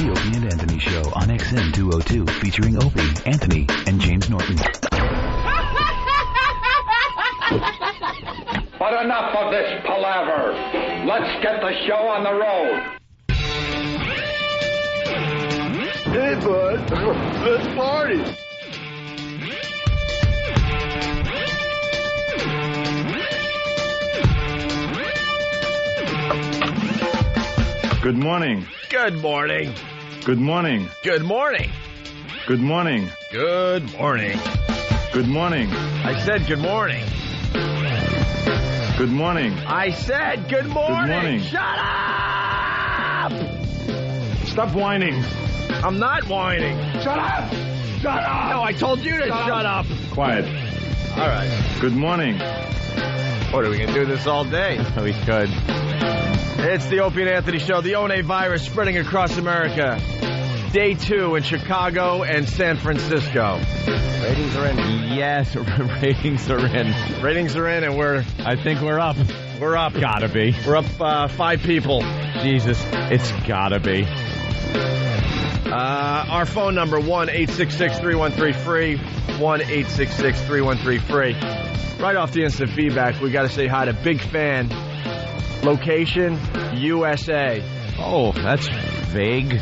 The Opie and Anthony Show on XM 202, featuring Opie, Anthony, and James Norton. But enough of this palaver. Let's get the show on the road. Hey, bud. Let's party. Good morning. Good morning. Good morning. Good morning. Good morning. Good morning. Good morning. I said good morning. Good morning. I said good morning. Good morning. Shut up! Stop whining. I'm not whining. Shut up! Shut up! No, I told you to shut up. Quiet. All right. Good morning. What, are we going to do this all day? We could. It's the Opie and Anthony Show. The One virus spreading across America. Day 2 in Chicago and San Francisco. Ratings are in. Yes, ratings are in. Ratings are in, and I think we're up. We're up. Gotta be. We're up 5 people. Jesus, it's gotta be. Our phone number, 1-866-313-FREE, 1-866-313-FREE. Right off the instant feedback, we got to say hi to Big Fan. Location, USA. Oh, that's vague.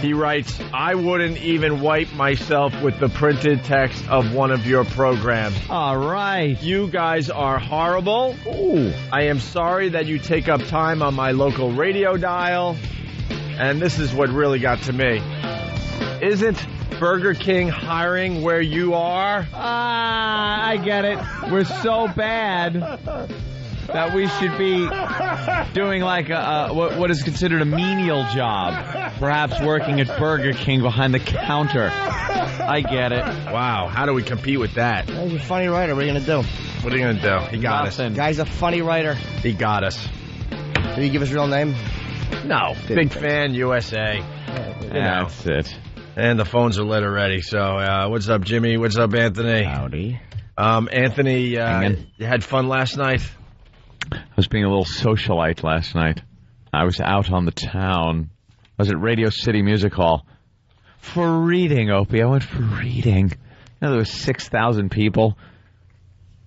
He writes, I wouldn't even wipe myself with the printed text of one of your programs. All right. You guys are horrible. Ooh. I am sorry that you take up time on my local radio dial. And this is what really got to me. Isn't Burger King hiring where you are? I get it. We're so bad that we should be doing like what is considered a menial job. Perhaps working at Burger King behind the counter. I get it. Wow, how do we compete with that? He's a funny writer. What are you going to do? What are you going to do? He got Nothing. Guy's a funny writer. us. He got us. Did he give his real name? No. Big Fan, USA. Yeah, that's it. And the phones are lit already. So, what's up, Jimmy? What's up, Anthony? Howdy. Anthony, you Hanging. had fun last night? I was being a little socialite last night. I was out on the town. I was at Radio City Music Hall for reading, Opie. I went for reading. You know, there was 6,000 people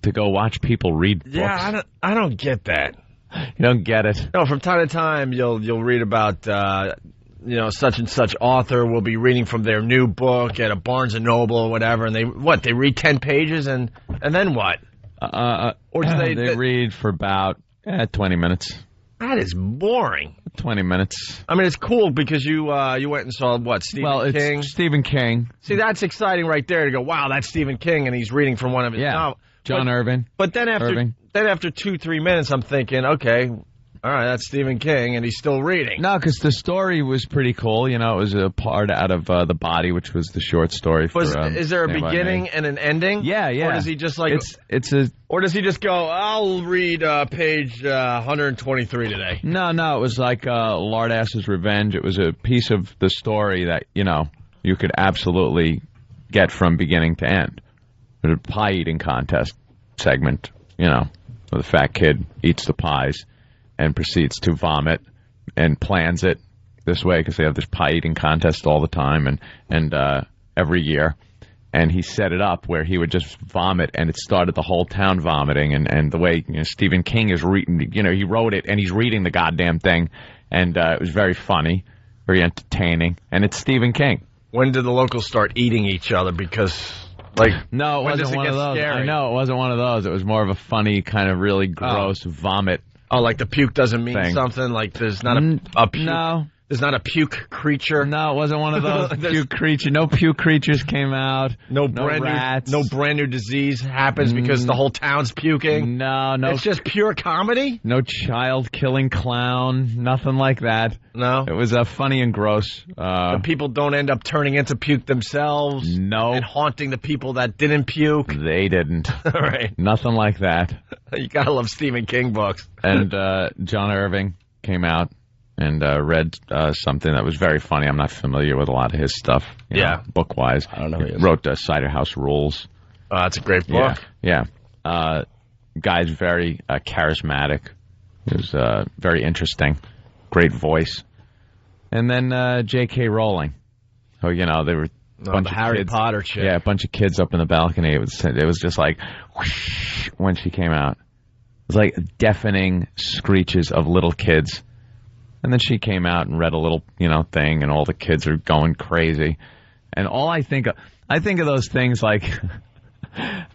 to go watch people read books. Yeah, I don't get that. You don't get it. No, from time to time you'll read about such and such author will be reading from their new book at a Barnes and Noble or whatever, and they read 10 pages and then what? Or do they read for about 20 minutes. That is boring. 20 minutes. I mean, it's cool because you went and saw Stephen King. It's Stephen King. See, that's exciting right there to go, wow, that's Stephen King, and he's reading from one of his novels. John Irving. But then after 2-3 minutes, I'm thinking, okay, all right, that's Stephen King, and he's still reading. No, because the story was pretty cool. You know, it was a part out of The Body, which was the short story. Is there a beginning and an ending? Yeah. Or does he just Or does he just go, I'll read page 123 today? No, it was like Lardass's Revenge. It was a piece of the story that, you could absolutely get from beginning to end. It was a pie eating contest segment, where the fat kid eats the pies and proceeds to vomit and plans it this way because they have this pie eating contest all the time and every year. And he set it up where he would just vomit, and it started the whole town vomiting. And the way Stephen King is reading, he wrote it, and he's reading the goddamn thing. And it was very funny, very entertaining. And it's Stephen King. When did the locals start eating each other? Because, no, it wasn't one of those. Scary? I know, it wasn't one of those. It was more of a funny, kind of really gross vomit. Oh, like the puke doesn't mean thing. something? Like there's not a puke? No. There's not a puke creature? No, it wasn't one of those puke creatures. No puke creatures came out. No rats. No brand new disease happens because the whole town's puking? No. It's just pure comedy? No child-killing clown. Nothing like that. No? It was funny and gross. The people don't end up turning into puke themselves? No. And haunting the people that didn't puke? They didn't. All right. Nothing like that. You gotta love Stephen King books. And John Irving came out and read something that was very funny. I'm not familiar with a lot of his stuff, book-wise. I don't know who he is. Wrote Cider House Rules. That's a great book. Yeah. Guy's very charismatic. He was very interesting. Great voice. And then J.K. Rowling. Oh, you know, they were a bunch the of Harry kids. Potter chick. Yeah, a bunch of kids up in the balcony. It was just like whoosh when she came out. It was like deafening screeches of little kids. And then she came out and read a little, thing, and all the kids are going crazy. And all I think of those things like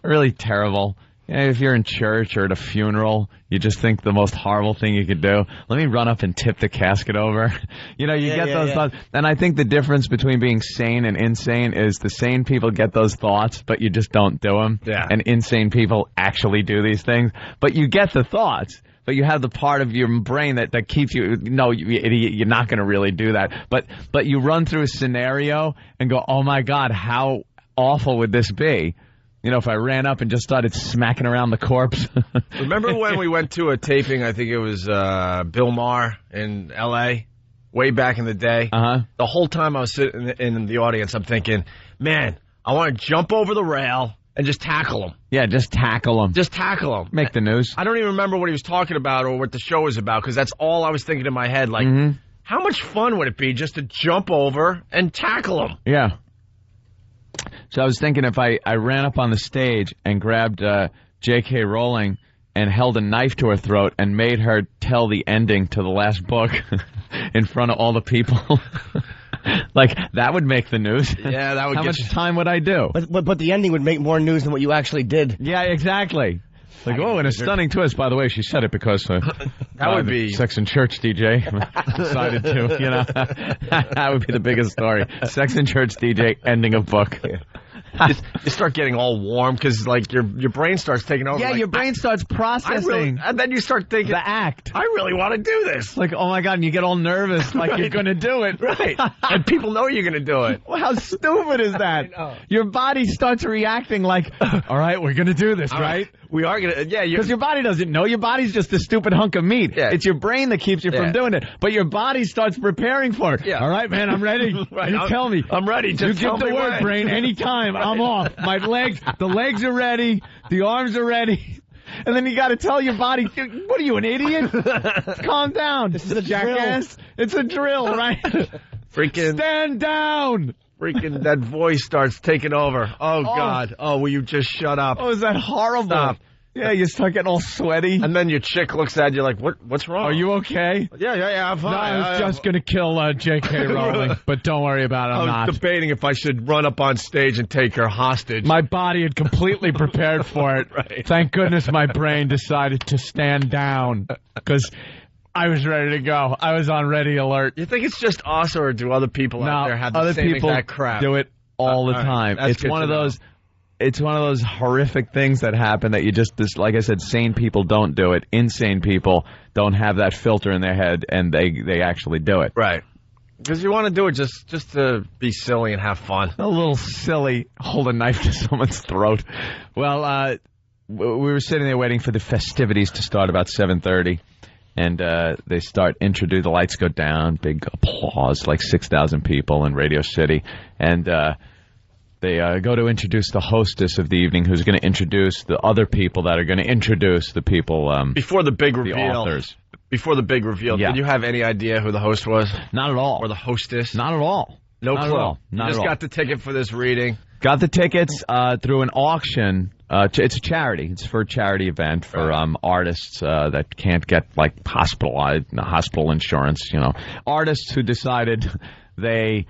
really terrible. If you're in church or at a funeral, you just think the most horrible thing you could do. Let me run up and tip the casket over. You get those thoughts. And I think the difference between being sane and insane is the sane people get those thoughts, but you just don't do them. Yeah. And insane people actually do these things. But you get the thoughts. But you have the part of your brain that keeps you, no, you idiot, you're not going to really do that. But you run through a scenario and go, oh, my God, how awful would this be? If I ran up and just started smacking around the corpse. Remember when we went to a taping, I think it was Bill Maher in L.A., way back in the day? Uh-huh. The whole time I was sitting in the audience, I'm thinking, man, I want to jump over the rail and just tackle him. Yeah, just tackle him. Just tackle him. Make the news. I don't even remember what he was talking about or what the show was about, because that's all I was thinking in my head. Like, how much fun would it be just to jump over and tackle him? Yeah. So I was thinking if I ran up on the stage and grabbed J.K. Rowling and held a knife to her throat and made her tell the ending to the last book in front of all the people, like, that would make the news. Yeah, that would How get much you... time would I do? But the ending would make more news than what you actually did. Yeah, exactly. Like, oh, and a stunning twist. By the way, she said it because that would be Sex and Church DJ decided to, that would be the biggest story. Sex and Church DJ ending a book. You start getting all warm because, like, your brain starts taking over. Yeah, like, your brain starts processing. And then you start thinking, the act. I really want to do this. Like, oh my God, and you get all nervous, like you're going to do it. Right. And people know you're going to do it. Well, how stupid is that? Your body starts reacting like, all right, we're going to do this, right? We are going to, yeah. Because your body doesn't know. Your body's just a stupid hunk of meat. Yeah. It's your brain that keeps you from doing it. But your body starts preparing for it. Yeah. All right, man, I'm ready. Right. You tell me. I'm ready. Just you tell give the me word, when. brain, anytime. I'm off. The legs are ready. The arms are ready. And then you got to tell your body, what are you, an idiot? Calm down. This is a jackass. It's a drill, right? Freaking stand down. Freaking that voice starts taking over. Oh, God. Oh, will you just shut up? Oh, is that horrible? Stop. Yeah, you start getting all sweaty. And then your chick looks at you like, what's wrong? Are you okay? Yeah, I'm fine. No, I was just going to kill J.K. Rowling, but don't worry about it, I'm I not. was debating if I should run up on stage and take her hostage. My body had completely prepared for it. Right. Thank goodness my brain decided to stand down, because I was ready to go. I was on ready alert. You think it's just us, or do other people out there have the other same people exact crap? do it all the right. time. That's It's good one to of know. those. It's one of those horrific things that happen that you just, like I said, sane people don't do it. Insane people don't have that filter in their head, and they actually do it. Right. Because you want to do it just to be silly and have fun. A little silly, hold a knife to someone's throat. Well, we were sitting there waiting for the festivities to start about 7:30, and they start introduce. The lights go down, big applause, like 6,000 people in Radio City, and they go to introduce the hostess of the evening, who's going to introduce the other people that are going to introduce the people. Before the big the reveal. authors. Before the big reveal. Yeah. Did you have any idea who the host was? Not at all. Or the hostess? Not at all. No Not clue. at all. Not you just at all. got the ticket for this reading. Got the tickets through an auction. It's a charity. It's for a charity event for artists that can't get, like, hospital insurance. Artists who decided they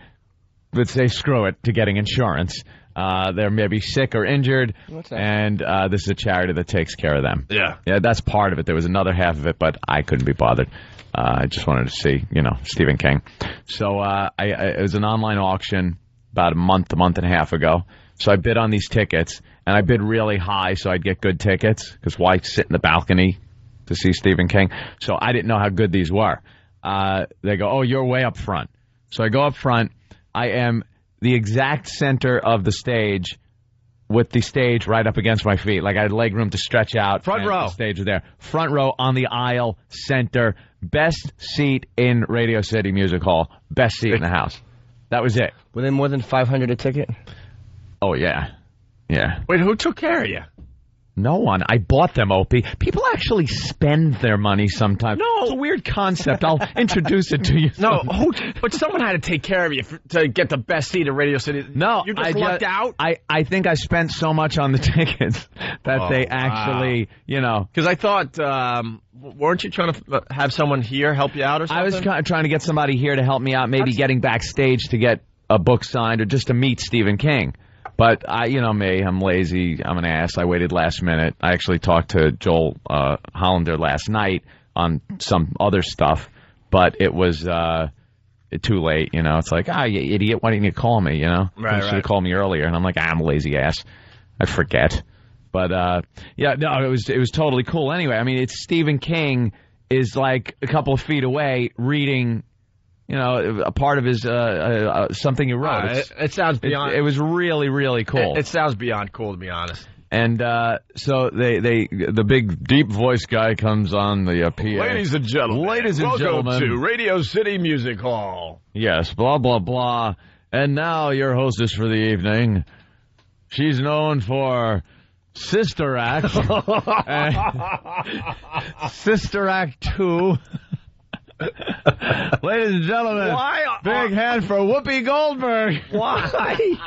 would say screw it to getting insurance. They're maybe sick or injured, and this is a charity that takes care of them. Yeah. That's part of it. There was another half of it, but I couldn't be bothered. I just wanted to see, Stephen King. So it was an online auction about a month and a half ago. So I bid on these tickets, and I bid really high so I'd get good tickets, because why sit in the balcony to see Stephen King? So I didn't know how good these were. They go, oh, you're way up front. So I go up front. I am the exact center of the stage, with the stage right up against my feet. Like, I had leg room to stretch out. Front row. The stage was there. Front row, on the aisle, center. Best seat in Radio City Music Hall. Best seat in the house. That was it. Were they more than $500 a ticket? Oh, yeah. Yeah. Wait, who took care of you? No one. I bought them, Opie. People actually spend their money sometimes. No. It's a weird concept. I'll introduce it to you. No, but someone had to take care of you to get the best seat at Radio City. No, you just lucked out? I think I spent so much on the tickets that they actually, Because I thought, weren't you trying to have someone here help you out or something? I was trying to get somebody here to help me out, maybe getting backstage to get a book signed or just to meet Stephen King. But me, I'm lazy. I'm an ass. I waited last minute. I actually talked to Joel Hollander last night on some other stuff, but it was too late. It's like, you idiot. Why didn't you call me? You should have called me earlier. And I'm like, I'm a lazy ass. I forget. But it was totally cool. Anyway, I mean, it's Stephen King is like a couple of feet away reading. A part of his something he wrote. It sounds beyond. It was really, really cool. It sounds beyond cool, to be honest. And so the big deep voice guy comes on the PA. Ladies and gentlemen, welcome to Radio City Music Hall. Yes, blah blah blah. And now your hostess for the evening. She's known for Sister Act, Sister Act 2. Ladies and gentlemen, big hand for Whoopi Goldberg. Why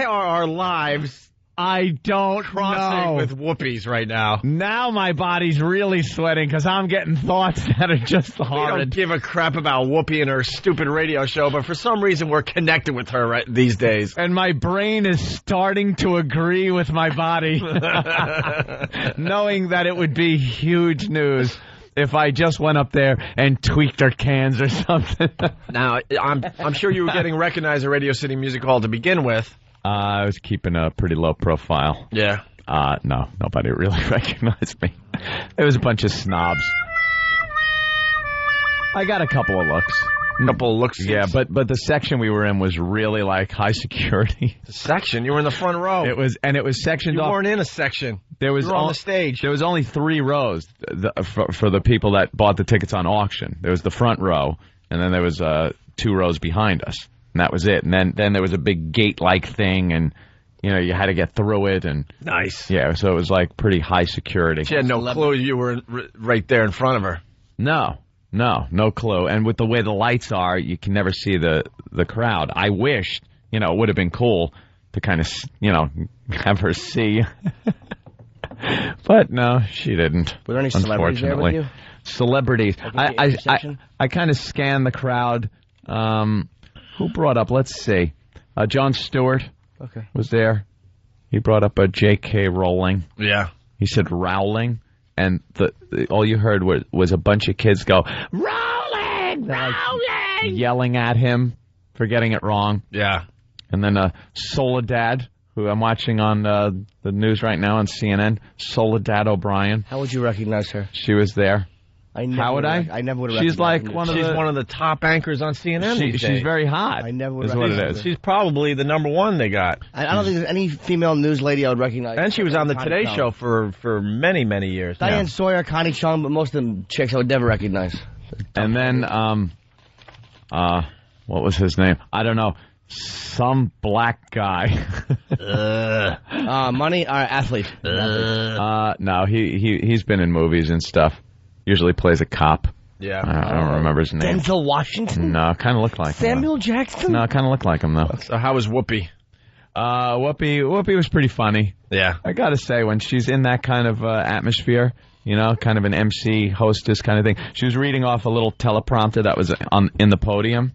are our lives crossing with Whoopi's right now? Now my body's really sweating because I'm getting thoughts that are just We horrid. don't give a crap about Whoopi and her stupid radio show, but for some reason we're connected with her these days. And my brain is starting to agree with my body, knowing that it would be huge news if I just went up there and tweaked her cans or something. Now, I'm sure you were getting recognized at Radio City Music Hall to begin with. I was keeping a pretty low profile. Yeah. No, nobody really recognized me. It was a bunch of snobs. I got a couple of looks. Yeah, but the section we were in was really like high security. The section? You were in the front row. It was sectioned off. You weren't in a section. You were on the stage. There was only 3 rows for the people that bought the tickets on auction. There was the front row, and then there was 2 rows behind us, and that was it. And then there was a big gate-like thing, and you had to get through it. And nice. Yeah, so it was like pretty high security. She had no clue you were right there in front of her. No clue. And with the way the lights are, you can never see the crowd. I wished, it would have been cool to kind of, have her see. But no, she didn't. Were there any celebrities there with you? Celebrities. I kind of scanned the crowd. Who brought up? Let's see. Jon Stewart was there. He brought up a J.K. Rowling. Yeah. He said Rowling. And all you heard was a bunch of kids go, Rowling! Rowling! Yelling at him for getting it wrong. Yeah. And then Soledad, who I'm watching on the news right now on CNN, Soledad O'Brien. How would you recognize her? She was there. How would I? I never would have She's recognized like her. She's one of the top anchors on CNN these days. She's very hot. I never would is have what it recognized is. She's probably the number one they got. I don't think there's any female news lady I would recognize. And she was on the Today Show for many, many years. Diane Sawyer, Connie Chung, but most of them chicks I would never recognize. And then, what was his name? I don't know. Some black guy. Money, athlete. No, he's been in movies and stuff. Usually plays a cop. Yeah. I don't remember his name. Denzel Washington? No, kind of looked like him. Samuel Jackson? No, kind of looked like him, though. So how was Whoopi? Whoopi was pretty funny. Yeah. I got to say, when she's in that kind of atmosphere, kind of an MC, hostess kind of thing, she was reading off a little teleprompter that was in the podium,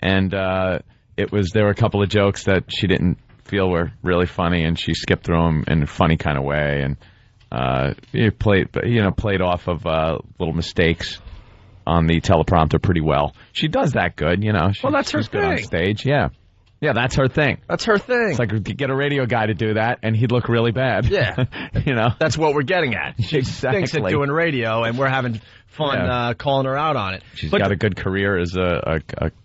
and there were a couple of jokes that she didn't feel were really funny, and she skipped through them in a funny kind of way, and played off of little mistakes on the teleprompter pretty well. She does that good, that's her she's good on thing. stage, yeah. Yeah, that's her thing. That's her thing. It's like get a radio guy to do that, and he'd look really bad. Yeah. That's what we're getting at. She Exactly. thinks at doing radio, and we're having fun calling her out on it. She's got a good career as a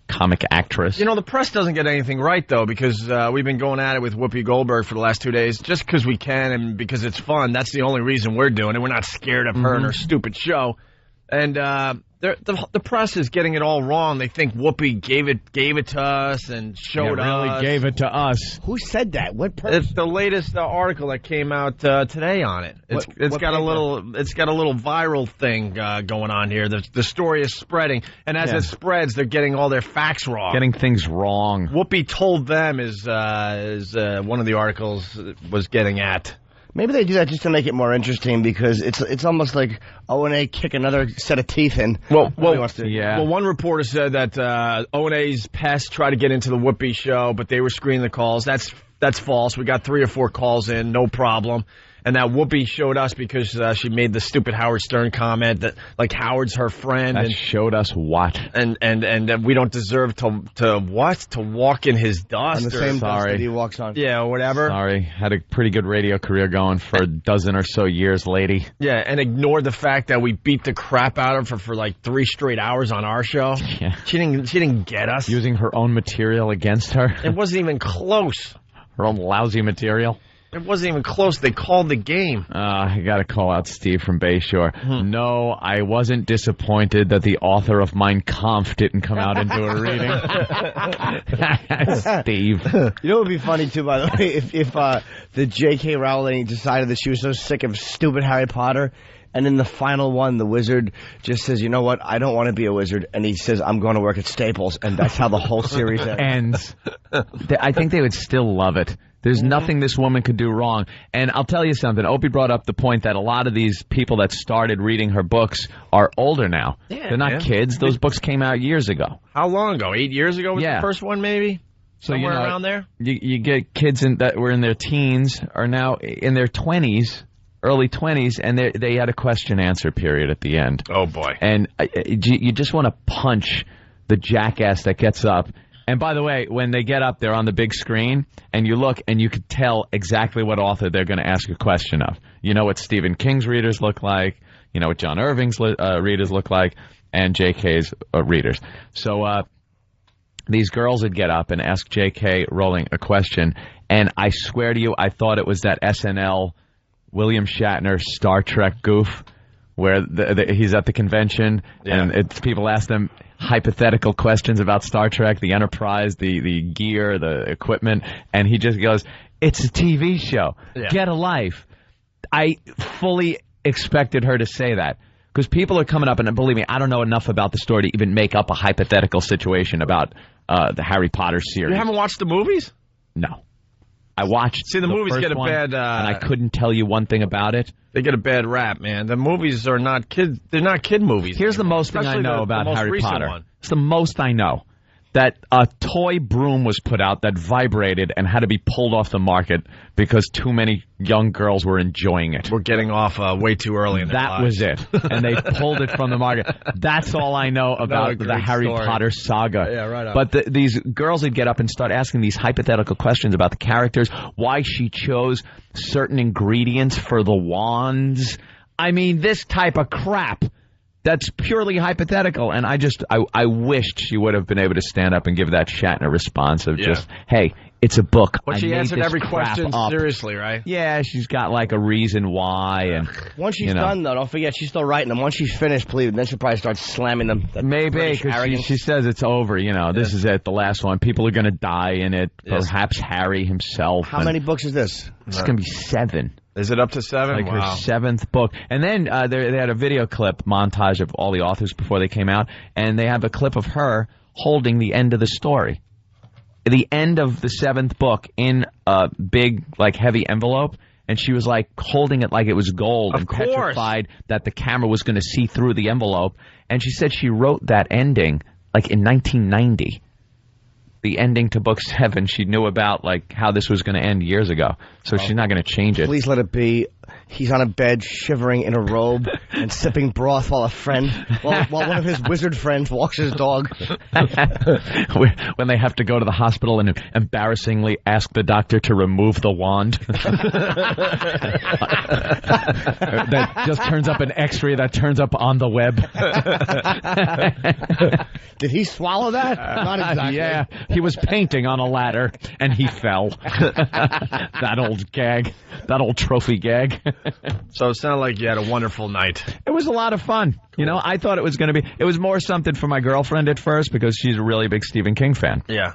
comic actress. The press doesn't get anything right, though, because we've been going at it with Whoopi Goldberg for the last 2 days just because we can and because it's fun. That's the only reason we're doing it. We're not scared of her and her stupid show. And The press is getting it all wrong. They think Whoopi gave it to us and showed really us. gave it to us. Who said that? What person? It's the latest article that came out today on it. It's What got a paper? little viral thing going on here. The story is spreading, and as Yeah. it spreads, they're getting all their facts wrong. Getting things wrong. Whoopi told them is one of the articles was getting at. Maybe they do that just to make it more interesting because it's almost like O&A kick another set of teeth in. Nobody wants to. yeah. Well, one reporter said that O&A's Pest tried to get into the Whoopi show, but they were screening the calls. That's false. We got 3 or 4 calls in, no problem. And that Whoopi showed us because she made the stupid Howard Stern comment that like Howard's her friend That and showed us what? and that we don't deserve to walk in his dust. On the or- same dust sorry. that he walks on. yeah, or whatever. Sorry, had a pretty good radio career going for a dozen or so years, lady. Yeah, and ignored the fact that we beat the crap out of her for like 3 straight hours on our show. Yeah. She didn't get us. Using her own material against her. It wasn't even close. Her own lousy material. It wasn't even close. They called the game. I got to call out Steve from Bayshore. No, I wasn't disappointed that the author of Mein Kampf didn't come out and do a reading. Steve. You know what would be funny, too, by the way, if the J.K. Rowling decided that she was so sick of stupid Harry Potter, and in the final one, the wizard just says, you know what, I don't want to be a wizard, and he says, I'm going to work at Staples, and that's how the whole series ends. Ends. I think they would still love it. There's nothing this woman could do wrong. And I'll tell you something. Opie brought up the point that a lot of these people that started reading her books are older now. Yeah, They're not man. kids. Those books came out years ago. How long ago? 8 years ago was Yeah. the first one, maybe? So, Somewhere you know, around there? You get kids that were in their teens are now in their 20s, early 20s, and they had a question-answer period at the end. Oh, boy. And you just want to punch the jackass that gets up. And by the way, when they get up, they're on the big screen, and you look, and you can tell exactly what author they're going to ask a question of. You know what Stephen King's readers look like, you know what John Irving's readers look like, and J.K.'s readers. So these girls would get up and ask J.K. Rowling a question, and I swear to you, I thought it was that SNL William Shatner Star Trek goof where he's at the convention and people ask them hypothetical questions about Star Trek, the Enterprise, the gear, the equipment, and he just goes, it's a TV show. Yeah. Get a life. I fully expected her to say that. Because people are coming up, and believe me, I don't know enough about the story to even make up a hypothetical situation about the Harry Potter series. You haven't watched the movies? No. I watched See, the movies first get a one, bad, and I couldn't tell you one thing about it. They get a bad rap, man. The movies are not kid. They're not kid movies. Here's the anymore. most thing I Especially know the about most Harry recent Potter. one. It's the most I know. That a toy broom was put out that vibrated and had to be pulled off the market because too many young girls were enjoying it. We're getting off way too early in their That lives. was it. And they pulled it from the market. That's all I know about the great Harry story. Potter saga. Yeah, right on. But these girls would get up and start asking these hypothetical questions about the characters, why she chose certain ingredients for the wands. I mean, this type of crap. That's purely hypothetical, and I wished she would have been able to stand up and give that Shatner response of just, hey, it's a book. But I she made answered this every crap question up. seriously, right? Yeah, she's got like a reason why, and Once she's you know. done, though, don't forget, she's still writing them. Once she's finished, please, then she'll probably start slamming them. That maybe British because arrogance. she says it's over. You know, this is it, the last one. People are going to die in it. Yes. Perhaps Harry himself. How and many books is this? It's going to be 7. Is it up to 7? Like wow. her 7th book. And then they had a video clip montage of all the authors before they came out, and they have a clip of her holding the end of the story. The end of the 7th book in a big, like, heavy envelope, and she was, like, holding it like it was gold Of and course. petrified that the camera was going to see through the envelope. And she said she wrote that ending, like, in 1990. The ending to book 7, she knew about, like, how this was going to end years ago. So she's not going to change it. Please let it be. He's on a bed, shivering in a robe and sipping broth while one of his wizard friends walks his dog. When they have to go to the hospital and embarrassingly ask the doctor to remove the wand. That just turns up an X-ray that turns up on the web. Did he swallow that? Not exactly. Yeah, He was painting on a ladder, and he fell. That old gag. That old trophy gag. So it sounded like you had a wonderful night. It was a lot of fun. You know, I thought it was going to be... It was more something for my girlfriend at first because she's a really big Stephen King fan. Yeah.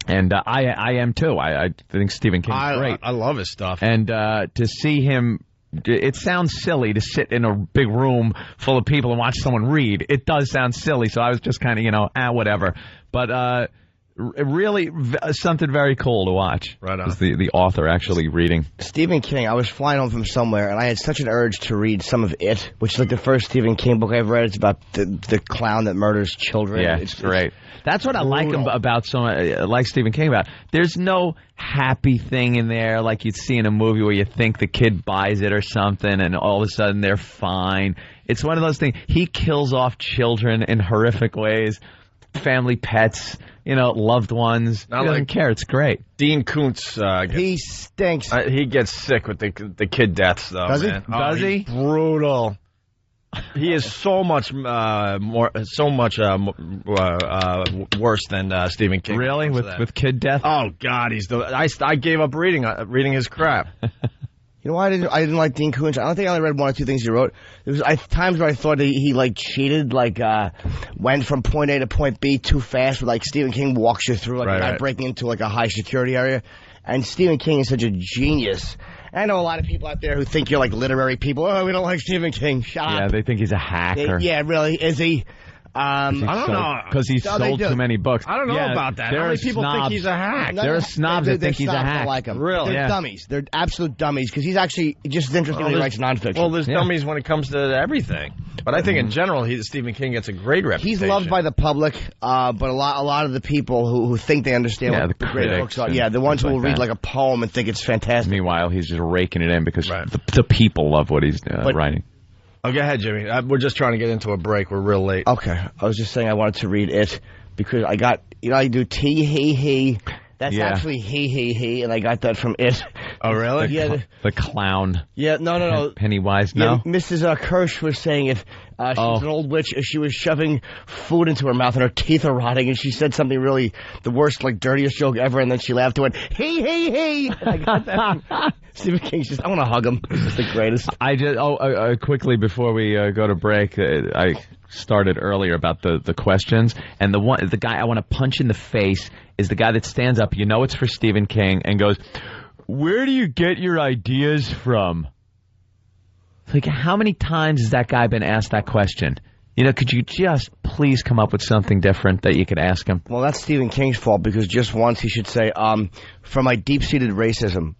And I am, too. I think Stephen King's great. I love his stuff. And to see him... It sounds silly to sit in a big room full of people and watch someone read. It does sound silly, so I was just kind of, whatever. But really something very cool to watch. Right on. The author actually reading. Stephen King, I was flying home from somewhere, and I had such an urge to read some of It, which is like the first Stephen King book I've read. It's about the clown that murders children. Yeah, it's great. That's what I like about like Stephen King about. There's no happy thing in there like you'd see in a movie where you think the kid buys it or something and all of a sudden they're fine. It's one of those things. He kills off children in horrific ways, family pets, loved ones. He doesn't care. It's great. Dean Koontz. He stinks. He gets sick with the kid deaths, though. Does he? Man. Does he? Brutal. He is so much worse than Stephen King. Really, with kid death? Oh God, I gave up reading his crap. You know why I didn't like Dean Koontz? I don't think I only read one or two things he wrote. There was times where I thought he cheated, went from point A to point B too fast. Where Stephen King walks you through, not breaking into a high security area. And Stephen King is such a genius. I know a lot of people out there who think you're literary people. Oh, we don't like Stephen King. Shut up. Yeah, they think he's a hacker. Yeah, really, is he? I don't know. Because he sold too many books. I don't know about that. How many people think he's a hack? There are snobs that think he's a hack. Don't like him. Really? They're dummies. They're absolute dummies because he's actually just as interesting when he writes nonfiction. Well, there's dummies when it comes to everything. But I think in general, Stephen King gets a great reputation. He's loved by the public, but a lot of the people who think they understand what the great books are. Yeah, the ones who will read a poem and think it's fantastic. Meanwhile, he's just raking it in because the people love what he's writing. Oh, go ahead, Jimmy. We're just trying to get into a break. We're real late. Okay. I was just saying I wanted to read It because I got, I do T, he. That's actually he, and I got that from It. Oh, really? The clown. Yeah, no. Pennywise, no? Yeah, Mrs. Kirsch was saying it. She's an old witch. She was shoving food into her mouth and her teeth are rotting, and she said something really, the worst, dirtiest joke ever, and then she laughed and went, he. And I got that from Stephen King's I want to hug him. He's the greatest. Quickly before we go to break, I started earlier about the questions, and the guy I want to punch in the face is the guy that stands up, it's for Stephen King, and goes, "Where do you get your ideas from?" How many times has that guy been asked that question? Could you just please come up with something different that you could ask him? Well, that's Stephen King's fault because just once he should say, from my deep-seated racism.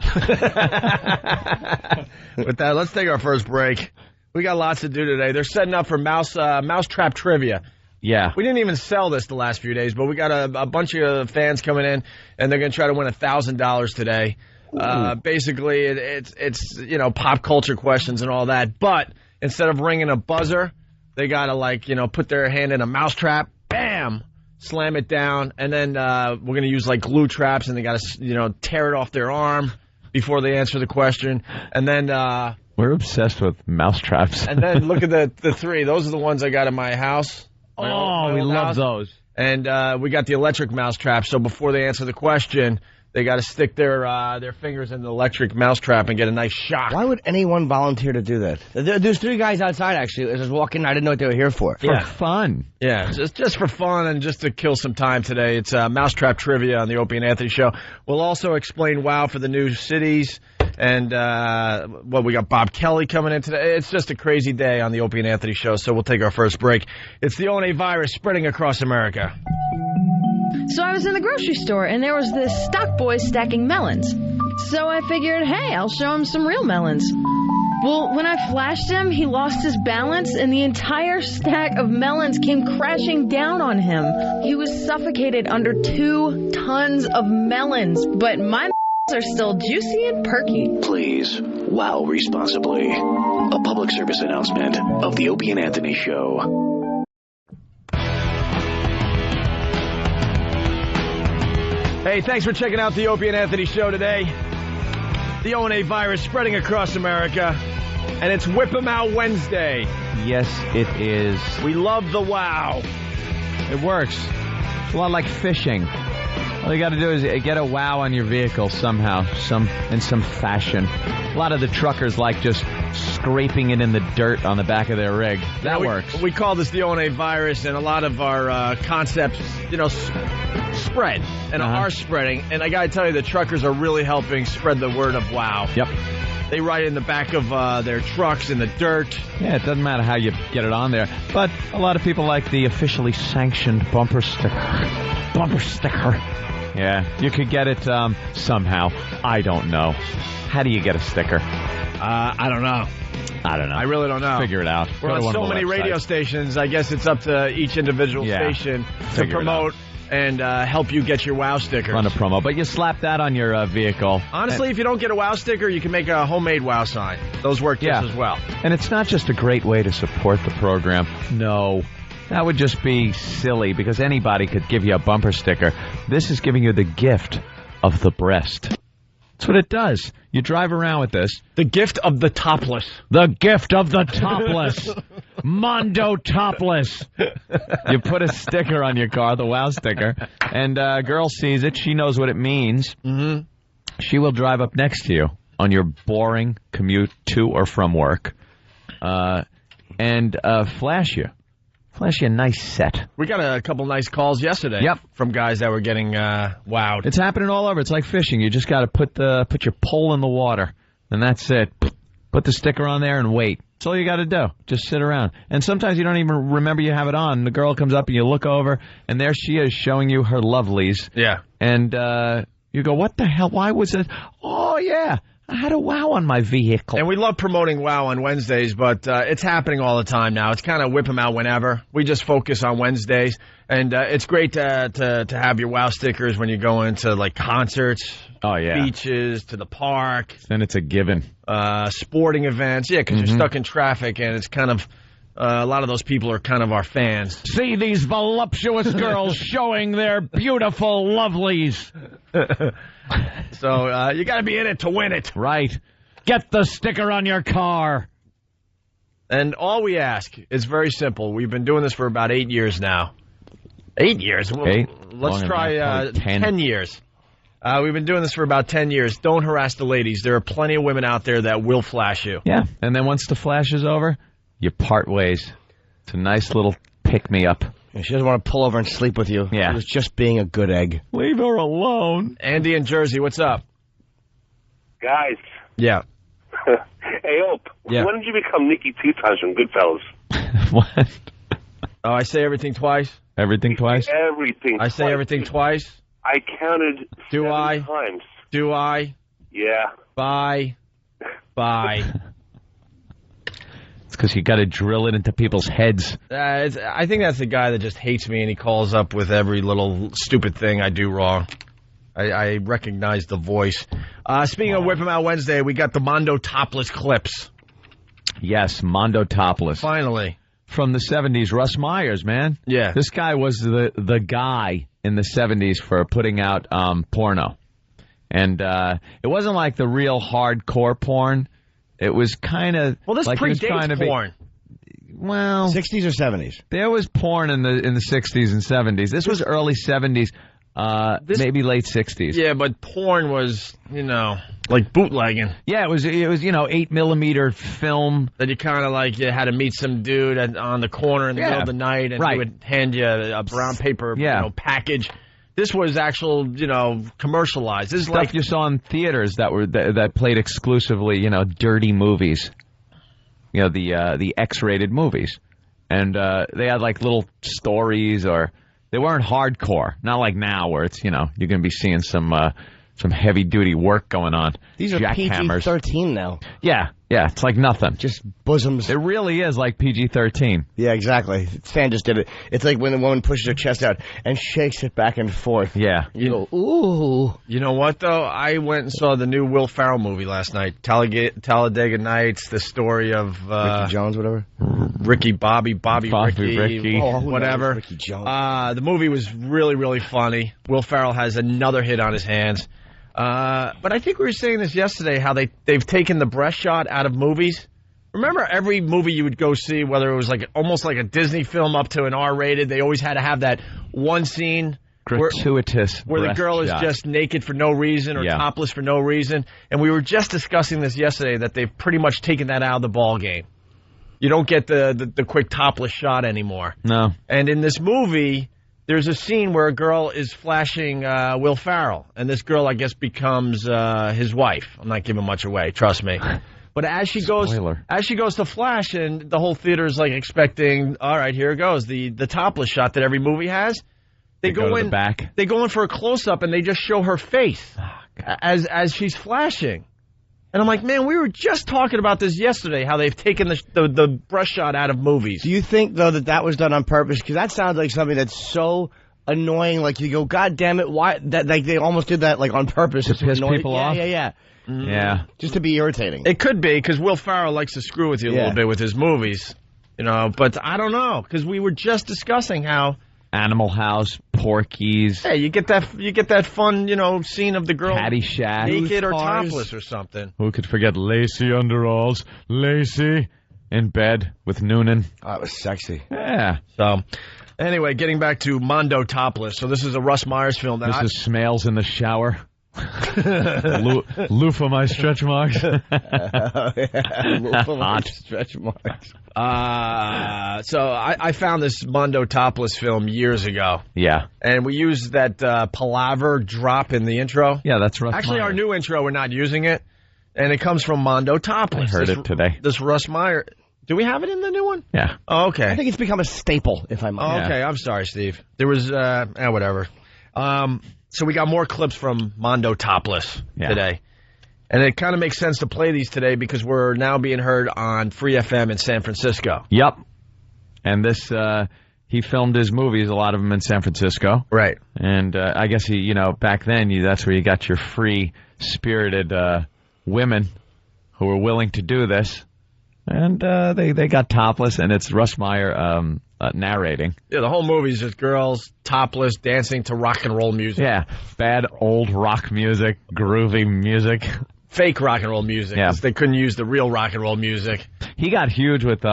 With that, let's take our first break. We got lots to do today. They're setting up for Mousetrap Trivia. Yeah. We didn't even sell this the last few days, but we got a bunch of fans coming in, and they're going to try to win $1,000 today. Basically, it's pop culture questions and all that, but instead of ringing a buzzer, they got to, put their hand in a mousetrap, bam, slam it down, and then we're going to use, glue traps, and they got to, tear it off their arm before they answer the question, and then... we're obsessed with mousetraps. And then look at the three. Those are the ones I got in my house. My we love house. Those. And we got the electric mousetrap, so before they answer the question, they got to stick their fingers in the electric mousetrap and get a nice shock. Why would anyone volunteer to do that? There's three guys outside, actually. I was walking. I didn't know what they were here for. For fun. Yeah, just for fun and just to kill some time today. It's Mousetrap Trivia on the Opie and Anthony Show. We'll also explain WOW for the new cities. And, we got Bob Kelly coming in today. It's just a crazy day on the Opie and Anthony Show, so we'll take our first break. It's the ONA virus spreading across America. So I was in the grocery store, and there was this stock boy stacking melons. So I figured, hey, I'll show him some real melons. Well, when I flashed him, he lost his balance, and the entire stack of melons came crashing down on him. He was suffocated under 2 tons of melons, but my are still juicy and perky. Please, wow responsibly. A public service announcement of the Opie and Anthony Show. Hey, thanks for checking out the Opie and Anthony Show today. The ONA virus spreading across America, and it's Whip 'em Out Wednesday. Yes, it is. We love the wow. It works. It's a lot like fishing. All you got to do is get a wow on your vehicle somehow, in some fashion. A lot of the truckers like just scraping it in the dirt on the back of their rig. That works. We call this the O&A virus, and a lot of our concepts, spread and are spreading. And I got to tell you, the truckers are really helping spread the word of wow. Yep. They write in the back of their trucks in the dirt. Yeah, it doesn't matter how you get it on there. But a lot of people like the officially sanctioned bumper sticker. Bumper sticker. Yeah, you could get it somehow. I don't know. How do you get a sticker? I don't know. I really don't know. Figure it out. We're on so many radio stations. I guess it's up to each individual station to promote and help you get your wow stickers. Run a promo. But you slap that on your vehicle. Honestly, if you don't get a wow sticker, you can make a homemade wow sign. Those work just as well. And it's not just a great way to support the program. No. That would just be silly because anybody could give you a bumper sticker. This is giving you the gift of the breast. That's what it does. You drive around with this. The gift of the topless. The gift of the topless. Mondo topless. You put a sticker on your car, the wow sticker, and a girl sees it. She knows what it means. Mm-hmm. She will drive up next to you on your boring commute to or from work and flash you. Flash you a nice set. We got a couple nice calls yesterday. Yep. From guys that were getting wowed. It's happening all over. It's like fishing. You just got to put your pole in the water, and that's it. Put the sticker on there and wait. That's all you got to do. Just sit around. And sometimes you don't even remember you have it on. The girl comes up and you look over, and there she is showing you her lovelies. Yeah. And you go, what the hell? Why was it? Oh, yeah. I had a wow on my vehicle. And we love promoting wow on Wednesdays, but it's happening all the time now. It's kind of whip them out whenever. We just focus on Wednesdays. And it's great to have your wow stickers when you go into, like, concerts, beaches, to the park. Then it's a given. Sporting events. Yeah, because you're stuck in traffic, and it's kind of a lot of those people are kind of our fans. See these voluptuous girls showing their beautiful lovelies. So you got to be in it to win it. Right. Get the sticker on your car. And all we ask is very simple. We've been doing this for about 8 years now. 8 years? Well, 8? Let's try 10 years. We've been doing this for about 10 years. Don't harass the ladies. There are plenty of women out there that will flash you. Yeah. And then once the flash is over, you part ways. It's a nice little pick-me-up. She doesn't want to pull over and sleep with you. Yeah. It was just being a good egg. Leave her alone. Andy in Jersey, what's up? Guys. Yeah. Hey, Ope. Yeah. When did you become Nikki Teton from Goodfellas? What? Oh, I say everything twice? Everything twice? Everything I say everything twice? I counted Do 7 I? times. Do I? Yeah. Bye. It's because you got to drill it into people's heads. I think that's the guy that just hates me, and he calls up with every little stupid thing I do wrong. I recognize the voice. Speaking of Whip 'em Out Wednesday, we got the Mondo topless clips. Yes, Mondo topless. Finally. From the 70s, Russ Myers, man. Yeah. This guy was the guy in the 70s for putting out porno. And it wasn't like the real hardcore porn. It was kind of... Well, this like predates porn. Well... 60s or 70s? There was porn in the 60s and 70s. This was early 70s, maybe late 60s. Yeah, but porn was, like bootlegging. Yeah, it was 8mm film. That you kind of like, you had to meet some dude on the corner in the middle of the night, and he would hand you a brown paper package. This was actual, commercialized. This is Stuff like you saw in theaters that played exclusively, dirty movies. The X-rated movies, and they had like little stories, or they weren't hardcore. Not like now, where it's you're going to be seeing some heavy duty work going on. These are PG-13 now. Yeah, it's like nothing. Just bosoms. It really is like PG-13. Yeah, exactly. Stan just did it. It's like when the woman pushes her chest out and shakes it back and forth. Yeah. You go, ooh. You know what, though? I went and saw the new Will Ferrell movie last night, Talladega Nights, the story of... Ricky Jones, whatever? Bobby Ricky. Oh, whatever. Ricky Jones. The movie was really, really funny. Will Ferrell has another hit on his hands. But I think we were saying this yesterday, how they've taken the breast shot out of movies. Remember every movie you would go see, whether it was like almost like a Disney film up to an R-rated, they always had to have that one scene Gratuitous where the breast girl is shot. just naked for no reason or Yeah. topless for no reason. And we were just discussing this yesterday, that they've pretty much taken that out of the ball game. You don't get the quick topless shot anymore. No. And in this movie, there's a scene where a girl is flashing Will Ferrell, and this girl, I guess, becomes his wife. I'm not giving much away, trust me. But as she goes to flash, and the whole theater is like expecting, all right, here it goes, the topless shot that every movie has. They go to in the back. They go in for a close up, and they just show her face as she's flashing. And I'm like, man, we were just talking about this yesterday, how they've taken the brush shot out of movies. Do you think, though, that was done on purpose? Because that sounds like something that's so annoying. Like, you go, God damn it, why? That, like, they almost did that, like, on purpose. To piss people off? Yeah. Yeah. Just to be irritating. It could be, because Will Ferrell likes to screw with you a little bit with his movies. You know, but I don't know, because we were just discussing how Animal House, Porky's. Hey, you get that fun, scene of the girl Caddyshack. naked or Cars. topless or something. Who could forget Lacey Underalls? Lacey in bed with Noonan. Oh, it was sexy. Yeah. So, anyway, getting back to Mondo Topless. So this is a Russ Myers film that This is Smales in the shower. Loofah my stretch marks. Hot stretch marks. So I found this Mondo Topless film years ago. Yeah. And we used that palaver drop in the intro. Yeah, that's Russ Actually, Myers. our new intro, we're not using it. And it comes from Mondo Topless. I heard it today. This Russ Meyer. Do we have it in the new one? Yeah. Oh, okay. I think it's become a staple, if I might. Oh, okay, I'm sorry, Steve. There was, whatever. So we got more clips from Mondo Topless today. And it kind of makes sense to play these today because we're now being heard on Free FM in San Francisco. Yep. And this, he filmed his movies, a lot of them in San Francisco. Right. And I guess he, back then, that's where you got your free-spirited women who were willing to do this. And they got topless, and it's Russ Meyer narrating. Yeah, the whole movie is just girls topless dancing to rock and roll music. Yeah, bad old rock music, groovy music. Fake rock and roll music. Yeah. 'Cause they couldn't use the real rock and roll music. He got huge with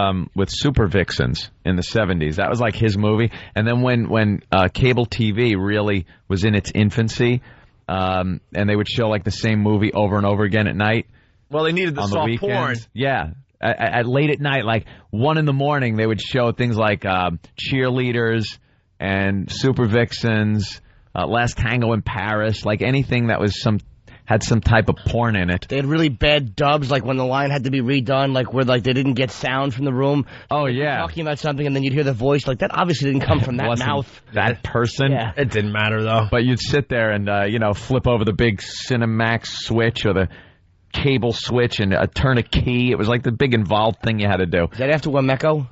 Super Vixens in the 70s. That was like his movie. And then when cable TV really was in its infancy, and they would show like the same movie over and over again at night. Well, they needed the on soft the porn. weekends. Yeah. At late at night, like 1 a.m, they would show things like Cheerleaders and Super Vixens, Last Tango in Paris, like anything that was had some type of porn in it. They had really bad dubs, like when the line had to be redone, like where like they didn't get sound from the room. Oh, Like, yeah. talking about something, and then you'd hear the voice. Like that obviously didn't come from that Wasn't mouth. that person. Yeah. It didn't matter, though. But you'd sit there and, flip over the big Cinemax switch or the cable switch and turn a key. It was like the big involved thing you had to do. Is that after Wameco?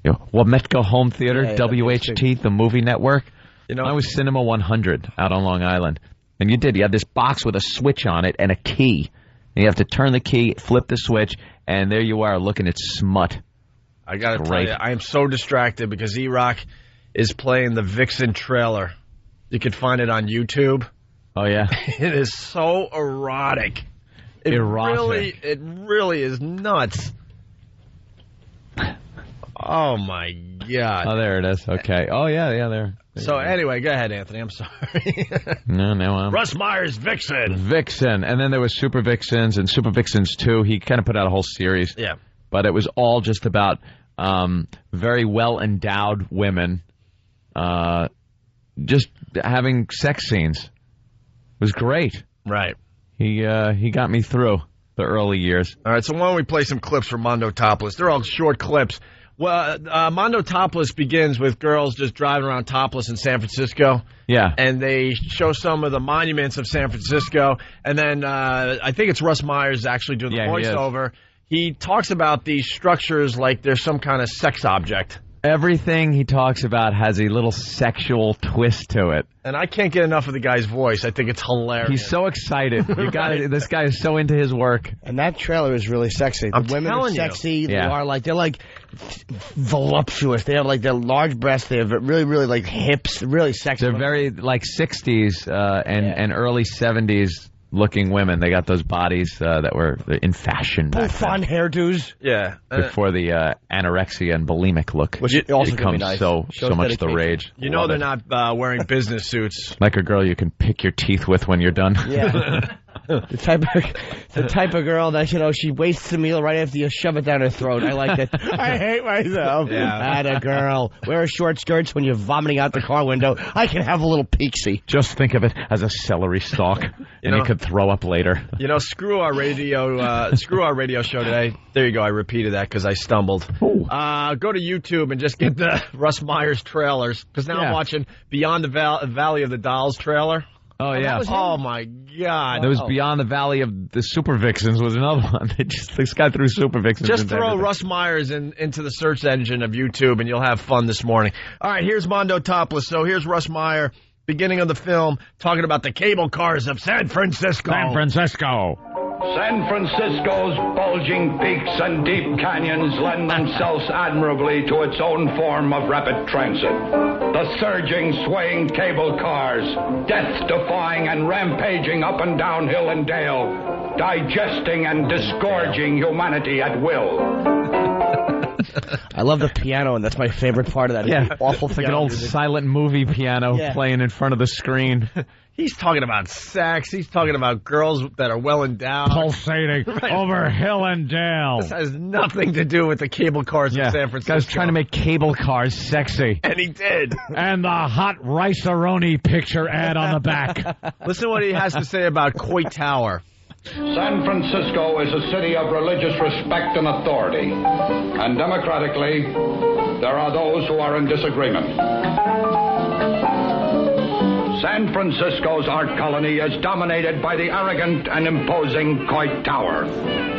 Wametco Home Theater, Yeah, WHT, the movie network. You know, I was Cinema 100 out on Long Island. And you had this box with a switch on it and a key. And you have to turn the key, flip the switch, and there you are looking at smut. I got to tell Great. you, I am so distracted because E-Rock is playing the Vixen trailer. You can find it on YouTube. Oh, yeah? It is so erotic. It really is nuts. Oh, my God. Oh, there it is. Okay. Oh, yeah, there. So, anyway, go ahead, Anthony. I'm sorry. No, I'm... Russ Myers, Vixen. Vixen. And then there was Super Vixens and Super Vixens 2. He kind of put out a whole series. Yeah. But it was all just about very well-endowed women just having sex scenes. It was great. Right. He got me through the early years. All right, so why don't we play some clips from Mondo Topless? They're all short clips. Well, Mondo Topless begins with girls just driving around topless in San Francisco. Yeah. And they show some of the monuments of San Francisco. And then I think it's Russ Myers actually doing the Yeah, he is. voiceover. He talks about these structures like they're some kind of sex object. Everything he talks about has a little sexual twist to it. And I can't get enough of the guy's voice. I think it's hilarious. He's so excited. You got it. This guy is so into his work. And that trailer is really sexy. The I'm women are telling you. sexy. Yeah. They're like voluptuous. They have like their large breasts. They have really, really like hips. Really sexy. They're very like 60s and early 70s looking women. They got those bodies that were in fashion back Fun then. hairdos. Yeah. Before the anorexia and bulimic look, Which also can be becomes nice. so Shows much the dedication. rage. You know they're not wearing business suits. Like a girl you can pick your teeth with when you're done. Yeah. The type of girl that, she wastes the meal right after you shove it down her throat. I like that. I hate myself. Yeah. Atta girl. Wear short skirts when you're vomiting out the car window. I can have a little peaksy. Just think of it as a celery stalk, and you could throw up later. Screw our radio show today. There you go. I repeated that because I stumbled. Go to YouTube and just get the Russ Myers trailers, because now I'm watching Beyond the Valley of the Dolls trailer. Oh, yeah. Oh, my God. There was Beyond the Valley of the Super Vixens was another one. This guy threw Super Vixens. Just into throw everything. Russ Myers into the search engine of YouTube, and you'll have fun this morning. All right, here's Mondo Topless. So here's Russ Meyer, beginning of the film, talking about the cable cars of San Francisco. San Francisco. San Francisco's bulging peaks and deep canyons lend themselves admirably to its own form of rapid transit. The surging, swaying cable cars, death-defying and rampaging up and down hill and dale, digesting and disgorging humanity at will. I love the piano, and that's my favorite part of that. Yeah, Awful it's like an piano old music. silent movie piano playing in front of the screen. He's talking about sex. He's talking about girls that are well endowed. Pulsating over hill and dale. This has nothing to do with the cable cars of San Francisco. Guy's trying to make cable cars sexy. And he did. And the hot Rice-A-Roni picture ad on the back. Listen to what he has to say about Coit Tower. San Francisco is a city of religious respect and authority. And democratically, there are those who are in disagreement. San Francisco's art colony is dominated by the arrogant and imposing Coit Tower,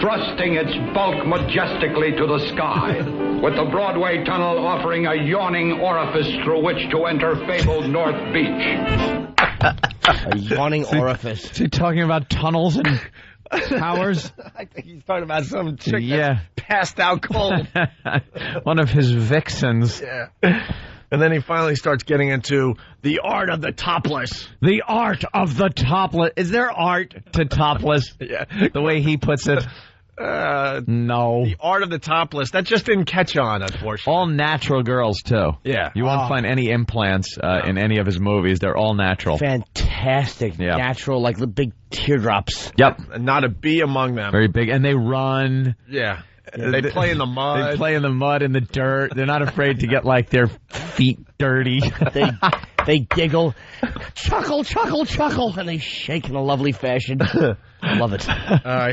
thrusting its bulk majestically to the sky, with the Broadway tunnel offering a yawning orifice through which to enter fabled North Beach. A yawning orifice. Is he talking about tunnels and towers? I think he's talking about some chick that's passed out cold. One of his vixens. Yeah. And then he finally starts getting into the art of the topless. The art of the topless. Is there art to topless? Yeah. The way he puts it? No. The art of the topless. That just didn't catch on, unfortunately. All natural girls, too. Yeah. You won't find any implants in any of his movies. They're all natural. Fantastic. Yeah. Natural, like the big teardrops. Yep. And not a bee among them. Very big. And they run. Yeah. They play in the mud. They play in the mud and the dirt. They're not afraid to get, like, their feet dirty. They giggle, chuckle, chuckle, chuckle, and they shake in a lovely fashion. I love it.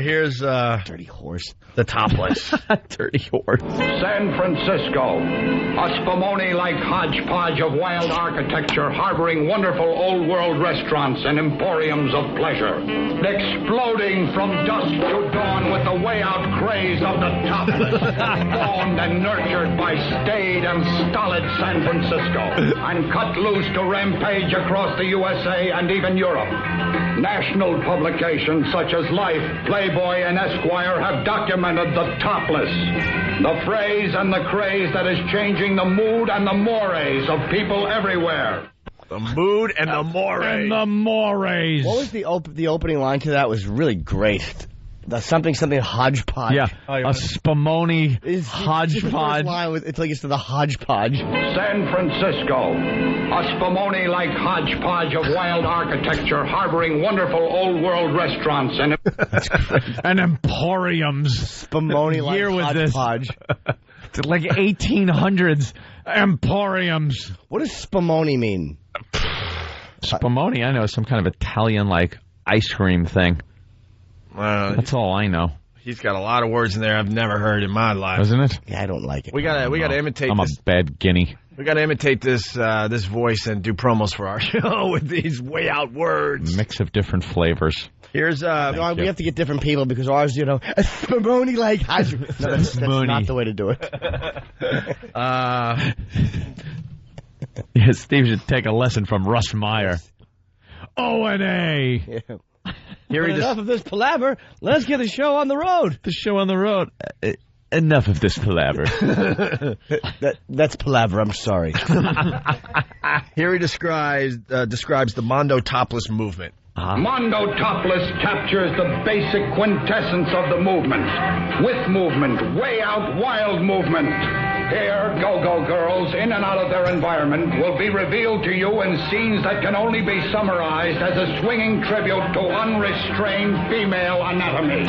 Here's Dirty horse. the topless. Dirty horse. San Francisco, a spumoni-like hodgepodge of wild architecture harboring wonderful old-world restaurants and emporiums of pleasure. Exploding from dusk to dawn with the way-out craze of the topless. Formed and nurtured by staid and stolid San Francisco. And cut loose to rampage across the USA and even Europe. National publications such as Life, Playboy, and Esquire have documented the topless, the phrase and the craze that is changing the mood and the mores of people everywhere. The mood and the mores. And the mores. What was the opening line to that? Was really great. The something hodgepodge. Yeah, a spumoni hodgepodge. It's like it's to the hodgepodge. San Francisco, a spumoni-like hodgepodge of wild architecture harboring wonderful old-world restaurants and... And emporiums. Spumoni like Year was this? hodgepodge. It's like 1800s emporiums. What does spumoni mean? Spumoni, I know, is some kind of Italian, like, ice cream thing. That's all I know. He's got a lot of words in there I've never heard in my life. Isn't it? Yeah, I don't like it. We gotta imitate I'm this. a bad guinea. We gotta imitate this this voice and do promos for our show with these way out words. Mix of different flavors. Here's we have to get different people because ours, a spumoni like hodgepodge. No, that's not the way to do it. Yeah, Steve should take a lesson from Russ Meyer. O&A. Yeah. enough of this palaver. Let's get the show on the road. The show on the road. Enough of this palaver. That's palaver. I'm sorry. Here he describes the Mondo topless movement. Mondo Topless captures the basic quintessence of the movement. With movement, way out wild movement. Here, go-go girls, in and out of their environment, will be revealed to you in scenes that can only be summarized as a swinging tribute to unrestrained female anatomy.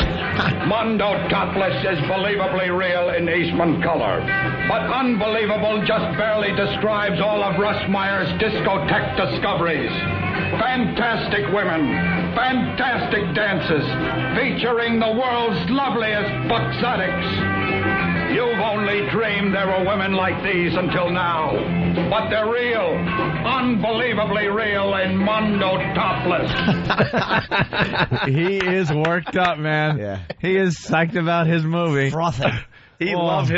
Mondo Topless is believably real in Eastman color, but unbelievable just barely describes all of Russ Meyer's discotheque discoveries. Fantastic women, fantastic dances, featuring the world's loveliest buxotics. You've only dreamed there were women like these until now, but they're real, unbelievably real in Mondo Topless. He is worked up, man. Yeah. He is psyched about his movie. Frothing. He loves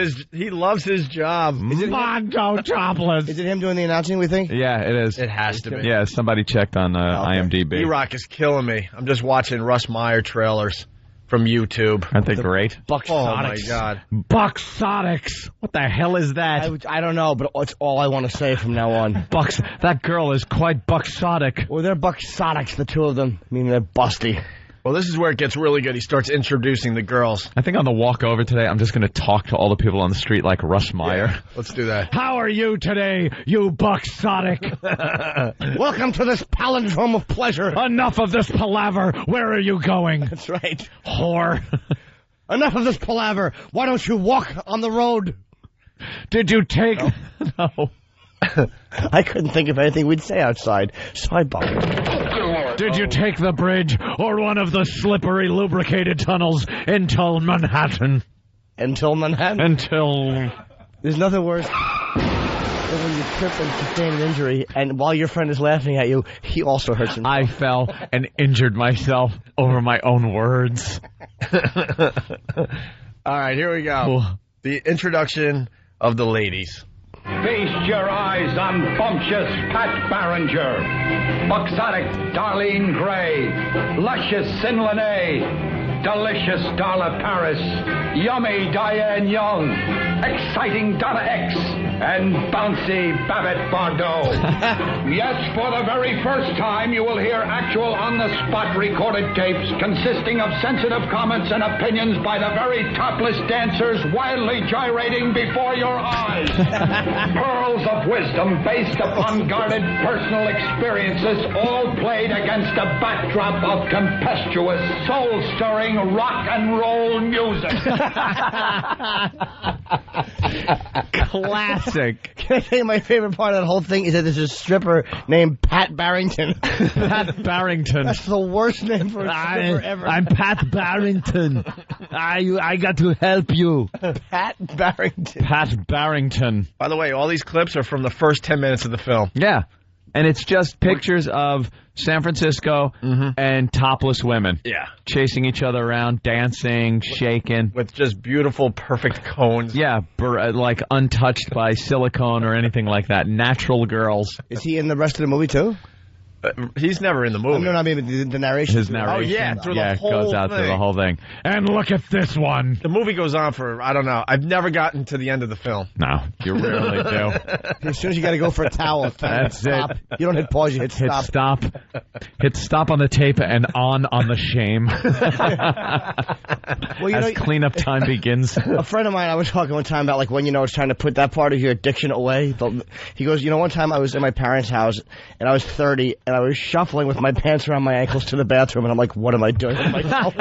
his job. Mondo Topless. Is it him doing the announcing, we think? Yeah, it is. It has to be. Yeah, somebody checked on IMDb. E-Rock is killing me. I'm just watching Russ Meyer trailers from YouTube. Aren't they great? Oh, my God. Buxotics. What the hell is that? I don't know, but it's all I want to say from now on. That girl is quite buxotic. Well, they're buxotics, the two of them. I mean, they're busty. Well, this is where it gets really good. He starts introducing the girls. I think on the walk over today, I'm just going to talk to all the people on the street like Russ Meyer. Yeah, let's do that. How are you today, you buxotic? Welcome to this palindrome of pleasure. Enough of this palaver. Where are you going? That's right. Whore. Enough of this palaver. Why don't you walk on the road? Did you take... No. I couldn't think of anything we'd say outside, so I bumped. Did you take the bridge or one of the slippery, lubricated tunnels until Manhattan? Until Manhattan? Until... There's nothing worse than when you trip and sustain an injury, and while your friend is laughing at you, he also hurts himself. I fell and injured myself over my own words. All right, here we go. The introduction of the ladies. Feast your eyes on bumptious Pat Barringer, buxotic Darlene Gray, luscious Sin Lene, delicious Darla Paris, yummy Diane Young, exciting Donna X, and bouncy Babette Bardot. Yes, for the very first time, you will hear actual on-the-spot recorded tapes consisting of sensitive comments and opinions by the very topless dancers wildly gyrating before your eyes. Pearls of wisdom based upon guarded personal experiences, all played against a backdrop of tempestuous, soul-stirring rock and roll music. Classic. Can I tell you my favorite part of that whole thing is that there's a stripper named Pat Barrington. Pat Barrington. That's the worst name for a stripper ever. I'm Pat Barrington. I got to help you. Pat Barrington. Pat Barrington. By the way, all these clips are from the first 10 minutes of the film. Yeah. And it's just pictures of San Francisco and topless women. Yeah. Chasing each other around, dancing, shaking. With just beautiful, perfect cones. Yeah, like untouched by silicone or anything like that. Natural girls. Is he in the rest of the movie, too? He's never in the movie. No, I mean the narration. His narration. Oh, yeah, through the whole goes out thing. through the whole thing. And look at this one. The movie goes on for, I don't know. I've never gotten to the end of the film. No, you rarely do. As soon as you got to go for a towel, That's stop. it. You don't hit pause, you hit Hit stop. stop. Hit stop on the tape and on the shame. Well, you As know, cleanup time begins. a friend of mine, I was talking one time about, like, when, it's trying to put that part of your addiction away. He goes, one time I was in my parents' house, and I was 30, and I was shuffling with my pants around my ankles to the bathroom, and I'm like, what am I doing with myself?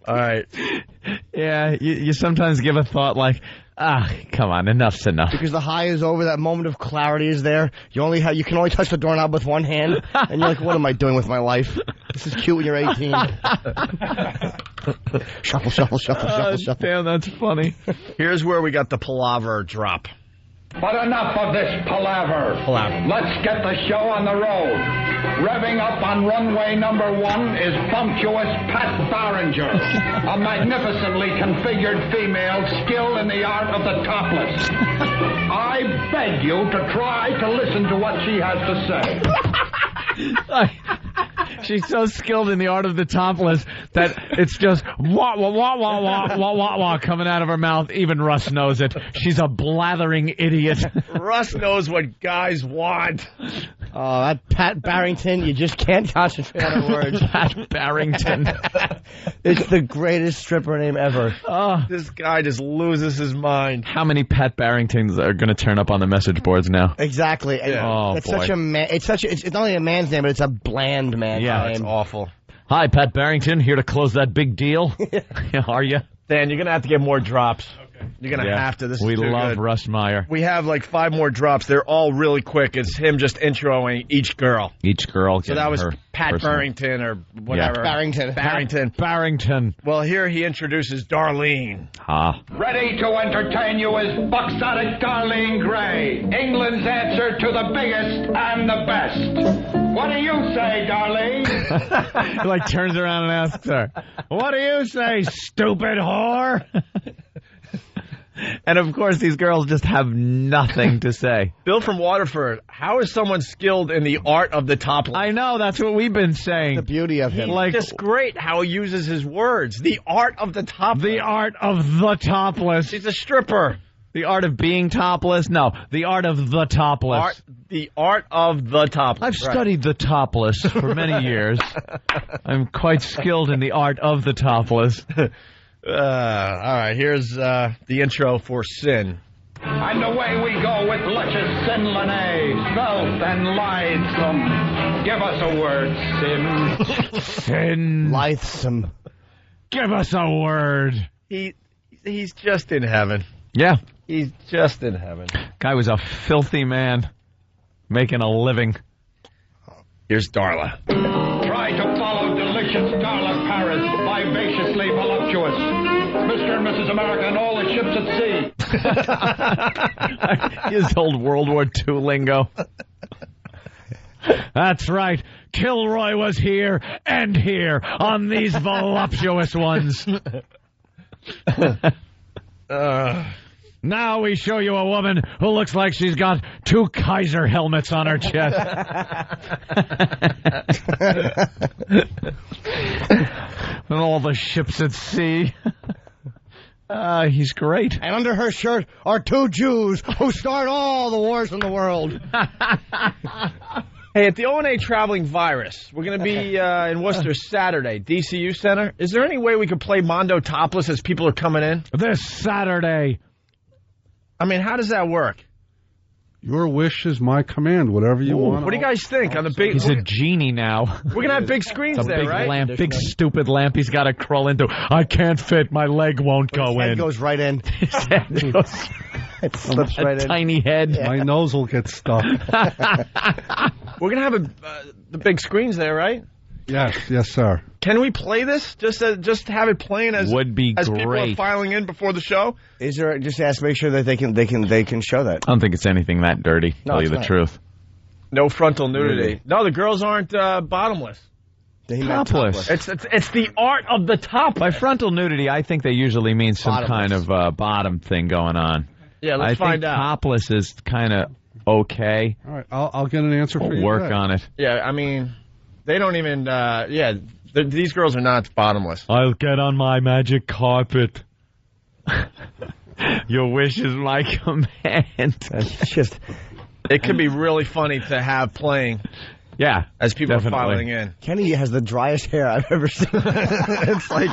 All right. Yeah, you sometimes give a thought like, come on, enough's enough. Because the high is over, that moment of clarity is there. You can only touch the doorknob with one hand, and you're like, what am I doing with my life? This is cute when you're 18. Shuffle, shuffle, shuffle, shuffle, shuffle. Damn, that's funny. Here's where we got the palaver drop. But enough of this palaver. Let's get the show on the road. Revving up on runway number 1 is bumptious Pat Barringer, a magnificently configured female skilled in the art of the topless. I beg you to try to listen to what she has to say. She's so skilled in the art of the topless that it's just wah, wah, wah, wah, wah, wah, wah, wah coming out of her mouth. Even Russ knows it. She's a blathering idiot. Russ knows what guys want. Oh, that Pat Barrington, you just can't concentrate on the words. Pat Barrington. It's the greatest stripper name ever. Oh, This guy just loses his mind. how many Pat Barringtons are going to turn up on the message boards now? Exactly. And Oh, it's boy. such a man. It's not only a man's name, but it's a bland man's Yeah, name. It's awful. Hi, Pat Barrington, here to close that big deal. Are you? Dan, you're going to have to get more drops. You're going to have to. This we is too love good. Russ Meyer. We have like 5 more drops. They're all really quick. It's him just introing each girl. Each girl. So that was Pat Barrington or whatever. Barrington. Barrington. Well, here he introduces Darlene. Ah. Ready to entertain you is Buxotic Darlene Gray, England's answer to the biggest and the best. What do you say, Darlene? He like turns around and asks her, "What do you say, stupid whore?" And of course, these girls just have nothing to say. Bill from Waterford, how is someone skilled in the art of the topless? I know, that's what we've been saying. The beauty of him. Like, It's just great how he uses his words. The art of the topless. the art of the topless. He's a stripper. The art of being topless? No, the art of the topless. The art of the topless. I've studied the topless for many years. I'm quite skilled in the art of the topless. All right, here's the intro for Sin. And away we go with luscious Sin Lene, svelte and lithesome. Give us a word, Sin. Sin. Lithesome. Give us a word. He's just in heaven. Yeah. He's just in heaven. Guy was a filthy man making a living. Here's Darla. Try to follow delicious Darla Paris, vivaciously voluptuous. Mr. and Mrs. America and all the ships at sea. His old World War II lingo. That's right. Kilroy was here and here on these voluptuous ones. Now we show you a woman who looks like she's got 2 Kaiser helmets on her chest. And all the ships at sea. He's great. And under her shirt are 2 Jews who start all the wars in the world. Hey, at the O&A Traveling Virus, we're going to be in Worcester Saturday, DCU Center. Is there any way we could play Mondo topless as people are coming in? This Saturday. I mean, how does that work? Your wish is my command. Whatever you want. What do you guys think on the big? He's a genie now. We're gonna have big screens It's a there, big right? lamp, big stupid lamp he's got to crawl into. I can't fit. My leg won't go Head in. goes right in. His head goes- It slips a right in. tiny head. My nose will get stuck. We're gonna have the big screens there, right? Yes, sir. Can we play this? Just have it playing as Would be as people are great. filing in before the show. Is there just ask make sure that they can show that? I don't think it's anything that dirty, No, tell you it's the not. truth. No frontal nudity. Really? No, the girls aren't bottomless. He meant Topless. It's the art of the top. By frontal nudity, I think they usually mean some Bottomless. kind of bottom thing going on. Yeah, let's I find think out. topless is kind of okay. All right, I'll get an answer for you. Work today. on it. Yeah, I mean, they don't even. These girls are not bottomless. I'll get on my magic carpet. Your wish is my command. It's just It could be really funny to have playing Yeah, as people definitely. are filing in. Kenny has the driest hair I've ever seen. It's like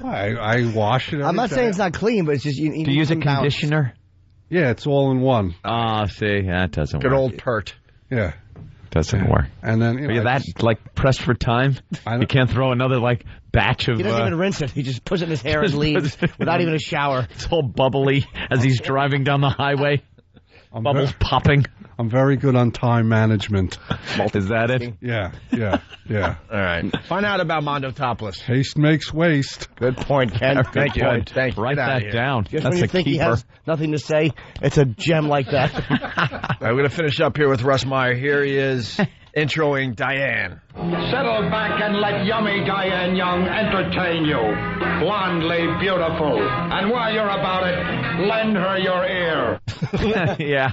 I wash it. I'm not every saying day. it's not clean, but it's just you Do you use a conditioner? Yeah, it's all in one. Ah, see, that doesn't good work. old pert. Yeah, Doesn't work. and then Are you that like pressed for time? I You can't throw another like batch of. He doesn't even rinse it. He just puts it in his hair and Just leaves puts it- without even a shower. It's all bubbly as he's driving down the highway. Bubbles popping. I'm very good on time management. Is that it? Yeah. All right. Find out about Mondo Topless. Haste makes waste. Good point, Ken. Very Thank you. good. Thank you. Write Get outta that here. down. Just That's when you a think he keeper. has nothing to say, it's a gem like that. All right, we're going to finish up here with Russ Meyer. Here he is introing Diane. Settle back and let yummy Diane Young entertain you. Blondly beautiful. And while you're about it, lend her your ear. Yeah.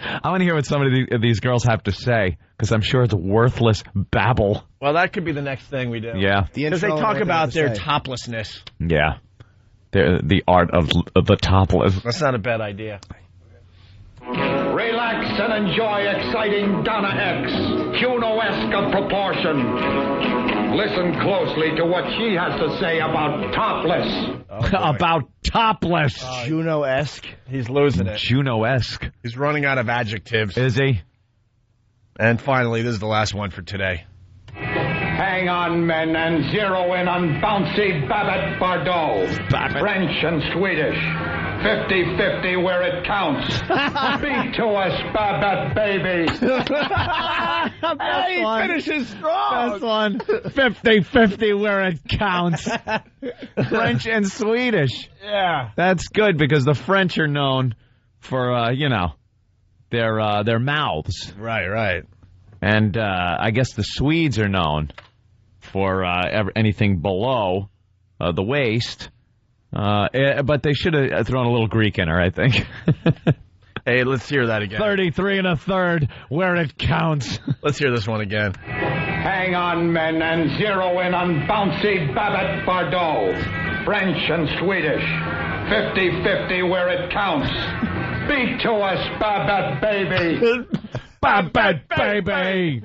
I want to hear what some of these girls have to say, because I'm sure it's worthless babble. Well, that could be the next thing we do. Yeah. Because they talk about their toplessness. Yeah. The art of the topless. That's not a bad idea. Relax and enjoy exciting Donna X, Juno-esque of proportion. Listen closely to what she has to say about topless. About topless. Juno-esque. He's losing it. Juno-esque. He's running out of adjectives. Is he? And finally, this is the last one for today. Hang on, men, and zero in on bouncy Babette Bardot. French and Swedish. 50-50 where it counts. Speak to us, Babette, baby. He finishes strong. Best one. 50-50 where it counts. French and Swedish. Yeah. That's good because the French are known for, their mouths. Right. And I guess the Swedes are known for anything below the waist. But they should have thrown a little Greek in her, I think. Hey, let's hear that again. 33 1/3, where it counts. Let's hear this one again. Hang on, men, and zero in on bouncy Babette Bardot. French and Swedish. 50-50 where it counts. Speak to us, Babette, baby. Babette, baby.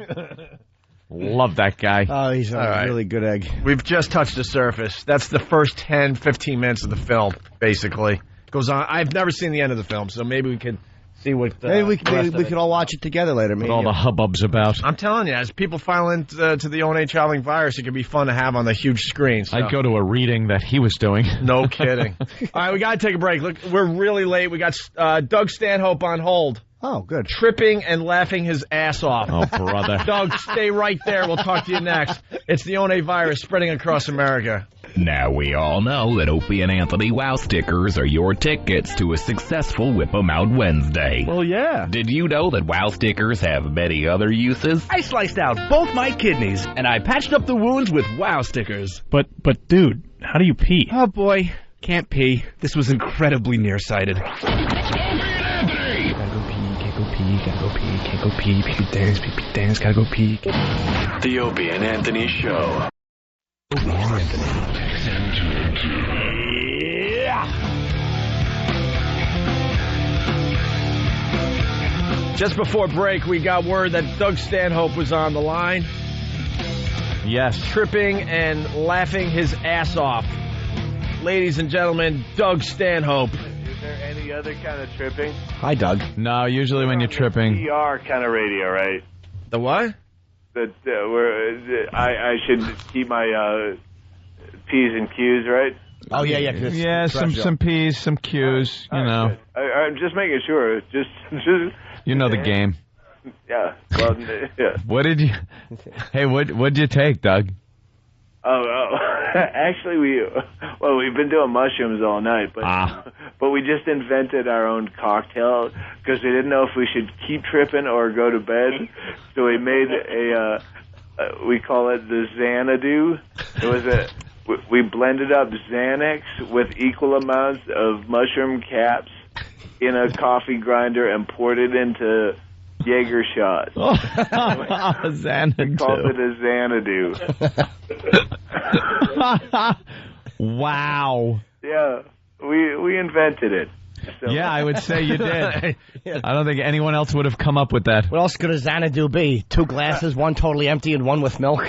Love that guy. Oh, he's a really good egg. We've just touched the surface. That's the first 10, 15 minutes of the film, basically. Goes on. I've never seen the end of the film, so maybe we could see what. Maybe we could all watch it together later. What all the hubbub's about. I'm telling you, as people file into the ONA traveling virus, it could be fun to have on the huge screen. So. I'd go to a reading that he was doing. No kidding. All right, we got to take a break. Look, we're really late. We got Doug Stanhope on hold. Oh, good. Tripping and laughing his ass off. Oh, brother. Doug, stay right there. We'll talk to you next. It's the ONA virus spreading across America. Now we all know that Opie and Anthony Wow stickers are your tickets to a successful Whip 'em Out Wednesday. Well, yeah. Did you know that Wow stickers have many other uses? I sliced out both my kidneys, and I patched up the wounds with Wow stickers. But dude, how do you pee? Oh, boy. Can't pee. This was incredibly nearsighted. Can't go pee, pee dance, gotta go pee. The Opie and Anthony Show. Opie and Anthony. Just before break, we got word that Doug Stanhope was on the line. Yes. Tripping and laughing his ass off. Ladies and gentlemen, Doug Stanhope. Is there any other kind of tripping? Hi, Doug. No, usually when you're tripping. PR kind of radio, right? The what? That I should keep my P's and Q's, right? Oh, yeah. Yeah, some P's, some Q's, you know. I'm just making sure. Just you know the game. Yeah. Well, yeah. What did you... Hey, what'd you take, Doug? Oh. Actually, we've been doing mushrooms all night, but we just invented our own cocktail because we didn't know if we should keep tripping or go to bed. So we made we call it the Xanadu. We blended up Xanax with equal amounts of mushroom caps in a coffee grinder and poured it into Jaeger shots. Xanadu. We called it a Xanadu. Wow. Yeah, we invented it. So. Yeah, I would say you did. I don't think anyone else would have come up with that. What else could a Xanadu be? 2 glasses, one totally empty and one with milk?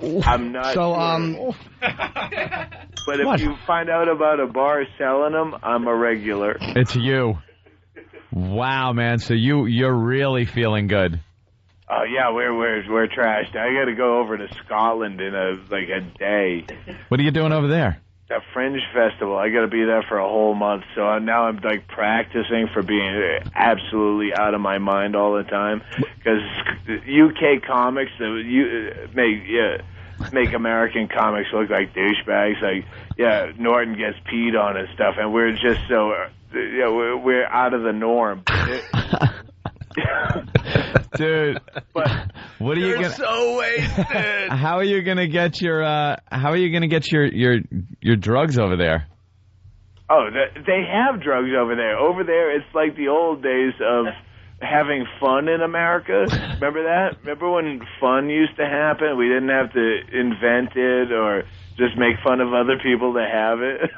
I'm not sure. But if you find out about a bar selling them, I'm a regular. It's you. Wow, man. So you're really feeling good. Oh yeah, we're trashed. I got to go over to Scotland in a day. What are you doing over there? A Fringe Festival. I got to be there for a whole month. So now I'm practicing for being absolutely out of my mind all the time because UK comics make American comics look like douchebags. Norton gets peed on and stuff, and we're just so we're out of the norm. Dude, what are you gonna? So wasted. How are you gonna get your drugs over there? Oh, they have drugs over there. Over there, it's like the old days of having fun in America. Remember that? Remember when fun used to happen? We didn't have to invent it or just make fun of other people to have it.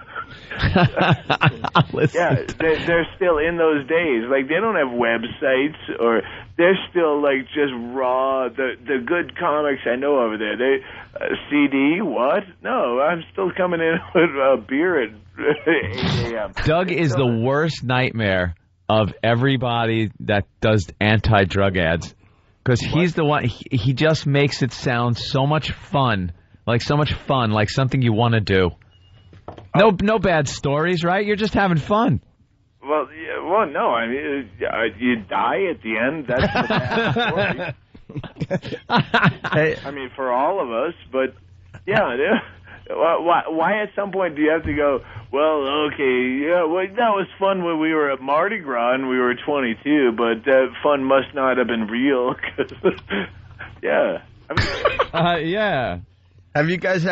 Yeah, they're still in those days. Like, they don't have websites, or they're still like just raw. The good comics I know over there, they CD. What? No, I'm still coming in with a beer at 8 a.m. Doug is the worst nightmare of everybody that does anti-drug ads, because he's the one. He just makes it sound so much fun, like something you want to do. No bad stories, right? You're just having fun. Well, yeah, no. I mean, you die at the end. That's the bad story. I mean, for all of us, but yeah. Why at some point do you have to go, well, okay, yeah, well, that was fun when we were at Mardi Gras and we were 22, but that fun must not have been real. Yeah. I mean, yeah. Have you guys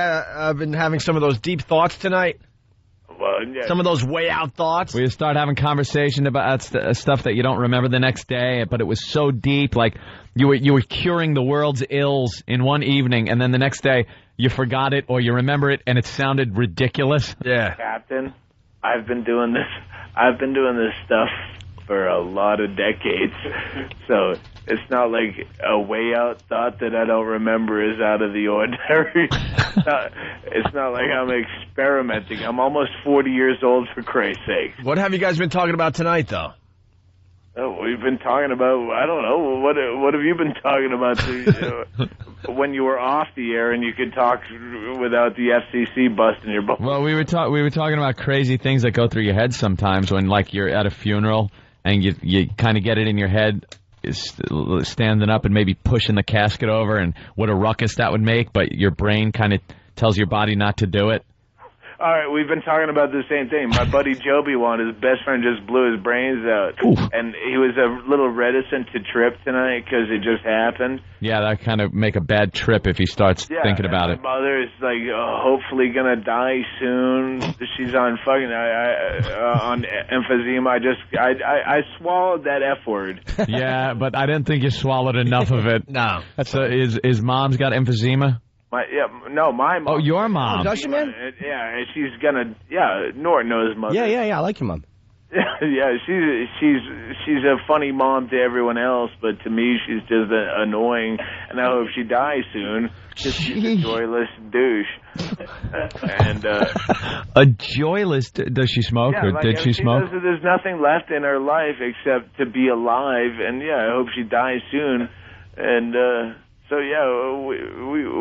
been having some of those deep thoughts tonight? Well, yeah. Some of those way out thoughts? We start having conversation about stuff that you don't remember the next day, but it was so deep, like you were curing the world's ills in one evening, and then the next day you forgot it or you remember it and it sounded ridiculous. Yeah. Captain, I've been doing this stuff for a lot of decades, so it's not like a way out thought that I don't remember is out of the ordinary. It's not like I'm experimenting. I'm almost 40 years old, for Christ's sake. What have you guys been talking about tonight, though? Oh, we've been talking about, I don't know, what have you been talking about when you were off the air and you could talk without the FCC busting your balls? Well, we were talking about crazy things that go through your head sometimes when, like, you're at a funeral and you kind of get it in your head, standing up and maybe pushing the casket over and what a ruckus that would make, but your brain kind of tells your body not to do it. All right, we've been talking about the same thing. My buddy Joby his best friend just blew his brains out. Ooh. And he was a little reticent to trip tonight because it just happened. Yeah, that kind of make a bad trip if he starts thinking about it. My mother is like, hopefully gonna die soon. She's on fucking on emphysema. I swallowed that F word. Yeah, but I didn't think you swallowed enough of it. No. So is mom's got emphysema? My mom. Oh, your mom. Oh, does she, man? Yeah, and she's gonna. Yeah, Norton knows mother. Yeah. I like your mom. Yeah, she's a funny mom to everyone else, but to me, she's just annoying. And I hope she dies soon. Because she's a joyless douche. And a joyless. Does she smoke, yeah, or did she smoke? There's nothing left in her life except to be alive. And yeah, I hope she dies soon. And. So, yeah,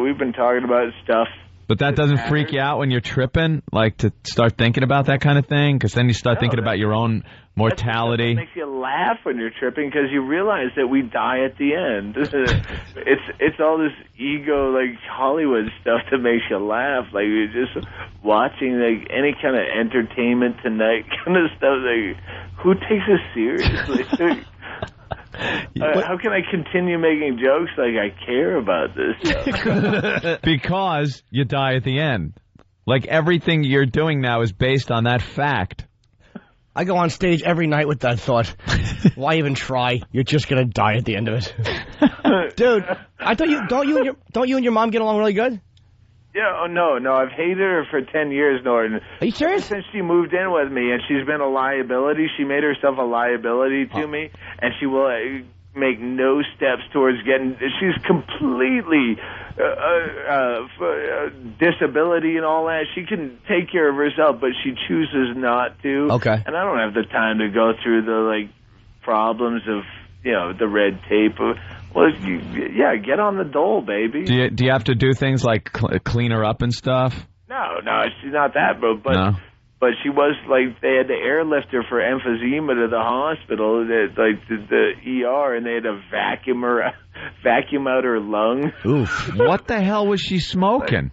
we've been talking about stuff. But that doesn't freak you out when you're tripping, like to start thinking about that kind of thing? Because then you start thinking about your own mortality. It makes you laugh when you're tripping because you realize that we die at the end. It's all this ego, like Hollywood stuff that makes you laugh. Like you're just watching like any kind of Entertainment Tonight kind of stuff. Like, who takes us seriously? How can I continue making jokes like I care about this stuff? Because you die at the end. Like everything you're doing now is based on that fact. I go on stage every night with that thought. Why even try? You're just gonna die at the end of it. Dude, I thought don't you and your mom get along really good? Yeah, no, I've hated her for 10 years, Norton. Are you serious? Since she moved in with me, and she's been a liability. She made herself a liability to me, and she will make no steps towards getting... She's completely disability and all that. She can take care of herself, but she chooses not to. Okay. And I don't have the time to go through the, problems of, the red tape. Well, get on the dole, baby. Do you have to do things like clean her up and stuff? No, she's not that, bro. But no. But she was they had to airlift her for emphysema to the hospital, the ER, and they had to vacuum out her lungs. Oof! What the hell was she smoking?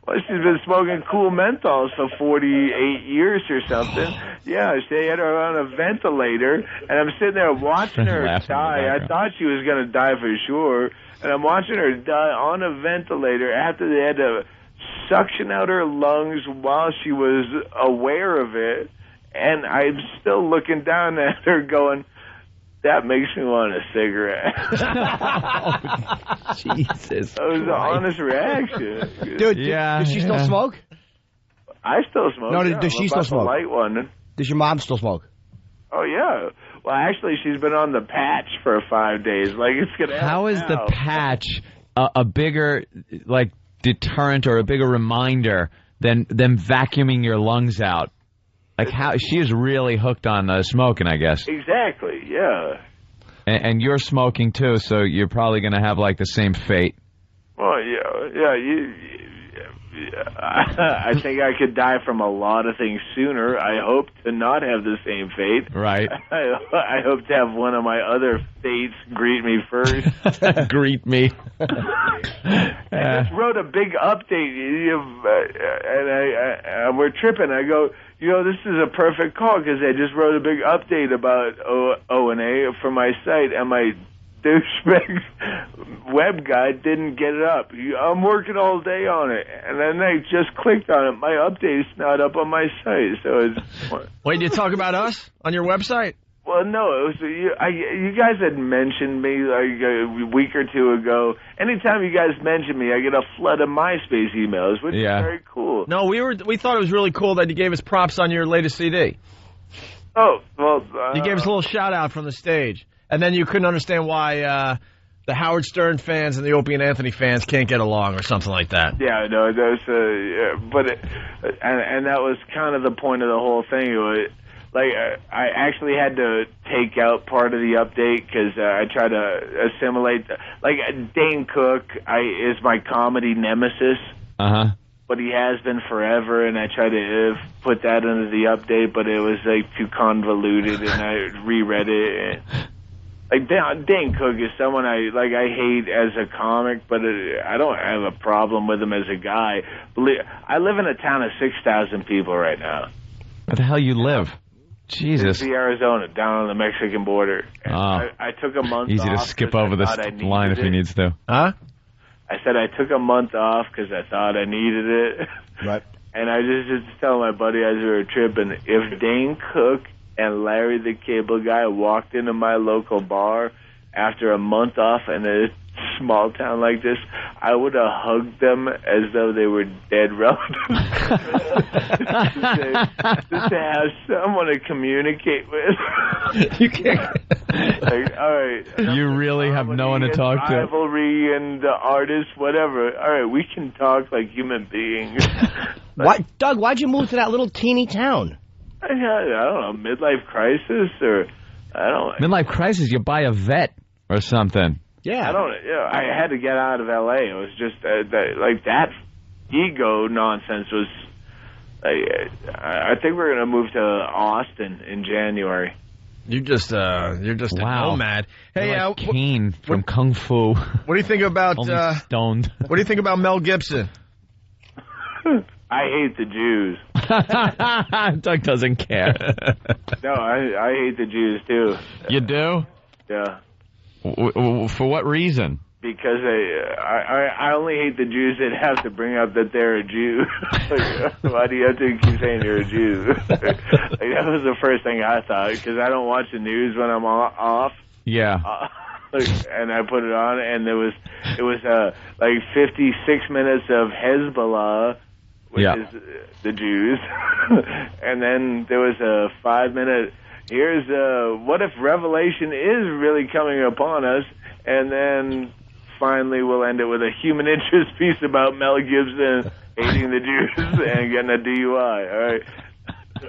Well, she's been smoking cool menthols for 48 years or something. Yeah, they had her on a ventilator, and I'm sitting there watching her die. I thought she was going to die for sure, and I'm watching her die on a ventilator after they had to suction out her lungs while she was aware of it, and I'm still looking down at her going, That makes me want a cigarette. Jesus. That was an honest reaction. Dude, does she still smoke? I still smoke. No, yeah. does she still I'm about smoke? the light one. Does your mom still smoke? Oh, yeah. Well, actually, she's been on the patch for 5 days. Like, it's going to How is the patch a bigger, like, deterrent or a bigger reminder than them vacuuming your lungs out? Like, how she is really hooked on smoking, I guess. Exactly, yeah. And you're smoking, too, so you're probably going to have, like, the same fate. Well, I think I could die from a lot of things sooner. I hope to not have the same fate. Right. I hope to have one of my other fates greet me first. Greet me. I just wrote a big update, and we're tripping. I go, this is a perfect call because I just wrote a big update about O&A for my site, and my douchebag web guy didn't get it up. I'm working all day on it, and then I just clicked on it. My update's not up on my site, so it's... Wait, you talk about us on your website? Well, no, it was you guys had mentioned me like a week or two ago. Anytime you guys mention me, I get a flood of MySpace emails, which is very cool. No, we thought it was really cool that you gave us props on your latest CD. Oh, well... you gave us a little shout-out from the stage. And then you couldn't understand why the Howard Stern fans and the Opie and Anthony fans can't get along or something like that. Yeah, no, that was, and that was kind of the point of the whole thing. It was, I actually had to take out part of the update because I tried to assimilate. Like, Dane Cook is my comedy nemesis. Uh-huh. But he has been forever, and I tried to put that into the update, but it was, too convoluted, and I reread it. And, Dane Cook is someone I hate as a comic, but I don't have a problem with him as a guy. I live in a town of 6,000 people right now. Where the hell you live? Jesus. In Arizona, down on the Mexican border. And I took a month off. Easy to skip over this line if he needs to. Huh? I said I took a month off because I thought I needed it. Right. And I just telling my buddy as we were tripping, if Dane Cook and Larry the Cable Guy walked into my local bar after a month off in a small town like this, I would have hugged them as though they were dead relatives. just to have someone to communicate with. You can't. All right. You really have no one to talk to. Rivalry and artists, whatever. All right, we can talk like human beings. Doug, why'd you move to that little teeny town? I don't know, midlife crisis or I don't. Midlife crisis? You buy a vet or something. Yeah. I had to get out of L.A. It was just that ego nonsense was. I think we're gonna move to Austin in January. You're just a nomad. Hey, like Kane from Kung Fu. What do you think about stoned? What do you think about Mel Gibson? I hate the Jews. Doug doesn't care. No, I hate the Jews too. You do? Yeah. For what reason? Because I only hate the Jews that have to bring up that they're a Jew. Why do you have to keep saying you're a Jew? That was the first thing I thought, because I don't watch the news when I'm off. Yeah. And I put it on, and it was 56 minutes of Hezbollah, which is the Jews, and then there was a 5-minute. Here's what if Revelation is really coming upon us, and then finally we'll end it with a human interest piece about Mel Gibson hating the Jews and getting a DUI. All right.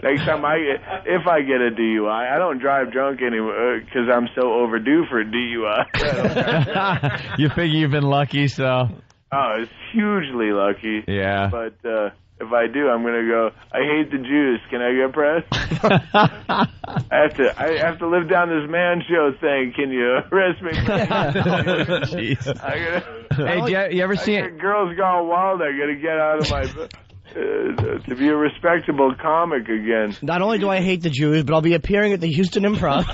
Next time if I get a DUI, I don't drive drunk anymore because I'm so overdue for a DUI. You figure you've been lucky, so. Oh, it's hugely lucky. Yeah. But if I do, I'm gonna go. I hate the Jews. Can I get pressed? I have to live down this man show thing. Can you arrest me? Jeez. Hey, you ever see it? Girls Gone Wild. I gotta get out of my. To be a respectable comic again. Not only do I hate the Jews, but I'll be appearing at the Houston Improv.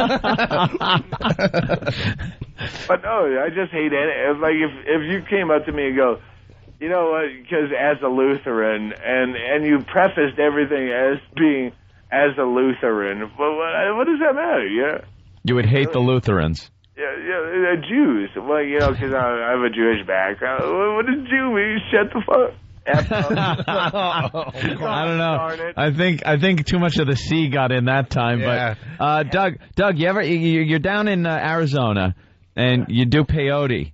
But no, I just hate it. Like if you came up to me and go, you know what? Because as a Lutheran, and you prefaced everything as being as a Lutheran, but what does that matter? Yeah. You would hate the Lutherans. Yeah, Jews. Well, you know, because I have a Jewish background. What does Jew mean? Shut the fuck. I don't know. I think too much of the C got in that time. Yeah. But Doug, you're down in Arizona and you do peyote.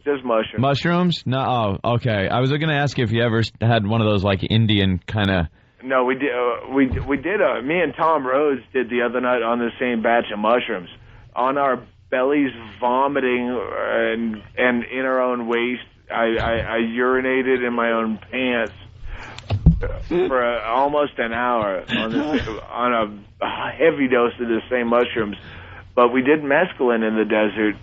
Just mushrooms. Mushrooms? No. Oh, okay. I was going to ask you if you ever had one of those like Indian kind of. No, we did. We did. Me and Tom Rhodes did the other night on the same batch of mushrooms, on our bellies, vomiting and in our own waste. I urinated in my own pants for almost an hour on a heavy dose of the same mushrooms. But we did mescaline in the desert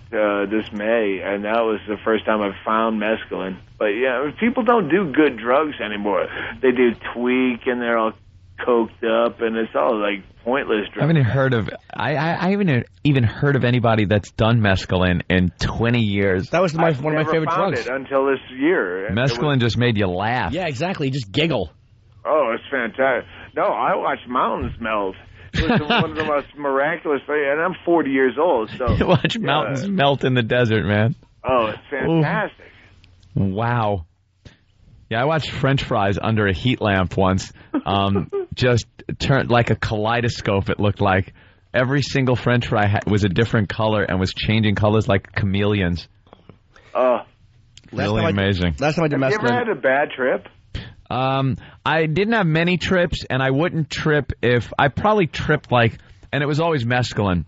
this May, and that was the first time I've found mescaline. But yeah, people don't do good drugs anymore. They do tweak, and they're all coked up, and it's all like pointless drugs. I haven't heard of. I haven't even heard of anybody that's done mescaline in 20 years. That was one of my favorite drugs. It until this year. Mescaline just made you laugh. Yeah, exactly. Just giggle. Oh, it's fantastic. No, I watched mountains melt. It was one of the most miraculous things, and I'm 40 years old, so... You watch mountains melt in the desert, man. Oh, it's fantastic. Ooh. Wow. Yeah, I watched French fries under a heat lamp once. Just turned like a kaleidoscope, it looked like. Every single French fry was a different color and was changing colors like chameleons. Really amazing. Last time I did mescaline. Have you ever had a bad trip? I didn't have many trips, and I wouldn't trip if... I probably tripped and it was always mescaline,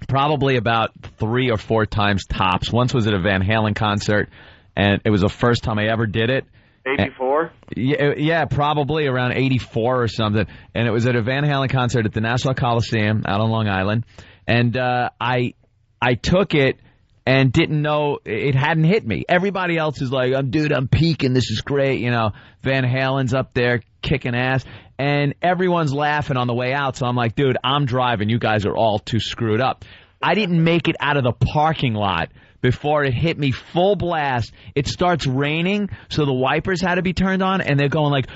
probably about 3 or 4 times tops. Once was at a Van Halen concert, and it was the first time I ever did it. 84? Yeah, probably around 84 or something. And it was at a Van Halen concert at the Nassau Coliseum out on Long Island. And I took it and didn't know it hadn't hit me. Everybody else is like, I'm peaking. This is great. You know, Van Halen's up there kicking ass. And everyone's laughing on the way out. So I'm like, dude, I'm driving. You guys are all too screwed up. I didn't make it out of the parking lot before it hit me full blast. It starts raining, so the wipers had to be turned on, and they're going like,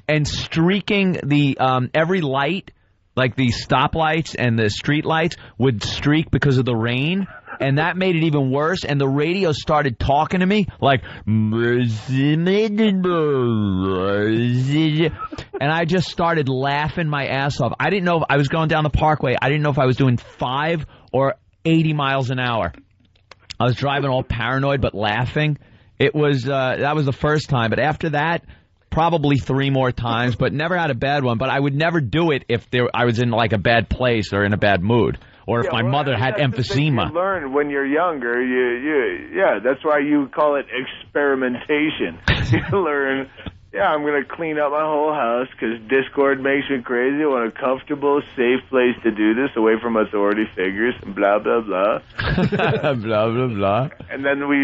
and streaking the every light, like the stoplights and the street lights, would streak because of the rain, and that made it even worse. And the radio started talking to me like, and I just started laughing my ass off. I didn't know if I was going down the Parkway. I didn't know if I was doing 5 or 80 miles an hour. I was driving all paranoid but laughing. It was that was the first time, but after that, probably 3 more times, but never had a bad one. But I would never do it if I was in like a bad place or in a bad mood, or if my mother had emphysema. You learn when you're younger. That's why you call it experimentation. You learn. Yeah, I'm going to clean up my whole house because Discord makes me crazy. I want a comfortable, safe place to do this, away from authority figures, and blah, blah, blah. Blah, blah, blah. And then we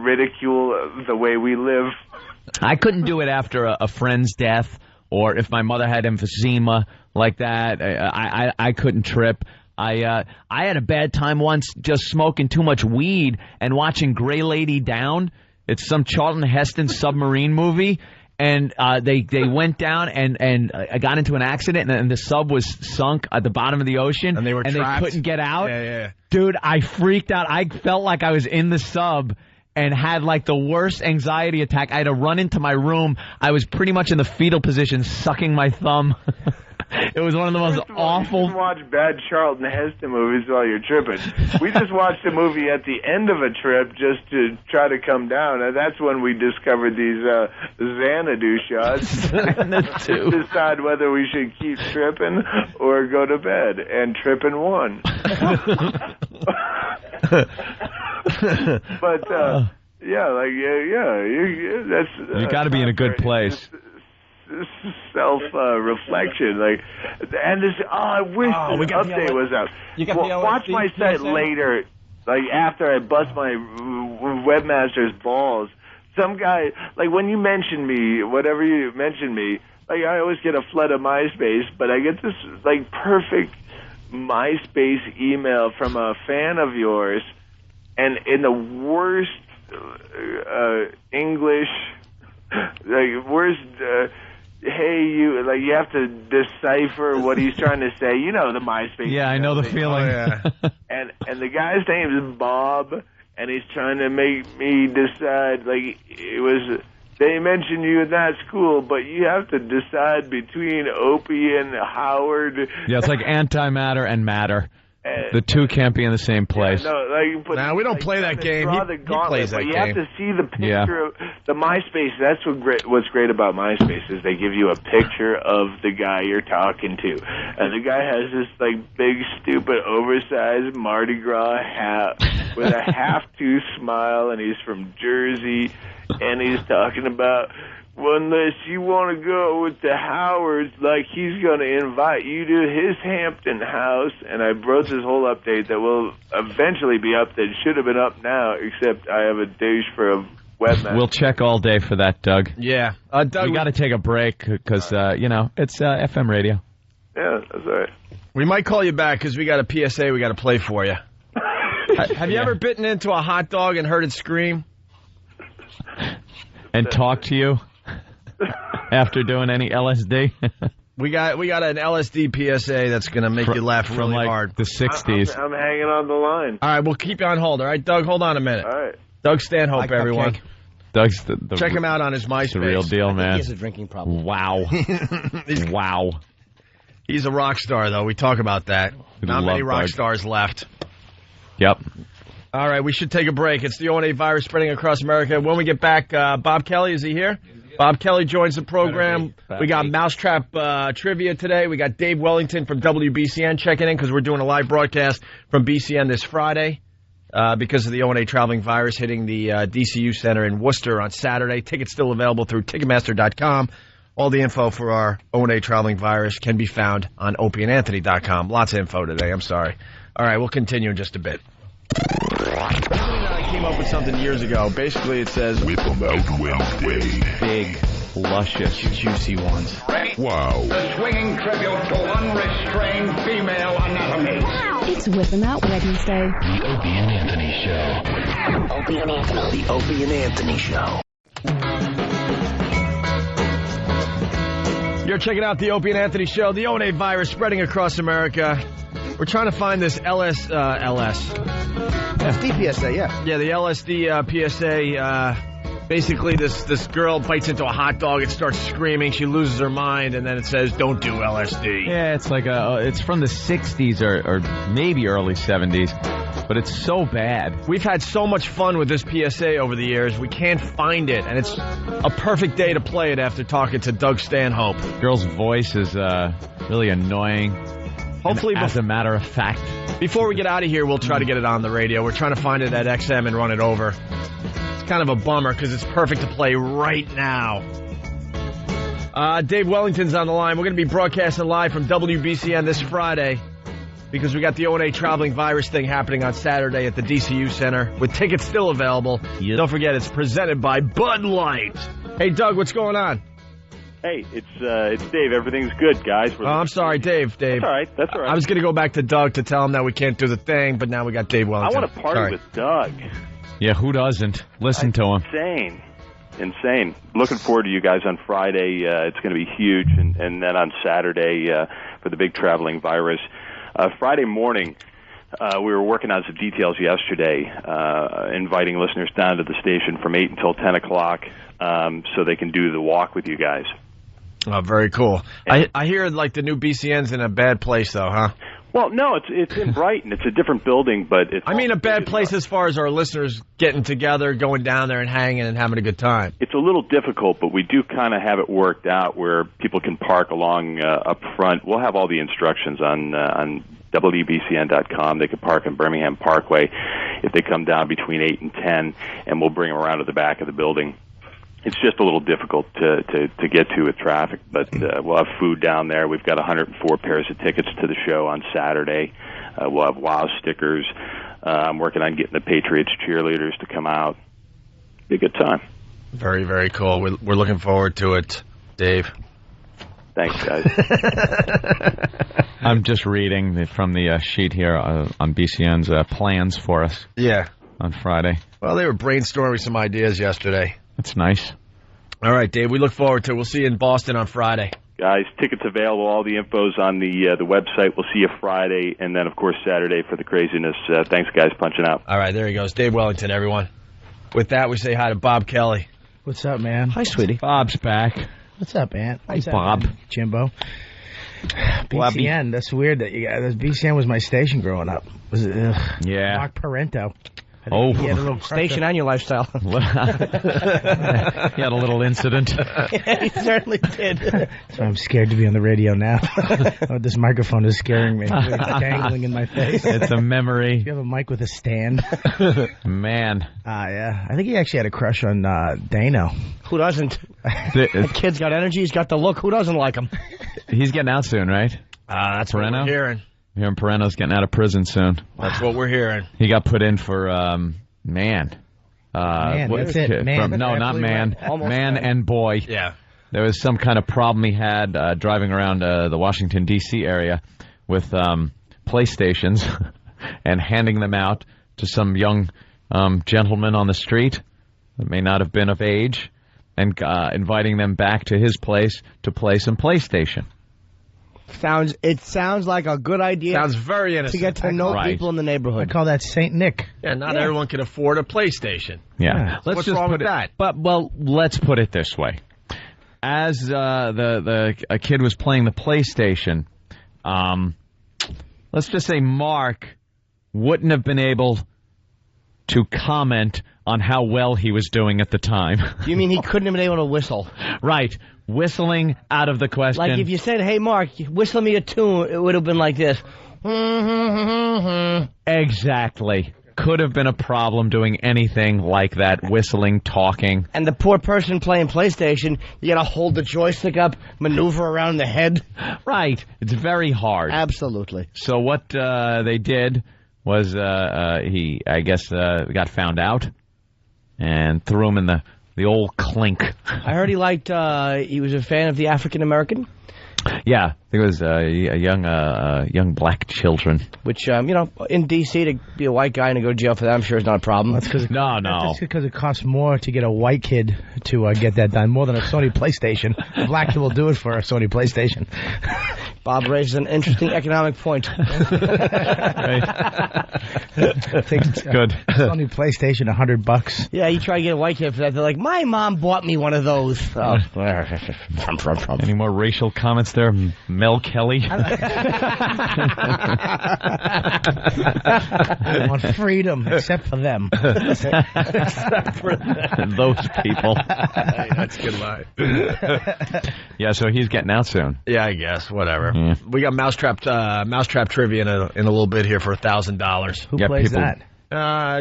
ridicule the way we live. I couldn't do it after a friend's death, or if my mother had emphysema like that. I couldn't trip. I had a bad time once just smoking too much weed and watching Gray Lady Down. It's some Charlton Heston submarine movie. And they went down and got into an accident, and the sub was sunk at the bottom of the ocean. And they were trapped. They couldn't get out. Yeah. Dude, I freaked out. I felt like I was in the sub and had like the worst anxiety attack. I had to run into my room. I was pretty much in the fetal position, sucking my thumb. It was one of the most awful... You shouldn't watch bad Charlton Heston movies while you're tripping. We just watched a movie at the end of a trip just to try to come down, and that's when we discovered these Xanadu shots. To decide whether we should keep tripping or go to bed, and tripping won. But that's you got to be in a good place. Self-reflection, and this. I wish the update was out. Watch my set later, after I bust my webmaster's balls. Some guy, when you mention me, whatever you mention me, I always get a flood of MySpace, but I get this perfect MySpace email from a fan of yours, and in the worst English, worst. hey, you have to decipher what he's trying to say. You know the MySpace. Yeah, I know the feeling. Oh, yeah. And the guy's name is Bob, and he's trying to make me decide. Like it was, they mentioned you in that school, but you have to decide between Opie and Howard. Yeah, it's like antimatter and matter. The two can't be in the same place. Yeah, no, Nah, we don't play that game. He plays that but you game. have to see the picture of the MySpace. That's what's great about MySpace is they give you a picture of the guy you're talking to, and the guy has this like big, stupid, oversized Mardi Gras hat with a half-tooth smile, and he's from Jersey, and he's talking about. Well, unless you want to go with the Howards, like he's going to invite you to his Hampton house. And I wrote this whole update that will eventually be up that should have been up now, except I have a douche for a webmaster. We'll check all day for that, Doug. Yeah. Doug, we got to take a break because, it's FM radio. Yeah, that's all right. We might call you back because we got a PSA we got to play for you. Have you ever bitten into a hot dog and heard it scream? And talk to you? After doing any LSD? we got an LSD PSA that's going to make you laugh really like hard. The 60s. I'm hanging on the line. All right, we'll keep you on hold. All right, Doug, hold on a minute. All right. Doug Stanhope, everyone. Doug's the Check him out on his MySpace. It's the real deal, man. He has a drinking problem. Wow. Wow. He's a rock star, though. We talk about that. Not many rock stars left. Yep. All right, we should take a break. It's the O&A virus spreading across America. When we get back, Bob Kelly, is he here? Bob Kelly joins the program. We got Mousetrap trivia today. We got Dave Wellington from WBCN checking in because we're doing a live broadcast from BCN this Friday because of the O&A traveling virus hitting the DCU Center in Worcester on Saturday. Tickets still available through Ticketmaster.com. All the info for our O&A traveling virus can be found on opieandanthony.com. Lots of info today. I'm sorry. All right, we'll continue in just a bit. I came up with something years ago. Basically, it says Whip 'em out Wednesday. Big, luscious, juicy ones. Ready? Wow. The swinging tribute to unrestrained female anatomy. It's Whip 'em Out Wednesday. The Opie and Anthony Show. Opie and Anthony. The Opie and Anthony Show. You're checking out the Opie and Anthony Show. The O&A virus spreading across America. We're trying to find this LSD PSA, yeah. Yeah, the LSD PSA. Basically, this girl bites into a hot dog and starts screaming. She loses her mind, and then it says, "Don't do LSD." Yeah, it's like it's from the 60s or maybe early 70s, but it's so bad. We've had so much fun with this PSA over the years. We can't find it, and it's a perfect day to play it after talking to Doug Stanhope. Girl's voice is really annoying. Hopefully, as a matter of fact. Before we get out of here, we'll try to get it on the radio. We're trying to find it at XM and run it over. It's kind of a bummer because it's perfect to play right now. Dave Wellington's on the line. We're going to be broadcasting live from WBCN this Friday because we got the O&A traveling virus thing happening on Saturday at the DCU Center with tickets still available. Yep. Don't forget, it's presented by Bud Light. Hey, Doug, what's going on? Hey, it's Dave. Everything's good, guys. I'm sorry, Dave. That's all right. That's all right. I was going to go back to Doug to tell him that we can't do the thing, but now we got Dave Wellington. I want to party with Doug. Yeah, who doesn't? Listen to him. Insane. Looking forward to you guys on Friday. It's going to be huge, and then on Saturday for the big traveling virus. Friday morning, we were working on some details yesterday, inviting listeners down to the station from 8 until 10 o'clock so they can do the walk with you guys. Oh, very cool. I hear like the new BCN's in a bad place, though, huh? Well, no, it's in Brighton. It's a different building, but it's... I mean a bad place as far as our listeners getting together, going down there and hanging and having a good time. It's a little difficult, but we do kind of have it worked out where people can park along up front. We'll have all the instructions on WBCN.com. They can park on Birmingham Parkway if they come down between 8 and 10, and we'll bring them around to the back of the building. It's just a little difficult to get to with traffic, but we'll have food down there. We've got 104 pairs of tickets to the show on Saturday. We'll have WOW stickers. I'm working on getting the Patriots cheerleaders to come out. Be a good time. Very, very cool. We're looking forward to it, Dave. Thanks, guys. I'm just reading from the sheet here on BCN's plans for us. Yeah. On Friday. Well, they were brainstorming some ideas yesterday. That's nice. All right, Dave. We look forward to it. We'll see you in Boston on Friday. Guys, tickets available. All the info's on the website. We'll see you Friday, and then, of course, Saturday for the craziness. Thanks, guys. Punching out. All right, there he goes. Dave Wellington, everyone. With that, we say hi to Bob Kelly. What's up, man? Hi, sweetie. Bob's back. What's up, man? Hi, Bob. Jimbo. BCN. That's weird that you guys. BCN was my station growing up. Was it? Yeah. Mark Parento. Oh, he had a little station on your lifestyle. He had a little incident. Yeah, he certainly did. So I'm scared to be on the radio now. This microphone is scaring me. It's dangling in my face. It's a memory. You have a mic with a stand. Man. Yeah. I think he actually had a crush on Dano. Who doesn't? The kid's got energy. He's got the look. Who doesn't like him? He's getting out soon, right? That's Parento? what we're hearing. Hearing Parento's getting out of prison soon. That's what we're hearing. He got put in for, man. That's it. Man. No, not man. Right. Man and boy. Yeah. There was some kind of problem he had driving around the Washington, D.C. area with PlayStations and handing them out to some young gentleman on the street that may not have been of age and inviting them back to his place to play some PlayStation. It sounds like a good idea. Sounds very innocent. To get to know people in the neighborhood. I call that Saint Nick. Yeah, not everyone can afford a PlayStation. Yeah. What's wrong with that? Let's put it this way. As a kid was playing the PlayStation, let's just say Mark wouldn't have been able to comment on how well he was doing at the time. You mean he couldn't have been able to whistle? Right. Whistling out of the question. Like if you said, hey, Mark, whistle me a tune, it would have been like this. Exactly. Could have been a problem doing anything like that, whistling, talking. And the poor person playing PlayStation, you got to hold the joystick up, maneuver around the head. Right. It's very hard. Absolutely. So what they did was he, I guess, got found out and threw him in the old clink. I heard he was a fan of the African American. Yeah, it was young black children. Which, in D.C. to be a white guy and to go to jail for that, I'm sure is not a problem. That's because No. That's because it costs more to get a white kid to get that done, more than a Sony PlayStation. A black kid will do it for a Sony PlayStation. Bob raises an interesting economic point. Right. Good. Sony PlayStation, $100. Yeah, you try to get a white kid for that. They're like, my mom bought me one of those. Oh. Any more racial comments there, Mel Kelly? I want freedom, except for them. Except for them. Those people. Hey, that's a good line. Yeah, so he's getting out soon. Yeah, I guess. Whatever. Yeah. We got Mousetrap trivia in a little bit here for $1,000. Who plays that?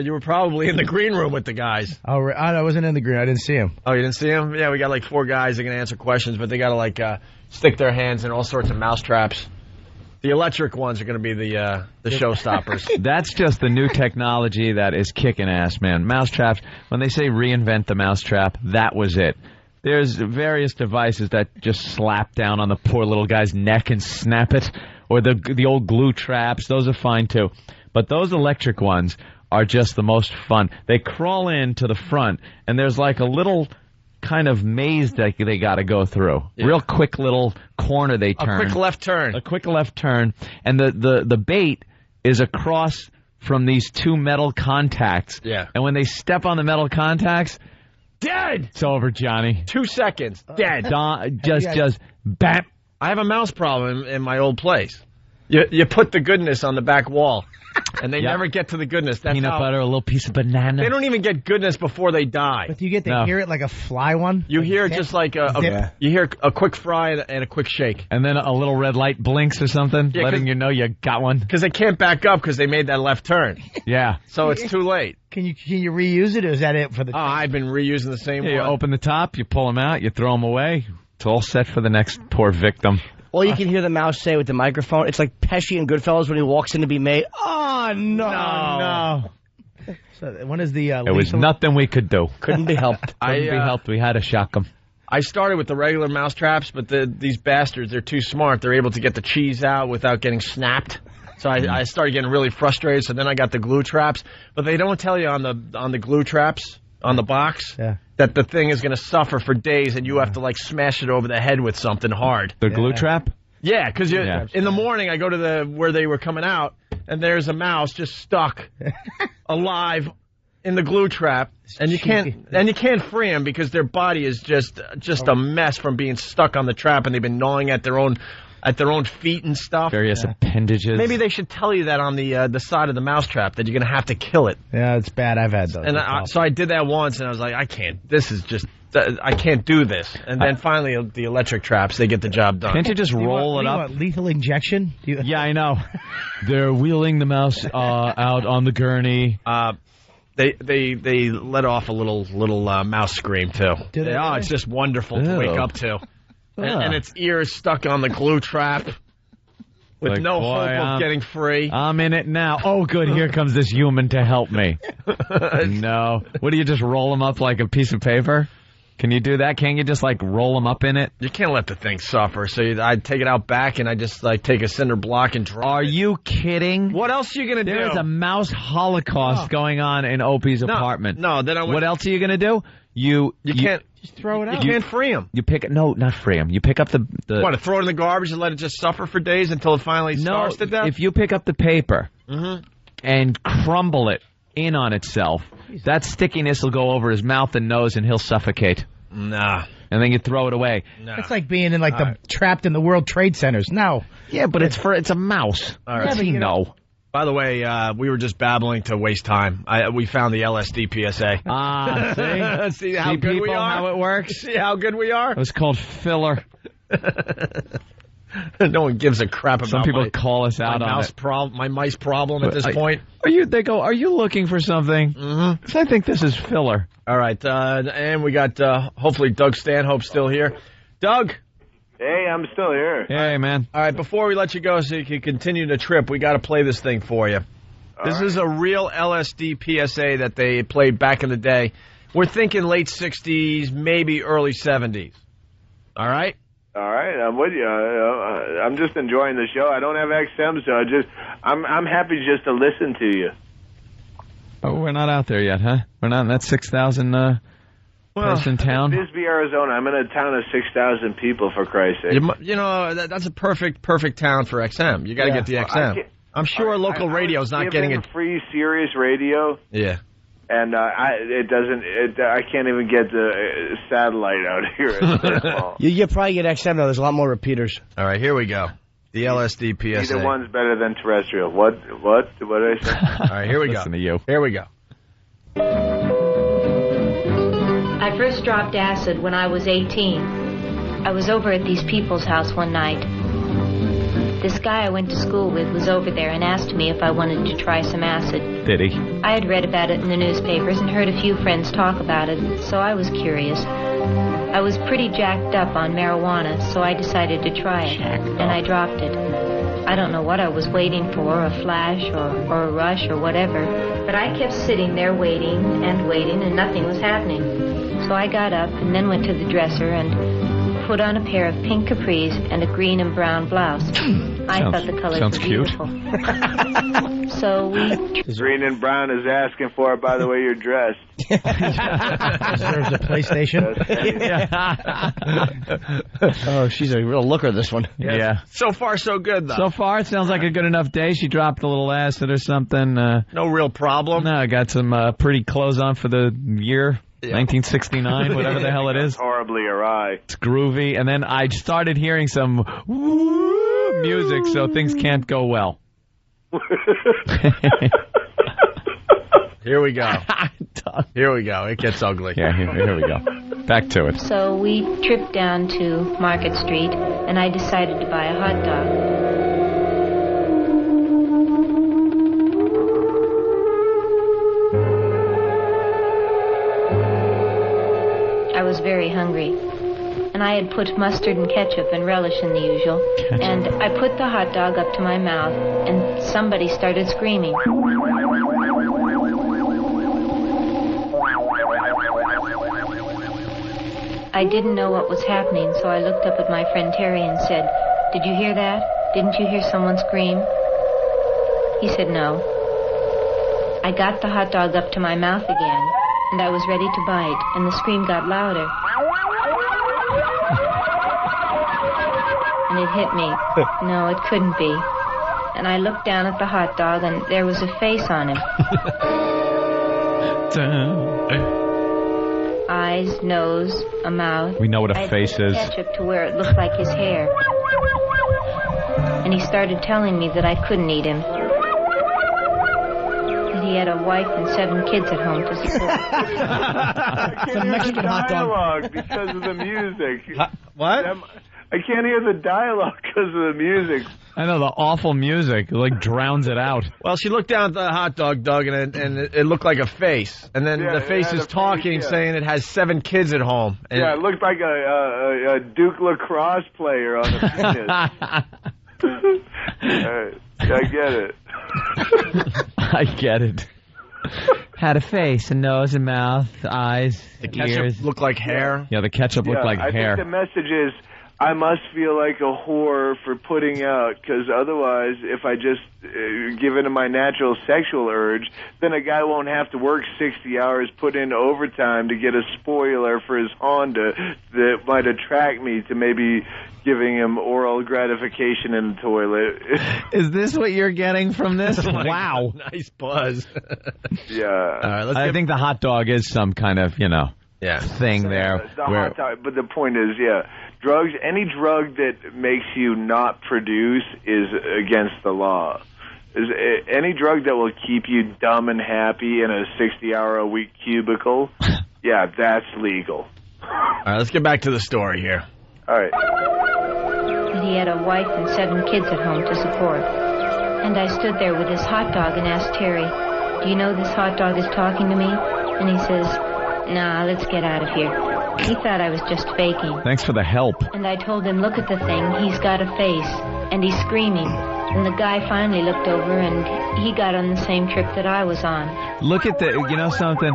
You were probably in the green room with the guys. Oh, I wasn't in the green. I didn't see him. Oh, you didn't see him? Yeah, we got like 4 guys that can answer questions, but they got to stick their hands in all sorts of mousetraps. The electric ones are going to be the showstoppers. That's just the new technology that is kicking ass, man. Mousetraps, when they say reinvent the mousetrap, that was it. There's various devices that just slap down on the poor little guy's neck and snap it, or the old glue traps. Those are fine, too. But those electric ones are just the most fun. They crawl in to the front, and there's like a little kind of maze that they got to go through. Yeah. Real quick little corner they turn. A quick left turn. And the bait is across from these 2 metal contacts. Yeah. And when they step on the metal contacts, dead! It's over, Johnny. 2 seconds. Dead. Just bam. I have a mouse problem in my old place. You put the goodness on the back wall, and they never get to the goodness. That's peanut butter, a little piece of banana. They don't even get goodness before they die. But do you get to hear it like a fly one? You hear it just like you hear a quick fry and a quick shake. And then a little red light blinks or something, letting you know you got one. Because they can't back up because they made that left turn. Yeah. So it's too late. Can you reuse it, or is that it for the... Oh, I've been reusing the same one. You open the top, you pull them out, you throw them away. It's all set for the next poor victim. All you can hear the mouse say with the microphone, it's like Pesci in Goodfellas when he walks in to be made. Oh, no. So when is the... It was nothing we could do. Couldn't be helped. We had to shock them. I started with the regular mouse traps, but these bastards, they're too smart. They're able to get the cheese out without getting snapped. So I started getting really frustrated, so then I got the glue traps. But they don't tell you on the glue traps, on the box, that the thing is going to suffer for days, and you have to, like, smash it over the head with something hard. The glue trap? Yeah, because in the morning I go to where they were coming out, and there's a mouse just stuck alive in the glue trap, and you can't free them because their body is just a mess from being stuck on the trap, and they've been gnawing at their own feet and stuff. Various appendages. Maybe they should tell you that on the side of the mouse trap, that you're going to have to kill it. Yeah, it's bad. I've had those. And so I did that once, and I was like, I can't do this. And then finally, the electric traps, they get the job done. Can't you just roll it up? Lethal injection? Yeah, I know. They're wheeling the mouse out on the gurney. They let off a little mouse scream, too. Do they? Oh, it's just wonderful to wake up to. And its ears stuck on the glue trap with like, no boy, hope of getting free. I'm in it now. Oh, good. Here comes this human to help me. No. What, do you just roll them up like a piece of paper? Can you do that? Can't you just, like, roll them up in it? You can't let the thing suffer. So I take it out back, and I just, like, take a cinder block and drop Are you kidding? What else are you going to do? There's a mouse holocaust going on in Opie's apartment. No, then What else are you going to do? You can't... Just throw it out. You can't free them. You pick it. No, not free them. You pick up the... What, to throw it in the garbage and let it just suffer for days until it finally starves to death? If you pick up the paper and crumble it in on itself, that stickiness will go over his mouth and nose, and he'll suffocate. Nah. And then you throw it away. Nah. It's like being in trapped in the World Trade Centers. No. Yeah, but it's a mouse. All right. No. By the way, we were just babbling to waste time. We found the LSD PSA. See? See how good people, we are? how it works? See how good we are? It was called filler. No one gives a crap about Some people call us out on it. My mice problem at this point. They go, are you looking for something? Mm-hmm. 'Cause I think this is filler. All right, and we got, hopefully, Doug Stanhope still here. Doug? Hey, I'm still here. Hey, man. All right, before we let you go so you can continue the trip, we got to play this thing for you. This is a real LSD PSA that they played back in the day. We're thinking late 60s, maybe early 70s. All right? All right, I'm with you. I'm just enjoying the show. I don't have XM, so I'm happy just to listen to you. Oh, we're not out there yet, huh? We're not in that 6,000 person town? Bisbee, Arizona. I'm in a town of 6,000 people, for Christ's sake. You know, that's a perfect town for XM. You got to get the XM. I'm sure local radio's not getting it. Free Sirius radio. Yeah. And I can't even get the satellite out here. It's small. You probably get XM, though. There's a lot more repeaters. All right, here we go. The LSD PSA. Either one's better than terrestrial. What did I say? All right, here we go. Listen to you. Here we go. I first dropped acid when I was 18. I was over at these people's house one night. This guy I went to school with was over there and asked me if I wanted to try some acid. Did he? I had read about it in the newspapers and heard a few friends talk about it, so I was curious. I was pretty jacked up on marijuana, so I decided to try it, and I dropped it. I don't know what I was waiting for, a flash or a rush or whatever, but I kept sitting there waiting, and nothing was happening. So I got up and then went to the dresser and put on a pair of pink capris and a green and brown blouse. I thought the colors were beautiful. So we... Green and brown is asking for it by the way you're dressed. Deserves a PlayStation. Oh, she's a real looker, this one. Yeah. So far, so good, though. So far, it sounds like a good enough day. She dropped a little acid or something. No real problem. No, I got some pretty clothes on for the year. Yeah. 1969, whatever the hell it is. Horribly awry. It's groovy. And then I started hearing some woo music, so things can't go well. Here we go. Here we go. It gets ugly. Yeah, here we go. Back to it. So we tripped down to Market Street, and I decided to buy a hot dog. I was very hungry, and I had put mustard and ketchup and relish in the usual, and I put the hot dog up to my mouth, and somebody started screaming. I didn't know what was happening, so I looked up at my friend Terry and said, "Did you hear that? Didn't you hear someone scream?" He said no. I got the hot dog up to my mouth again, and I was ready to bite, and the scream got louder. And it hit me. No, it couldn't be. And I looked down at the hot dog, and there was a face on him. Eyes, nose, a mouth. We know what a I face put is. Ketchup to where it looked like his hair. And he started telling me that I couldn't eat him. That he had a wife and 7 kids at home to support. I can't hear the dialogue because of the music. What? I can't hear the dialogue because of the music. I know, the awful music like drowns it out. Well, she looked down at the hot dog, Doug, and it looked like a face. And then the face is talking, saying it has 7 kids at home. And Yeah, it looked like a Duke lacrosse player on a penis. I get it. I get it. Had a face, a nose, a mouth, eyes, the ketchup ears. looked like hair. Yeah, the ketchup looked like hair. I think the message is, I must feel like a whore for putting out, because otherwise, if I just give in to my natural sexual urge, then a guy won't have to work 60 hours, put in overtime to get a spoiler for his Honda that might attract me to maybe giving him oral gratification in the toilet. Is this what you're getting from this? Wow. Nice buzz. Yeah. All right, I think the hot dog is some kind of, thing there. The hot dog, but the point is, drugs, any drug that makes you not produce is against the law. Any drug that will keep you dumb and happy in a 60-hour-a-week cubicle, that's legal. All right, let's get back to the story here. All right. That he had a wife and 7 kids at home to support. And I stood there with his hot dog and asked Terry, "Do you know this hot dog is talking to me?" And he says, "Nah, let's get out of here." He thought I was just faking. Thanks for the help. And I told him, "Look at the thing. He's got a face." And he's screaming. And the guy finally looked over, and he got on the same trip that I was on. Look at something?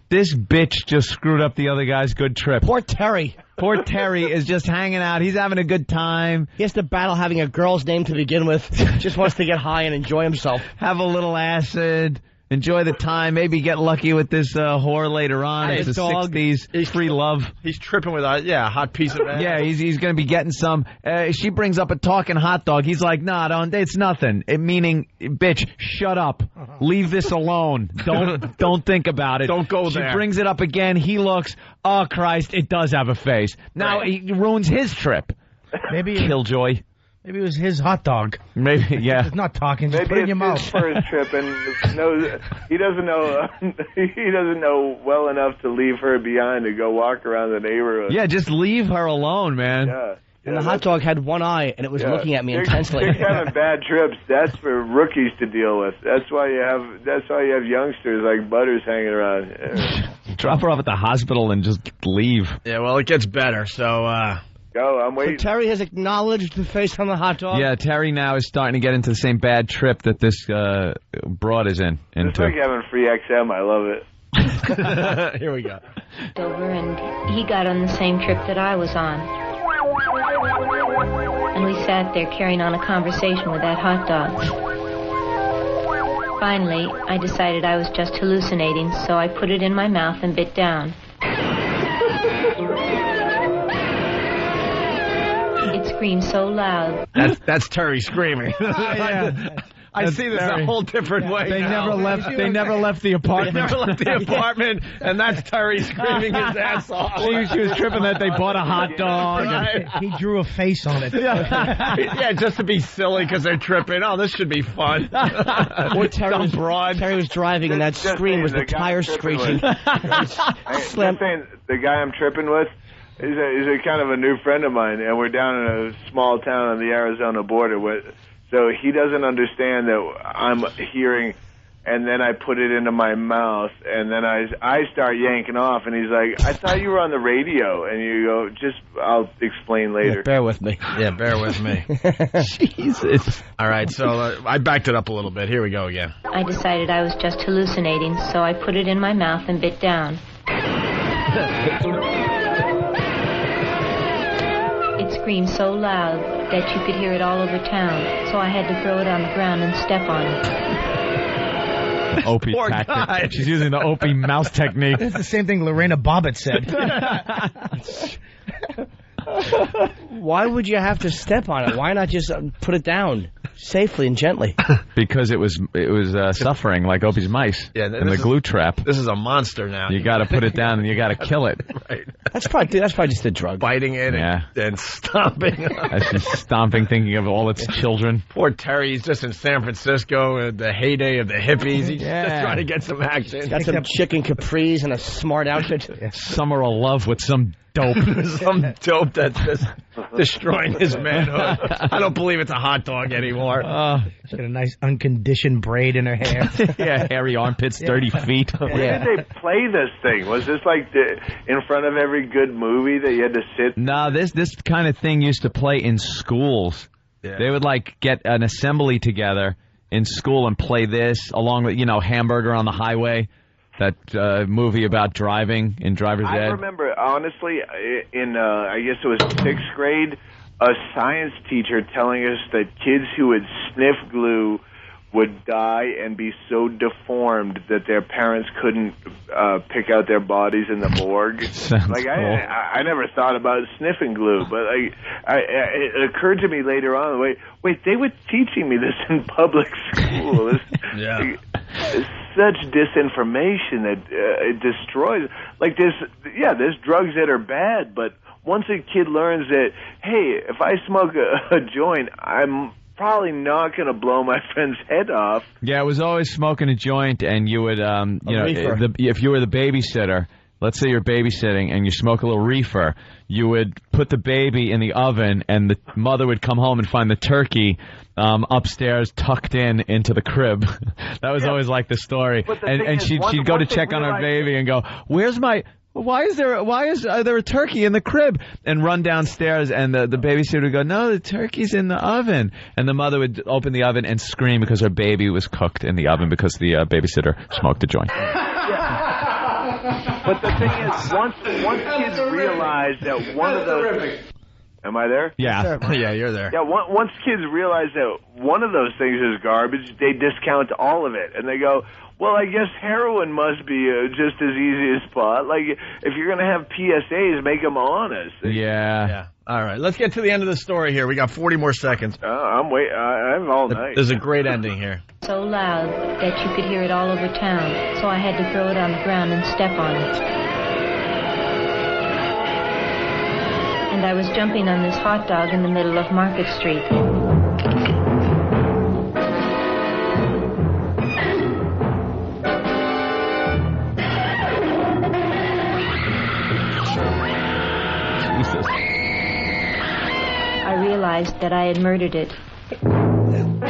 This bitch just screwed up the other guy's good trip. Poor Terry. Poor Terry is just hanging out. He's having a good time. He has to battle having a girl's name to begin with. Just wants to get high and enjoy himself. Have a little acid. Enjoy the time. Maybe get lucky with this whore later on. It's the 60s. He's free love. He's tripping with a hot piece of ass. Yeah, he's going to be getting some. She brings up a talking hot dog. He's like, "Nah, it's nothing." Meaning, bitch, shut up. Leave this alone. Don't think about it. Don't go there. She brings it up again. He looks. Oh Christ! It does have a face. Now he ruins his trip. Maybe Killjoy. Maybe it was his hot dog. Maybe, yeah. It's not talking, just Maybe put it in your mouth. It's his first trip, and he doesn't know well enough to leave her behind to go walk around the neighborhood. Yeah, just leave her alone, man. Yeah. And the hot dog had one eye, and it was looking at me intensely. They're having bad trips. That's for rookies to deal with. That's why you have youngsters like Butters hanging around. Drop her off at the hospital and just leave. Yeah, well, it gets better, so... Go, I'm waiting. So Terry has acknowledged the face on the hot dog? Yeah, Terry now is starting to get into the same bad trip that this broad is into. It's like having free XM. I love it. Here we go. Over, and he got on the same trip that I was on. And we sat there carrying on a conversation with that hot dog. Finally, I decided I was just hallucinating, so I put it in my mouth and bit down. It screamed so loud. That's Terry screaming. I see this a whole different way. They now. never left the apartment. They never left the apartment, and that's Terry screaming his ass off. She was tripping that they bought a hot dog. He drew a face on it. Yeah, just to be silly because they're tripping. Oh, this should be fun. Or Terry was driving, and that scream was the tire screeching. I'm saying the guy I'm tripping with is a kind of a new friend of mine, and we're down in a small town on the Arizona border. So he doesn't understand that I'm hearing, and then I put it into my mouth, and then I start yanking off, and he's like, "I thought you were on the radio," and you go, I'll explain later. Yeah, bear with me. Yeah, bear with me. Jesus. All right, so I backed it up a little bit. Here we go again. I decided I was just hallucinating, so I put it in my mouth and bit down. It screamed so loud that you could hear it all over town, so I had to throw it on the ground and step on it. Opie Poor tactic. guy. She's using the Opie mouse technique. That's the same thing Lorena Bobbitt said. Why would you have to step on it? Why not just put it down safely and gently? Because it was suffering like Opie's mice in the glue trap. This is a monster now. You got to put it down and you got to kill it. Right. That's probably just a drug. Biting it and stomping. As she's stomping, thinking of all its children. Poor Terry's just in San Francisco, the heyday of the hippies. He's just trying to get some action. Got some chicken capris and a smart outfit. Summer of love with some dope. Some dope that's just destroying his manhood. I don't believe it's a hot dog anymore. She's got a nice unconditioned braid in her hair. Yeah, hairy armpits, dirty feet. Where did they play this thing? Was this like in front of every good movie that you had to sit? No, this kind of thing used to play in schools. Yeah. They would get an assembly together in school and play this along with Hamburger on the Highway. That movie about driving in Driver's Ed. I remember, honestly, in I guess it was 6th grade, a science teacher telling us that kids who would sniff glue would die and be so deformed that their parents couldn't pick out their bodies in the morgue. Sounds cool. I never thought about sniffing glue, but it occurred to me later on. Wait, they were teaching me this in public school. It's such disinformation that it destroys. There's drugs that are bad, but once a kid learns that, hey, if I smoke a joint, I'm probably not going to blow my friend's head off. Yeah, it was always smoking a joint, and you would, if you were the babysitter, let's say you're babysitting and you smoke a little reefer, you would put the baby in the oven, and the mother would come home and find the turkey upstairs tucked into the crib. That was always like the story. And she'd go to check on her baby and go, why is there a turkey in the crib? And run downstairs, and the babysitter would go, no, the turkey's in the oven. And the mother would open the oven and scream because her baby was cooked in the oven because the babysitter smoked a joint. But the thing is, once kids realize that one of those... Am I there? Yeah. Yeah, you're there. Yeah, once kids realize that one of those things is garbage, they discount all of it. And they go, well, I guess heroin must be just as easy as pot. Like, if you're going to have PSAs, make them honest. Yeah. All right, let's get to the end of the story here. We got 40 more seconds. I'm all night. There's a great ending here. So loud that you could hear it all over town, so I had to throw it on the ground and step on it. And I was jumping on this hot dog in the middle of Market Street. I realized that I had murdered it. And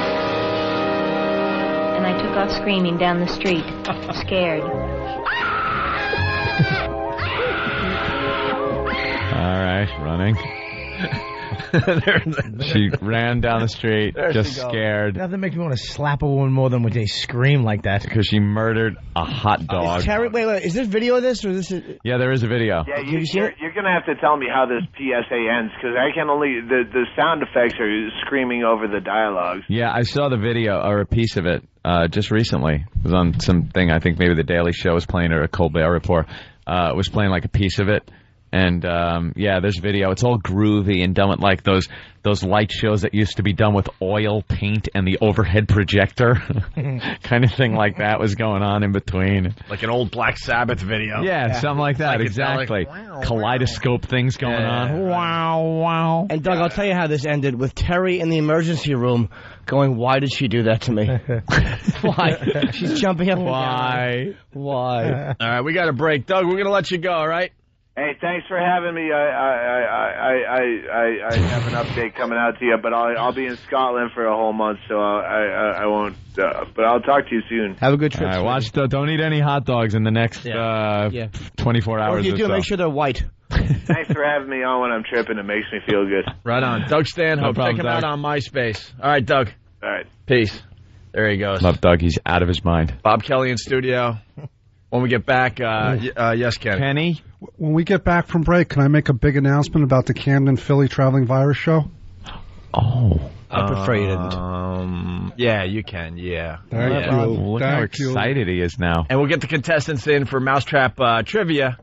I took off screaming down the street, scared. All right, running. She ran down the street, just scared. Nothing makes me want to slap a woman more than when they scream like that. Because she murdered a hot dog. Terry, wait, is there video of this? Or is this Yeah, there is a video. Yeah, you're going to have to tell me how this PSA ends, because I can only... The sound effects are screaming over the dialogues. Yeah, I saw the video, or a piece of it, just recently. It was on something, I think maybe The Daily Show was playing, or a Colbert Report was playing like a piece of it. And, there's video. It's all groovy and done with, like, those light shows that used to be done with oil paint and the overhead projector. Kind of thing like that was going on in between. Like an old Black Sabbath video. Yeah, something like that, exactly. Kaleidoscope things going on. Wow. And, Doug, I'll tell you how this ended, with Terry in the emergency room going, why did she do that to me? Why? She's jumping up and down. Why? All right, we got a break. Doug, we're going to let you go, all right? Hey, thanks for having me. I have an update coming out to you, but I'll be in Scotland for a whole month, so I won't. But I'll talk to you soon. Have a good trip. All right, don't eat any hot dogs in the next 24 hours. Or if you do, make sure they're white. Thanks for having me on when I'm tripping. It makes me feel good. Right on. Doug Stanhope. Check him out on MySpace. All right, Doug. All right. Peace. There he goes. Love Doug. He's out of his mind. Bob Kelly in studio. When we get back, yes, Kenny? When we get back from break, can I make a big announcement about the Camden Philly Traveling Virus Show? Oh. I prefer you didn't. Yeah, you can. Yeah. Thank Yeah. you. Look how excited he is now. And we'll get the contestants in for Mousetrap Trivia.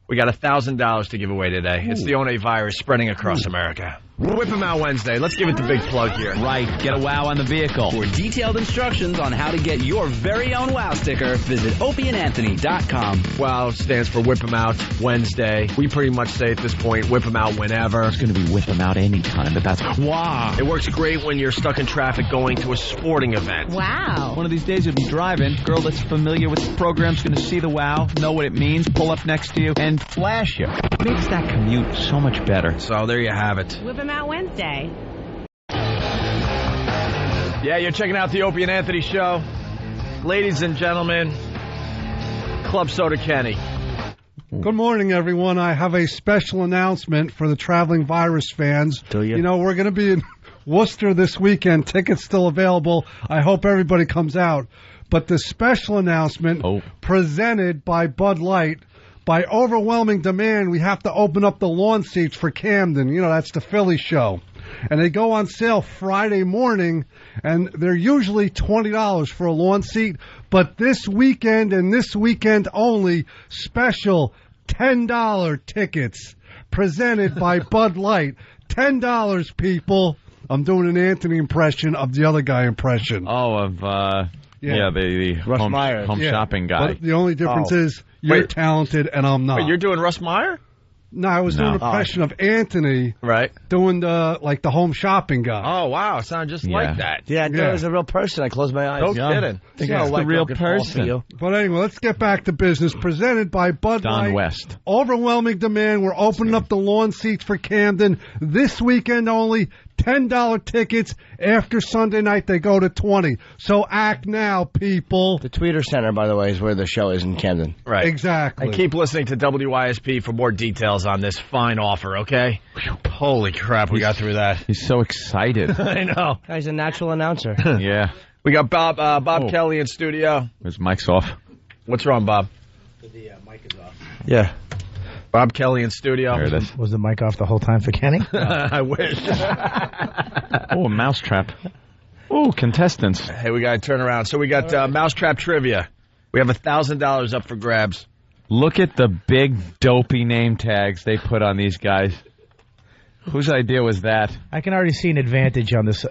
We got $1,000 to give away today. It's the One virus spreading across America. Whip 'em out Wednesday. Let's give it the big plug here. Right. Get a wow on the vehicle. For detailed instructions on how to get your very own wow sticker, visit opieandanthony.com. Wow stands for Whip 'em Out Wednesday. We pretty much say at this point, whip 'em out whenever. It's going to be whip 'em out anytime, but that's wow. It works great when you're stuck in traffic going to a sporting event. Wow. One of these days you'll be driving. Girl that's familiar with the program's going to see the wow, know what it means, pull up next to you, and flash you. Makes that commute so much better. So there you have it. Whip 'em out Wednesday. Yeah, you're checking out the Opie and Anthony show. Ladies and gentlemen, Club Soda Kenny. Good morning, everyone. I have a special announcement for the Traveling Virus fans. Do you? You know, we're going to be in Worcester this weekend. Tickets still available. I hope everybody comes out. But the special announcement presented by Bud Light, by overwhelming demand, we have to open up the lawn seats for Camden. You know, that's the Philly show. And they go on sale Friday morning, and they're usually $20 for a lawn seat. But this weekend and this weekend only, special $10 tickets presented by Bud Light. $10, people. I'm doing an Anthony impression of the other guy impression. Oh, of, the Russ home, Meyer. home shopping guy. But the only difference is you're talented and I'm not. Wait, you're doing Russ Meyer? No, I was doing an impression of Anthony. Right. Doing the home shopping guy. Oh, wow. It sounded just like that. Yeah, I thought it was a real person. I closed my eyes. No kidding. I think it's the real person. But anyway, let's get back to business. Presented by Bud Light. Don West. Overwhelming demand. We're opening up the lawn seats for Camden this weekend only. $10 tickets. After Sunday night, they go to $20. So act now, people. The Tweeter Center, by the way, is where the show is in Camden. Right. Exactly. And keep listening to WYSP for more details on this fine offer, okay? Holy crap, we got through that. He's so excited. I know. Guy's a natural announcer. Yeah. We got Bob Kelly in studio. His mic's off. What's wrong, Bob? The mic is off. Yeah. Bob Kelly in studio. There it is. Was the mic off the whole time for Kenny? I wish. Oh, a mousetrap. Oh, contestants. Hey, we got to turn around. So we got Mousetrap Trivia. We have $1,000 up for grabs. Look at the big dopey name tags they put on these guys. Whose idea was that? I can already see an advantage on this.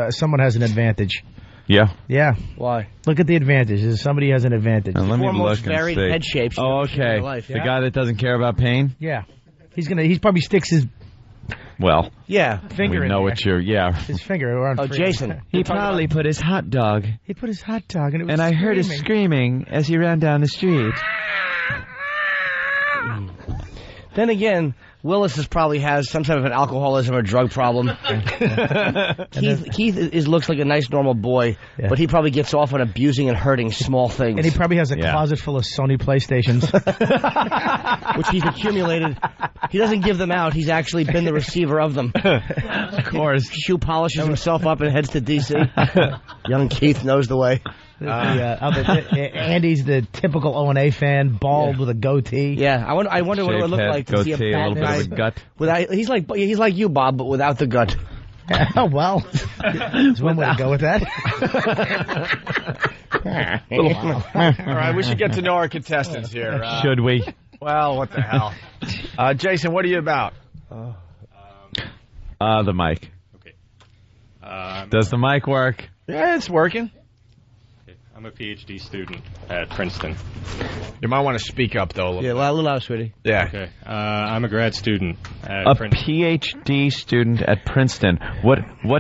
Someone has an advantage. Yeah. Yeah. Why? Look at the advantage. Somebody has an advantage. Now, let me look and varied see. head shapes. Oh, okay. Life, The guy that doesn't care about pain? Yeah. He probably sticks his Well, finger we in know there. what you're, His finger. On Jason. He probably put his hot dog. He put his hot dog, and it was And I heard his screaming. screaming as he ran down the street. Then again, Willis probably has some type of an alcoholism or drug problem. Keith looks like a nice, normal boy, but he probably gets off on abusing and hurting small things. And he probably has a closet full of Sony PlayStations. Which he's accumulated. He doesn't give them out. He's actually been the receiver of them. Of course. Shoe polishes himself up and heads to D.C. Young Keith knows the way. Andy's the typical O&A fan, bald with a goatee. Yeah, I wonder what it would look like to see a fat guy gut. without. He's like you, Bob, but without the gut. Oh well, there's one way to go with that. All right, we should get to know our contestants here. Should we? Well, what the hell? Jason, what are you about? The mic. Okay. Does the mic work? Yeah, it's working. I'm a PhD student at Princeton. You might want to speak up, though. Yeah, a little louder, sweetie. Yeah. Okay. I'm a grad student at A Princeton. PhD student at Princeton. What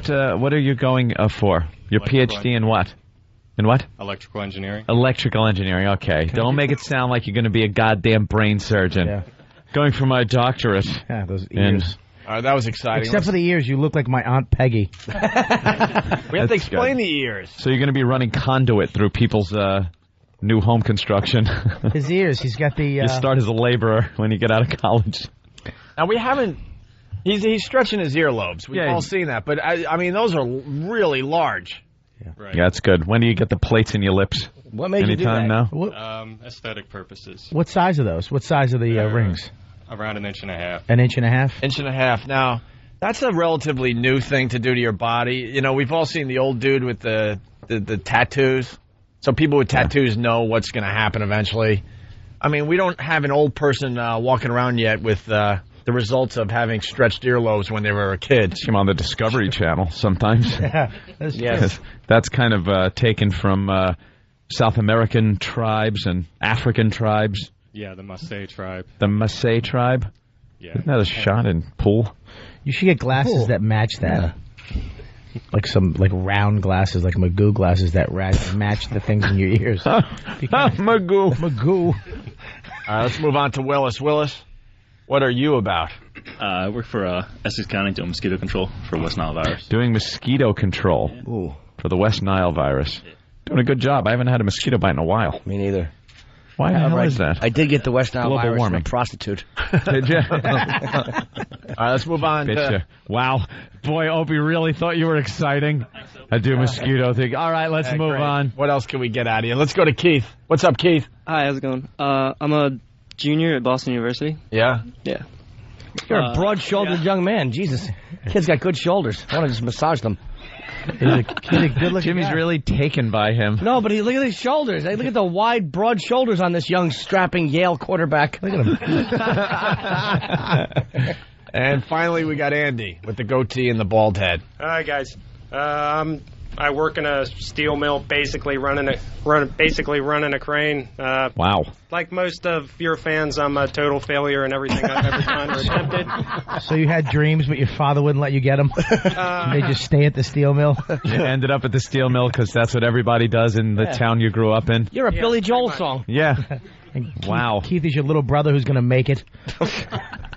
are you going for? Your PhD in what? In what? Electrical engineering. Electrical engineering. Okay. Don't make it sound like you're going to be a goddamn brain surgeon. Yeah. Going for my doctorate. Yeah, those in ears. That was exciting. Except for the ears, you look like my Aunt Peggy. We have to explain the ears. So you're going to be running conduit through people's new home construction. His ears, he's got the... You start as a laborer when you get out of college. Now, we haven't... He's stretching his earlobes. We've all seen that. But, I mean, those are really large. Right. Yeah, that's good. When do you get the plates in your lips? What made you do Anytime that? now? Aesthetic purposes. What size are those? What size are the rings? Around 1.5 inches. An inch and a half? Inch and a half. Now, That's a relatively new thing to do to your body. You know, we've all seen the old dude with the tattoos. So people with tattoos know what's going to happen eventually. I mean, we don't have an old person walking around yet with the results of having stretched earlobes when they were a kid. See him on the Discovery Channel sometimes. Yes. That's kind of taken from South American tribes and African tribes. Yeah, the Maasai tribe. The Maasai tribe? Yeah. Isn't that a shot in pool? You should get glasses that match that. Like some round glasses, like Magoo glasses that match the things in your ears. Magoo. All right, let's move on to Willis. Willis, what are you about? I work for Essex County doing mosquito control for West Nile virus. Doing mosquito control for the West Nile virus. Doing a good job. I haven't had a mosquito bite in a while. Me neither. Why the hell is that? I did get the West Nile Global virus warming. from a prostitute. Did you? All right, let's move on. Wow. Boy, Opie really thought you were exciting. I do mosquito thing. All right, let's move on. What else can we get out of you? Let's go to Keith. What's up, Keith? Hi, how's it going? I'm a junior at Boston University. Yeah? Yeah. You're a broad-shouldered young man. Jesus. Kid's got good shoulders. I want to just massage them. Jimmy's really taken by him. No, but look at his shoulders. Hey, look at the wide, broad shoulders on this young, strapping Yale quarterback. Look at him. And finally, we got Andy with the goatee and the bald head. Hi, guys. I work in a steel mill, basically running a crane. Wow. Like most of your fans, I'm a total failure in everything I've ever done or attempted. So you had dreams, but your father wouldn't let you get them? They just stay at the steel mill? You ended up at the steel mill because that's what everybody does in the town you grew up in? You're a Billy Joel song. Yeah. Wow. Keith is your little brother who's going to make it.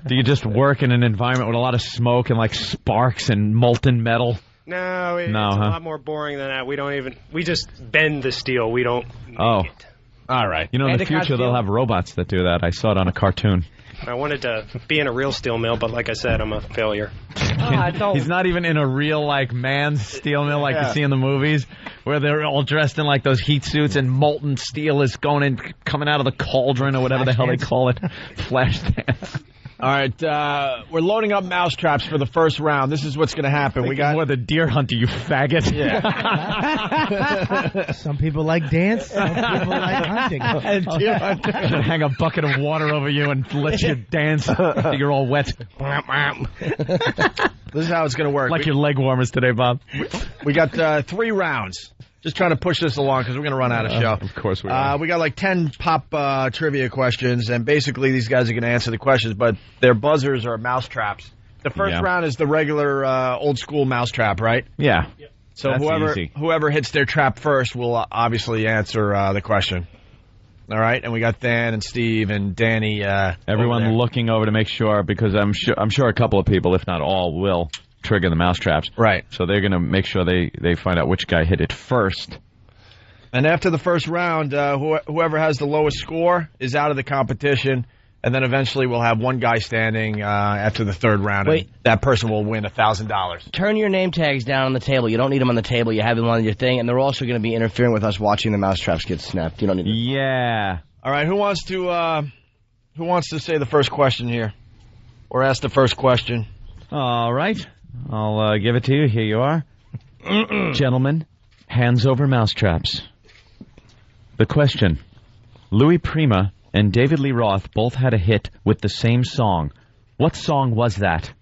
Do you just work in an environment with a lot of smoke and sparks and molten metal? No, it's a lot more boring than that. We just bend the steel. We don't make it. All right. You know, in the future, they'll have robots that do that. I saw it on a cartoon. I wanted to be in a real steel mill, but like I said, I'm a failure. He's not even in a real, man's steel mill like you see in the movies, where they're all dressed in, those heat suits and molten steel is coming out of the cauldron or whatever the hell they call it. Flash dance. All right, we're loading up mousetraps for the first round. This is what's going to happen. We got more the deer hunter, you faggot. Yeah. Some people like dance. Some people like hunting. Deer hunter. Should hang a bucket of water over you and let you dance until you're all wet. This is how it's going to work. Like your leg warmers today, Bob. We got 3 rounds. Just trying to push this along because we're going to run out of show. Of course we are. We got 10 pop trivia questions, and basically these guys are going to answer the questions, but their buzzers are mousetraps. The first round is the regular old-school mousetrap, right? Yeah. So that's whoever hits their trap first will obviously answer the question. All right, and we got Dan and Steve and Danny. Everyone looking over to make sure, because I'm sure a couple of people, if not all, will trigger the mousetraps. Right. So they're going to make sure they find out which guy hit it first. And after the first round, whoever has the lowest score is out of the competition, and then eventually we'll have one guy standing after the third round. Wait. And that person will win $1,000. Turn your name tags down on the table. You don't need them on the table. You have them on your thing, and they're also going to be interfering with us watching the mousetraps get snapped. You don't need them. Yeah. All right, who wants to say the first question here? Or ask the first question? All right. I'll give it to you. Here you are. Gentlemen, hands over mousetraps. The question. Louis Prima and David Lee Roth both had a hit with the same song. What song was that?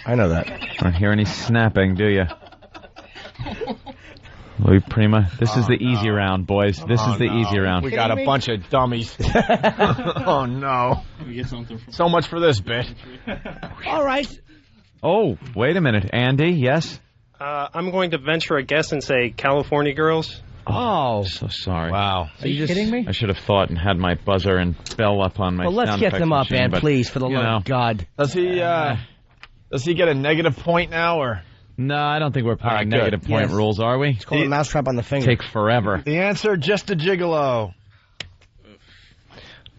I know that. I don't hear any snapping, do you? Louis Prima. This is the easy round, boys. This is the easy round. We got a bunch of dummies. Oh, no. So much for this bit. All right. Oh, wait a minute. Andy, yes? I'm going to venture a guess and say California Girls. Oh. So sorry. Wow. Are you kidding me? I should have thought and had my buzzer and bell up on my Well, let's sound get effects them up, machine, Ann, but, please, for the love of God. Does he get a negative point now, or? No, I don't think we're playing negative point rules, are we? It's called a mousetrap on the finger. Take forever. The answer, just a gigolo.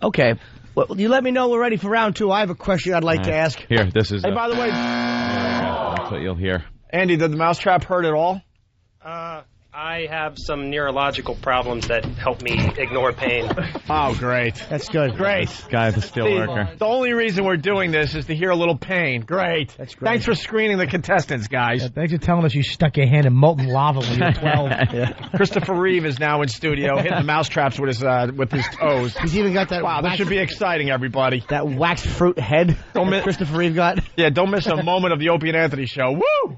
Okay. Well, you let me know we're ready for round 2. I have a question I'd like to ask. Here, this is... Hey, by the way... That's what you'll hear. Andy, did the mousetrap hurt at all? I have some neurological problems that help me ignore pain. Oh, great. That's good. Great. Guy's a steel worker. The only reason we're doing this is to hear a little pain. Great. That's great. Thanks for screening the contestants, guys. Thanks for telling us you stuck your hand in molten lava when you were 12. Christopher Reeve is now in studio, hitting the mousetraps with his toes. He's even got that. Wow, this should be exciting, everybody. That waxed fruit head that Christopher Reeve got. Yeah, don't miss a moment of the Opie and Anthony show. Woo!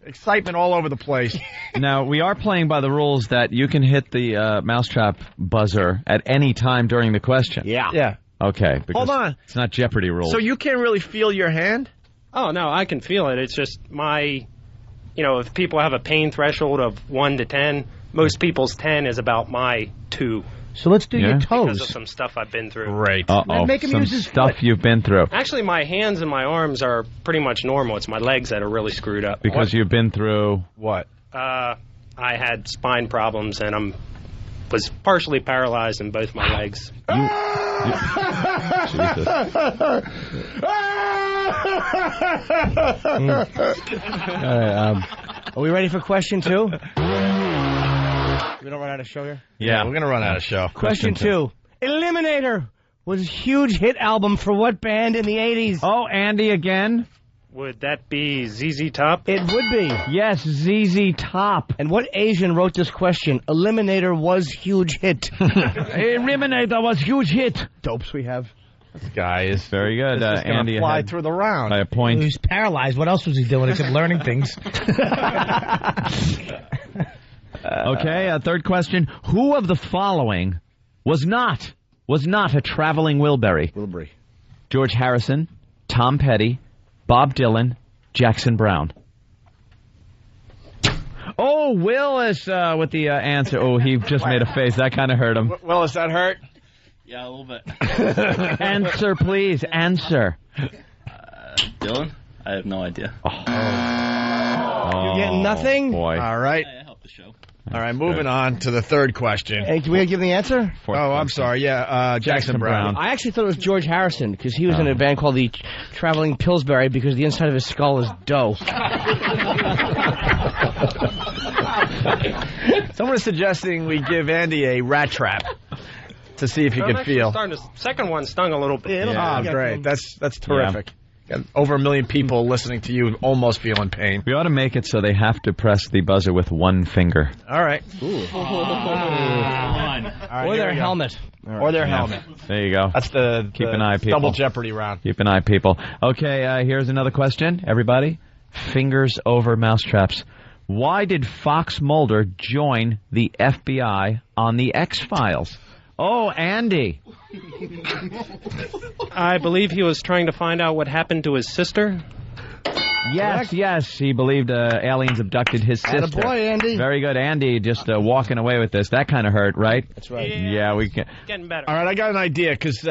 Excitement all over the place. Now, we are playing by the rules that you can hit the mousetrap buzzer at any time during the question. Yeah. Okay. Hold on. It's not Jeopardy rules. So you can't really feel your hand? Oh, no, I can feel it. It's just if people have a pain threshold of 1 to 10, most people's 10 is about my 2. So let's do your toes. Because of some stuff I've been through. Great. Uh-oh, some stuff you've been through. Actually, my hands and my arms are pretty much normal. It's my legs that are really screwed up. Because you've been through... What? I had spine problems, and was partially paralyzed in both my legs. Jesus. Are we ready for question 2? We don't run out of show here? Yeah, we're going to run out of show. Question 2. Eliminator was a huge hit album for what band in the 80s? Oh, Andy again? Would that be ZZ Top? It would be. Yes, ZZ Top. And what Asian wrote this question? Eliminator was huge hit. Eliminator was huge hit. Dopes we have. This guy is very good. This is Andy fly through the round. By a point. He was paralyzed. What else was he doing except learning things? Okay, third question. Who of the following was not a traveling Wilbury? George Harrison, Tom Petty, Bob Dylan, Jackson Brown. Oh, Willis with the answer. Oh, he just made a face. That kind of hurt him. Willis, that hurt? Yeah, a little bit. Answer, please. Answer. Dylan? I have no idea. You're getting nothing? Boy. All right. I helped the show. All right, moving on to the third question. Hey, can we give the answer? I'm sorry. Yeah, Jackson Brown. I actually thought it was George Harrison because he was in a band called the Traveling Pillsbury because the inside of his skull is dough. Someone is suggesting we give Andy a rat trap to see if he can feel. Second one stung a little bit. Oh, great. That's terrific. Got over 1 million people listening to you almost feeling pain. We ought to make it so they have to press the buzzer with one finger. All right. Or their helmet. Or their helmet. There you go. That's the Keep an eye, people. Double Jeopardy round. Keep an eye, people. Okay, here's another question. Everybody, fingers over mousetraps. Why did Fox Mulder join the FBI on the X-Files? Oh, Andy. I believe he was trying to find out what happened to his sister. Yes, he believed aliens abducted his sister. Attaboy, Andy. Very good, Andy. Just walking away with this. That kind of hurt, right? That's right. Yeah, we can. Getting better. All right, I got an idea because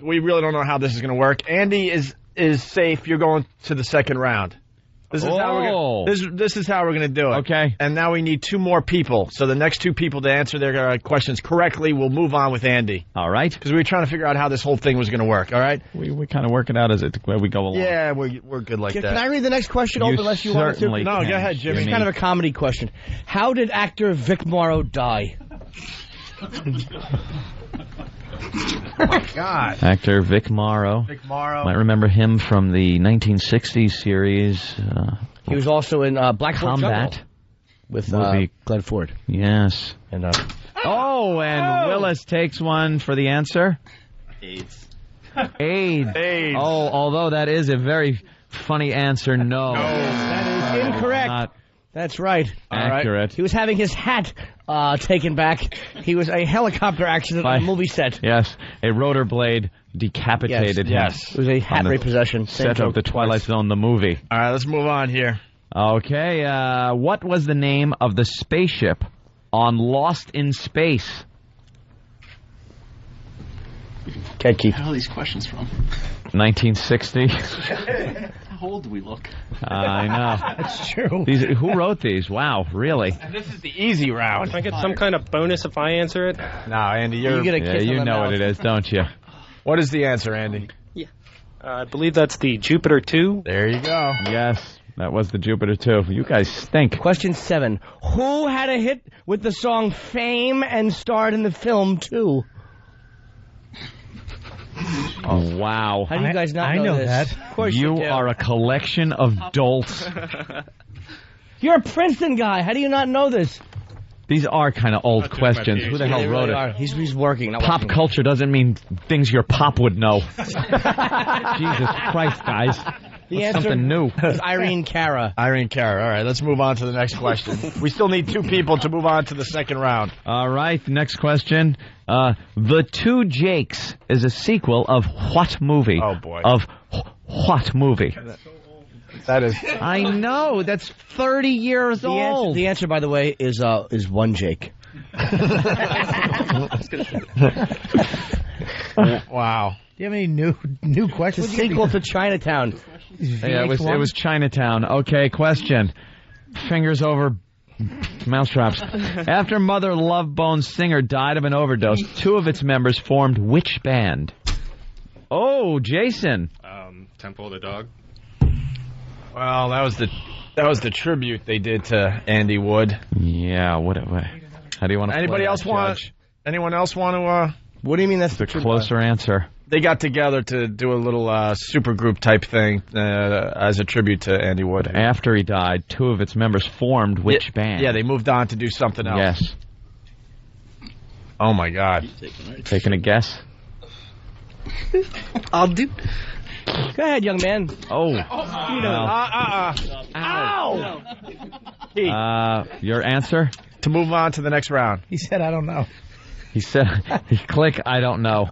we really don't know how this is going to work. Andy is safe. You're going to the second round. This is how we're gonna, this is how we're going to do it. Okay. And now we need 2 more people. So the next 2 people to answer their questions correctly will move on with Andy. All right. Because we were trying to figure out how this whole thing was going to work. All right. We kind of work it out as we go along. Yeah, we're good like that. Can I read the next question You unless you want to? certainly No, can, go ahead, Jimmy. It's kind of a comedy question. How did actor Vic Morrow die? Oh my God. Actor Vic Morrow. Might remember him from the 1960s series. He was also in Blackboard Combat. Jungle with Glenn Ford. Yes. And and Willis takes one for the answer. AIDS. AIDS. Oh, although that is a very funny answer, no. That is incorrect. That's right. Accurate. Right. He was having his hat taken back. He was a helicopter accident on a movie set. Yes, a rotor blade decapitated him. Yes, it was a hat repossession. Set of The Twilight Zone, the movie. All right, let's move on here. Okay, what was the name of the spaceship on Lost in Space? Can't keep. Where are all these questions from? 1960. How old do we look? I know. That's true. Who wrote these? Wow, really? And this is the easy round. Can I get some kind of bonus if I answer it? No, Andy, you get a kiss you on the know mouth. what it is, don't you? What is the answer, Andy? I believe that's the Jupiter 2. There you go. Yes, That was the Jupiter 2. You guys stink. Question 7. Who had a hit with the song Fame and starred in the film, too? Oh, wow. How do you guys not know this? that. Of course you do. are a collection of dolts. You're a Princeton guy. How do you not know this? These are kind of old questions. Who the hell They wrote really it? are. He's working. Not Pop watching. culture doesn't mean things your pop would know. Jesus Christ, guys. The What's answer something new. is Irene Cara. Irene Cara. All right, let's move on to the next question. We still need 2 people to move on to the second round. All right, next question. The Two Jakes is a sequel of what movie? Oh, boy. Of what movie? That is... I know. That's 30 years old. The answer, by the way, is one Jake. Wow. Do you have any new questions? It's a sequel to Chinatown. Yeah, it was Chinatown. Okay, question. Fingers over mousetraps. After Mother Love Bone's singer died of an overdose, 2 of its members formed which band? Oh, Jason. Temple of the Dog. Well, that was the tribute they did to Andy Wood. Yeah, what how do you want to Anybody play else that, want? Judge? Anyone else want to? What do you mean that's The closer answer. They got together to do a little supergroup type thing as a tribute to Andy Wood. After he died, 2 of its members formed which band? Yeah, they moved on to do something else. Yes. Oh my God. Taking a guess? I'll do. Go ahead, young man. Oh. Ow! Your answer? To move on to the next round. He said, I don't know. He said, click, I don't know.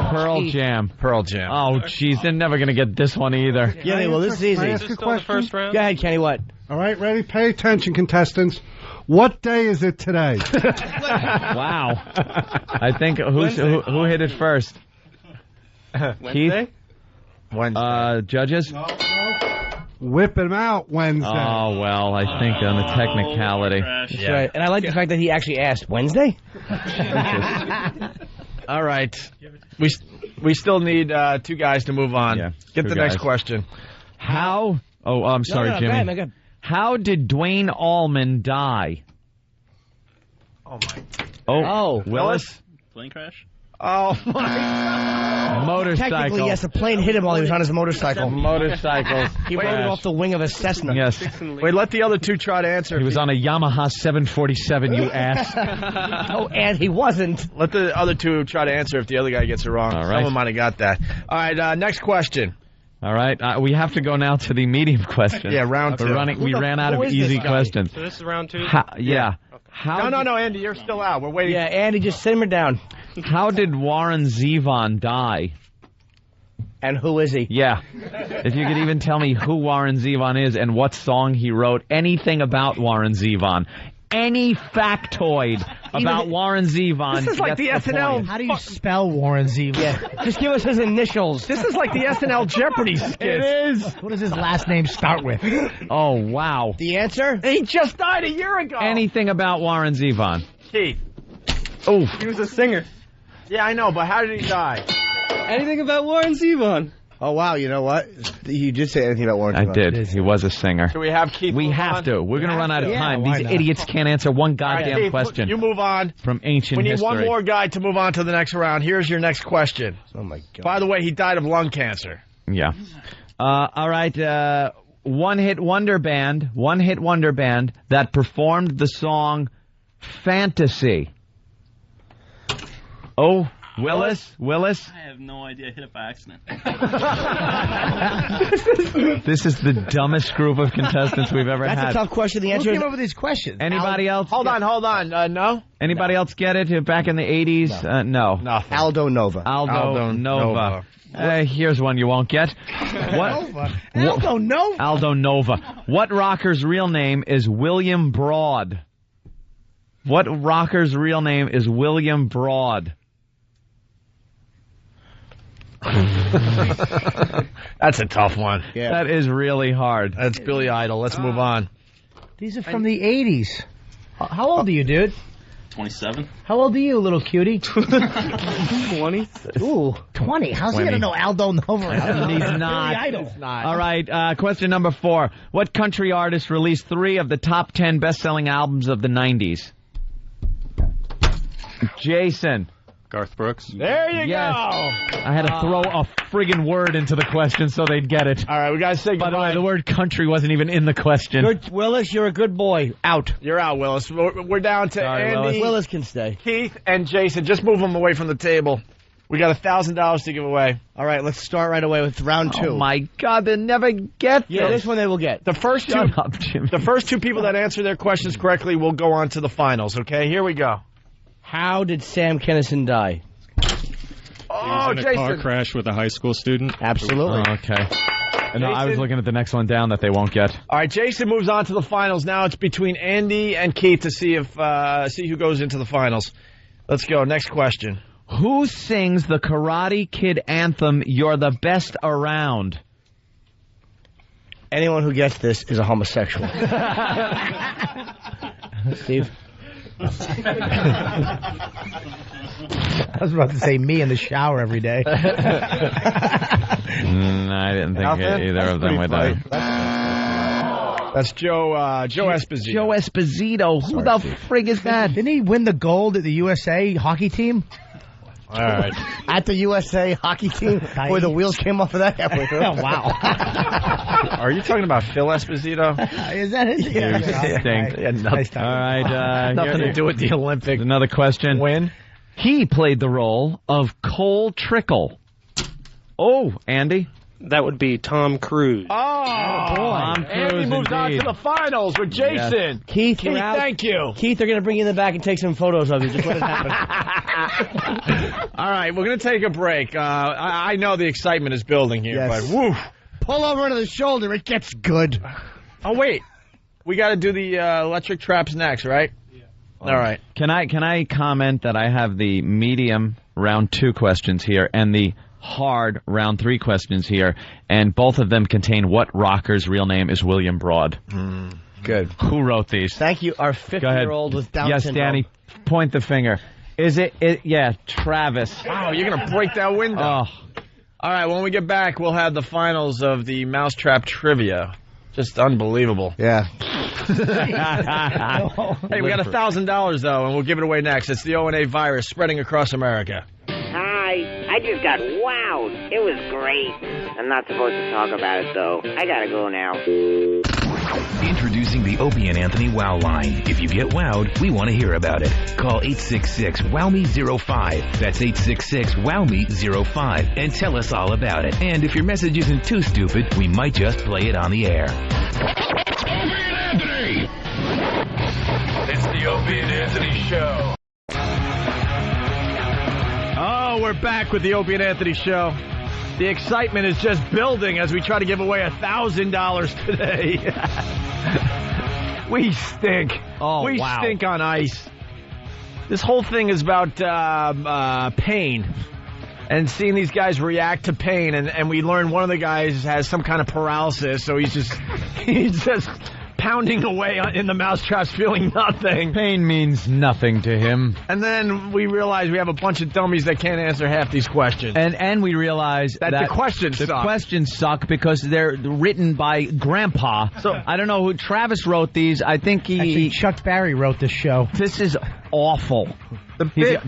Pearl Jam. Pearl Jam. Oh, jeez, they're never going to get this one either. Yeah, well, this is easy. Can I ask a question? First round? Go ahead, Kenny, what? All right, ready? Pay attention, contestants. What day is it today? Wow. I think who hit it first? Wednesday? Keith? Wednesday. Judges? Whip him out Wednesday. Oh, well, I think on the technicality. That's right. And I like the fact that he actually asked Wednesday. All right. We still need 2 guys to move on. Yeah, Get 2 the next guys. question. How? Oh, I'm sorry, No, Jimmy. go ahead, man, go ahead. How did Dwayne Allman die? Oh my. Oh, Willis? Plane crash? Oh my. Motorcycle. Technically, yes, a plane hit him while he was on his motorcycle. Motorcycle. He rode it off the wing of a Cessna. Yes. Wait, let the other 2 try to answer. He was on a Yamaha 747, you ass. Oh, and he wasn't. Let the other 2 try to answer if the other guy gets it wrong. All right. Someone might have got that. All right, next question. All right, we have to go now to the medium question. Yeah, round 2. We ran out of easy questions. So this is round 2? Yeah. How No, Andy, you're still out. We're waiting. Yeah, Andy, just simmer down. How did Warren Zevon die? And who is he? Yeah. If you could even tell me who Warren Zevon is and what song he wrote, anything about Warren Zevon. Any factoid about Warren Zevon. This is like the SNL. How do you spell Warren Zevon? Yeah, just give us his initials. This is like the SNL Jeopardy skit. It is. What does his last name start with? Oh, wow. The answer? He just died a year ago. Anything about Warren Zevon. Keith. Oh. He was a singer. Yeah, I know, but how did he die? Anything about Warren Zevon? Oh, wow, you know what? You did say anything about Warren I Zevon. did. He was a singer. Do we have Keith? We move have on? to. We're going to run out of Yeah, time. why These not? idiots can't answer one All right, goddamn Keith, question You move on. from ancient We need history. one more guy to move on to the next round. Here's your next question. Oh, my God. By the way, he died of lung cancer. Yeah. All right. One-hit wonder band that performed the song Fantasy. Oh, Willis? I have no idea. I hit it by accident. This is the dumbest group of contestants we've ever That's had. a tough question. The Who answer came is... up with these questions? Anybody else? Hold on. No? Anybody else get it? Back in the 80s? No. Nothing. Aldo Nova. Aldo Nova. Here's one you won't get. What? Aldo Nova. Aldo Nova. What rocker's real name is William Broad? What rocker's real name is William Broad? That's a tough one. Yeah. That is really hard. That's Billy Idol. Let's move on. These are from the 80s. How old are you, dude? 27. How old are you, little cutie? 20. Ooh, 20. How's he 20. gonna know Aldo Nova? He's not. Idol. All right, question number 4. What country artist released 3 of the top 10 best-selling albums of the 90s? Jason. Garth Brooks. There you Yes. go. I had to throw a friggin' word into the question so they'd get it. All right, we got to say goodbye. By the way, the word country wasn't even in the question. Good, Willis, you're a good boy. Out. You're out, Willis. We're down to Sorry, Andy, Willis can stay. Keith, and Jason. Just move them away from the table. We got $1,000 to give away. All right, let's start right away with round 2. Oh, my God, they'll never get Yeah, this one they will get. The first two, Shut up, Jimmy. the first 2 people that answer their questions correctly will go on to the finals. Okay, here we go. How did Sam Kinison die? Oh, He was in a car crash with a high school student. Absolutely. Oh, okay. No, I was looking at the next one down that they won't get. All right, Jason moves on to the finals. Now it's between Andy and Keith to see if see who goes into the finals. Let's go. Next question. Who sings the Karate Kid anthem, You're the Best Around? Anyone who gets this is a homosexual. Steve? I was about to say me in the shower every day. I didn't think either of them would die. That's Joe Esposito. Joe Esposito. Who the frig is that? Didn't he win the gold at the USA hockey team? All right. At the USA hockey team, where the wheels came off of that halfway through. Wow. Are you talking about Phil Esposito? Is that it? You stink. Yeah, nothing. All right. Nothing to do with the Olympics. Another question. When? He played the role of Cole Trickle. Oh, Andy. That would be Tom Cruise. Oh, boy. Tom Cruise, Andy moves on to indeed. the finals with Jason. Yes. Keith, you're out. Thank you. Keith, they're going to bring you in the back and take some photos of you. Just let it happen. All right, we're going to take a break. I know the excitement is building here, Yes. but woo. Pull over to the shoulder. It gets good. Oh, wait. We got to do the electric traps next, right? Yeah. All right. Can I comment that I have the medium round 2 questions here and the hard round 3 questions here, and both of them contain what rocker's real name is William Broad. Good. Who wrote these? Thank you. Our 50-year-old with Down syndrome. Yes, Danny, point the finger. Is it? Yeah, Travis. Wow, you're going to break that window. Oh. All right, when we get back, we'll have the finals of the Mousetrap Trivia. Just unbelievable. Yeah. Hey, we got $1,000, though, and we'll give it away next. It's the O&A virus spreading across America. Hi, I just got wowed. It was great. I'm not supposed to talk about it, though. I gotta go now. Introducing the Opie and Anthony Wow line. If you get wowed, we want to hear about it. Call 866-WOW-ME-05. That's 866-WOW-ME-05. And tell us all about it. And if your message isn't too stupid, we might just play it on the air. Opie and Anthony. It's the Opie and Anthony Show. Oh, we're back with the Opie and Anthony Show. The excitement is just building as we try to give away $1,000 today. We stink. Oh, we wow. stink on ice. This whole thing is about pain and seeing these guys react to pain. And we learn one of the guys has some kind of paralysis, so he's just pounding away in the mousetraps, feeling nothing. Pain means nothing to him. And then we realize we have a bunch of dummies that can't answer half these questions. And we realize that the questions suck. The questions suck because they're written by Grandpa. So I don't know who Travis wrote these. I think Actually, Chuck Barry wrote this show. This is awful.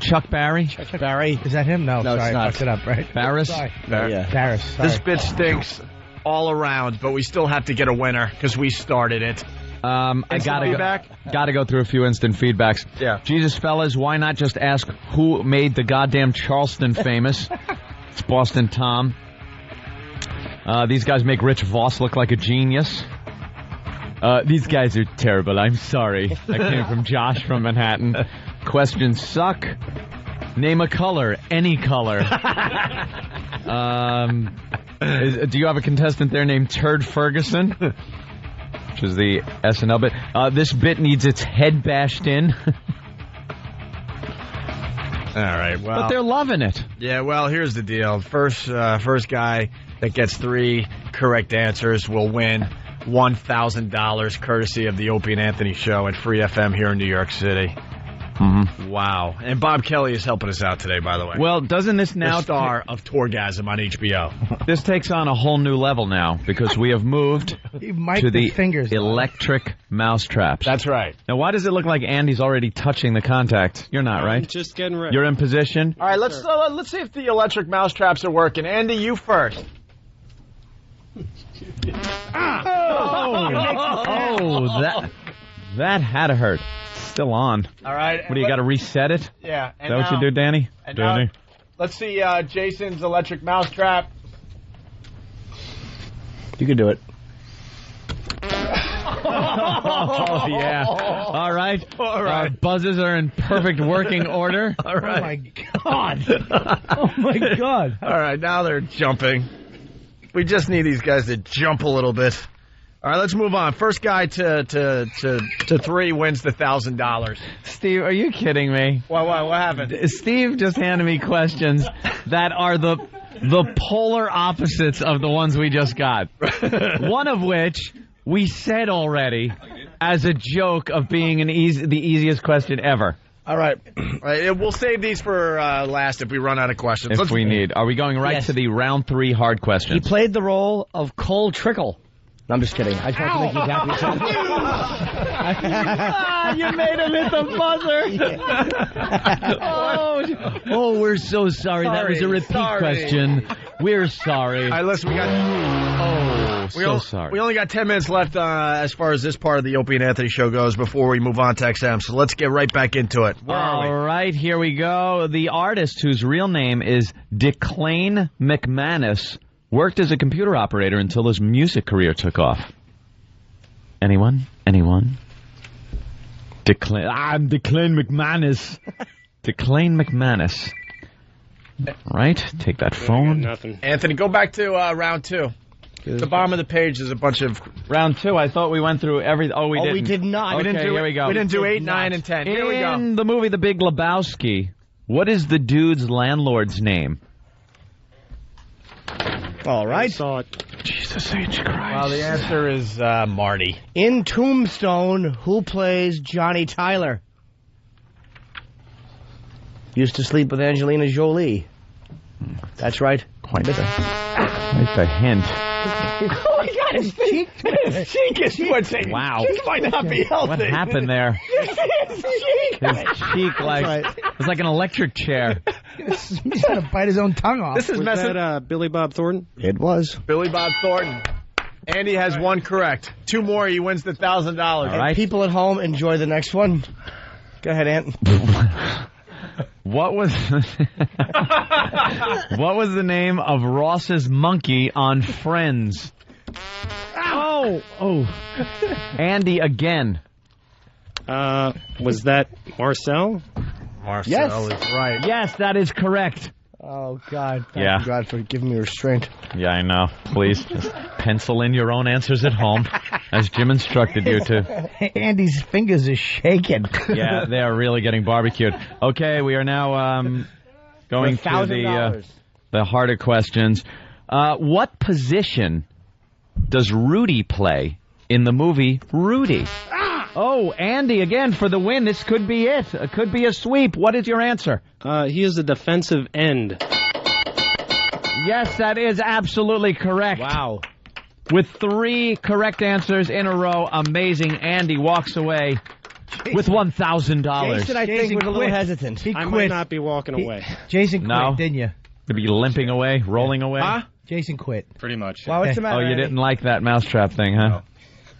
Chuck Barry? Chuck Barry. Is that him? No, sorry, it's not. I fucked it up, right? Barris? Sorry. Yeah. Barris. Sorry. This bit stinks all around, but we still have to get a winner because we started it. I gotta go through a few instant feedbacks. Yeah. Jesus, fellas, why not just ask who made the goddamn Charleston famous? It's Boston Tom. These guys make Rich Voss look like a genius. These guys are terrible. I'm sorry. I came from Josh from Manhattan. Questions suck. Name a color. Any color. Do you have a contestant there named Turd Ferguson? Which is the SNL bit. This bit needs its head bashed in. All right, well. But they're loving it. Yeah, well, here's the deal. First guy that gets 3 correct answers will win $1,000 courtesy of the Opie and Anthony Show at Free FM here in New York City. Mm-hmm. Wow. And Bob Kelly is helping us out today, by the way. Well, doesn't this now... The star of Torgasm on HBO. This takes on a whole new level now because we have moved to the electric mousetraps. That's right. Now, why does it look like Andy's already touching the contact? You're not, right? I'm just getting ready. You're in position? All right, let's see if the electric mousetraps are working. Andy, you first. That had to hurt. Still on. All right. What do you got to reset it? Yeah. Is that what you do, Danny? Danny. Let's see Jason's electric mousetrap. You can do it. Oh, yeah. All right. Our buzzes are in perfect working order. All right. Oh, my God. Oh, my God. All right, now they're jumping. We just need these guys to jump a little bit. All right, let's move on. First guy to 3 wins the $1,000. Steve, are you kidding me? What happened? Steve just handed me questions that are the polar opposites of the ones we just got. One of which we said already as a joke of being the easiest question ever. All right. We'll save these for last if we run out of questions. If we need. Are we going right to the round 3 hard questions? He played the role of Cole Trickle. No, I'm just kidding. I just want to make you happy. You made him hit the buzzer. Oh, we're so sorry. That was a repeat question. We're sorry. All right, listen, sorry. We only got 10 minutes left as far as this part of the Opie and Anthony show goes before we move on to XM. So let's get right back into it. All right, here we go. The artist whose real name is Declan McManus worked as a computer operator until his music career took off. Anyone? I'm Declan McManus. Declan McManus. Right? Take that phone. Nothing. Anthony, go back to round 2. At the bottom of the page is a bunch of... Round 2, I thought we went through every... Oh, we didn't. We did not. Okay, here we go. We didn't do 8, 9, and 10. Here we go. In the movie The Big Lebowski, what is the dude's landlord's name? All right. Saw it. Jesus H. Christ. Well, the answer is Marty. In Tombstone, who plays Johnny Tyler? Used to sleep with Angelina Jolie. That's right. Quite the hint. Oh, my God, his cheek. His cheek is twitching. Wow. This might not be healthy. What happened there? His cheek. His cheek, it was like an electric chair. He's trying to bite his own tongue off. This is messing. That Billy Bob Thornton? It was. Billy Bob Thornton. Andy has 1 correct. 2 more, he wins the $1,000. All right. People at home, enjoy the next one. Go ahead, Ant. What was the name of Ross's monkey on Friends? Oh, Andy again. Was that Marcel? Marcel is right. Yes, that is correct. Oh, God. Thank you, God, for giving me restraint. Yeah, I know. Please, just pencil in your own answers at home, as Jim instructed you to. Andy's fingers are shaking. Yeah, they are really getting barbecued. Okay, we are now going to the harder questions. What position does Rudy play in the movie Rudy? Oh, Andy, again, for the win. This could be it. It could be a sweep. What is your answer? He is a defensive end. Yes, that is absolutely correct. Wow. With 3 correct answers in a row, amazing. Andy walks away with $1,000. Jason, I think, was a little hesitant. I might not be walking away. Jason quit, didn't you? To be limping away, rolling away? Huh? Jason quit. Pretty much. Well, what's the matter? Oh, you didn't like that mousetrap thing, huh? No.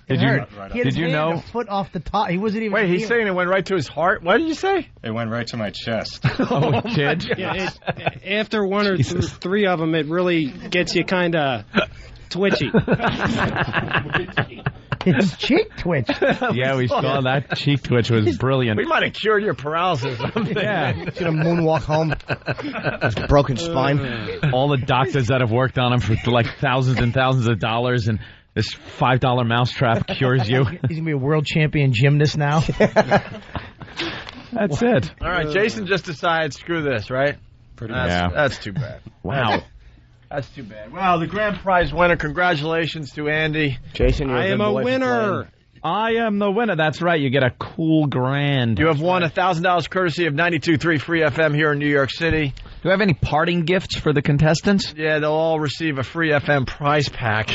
Did you know? A foot off the top. He wasn't even. Wait, he's saying it went right to his heart? What did you say? It went right to my chest. Oh, it did? Yeah, after 1 or 3 of them, it really gets you kind of twitchy. His cheek twitch. Yeah, we saw that cheek twitch was brilliant. We might have cured your paralysis. Yeah. He's going to moonwalk home. His broken spine. All the doctors that have worked on him for like thousands and thousands of dollars, and this $5 mousetrap cures you. He's going to be a world champion gymnast now. That's it. All right, Jason just decided, screw this, right? That's too bad. Wow. That's too bad. Well, the grand prize winner, congratulations to Andy. Jason, you're I am a winner. I am the winner. That's right. You get a cool grand. You have won $1,000 courtesy of 92.3 Free FM here in New York City. Do you have any parting gifts for the contestants? Yeah, they'll all receive a Free FM prize pack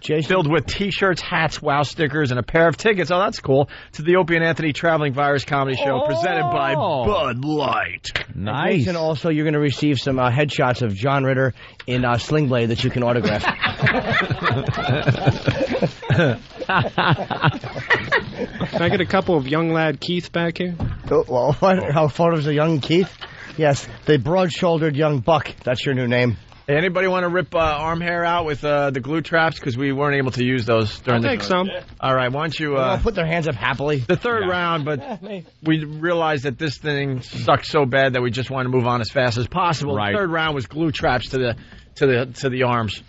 filled with T-shirts, hats, wow stickers, and a pair of tickets. Oh, that's cool. To the Opie and Anthony Traveling Virus Comedy Show presented by Bud Light. Nice. And also, you're going to receive some headshots of John Ritter in Sling Blade that you can autograph. Can I get a couple of young lad Keith back here? Oh, well, how photos of young Keith? Yes, the broad-shouldered young buck. That's your new name. Hey, anybody want to rip arm hair out with the glue traps? Because we weren't able to use those during I'll take some. All right, why don't you... put their hands up happily. The third round, but we realized that this thing sucked so bad that we just wanted to move on as fast as possible. Right. The third round was glue traps to the arms.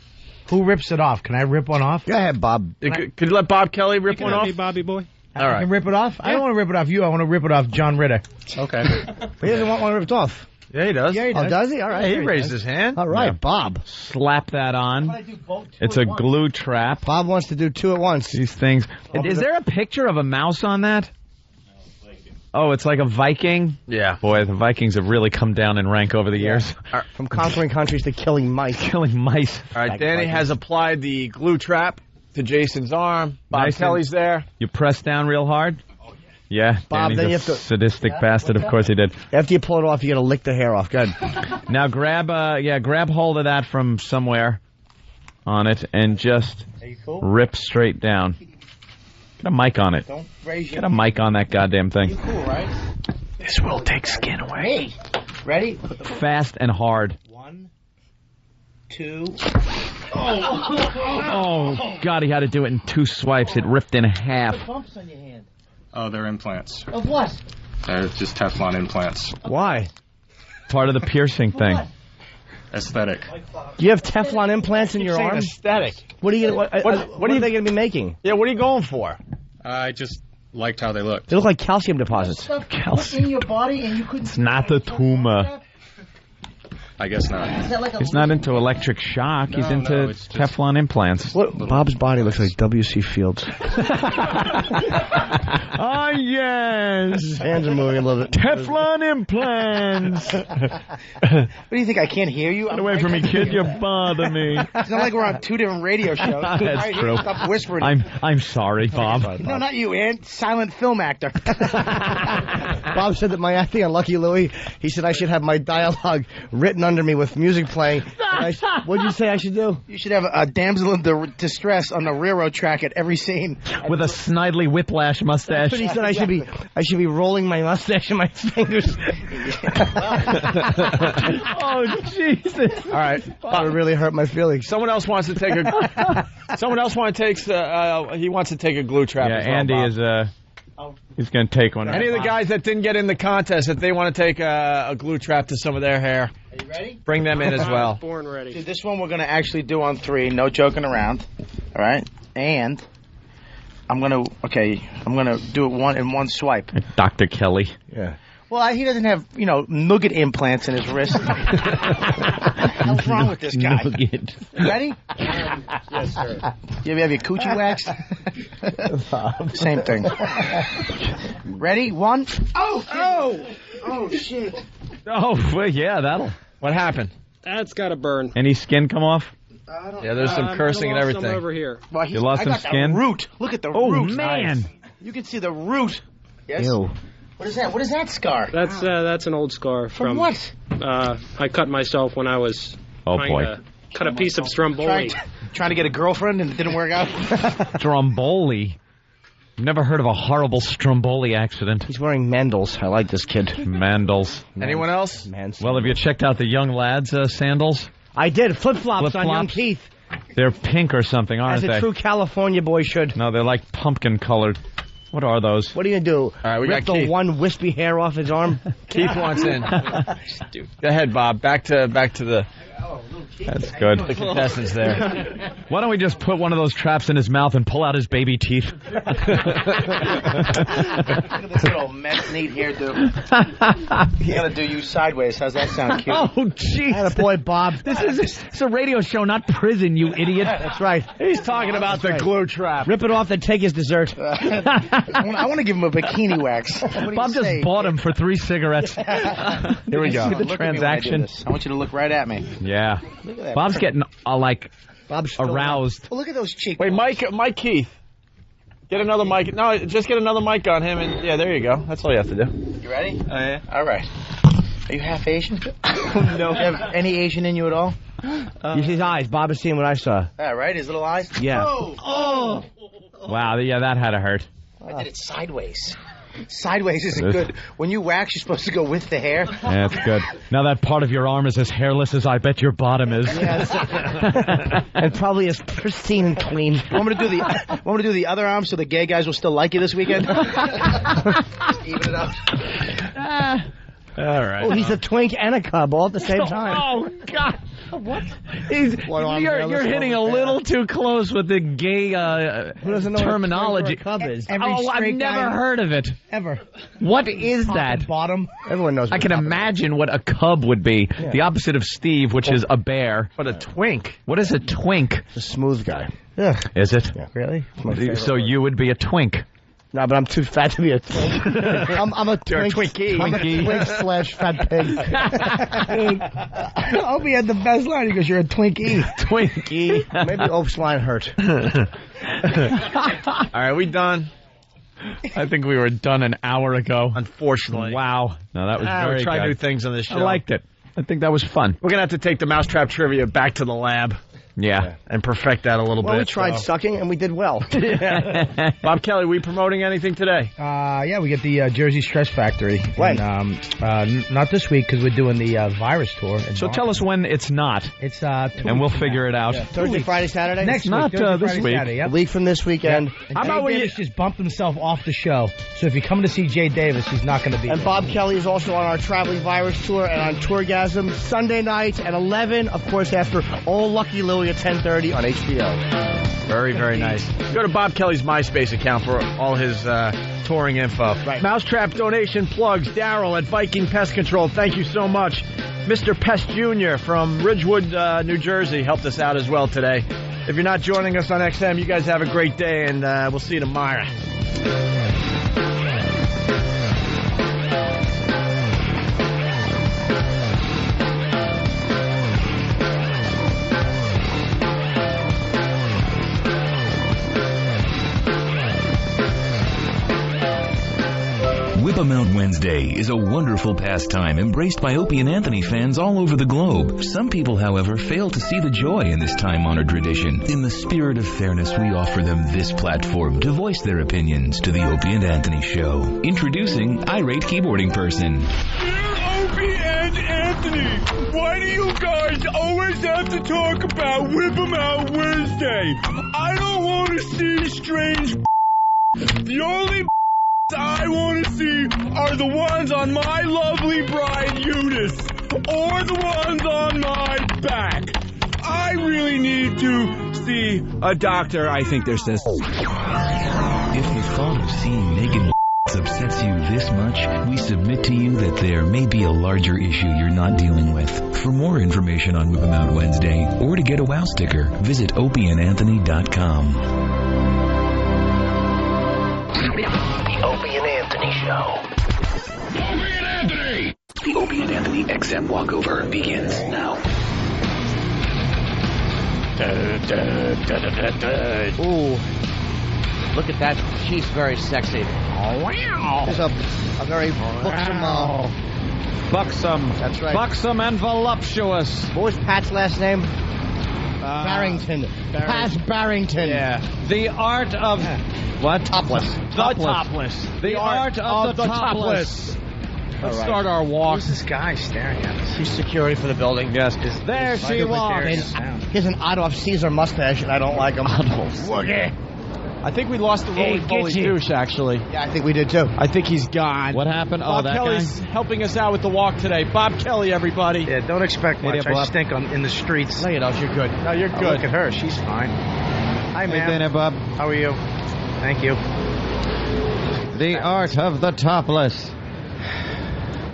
Who rips it off? Can I rip one off? Go ahead, Bob. Could you let Bob Kelly rip one off? Bobby boy. All right. I can rip it off? I don't want to rip it off you. I want to rip it off John Ritter. Okay. He doesn't want one ripped off. Yeah, he does. Yeah, he does. Oh, does he? All right. Hey, he raised his hand. All right, Bob. Slap that on. It's a glue trap. Bob wants to do two at once. These things. Is there a picture of a mouse on that? Oh, it's like a Viking? Yeah. Boy, the Vikings have really come down in rank over the years. From conquering countries to killing mice. Killing mice. All right, Danny has applied the glue trap to Jason's arm. Bob Kelly's there. You press down real hard? Yeah, Bob, Danny's then a you have to... sadistic bastard. Of course he did. After you pull it off, you got to lick the hair off. Good. Now grab hold of that from somewhere on it and just rip straight down. Get a mic on it. Don't raise your... Get a mic on that goddamn thing. You cool, right? This will take skin away. Hey, ready? Fast and hard. 1, 2... Oh, God, he had to do it in 2 swipes. It ripped in half. Bumps on your hand. Oh, they're implants. Of what? They're just Teflon implants. Why? Part of the piercing thing. Aesthetic. You have Teflon implants in your arm? Aesthetic. What are you? What are they going to be making? Yeah, what are you going for? I just liked how they looked. They look like calcium deposits. Calcium in your body and you couldn't... It's not the tumor. I guess not. He's not into electric shock. He's into Teflon implants. What? Bob's body looks like W.C. Fields. Ah, yes. Hands are moving a little bit. Teflon implants. What do you think? I can't hear you? Get away from me, kid. You bother me. It's not like we're on 2 different radio shows. That's true. Stop whispering. I'm sorry, Bob. No, not you, Ant. Silent film actor. Bob said that my acting on Lucky Louie, he said I should have my dialogue written under me with music playing. What did you say I should do? You should have a damsel in distress on the railroad track at every scene. With a snidely whiplash mustache. That's what he said I should be rolling my mustache in my fingers. Oh, Jesus. All right. That would really hurt my feelings. Someone else wants to take a... he wants to take a glue trap as well, Andy Bob. is... He's going to take one. Any of the guys that didn't get in the contest, if they want to take a glue trap to some of their hair, are you ready? Bring them in as well. Born ready. Dude, this one we're going to actually do on 3, no joking around. All right? And I'm going to do it in one swipe. Dr. Kelly. Yeah. Well, he doesn't have, nougat implants in his wrist. What's wrong with this guy? Nougat. You ready? Yes, sir. You ever have your coochie waxed? Same thing. Ready? 1. Oh, shit. Oh, well, yeah, that'll... What happened? That's got to burn. Any skin come off? Yeah, there's some cursing and everything. Some over here. Well, you lost some skin? The root. Look at the root. Oh, man. Nice. You can see the root. Yes? Ew. What is that? What is that scar? That's an old scar. From what? I cut myself when I was trying to cut a piece of Stromboli. Trying to get a girlfriend and it didn't work out? Stromboli? Never heard of a horrible Stromboli accident. He's wearing Mandels. I like this kid. Mandels. Anyone else? Well, have you checked out the young lads' sandals? I did. Flip-flops on young Keith. They're pink or something, aren't they? As a true California boy should. No, they're like pumpkin-colored. What are those? What are you going to do? All right, we Rip got the Keith. one wispy hair off his arm? Keith wants in. Go ahead, Bob. Back to the... That's good. The contestants there. Why don't we just put one of those traps in his mouth and pull out his baby teeth? Look at this little mess neat hairdo. You gotta do you sideways. How's that sound cute? Oh, jeez. Attaboy, Bob. It's a radio show, not prison, you idiot. That's right. He's talking about the glue trap. Rip it off and take his dessert. I want to give him a bikini wax. Bob just bought him for 3 cigarettes. Here we go. See the transaction. I want you to look right at me. Yeah. Look at that. Bob's getting, Bob's aroused. Oh, look at those cheeks. Wait, Mike Keith. Get another mic. No, just get another mic on him, and yeah, there you go. That's all you have to do. You ready? Oh, yeah. All right. Are you half Asian? No. Do you have any Asian in you at all? You see his eyes. Bob is seeing what I saw. Yeah, right? His little eyes? Yeah. Oh! Wow, yeah, that had to hurt. I did it sideways. Sideways isn't good. When you wax, you're supposed to go with the hair. Yeah, that's good. Now that part of your arm is as hairless as I bet your bottom is. Yes. And probably as pristine and clean. Want me to do the other arm so the gay guys will still like you this weekend? Just even it out. All right. Oh, he's a twink and a cub all at the same time. Oh, God. What? You're hitting a little too close with the gay Who doesn't know terminology. What a cub is? I've never heard of it. Ever. What is Top that? and bottom. Everyone knows. I can imagine what a cub would be. Yeah. The opposite of Steve, which is a bear. But a twink. What is a twink? A smooth guy. Yeah. Is it? Yeah. Really? It's my favorite So word. you would be a twink. No, but I'm too fat to be a twink. I'm a You're a twink. Twinkie. I'm a twink / fat pig. I hope he had the best line. He goes, "You're a Twinkie." Twinkie. Maybe Oak's line hurt. All right, we done? I think we were done an hour ago. Unfortunately. Wow. No, that was very we try good. new things on this show. I liked it. I think that was fun. We're going to have to take the Mousetrap trivia back to the lab. Yeah. And perfect that a little Well, bit. we tried sucking and we did well. Bob Kelly, we promoting anything today? Yeah, we get the Jersey Stress Factory. When? And, not this week because we're doing the virus tour. So tell us when it's not, It's and we'll figure it out. Yeah. Thursday, Friday, Saturday? next not, week. Thursday, this Friday, week. Saturday, yep. A week from this weekend. And How about Jay we- Davis just bumped himself off the show. So if you come to see Jay Davis, he's not going to be And there. Bob Kelly is also on our Traveling Virus Tour and on Tourgasm Sunday night at 11, of course, after Old Lucky Louie at 10:30 on HBO. Very, very nice. Go to Bob Kelly's MySpace account for all his touring info. Right. Mousetrap donation plugs. Daryl at Viking Pest Control. Thank you so much. Mr. Pest Jr. from Ridgewood, New Jersey helped us out as well today. If you're not joining us on XM, you guys have a great day, and we'll see you tomorrow. Whip 'em Out Wednesday is a wonderful pastime embraced by Opie and Anthony fans all over the globe. Some people, however, fail to see the joy in this time-honored tradition. In the spirit of fairness, we offer them this platform to voice their opinions to the Opie and Anthony Show. Introducing Irate Keyboarding Person. Opie and Anthony, why do you guys always have to talk about Whip 'em Out Wednesday? I don't want to see strange. The only I want to see are the ones on my lovely bride Eunice, or the ones on my back. I really need to see a doctor. I think there's this. If the thought of seeing naked upsets you this much, we submit to you that there may be a larger issue you're not dealing with. For more information on Whip 'em Out Wednesday, or to get a WOW sticker, visit opieandanthony.com. The Opie and Anthony Show. Opie and Anthony! The Opie and Anthony XM walkover begins now. Ooh. Look at that. She's very sexy. There's a very Buxom. That's right. Buxom and voluptuous. What was Pat's last name? Barrington. Pat Barrington. Yeah. The art of... What? Topless. The topless. The art of the topless. Let's start our walk. Who's this guy staring at us? She's security for the building. Yes. There she walks. He has an Adolf Caesar mustache, and I don't like him. Adolf. Woogie. I think we lost the roly-poly douche, actually. Yeah, I think we did too. I think he's gone. What happened? Bob that Kelly's guy? helping us out with the walk today. Bob Kelly, everybody. Yeah, don't expect much. I stink in the streets. No, you don't. You're good. No, you're Oh, good. look at her. She's fine. Hi, Hey ma'am. there, Bob. How are you? Thank you. The art of the topless.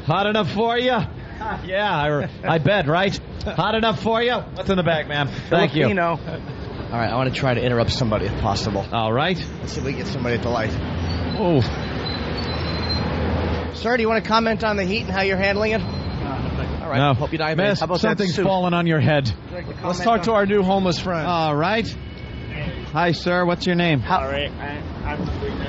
Hot enough for you? Yeah, I bet, right? Hot enough for you? What's in the bag, ma'am? Thank you. Filipino. All right, I want to try to interrupt somebody if possible. All right. Let's see if we can get somebody at the light. Oh. Sir, do you want to comment on the heat and how you're handling it? All right. No. Hope you die. Miss, How about something's that soup? fallen on your head. Let's talk to our new homeless friend. All right. Hi, sir. What's your name? All right.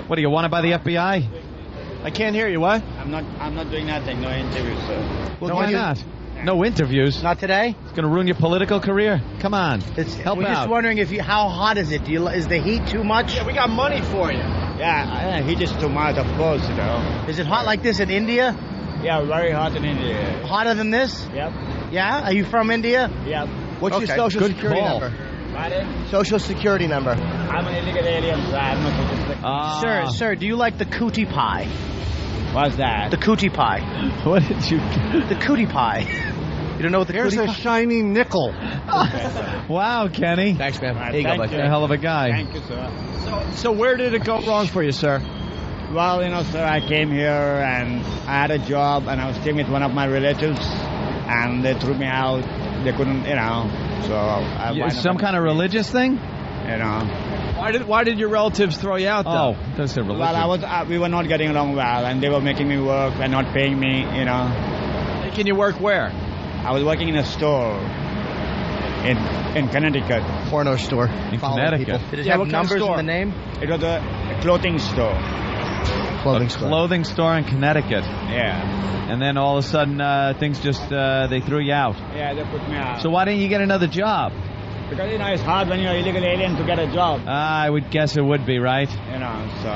What, are you wanted by the FBI? I can't hear you. What? I'm not doing nothing. No interviews, sir. Well, why not? No interviews. Not today? It's going to ruin your political career. Come on. Help We're out. just wondering how hot is it? Is the heat too much? Yeah, we got money for you. Yeah, heat is too much, of course, you know. Is it hot like this in India? Yeah, very hot in India. Hotter than this? Yep. Yeah? Are you from India? Yep. What's your Okay. social Good security call. number? Pardon? Social security number. I'm an illegal alien, so I'm not supposed to... Sir, do you like the cootie pie? What's that? The cootie pie. What did you... The cootie pie. You don't know what the Here's cootie a pie... shiny nickel. Wow, Kenny. Thanks, man. Right, Here you go, thank bud. you. You're a hell of a guy. Thank you, sir. So where did it go wrong for you, sir? Well, you know, sir, I came here and I had a job and I was staying with one of my relatives and they threw me out. They couldn't, you know, so I wound up Some kind of religious thing? You know. Why did your relatives throw you out, though? Oh, that's a religion. Well, we were not getting along well and they were making me work and not paying me, you know. Can you work where? I was working in a store in Connecticut. Porno store. In Following Connecticut. people. Did it Yeah, have what kind of numbers in store? the name? It was a clothing store. Clothing A store. clothing store in Connecticut. Yeah. And then all of a sudden, things just, they threw you out. Yeah, they put me out. So why didn't you get another job? Because, you know, it's hard when you're an illegal alien to get a job. I would guess it would be, right? You know, so...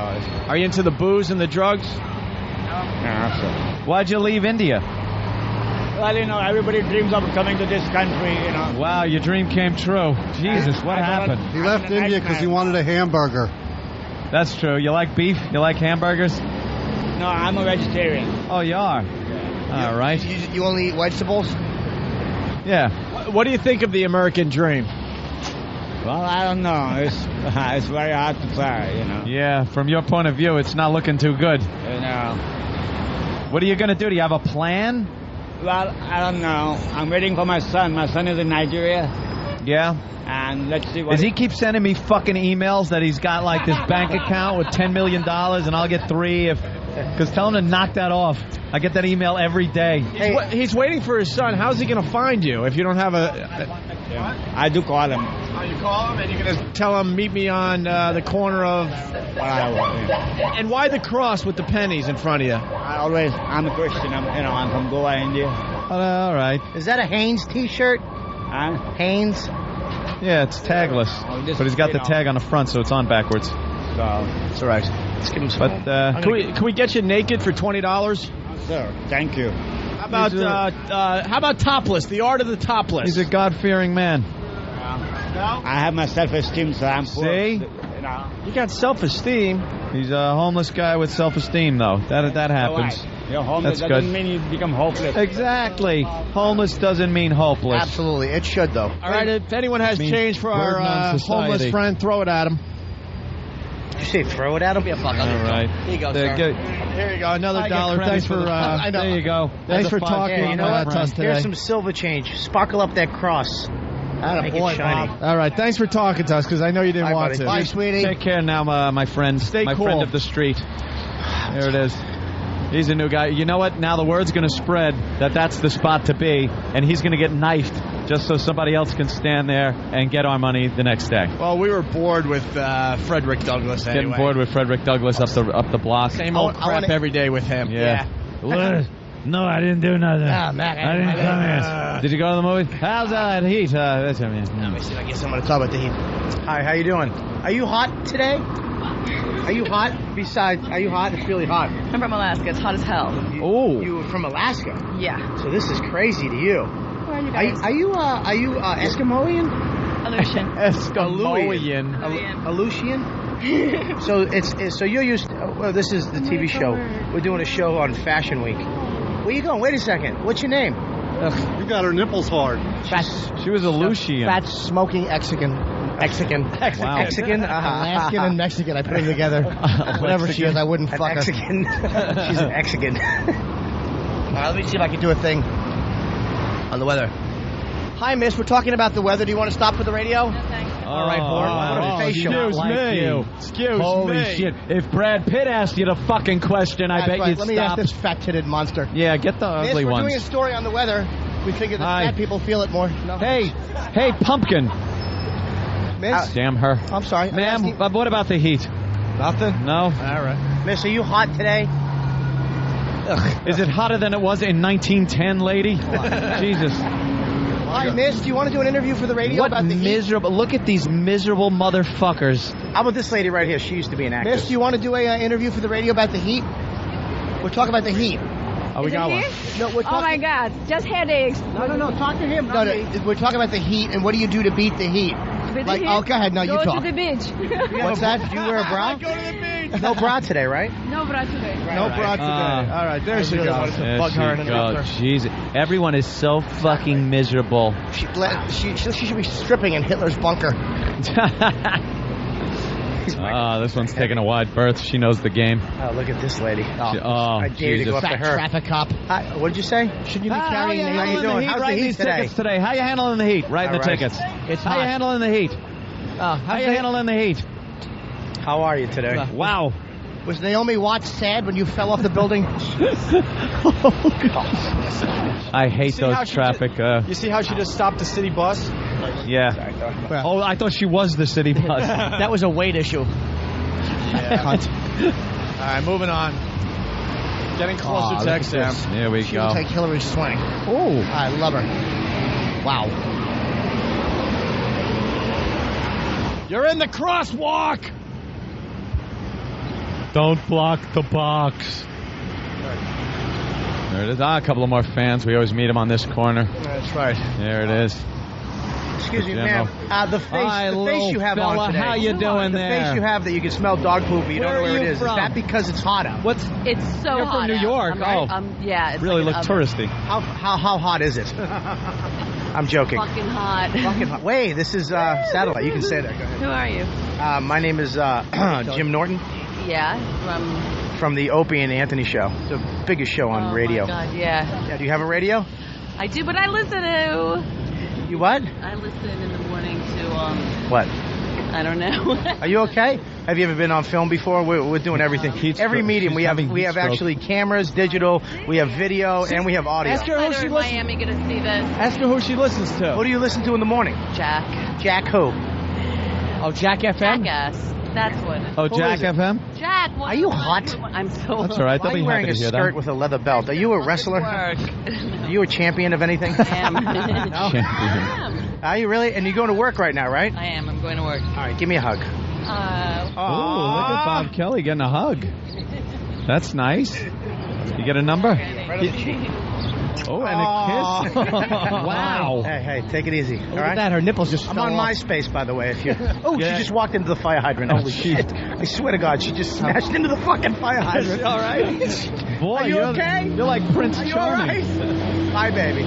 Are you into the booze and the drugs? Yeah, so... Why'd you leave India? Well, you know, everybody dreams of coming to this country, you know. Wow, your dream came true. Jesus, what happened? He left India because he wanted a hamburger. That's true. You like beef? You like hamburgers? No, I'm a vegetarian. Oh, you are? All right. You only eat vegetables? Yeah. What do you think of the American dream? Well, I don't know. It's very hard to try, you know. Yeah, from your point of view, it's not looking too good. You know. What are you going to do? Do you have a plan? Well, I don't know. I'm waiting for my son. My son is in Nigeria. Yeah. And let's see what... Does he keep sending me fucking emails that he's got like this bank account with $10 million and I'll get 3 if... Because tell him to knock that off. I get that email every day. He's waiting for his son. How's he going to find you if you don't have I do call him. Oh, you call him and you're going to tell him, meet me on the corner of... And why the cross with the pennies in front of you? I'm a Christian. I'm from Goa, India. All right. Is that a Hanes T-shirt? Huh? Hanes? Yeah, it's tagless. But he's got the tag on the front, so it's on backwards. It's all right. Let's give him some. But, can we get you naked for $20? Sir, thank you. How about topless? The art of the topless. He's a God-fearing man. I have my self-esteem, so I'm poor. See? You got self-esteem. He's a homeless guy with self-esteem, though. That happens. You're homeless. That's doesn't good. mean you become hopeless. Exactly. Homeless doesn't mean hopeless. Absolutely. It should, though. All right, if anyone has Means change for burden on our society. homeless friend, throw it at him. Did you say throw it at him? Yeah, fuck. All right. Here you go, There, sir. Here you go, another I get $1. credit Thanks for for... the- I know. There you go. Thanks That's for a 5 talking Hey, you know about what? us today. Here's some silver change. Sparkle up that cross. Make it shiny. All right, thanks for talking to us, because I know you didn't Bye, want buddy. to. Bye, sweetie. Take care now, my friend. Stay my cool. friend of the street. There it is. He's a new guy. You know what? Now the word's going to spread that that's the spot to be, and he's going to get knifed just so somebody else can stand there and get our money the next day. Well, we were bored with Frederick Douglass anyway. Getting bored with Frederick Douglass up the block. Same old crap every day with him. Yeah. No, I didn't do nothing. Ah, Mac, I didn't come here. Did you go to the movie? How's that heat? That's Let me see if I can get someone to talk about the heat. Hi, how you doing? Are you hot today? Are you hot? Besides, are you hot? It's really hot. I'm from Alaska. It's hot as hell. Oh. You were from Alaska? Yeah. So this is crazy to you. Where are you guys? Are you Eskimoian? Aleutian. Eskimoian. Aleutian? So so you're used. Well, this is the TV show. We're doing a show on Fashion Week. Where you going? Wait a second. What's your name? You got her nipples hard. She was a Lucian. Fat smoking Mexican. Wow. Mexican. Alaskan and Mexican. I put them together. Whatever she is, I wouldn't fuck her. Mexican. She's an Mexican. All right, let me see if I can do a thing on the weather. Hi, miss. We're talking about the weather. Do you want to stop for the radio? No, thanks. All right, Born. Excuse Holy me. shit. If Brad Pitt asked you the fucking question, I bet you'd Let me stop. ask this fat-titted monster. Yeah, get the Miss, ugly we're ones. doing a story on the weather. We figure that Hi. fat people feel it more. No. Hey, Pumpkin. Miss? Damn her. I'm sorry. Ma'am, but what about the heat? Nothing? No? All right. Miss, are you hot today? Is it hotter than it was in 1910, lady? Jesus. Hi, miss. Do you want to do an interview for the radio What about the heat? miserable... Look at these miserable motherfuckers. How about this lady right here? She used to be an actress. Miss, do you want to do a interview for the radio about the heat? We're talking about the heat. Oh, we got one. No, we're talking... Oh my God, just headaches. No. Talk to him. No, we're talking about the heat, and what do you do to beat the heat? Like, oh, go ahead. No, you Go talk. to the beach. What's that? Do you wear a bra? Go to the beach. No bra today, right? No bra today. No bra today. All right, there she goes. There Bug her and she goes. Jeez. Everyone is so fucking miserable. She should be stripping in Hitler's bunker. This one's taking a wide berth. She knows the game. Oh, look at this lady. I dare you to go up to Fat her. traffic cop. Hi, what did you say? Shouldn't you be How carrying you the handling the heat? How's the Writing heat these today? tickets today. How you handling the heat? Writing the All right. tickets. It's How hot. you handling the heat? How you handling the heat? How are you today? Wow. Was Naomi Watts sad when you fell off the building? I hate those traffic. You see how she just stopped the city bus? Yeah. Oh, I thought she was the city bus. That was a weight issue. Cunt. All right, moving on. Getting closer to exam. Here we She go. will take Hillary's swing. Oh. I love her. Wow. You're in the crosswalk. Don't block the box. There it is. A couple of more fans. We always meet them on this corner. That's right. There it is. Excuse me, General. ma'am. The face, Hi, the face you have little on fella. today. How you doing the there? face you have that you can smell dog poop, but you Where don't know are where you it is. from? Is that because it's hot out? What's It's so You're hot from New out. York. Yeah. It's Really like look an oven. touristy. How hot is it? I'm joking. Fucking hot. Fucking hot. Wait, this is satellite. You can say that. Go ahead. Who are you? My name is Jim Norton Yeah, from the Opie and Anthony Show, the biggest show on radio. Oh my God, yeah. Yeah, do you have a radio? I do, but I listen to. You what? I listen in the morning to What? I don't know. Are you okay? Have you ever been on film before? We're doing everything. Every medium we have actually cameras, digital, we have video, and we have audio. Ask her who she listens. Miami gonna see this. Ask her who she listens to. What do you listen to in the morning? Jack. Jack who? Oh, Jack FM? Jackass. That's what. Oh, Who Jack is it? FM? Jack. Are you hot? I'm so. That's all right. Why They'll are be you wearing happy a to hear skirt that. with a leather belt? Are you a wrestler? Work. Are you a champion of anything? I am. No? Champion. Are you really? And you're going to work right now, right? I am. I'm going to work. All right, give me a hug. Oh, look at Bob Kelly getting a hug. That's nice. You get a number? Oh, and a kiss. Wow. Hey, take it easy. All Look right? at that. Her nipples just I'm fell on off. MySpace, by the way. If you. Oh, Yeah. she just walked into the fire hydrant. Holy shit! I swear to God, she just smashed into the fucking fire hydrant. All right. Boy, Are you okay? You're like Prince Are you Charming. all right? Hi, baby.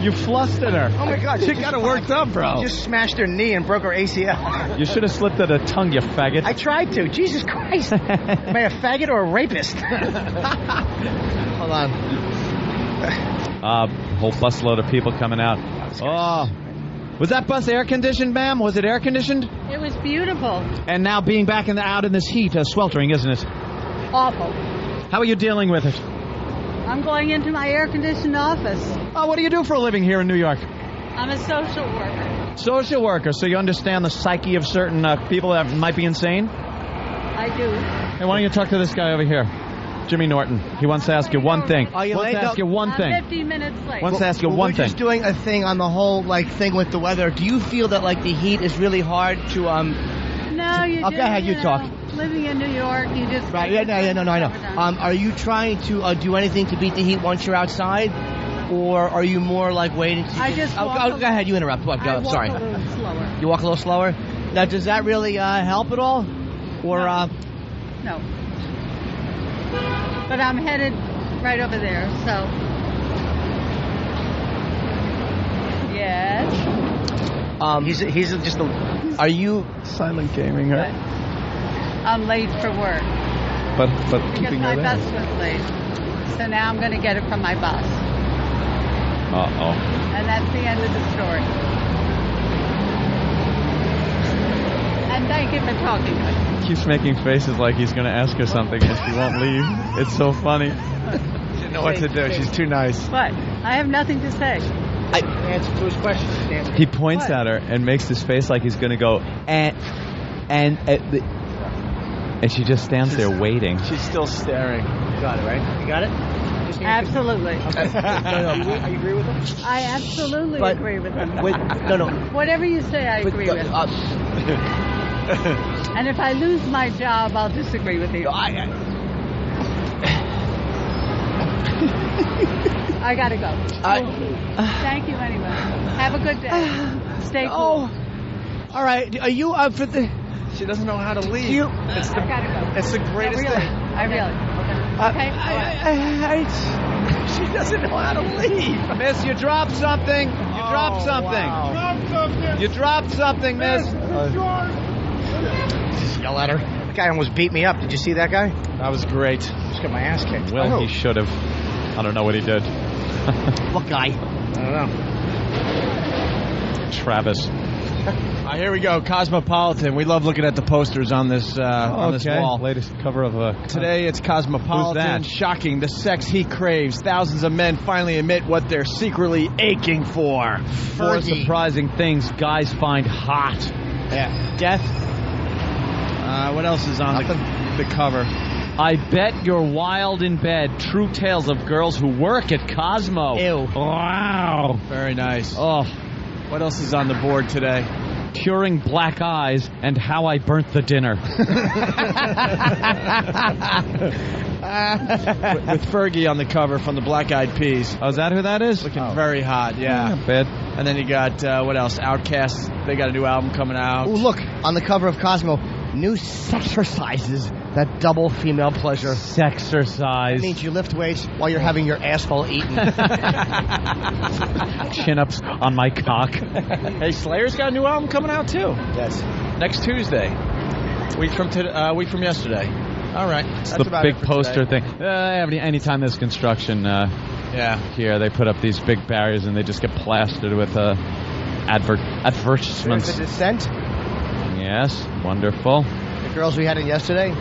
You flustered her. Oh my God, She got her worked up, bro. Just smashed her knee and broke her ACL. You should have slipped at her tongue, you faggot. I tried to. Jesus Christ. Am I a faggot or a rapist? Hold on. Whole busload of people coming out. Oh. Was that bus air conditioned, ma'am? Was it air conditioned? It was beautiful. And now being back out in this heat, sweltering, isn't it? Awful. How are you dealing with it? I'm going into my air-conditioned office. Oh, what do you do for a living here in New York? I'm a social worker. Social worker, so you understand the psyche of certain people that might be insane? I do. Hey, why don't you talk to this guy over here? Jimmy Norton. He wants to ask you one thing. Are you wants late? to ask you one I'm thing. 15 minutes late. Wants to ask you one We're thing. just doing a thing on the whole thing with the weather. Do you feel that the heat is really hard to No, you Oh, do. go ahead, you know, talk. Living in New York, you just. Right? Yeah, no, I know. Are you trying to do anything to beat the heat once you're outside, or are you more like waiting? To I just walk go ahead. You interrupt. What? Go. I walk Sorry. a little slower. You walk a little slower. Now, does that really help at all? Or, No. But I'm headed right over there, so. Yes. He's just a. Are you silent gaming her? I'm late for work. But Because keeping my her bus there. was late. So now I'm going to get it from my bus. Uh-oh. And that's the end of the story. And thank you for talking to me. Keeps making faces like he's going to ask her something and she won't leave. It's so funny. She didn't know what to do. She's too nice. What? I have nothing to say. I answer to his question. He points at her and makes this face like he's going to go, and she just stands there waiting. She's still staring. You got it, right? You got it? Absolutely. No. I agree with him. I absolutely agree with him. No. Whatever you say, I agree with. And if I lose my job, I'll disagree with you. I gotta go. Thank you anyway. Have a good day. Stay cool. All right. Are you up for the? She doesn't know how to leave. I gotta go. It's the greatest really. thing. I really. Okay. She doesn't know how to leave. Miss, you dropped something. You dropped something. Wow. You dropped something, miss. Just yell at her. The guy almost beat me up. Did you see that guy? That was great. Just got my ass kicked. Well, he should have. I don't know what he did. What guy? I don't know. Travis. Here we go, Cosmopolitan. We love looking at the posters on this this wall. Latest cover of Today it's Cosmopolitan. Who's that? Shocking, the sex he craves. Thousands of men finally admit what they're secretly aching for. Four surprising things guys find hot. Yeah. Death. What else is on the cover? I bet you're wild in bed. True tales of girls who work at Cosmo. Ew. Wow. Very nice. Oh. What else is on the board today? Curing black eyes and how I burnt the dinner. With Fergie on the cover from the Black Eyed Peas. Oh, is that who that is? Looking very hot, yeah. Not bad. And then you got, what else? Outkast. They got a new album coming out. Ooh, look, on the cover of Cosmo, new sexercises that double female pleasure. Sexercise. That means you lift weights while you're having your asshole eaten. Chin-ups on my cock. Hey, Slayer's got a new album coming out, too. Yes. Next Tuesday. Week from yesterday. All right. It's the big poster thing. Anytime there's construction here, they put up these big barriers and they just get plastered with advertisements. There's a Descent. Yes, wonderful. The girls we had in yesterday.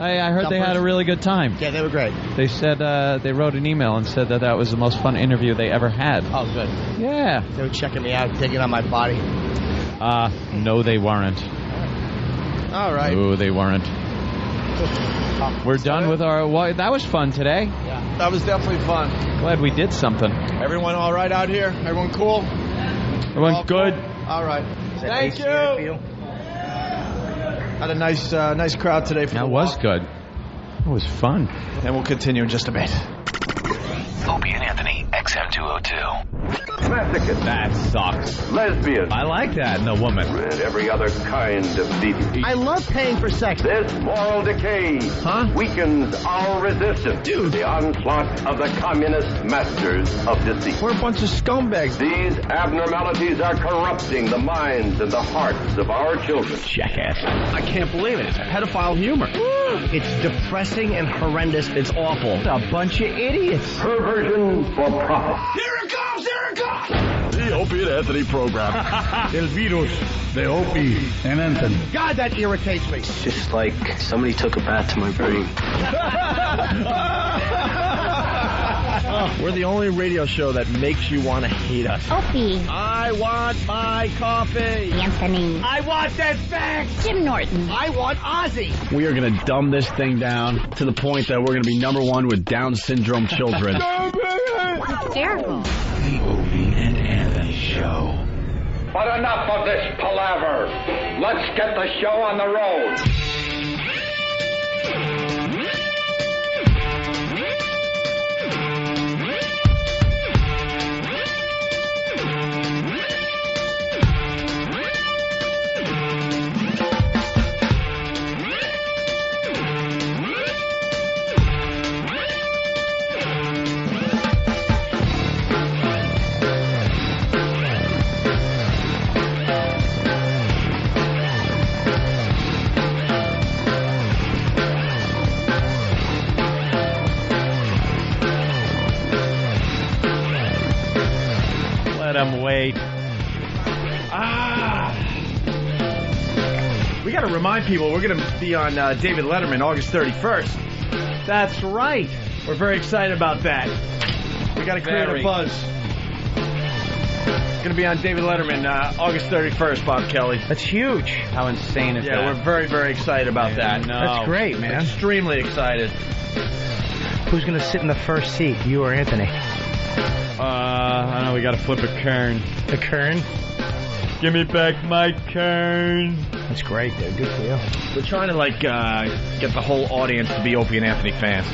I heard they had a really good time. Yeah, they were great. They said they wrote an email and said that was the most fun interview they ever had. Oh, good. Yeah. They were checking me out, digging on my body. No, they weren't. All right. No, they weren't. We're done with our... Well, that was fun today. Yeah, that was definitely fun. Glad we did something. Everyone all right out here? Everyone cool? Everyone all good? Cool? All right. Thank you. Had a nice crowd today for That the was walk. good. It was fun. And we'll continue in just a bit. Opie and Anthony, XM202. Masochist. That sucks. Lesbian. I like that in a woman. And every other kind of deviant. I love paying for sex. This moral decay weakens our resistance to the onslaught of the communist masters of deceit. We're a bunch of scumbags. These abnormalities are corrupting the minds and the hearts of our children. Jackass. I can't believe it. It's pedophile humor. It's depressing and horrendous. It's awful. A bunch of idiots. Perversion for profit. Here it comes! Here it comes! The Opie and Anthony program. El virus de Opie and Anthony. God, that irritates me. It's just like somebody took a bath to my brain. We're the only radio show that makes you want to hate us. Opie. I want my coffee. Anthony. I want that fact. Jim Norton. I want Ozzy. We are going to dumb this thing down to the point that we're going to be #1 with Down syndrome children. Hysterical. The Opie and Anthony Show. But enough of this palaver. Let's get the show on the road. Let him wait. We got to remind people we're going to be on David Letterman August 31st. That's right. We're very excited about that. We got to create a buzz. Going to be on David Letterman August 31st, Bob Kelly. That's huge. How insane is that? Yeah, we're very, very excited about that. No. That's great, man. Extremely excited. Who's going to sit in the first seat, you or Anthony? I don't know. We got to flip a Kern. The Kern? Give me back my Kern. That's great, dude. Good for you. We're trying to get the whole audience to be Opie and Anthony fans.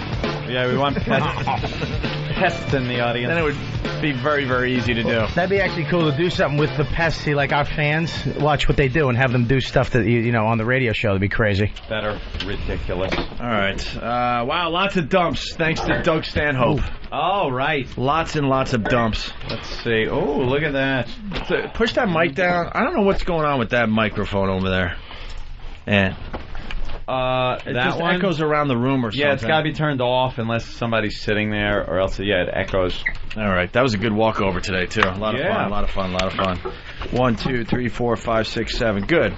Yeah, we want pests in the audience. Then it would be very, very easy to do. That'd be actually cool to do something with the pests. See, like our fans, watch what they do and have them do stuff that you know on the radio show. That'd be crazy. That are ridiculous. All right. Wow, lots of dumps thanks to Doug Stanhope. Oh, right. Lots and lots of dumps. Let's see. Oh, look at that. So, push that mic down. I don't know what's going on with that microphone over there. And it that just one echoes around the room or something. Yeah, it's got to be turned off unless somebody's sitting there, or else it echoes. All right, that was a good walkover today too. A lot of fun. A lot of fun. 1, 2, 3, 4, 5, 6, 7. Good.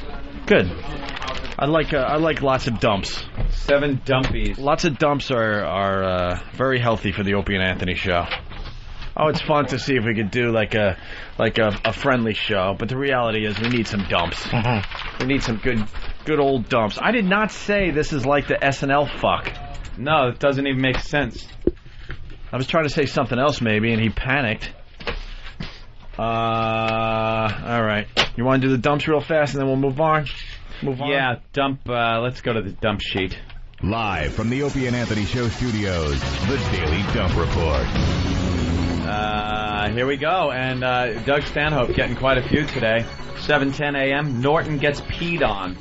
I like lots of dumps. 7 dumpies. Lots of dumps are very healthy for the Opie and Anthony show. Oh, it's fun to see if we could do like a friendly show, but the reality is we need some dumps. We need some good old dumps. I did not say this is like the SNL fuck. No, it doesn't even make sense. I was trying to say something else maybe, and he panicked. All right. You want to do the dumps real fast, and then we'll move on? Yeah, dump. Let's go to the dump sheet. Live from the Opie and Anthony Show studios, the Daily Dump Report. Here we go, and Doug Stanhope getting quite a few today. 7:10 a.m. Norton gets peed on.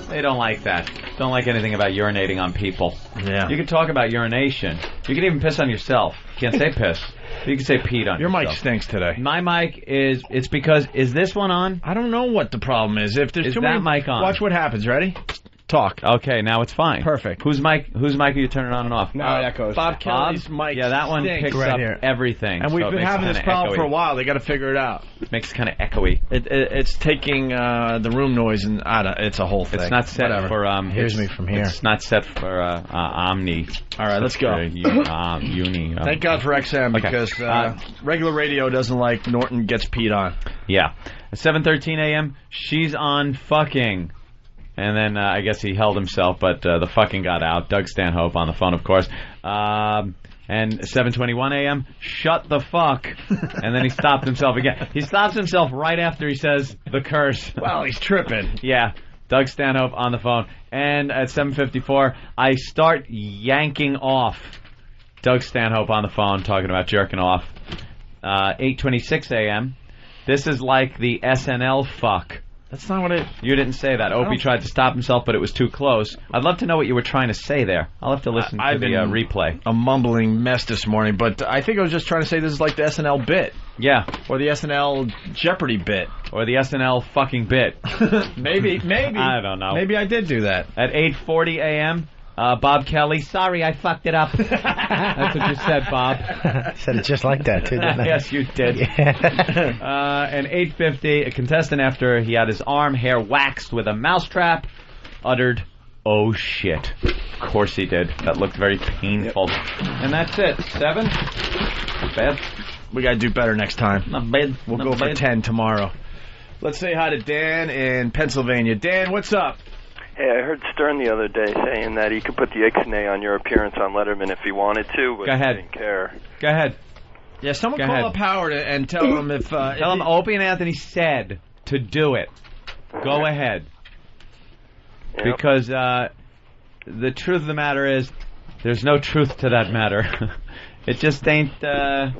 They don't like that. Don't like anything about urinating on people. Yeah. You can talk about urination. You can even piss on yourself. You can't say piss. You can say peed on Your yourself. mic stinks today. My mic is... It's because... Is this one on? I don't know what the problem is. If there's too many... mic on? Watch what happens. Ready? Talk. Okay, now it's fine. Perfect. Whose mic are you turning on and off? No, it echoes. Bob Kelly's mic. Yeah, that one stinks. picks right up here. everything. And we've been having this problem for a while. They got to figure it out. Makes it kind of echoey. It's taking the room noise and it's a whole thing. It's not set for Here's me from here. It's not set for Omni. All right, let's go. Uni. Thank God for XM because regular radio doesn't like Norton gets peed on. Yeah. At 7:13 a.m. she's on fucking. And then I guess he held himself, but the fucking got out. Doug Stanhope on the phone, of course. And 7:21 a.m. shut the fuck. And then he stopped himself again. He stops himself right after he says the curse. Well, he's tripping. Yeah. Doug Stanhope on the phone. And at 7:54, I start yanking off. Doug Stanhope on the phone talking about jerking off. 8:26 a.m. This is like the SNL fuck. That's not what it... You didn't say that. Opie tried to stop himself, but it was too close. I'd love to know what you were trying to say there. I'll have to listen to the replay. A mumbling mess this morning, but I think I was just trying to say this is like the SNL bit. Yeah. Or the SNL Jeopardy bit. Or the SNL fucking bit. Maybe. I don't know. Maybe I did do that. At 8:40 a.m., Bob Kelly, sorry I fucked it up. That's what you said, Bob. Said it just like that, too, didn't I? Yes, you did. And 8:50, a contestant, after he had his hair waxed with a mousetrap, uttered, "Oh shit." Of course he did. That looked very painful. And that's it. 7? Not bad. We got to do better next time. Not bad. We'll go for 10 tomorrow. Let's say hi to Dan in Pennsylvania. Dan, what's up? Hey, I heard Stern the other day saying that he could put the ixnay on your appearance on Letterman if he wanted to, but Go ahead. he didn't care. Go ahead. Yeah, someone Go call ahead. up Howard and tell him if... tell him Opie and Anthony said to do it. Go ahead. Yep. Because the truth of the matter is, there's no truth to that matter. It just ain't... it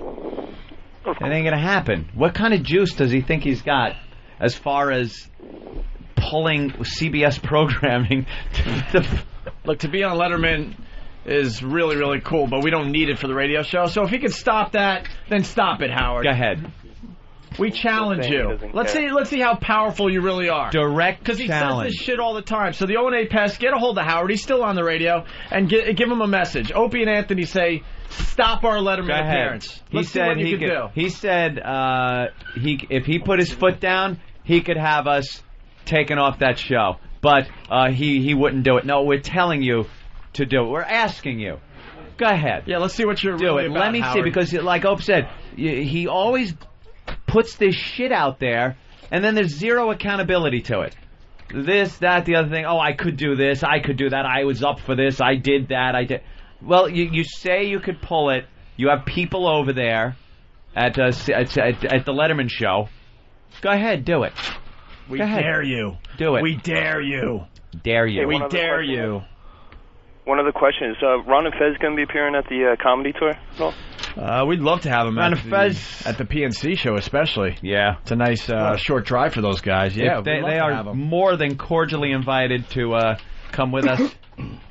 ain't going to happen. What kind of juice does he think he's got as far as... pulling CBS programming Look, to be on Letterman is really, really cool, but we don't need it for the radio show. So if he could stop that, then stop it, Howard. Go ahead. We challenge you. Let's see how powerful you really are. Direct Because he challenge. says this shit all the time. So the O&A Pest, get a hold of Howard. He's still on the radio, and give him a message. Opie and Anthony say stop our Letterman Go ahead. appearance. He Let's see said what you he could do. He said if he put his foot down, he could have us taken off that show. But he wouldn't do it. No, we're telling you to do it. We're asking you. Go ahead. Yeah, let's see what you're do really it. about, Let me see, Howard. because like Ope said, he always puts this shit out there, and then there's zero accountability to it. This, that, the other thing. Oh, I could do this. I could do that. I was up for this. I did that. I did. Well, you say you could pull it. You have people over there at the Letterman show. Go ahead, do it. We Go ahead. dare you. Do it. We dare you. Dare you. Hey, We one other dare question. you. One other question is, Ron and Fez going to be appearing at the comedy tour? No? We'd love to have him Ron at and Fez. at the PNC show, especially. Yeah. It's a nice short drive for those guys. Yeah, If they we'd love to are have 'em. more than cordially invited to come with us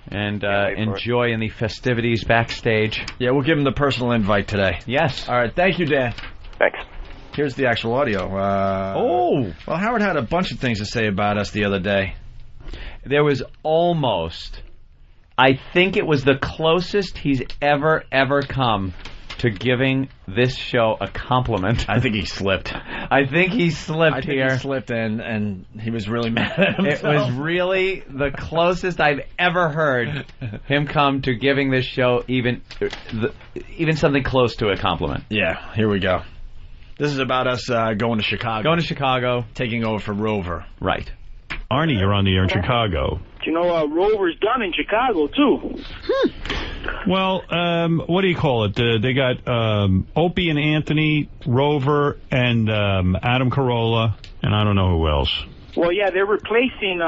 and enjoy in the festivities backstage. Yeah, we'll give them the personal invite today. Yes. All right, thank you, Dan. Thanks. Here's the actual audio. Well, Howard had a bunch of things to say about us the other day. There was almost, I think it was the closest he's ever come to giving this show a compliment. I think he slipped. I think he slipped I think here. he slipped, and he was really mad at himself. It was really the closest I've ever heard him come to giving this show even something close to a compliment. Yeah, here we go. This is about us going to Chicago. Going to Chicago. Taking over for Rover. Right. Arnie, you're on the air in Chicago. You know, Rover's done in Chicago, too. Well, what do you call it? They got Opie and Anthony, Rover, and Adam Carolla, and I don't know who else. Well, yeah, they're replacing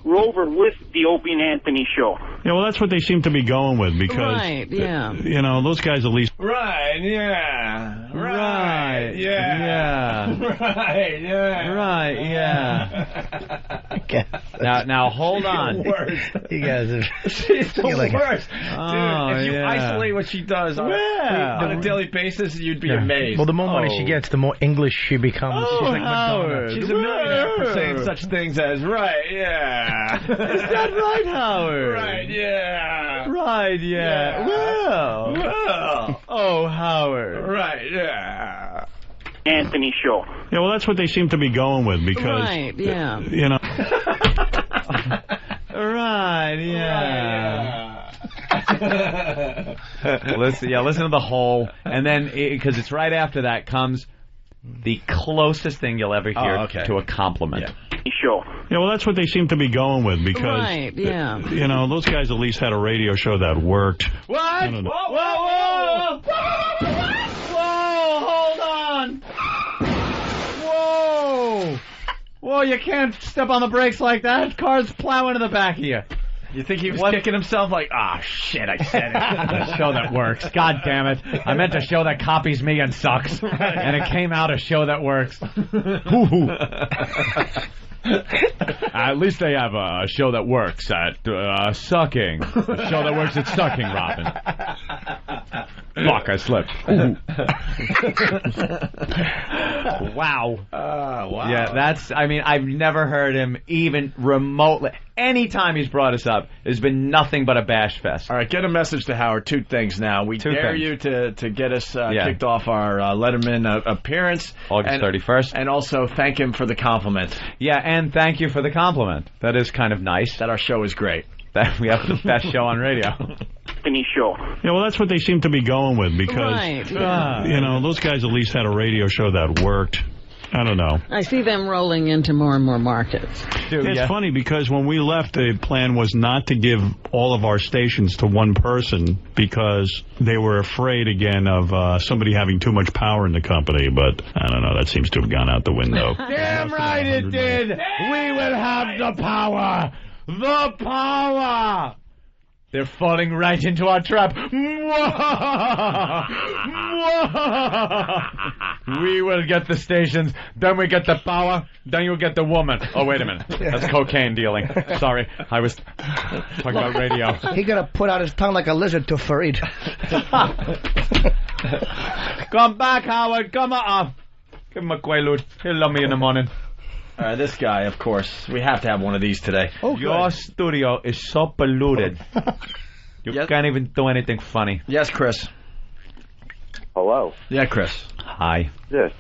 Rover with the Opie and Anthony show. Yeah, well, that's what they seem to be going with because, Right, yeah. you know, those guys at least... Right, yeah. Right, yeah. Right, yeah. Right, yeah. Now hold on. You guys are... She's the like worst. Oh, Dude, if you yeah. isolate what she does on a daily basis, you'd be amazed. Well, the more money she gets, the more English she becomes. She's like Madonna. Howard. She's a millionaire for saying such things as, right, yeah. Is that right, Howard? Right, yeah. Right, yeah. Well. Oh, Howard. Right, yeah. Anthony show. Yeah, well, that's what they seem to be going with because, Right, yeah. you know... Right, yeah. Listen to the whole, and then because it's right after that comes the closest thing you'll ever hear to a compliment. Yeah. Show. Yeah, well, that's what they seem to be going with because, Right, yeah. you know, those guys at least had a radio show that worked. What? I don't know. Whoa! Hold on! Whoa! You can't step on the brakes like that. Car's plowing in the back of you. You think he was kicking himself like, shit, I said it. A show that works. God damn it. I meant a show that copies me and sucks. And it came out a show that works. At least they have a show that works at sucking. A show that works at sucking, Robin. Fuck, I slipped. Wow. Wow. Yeah, I've never heard him even remotely. Anytime he's brought us up, there's been nothing but a bash fest. All right, get a message to Howard. Two things now. We dare you to get us kicked off our Letterman appearance. August 31st. And also thank him for the compliment. Yeah, and thank you for the compliment. That is kind of nice. That our show is great. That we have the best show on radio. Anthony show. Yeah, well, that's what they seem to be going with because, Right, yeah. you know, those guys at least had a radio show that worked. I don't know. I see them rolling into more and more markets. It's funny because when we left, the plan was not to give all of our stations to one person because they were afraid again of somebody having too much power in the company. But I don't know. That seems to have gone out the window. Damn right it did. We will have the power. The power. They're falling right into our trap. We will get the stations, then we get the power, then you'll get the woman. Oh, wait a minute. That's cocaine dealing. Sorry, I was talking about radio. He gonna put out his tongue like a lizard to Farid. Come back, Howard. Come on. Give him a quaalude. He'll love me in the morning. This guy, of course. We have to have one of these today. Oh, your studio is so polluted. You can't even do anything funny. Yes, Chris. Hello. Yeah, Chris. Hi. This.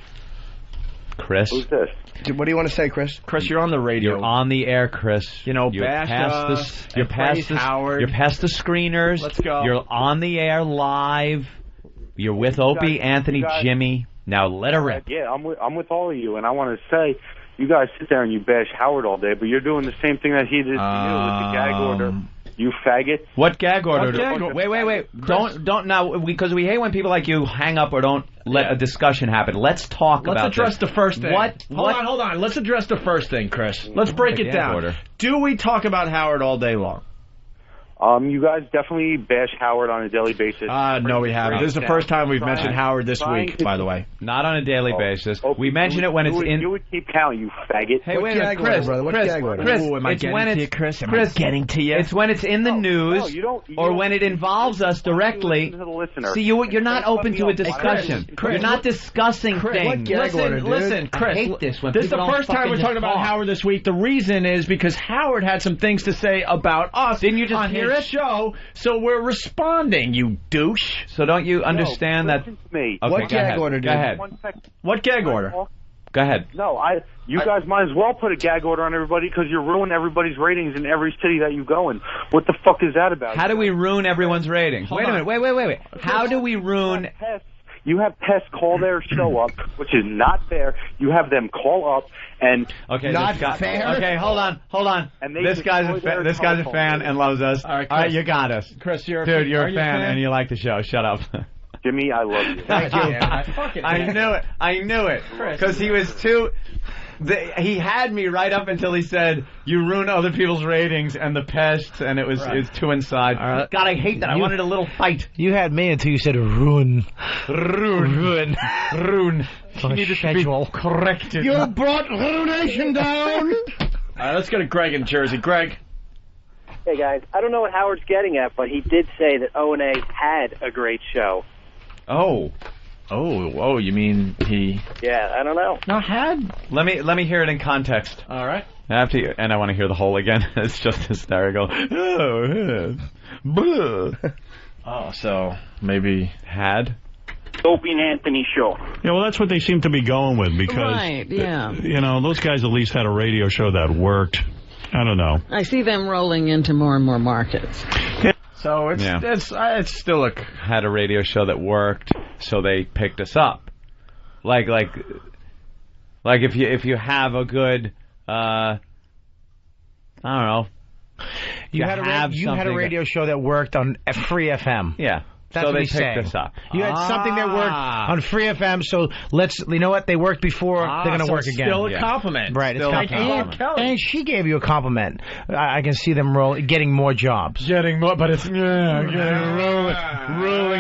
Chris. Who's this? What do you want to say, Chris? Chris, you're on the radio. You're on the air, Chris. You know, you're bash past us, you're and past praise the Howard. You're past the screeners. Let's go. You're on the air live. You're with Opie, Anthony, Jimmy. Now let her rip. Yeah, I'm with all of you, and I want to say, you guys sit there and you bash Howard all day, but you're doing the same thing that he did to you with the gag order. You faggot. What gag order? Wait. Don't now, because we hate when people like you hang up or don't let a discussion happen. Let's talk about Let's address this. the first thing. What? Hold on. Let's address the first thing, Chris. Let's break The it gag down. order. Do we talk about Howard all day long? You guys definitely bash Howard on a daily basis. No, we haven't. This is the first time we've mentioned Howard this week, by the way. Not on a daily basis. We mention it when it's in. You would keep counting, you faggot. Hey, wait a minute, Chris. Chris, Ooh, am I it's getting when to it's you, Chris? Am I Chris, getting to you? It's when it's in the news, or when it involves us directly. See, you're not open to a discussion. Chris, You're not discussing things. Listen, Chris. I hate this when this is people the don't first time fucking we're talking just about talk. Howard this week. The reason is because Howard had some things to say about us. Didn't you just on hear his it? show? So we're responding, you douche. So don't you understand that? Listen to me. Okay, What gag order, Go dude? ahead. 1 second. What gag order? Go ahead. No, you guys might as well put a gag order on everybody because you're ruining everybody's ratings in every city that you go in. What the fuck is that about? How do we ruin everyone's ratings? Hold Wait a on. minute. Wait. How do we ruin? You have pests call their show up, which is not fair. You have them call up and Okay, Not this guy, fair? Okay, hold on. And they This guy's destroy their this guy's a telephone. fan and loves us. All right, Chris. you got us, Chris, you're dude. You're are a you fan and you like the show. Shut up. Jimmy, I love you. Thank you. I knew it. Because he was too. He had me right up until he said you ruin other people's ratings and the pests, and it was too inside. God, I hate that. I wanted a little fight. You had me until you said ruin. Ruin. You need to be corrected. You brought ruination down. All right, let's go to Greg in Jersey. Greg. Hey, guys. I don't know what Howard's getting at, but he did say that O&A had a great show. Oh, you mean he? Yeah, I don't know. no, had. Let me hear it in context. All right. I have to, and I want to hear the whole again. It's just hysterical. Oh, so maybe had. Opie and Anthony show. Yeah, well, that's what they seem to be going with because, Right, yeah. you know, those guys at least had a radio show that worked. I don't know. I see them rolling into more and more markets. So it's still a had a radio show that worked, so they picked us up. Like if you have a good I don't know. You had a radio show that worked on Free FM. Yeah. That's so what they he's picked saying. us up. You had something that worked on Free FM, so you know what? They worked before, they're going to so work it's again. Still a compliment. Right, Still it's a compliment. and she gave you a compliment. I can see them getting more jobs. Getting more, but it's rolling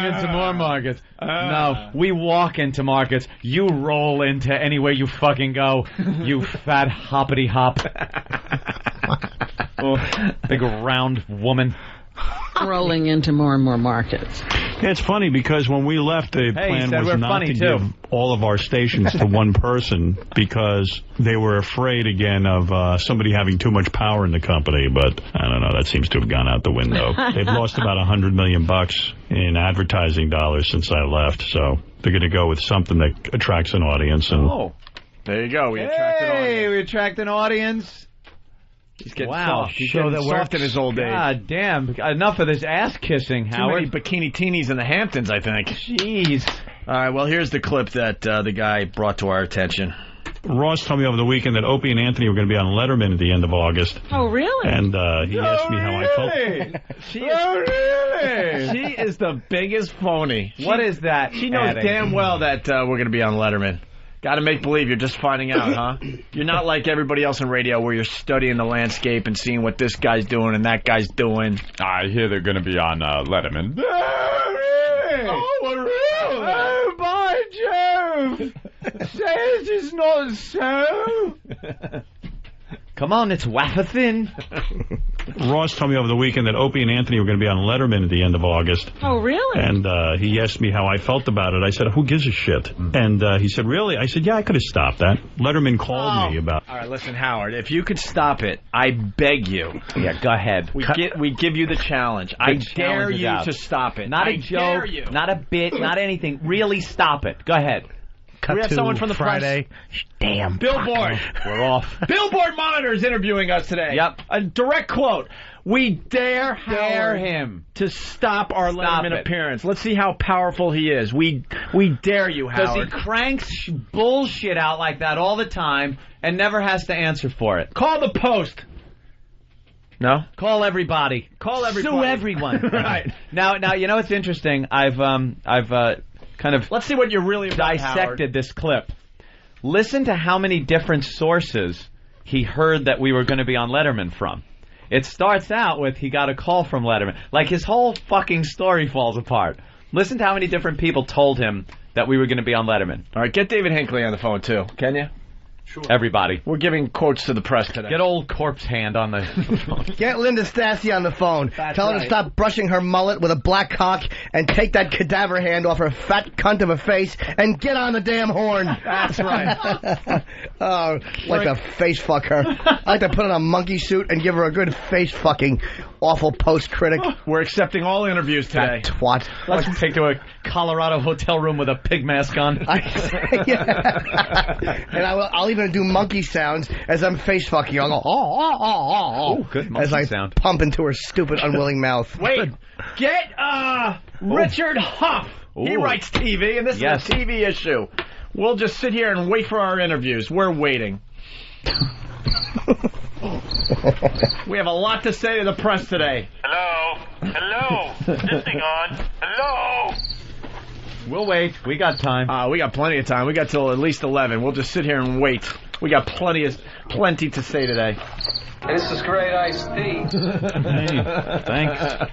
into more markets. No, we walk into markets. You roll into anywhere you fucking go. You fat hoppity hop. Big round woman. Rolling into more and more markets. Yeah, it's funny because when we left, the plan was not to give all of our stations to one person because they were afraid again of somebody having too much power in the company. But I don't know, that seems to have gone out the window. They've lost about $100 million in advertising dollars since I left, so they're going to go with something that attracts an audience. And there you go. We attracted an audience. We attract an audience. He's getting wow, soft. He's getting soft in his old age. God damn. Enough of this ass kissing, Howard. Too many bikini teenies in the Hamptons, I think. Jeez. All right, well, here's the clip that the guy brought to our attention. Ross told me over the weekend that Opie and Anthony were going to be on Letterman at the end of August. Oh, really? And he asked me how I felt. She is the biggest phony. What is that? She knows damn well that we're going to be on Letterman. Got to make believe you're just finding out, huh? You're not like everybody else in radio where you're studying the landscape and seeing what this guy's doing and that guy's doing. I hear they're going to be on Letterman. Oh, really? Oh, by Jove! Say it is not so. Come on, it's wafer thin. Ross told me over the weekend that Opie and Anthony were going to be on Letterman at the end of August. Oh, really? And he asked me how I felt about it. I said, who gives a shit? And he said, really? I said, yeah, I could have stopped that. Letterman called me about All right, listen, Howard, if you could stop it, I beg you. Yeah, go ahead. We give you the challenge. I dare you to stop it. Not I a dare joke, you. not a bit, not anything. Really stop it. Go ahead. We have someone from the Friday. Damn. Billboard. We're off. Billboard Monitor is interviewing us today. Yep. A direct quote. We dare Howard him to stop our Stop Letterman it. appearance. Let's see how powerful he is. We dare you, Because Howard. he cranks bullshit out like that all the time and never has to answer for it. Call the Post. No? Call everybody. Call everybody. Sue everyone. Right. Now you know what's interesting? I've kind of Let's see what you're really about, dissected Howard. this clip. Listen to how many different sources he heard that we were going to be on Letterman from. It starts out with he got a call from Letterman. Like his whole fucking story falls apart. Listen to how many different people told him that we were going to be on Letterman. All right, get David Hinckley on the phone, too. Can you? Sure. Everybody. We're giving quotes to the press today. Get old corpse hand on the phone. Get Linda Stassi on the phone. Tell her to stop brushing her mullet with a black cock and take that cadaver hand off her fat cunt of a face and get on the damn horn. That's right. Oh, like to face fuck her. I like to put on a monkey suit and give her a good face fucking. Awful Post critic. We're accepting all interviews today. That twat. Let's take to a Colorado hotel room with a pig mask on. And I'll even do monkey sounds as I'm face fucking. I'll go, Oh, good monkey as I sound. pump into her stupid, unwilling mouth. Wait, get Richard Huff. He Ooh. writes TV, and this is a TV issue. We'll just sit here and wait for our interviews. We're waiting. We have a lot to say to the press today. Hello? Hello? Is this thing on? Hello? We'll wait. We got time. We got plenty of time. We got till at least 11. We'll just sit here and wait. We got plenty to say today. This is great iced tea. Hey, thanks.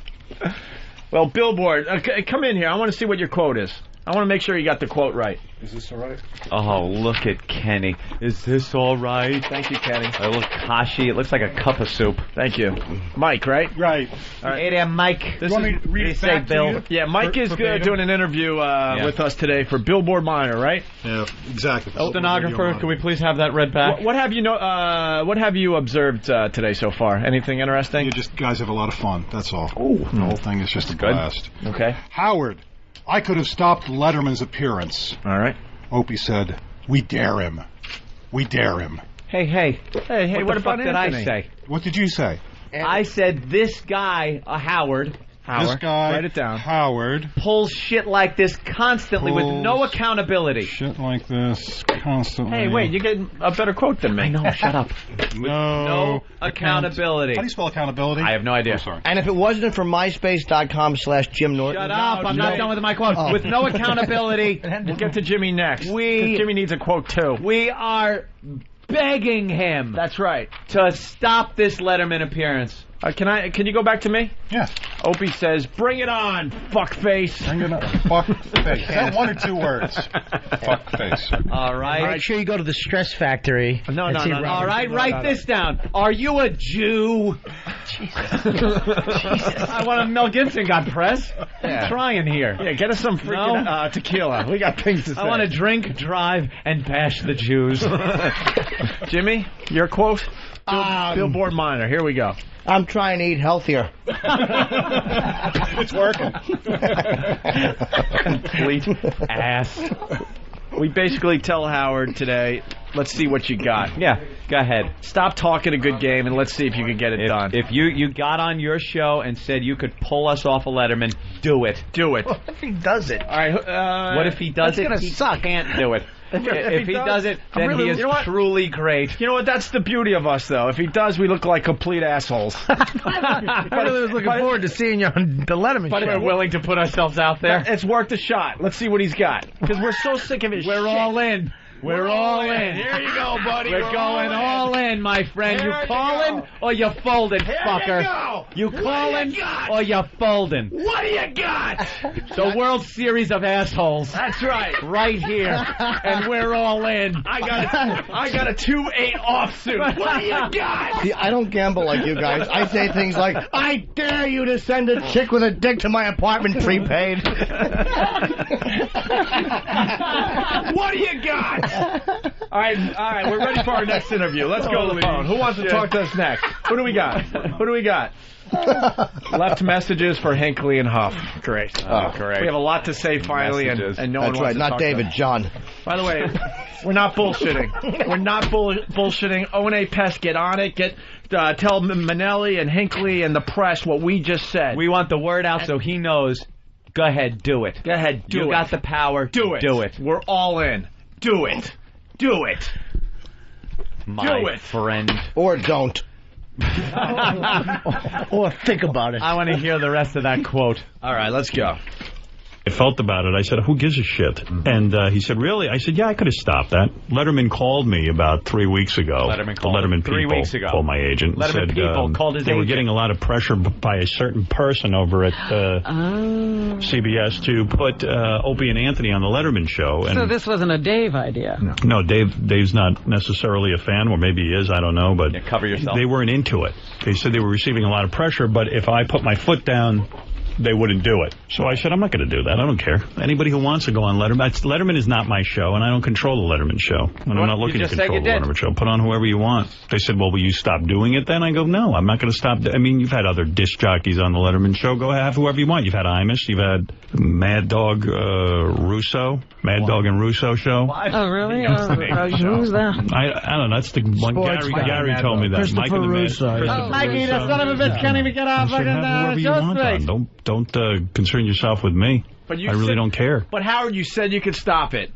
Well, Billboard, come in here. I want to see what your quote is. I want to make sure you got the quote right. Is this all right? Oh, look at Kenny. Is this all right? Thank you, Kenny. A little kashi. It looks like a cup of soup. Thank you. Mike, right? Right. All right. Hey there, Mike. You want me to read it back to you? Yeah, Mike is doing an interview with us today for Billboard Monitor, right? Yeah, exactly. Stenographer, can we please have that read back? What have you observed today so far? Anything interesting? You just guys have a lot of fun. That's all. The whole thing is just a blast. Okay. Howard, I could have stopped Letterman's appearance. All right. Opie said, "We dare him. We dare him." Hey. What the fuck about did Anthony? I say? What did you say? I said this guy, Howard, This guy, write it down. Howard, pulls shit like this constantly with no accountability. Shit like this constantly. Hey, wait, you get a better quote than me. I know, shut up. No accountability. How do you spell accountability? I have no idea. I'm sorry. And if it wasn't for MySpace.com/Jim Norton. Shut up, I'm not done with my quote. Oh. With no accountability, We'll get to Jimmy next. 'Cause We- Jimmy needs a quote too. we are begging him That's right. to stop this Letterman appearance. Can you go back to me? Yeah. Opie says, "Bring it on, fuckface." Bring it up. Fuck face. Is that one or two words? Fuck face. All right. Make sure you go to the Stress Factory. No, and no, see no, no. All Robert. right, write this down. Are you a Jew? I want Mel Gibson got press. I'm trying here. Yeah, get us some freaking tequila. We got things to say. I want to drink, drive, and bash the Jews. Jimmy, your quote? Billboard Monitor. Here we go. I'm trying to eat healthier. It's working. Complete ass. We basically tell Howard today, let's see what you got. Yeah, go ahead. Stop talking a good game and let's see if you can get it done. If you got on your show and said you could pull us off a Letterman, do it. Do it. What if he does it? All right. What if he does it? That's gonna He suck. can't do it. If he does it, then really- he is you know what? truly great. You know what? That's the beauty of us, though. If he does, we look like complete assholes. I really was looking forward to seeing you on the Letterman But show. we're willing to put ourselves out there. It's worth a shot. Let's see what he's got. Because we're so sick of his shit. We're all in. We're all in. Here you go, buddy. We're going all in, my friend. You calling or you folding, fucker? You calling or you folding? What do you got? The World Series of assholes. That's right. Right here. And we're all in. I got a 2-8 offsuit. What do you got? See, I don't gamble like you guys. I say things like, I dare you to send a chick with a dick to my apartment prepaid. What do you got? All right, we're ready for our next interview. Let's go to the phone. Who wants to talk to us next? Who do we got? Left messages for Hinckley and Huff. Great. Great. We have a lot to say finally, and no one That's wants right, to not talk David, to us. John. By the way, we're not bullshitting. We're not bullshitting. O&A Pest, get on it. Tell Manelli and Hinckley and the press what we just said. We want the word out so he knows. Go ahead, do it. Go ahead, do it. You got the power. Do it. Do it. We're all in. Do it. Do it. My friend. Or don't. Or think about it. I want to hear the rest of that quote. All right, let's go. I felt about it. I said, who gives a shit? And he said, really? I said, yeah, I could have stopped that. Letterman called me about 3 weeks ago. Letterman The called Letterman him 3 people weeks ago. called my agent. And Letterman said, people called his they were agent. getting a lot of pressure by a certain person over at CBS to put Opie and Anthony on the Letterman show. And So this wasn't a Dave idea. no, Dave's not necessarily a fan, or maybe he is, I don't know, but cover yourself. They weren't into it. They said they were receiving a lot of pressure, but if I put my foot down, they wouldn't do it. So I said, I'm not going to do that. I don't care. Anybody who wants to go on Letterman. Letterman is not my show, and I don't control the Letterman show. And I'm not looking to control the Letterman show. Put on whoever you want. They said, well, will you stop doing it then? I go, no, I'm not going to stop. I mean, you've had other disc jockeys on the Letterman show. Go have whoever you want. You've had Imus. You've had Mad Dog Russo. Mad Dog and Russo show. Oh, really? Who's that? I don't know. That's the one. Gary told me that. Christopher Russo. Mikey, the son of a bitch can't even get off fucking show straight. Don't concern yourself with me. But you I really said- don't care. But Howard, you said you could stop it.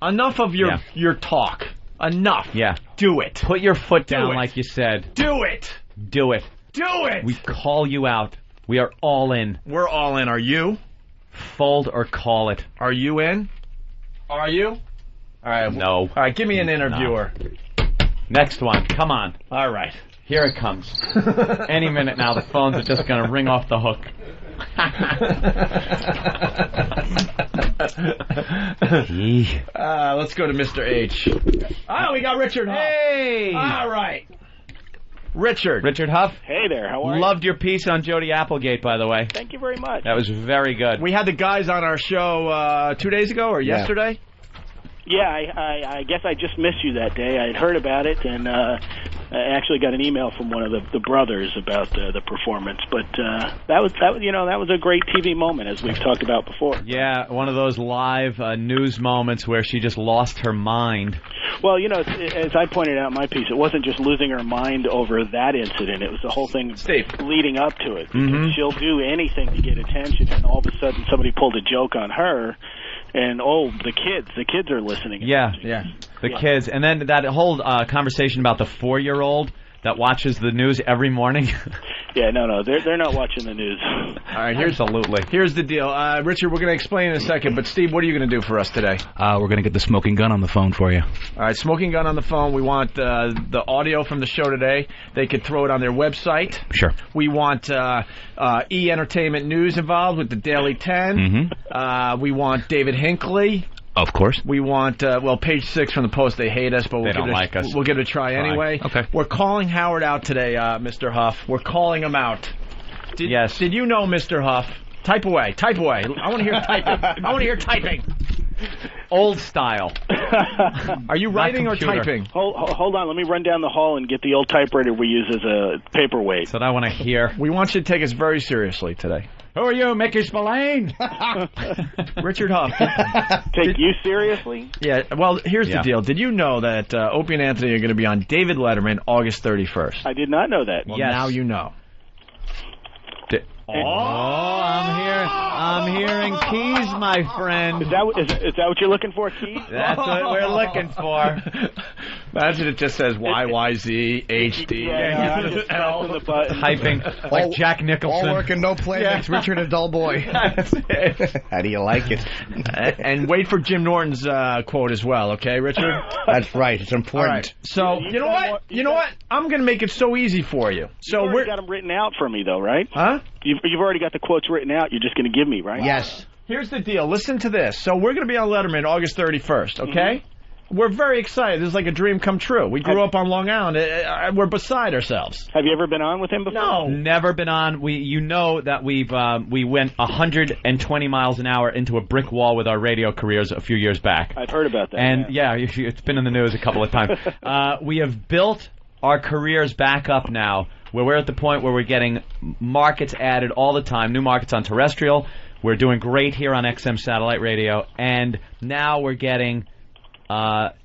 Enough of your talk. Enough. Yeah. Do it. Put your foot Do down it. like you said. Do it. Do it. Do it. We call you out. We are all in. We're all in. Are you? Fold or call it. Are you in? Are you? All right. No. All right. Give me an interviewer. Next one. Come on. All right. Here it comes. Any minute now, the phones are just going to ring off the hook. Let's go to Mr. H. Oh, we got Richard Huff. Hey! All right. Richard Huff. Hey there, how are you? Loved your piece on Jody Applegate, by the way. Thank you very much. That was very good. We had the guys on our show 2 days ago or yesterday. Yeah, I guess I just missed you that day. I had heard about it, and I actually got an email from one of the brothers about the performance. But that was a great TV moment, as we've talked about before. Yeah, one of those live news moments where she just lost her mind. Well, as I pointed out in my piece, it wasn't just losing her mind over that incident. It was the whole thing leading up to it. Mm-hmm. She'll do anything to get attention, and all of a sudden somebody pulled a joke on her. And, the kids are listening. Yeah. The kids. And then that whole conversation about the 4-year-old that watches the news every morning. Yeah, no, they're not watching the news. All right, here's the deal. Richard, we're going to explain in a second, but Steve, what are you going to do for us today? We're going to get the smoking gun on the phone for you. All right, smoking gun on the phone. We want the audio from the show today. They could throw it on their website. Sure. We want E! Entertainment News involved with the Daily 10. Mm-hmm. We want David Hinckley. Of course. We want, Page 6 from the Post. They hate us, but They don't like us. We'll give it a try anyway. Okay. We're calling Howard out today, Mr. Huff. We're calling him out. Yes. Did you know, Mr. Huff? Type away. I want to hear typing. Old style. Are you writing or typing? Hold on, let me run down the hall and get the old typewriter we use as a paperweight. That's what I want to hear. We want you to take us very seriously today. Who are you, Mickey Spillane? Richard Huff. Take you seriously? Yeah, well, here's the deal. Did you know that Opie and Anthony are going to be on David Letterman August 31st? I did not know that. Well, now you know. I'm hearing keys, my friend. Is that what you're looking for, keys? That's what we're looking for. Imagine it just says YYZ HD L typing like Jack Nicholson. All work and no play makes Richard a dull boy. How do you like it? And wait for Jim Norton's quote as well, okay, Richard? That's right. It's important. All right. So you know what? You know what? I'm going to make it so easy for you. So You've already got them written out for me, though, right? Huh? You've already got the quotes written out. You're just going to give me, right? Yes. Here's the deal. Listen to this. So we're going to be on Letterman August 31st, okay? Mm-hmm. We're very excited. This is like a dream come true. We grew up on Long Island. We're beside ourselves. Have you ever been on with him before? No. Never been on. You know that we went 120 miles an hour into a brick wall with our radio careers a few years back. I've heard about that. And it's been in the news a couple of times. We have built our careers back up now, where we're at the point where we're getting markets added all the time, new markets on terrestrial. We're doing great here on XM satellite radio, and now we're getting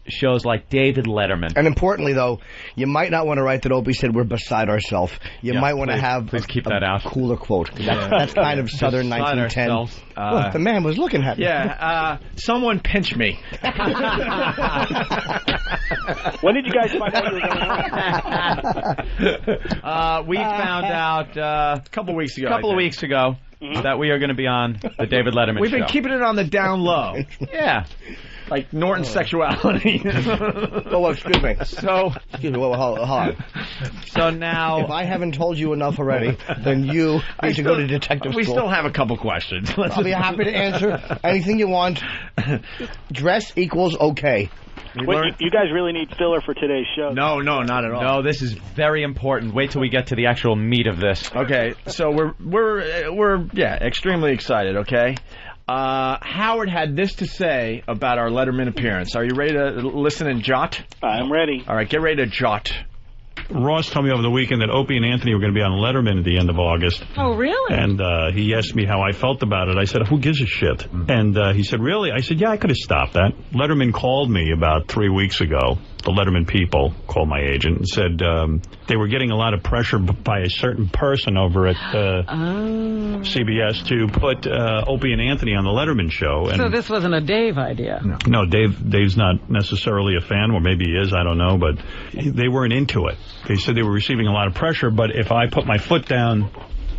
shows like David Letterman. And importantly, though, you might not want to write that Opie said we're beside ourselves. You might want to have please keep that out. Cooler quote. That's kind of Southern 1910. Look, the man was looking at me. Yeah, someone pinch me. When did you guys find out you were going on? We found out a couple weeks ago. That we are going to be on the David Letterman show. We've been keeping it on the down low. Yeah. Like Norton's sexuality. Oh, excuse me. Excuse me. Hold on. So now, if I haven't told you enough already, then you need to go to detective school. We still have a couple questions. I'll be happy to answer anything you want. Dress equals okay. Wait, you guys really need filler for today's show? No, not at all. No, this is very important. Wait till we get to the actual meat of this. Okay, so we're extremely excited. Okay, Howard had this to say about our Letterman appearance. Are you ready to listen and jot? I'm ready. All right, get ready to jot. Ross told me over the weekend that Opie and Anthony were going to be on Letterman at the end of August. Oh, really? And he asked me how I felt about it. I said, who gives a shit? And he said, really? I said, yeah, I could have stopped that. Letterman called me about 3 weeks ago. The Letterman people called my agent and said they were getting a lot of pressure by a certain person over at CBS to put Opie and Anthony on the Letterman show. And so this wasn't a Dave idea? No, Dave's not necessarily a fan, or maybe he is, I don't know, but they weren't into it. They said they were receiving a lot of pressure, but if I put my foot down,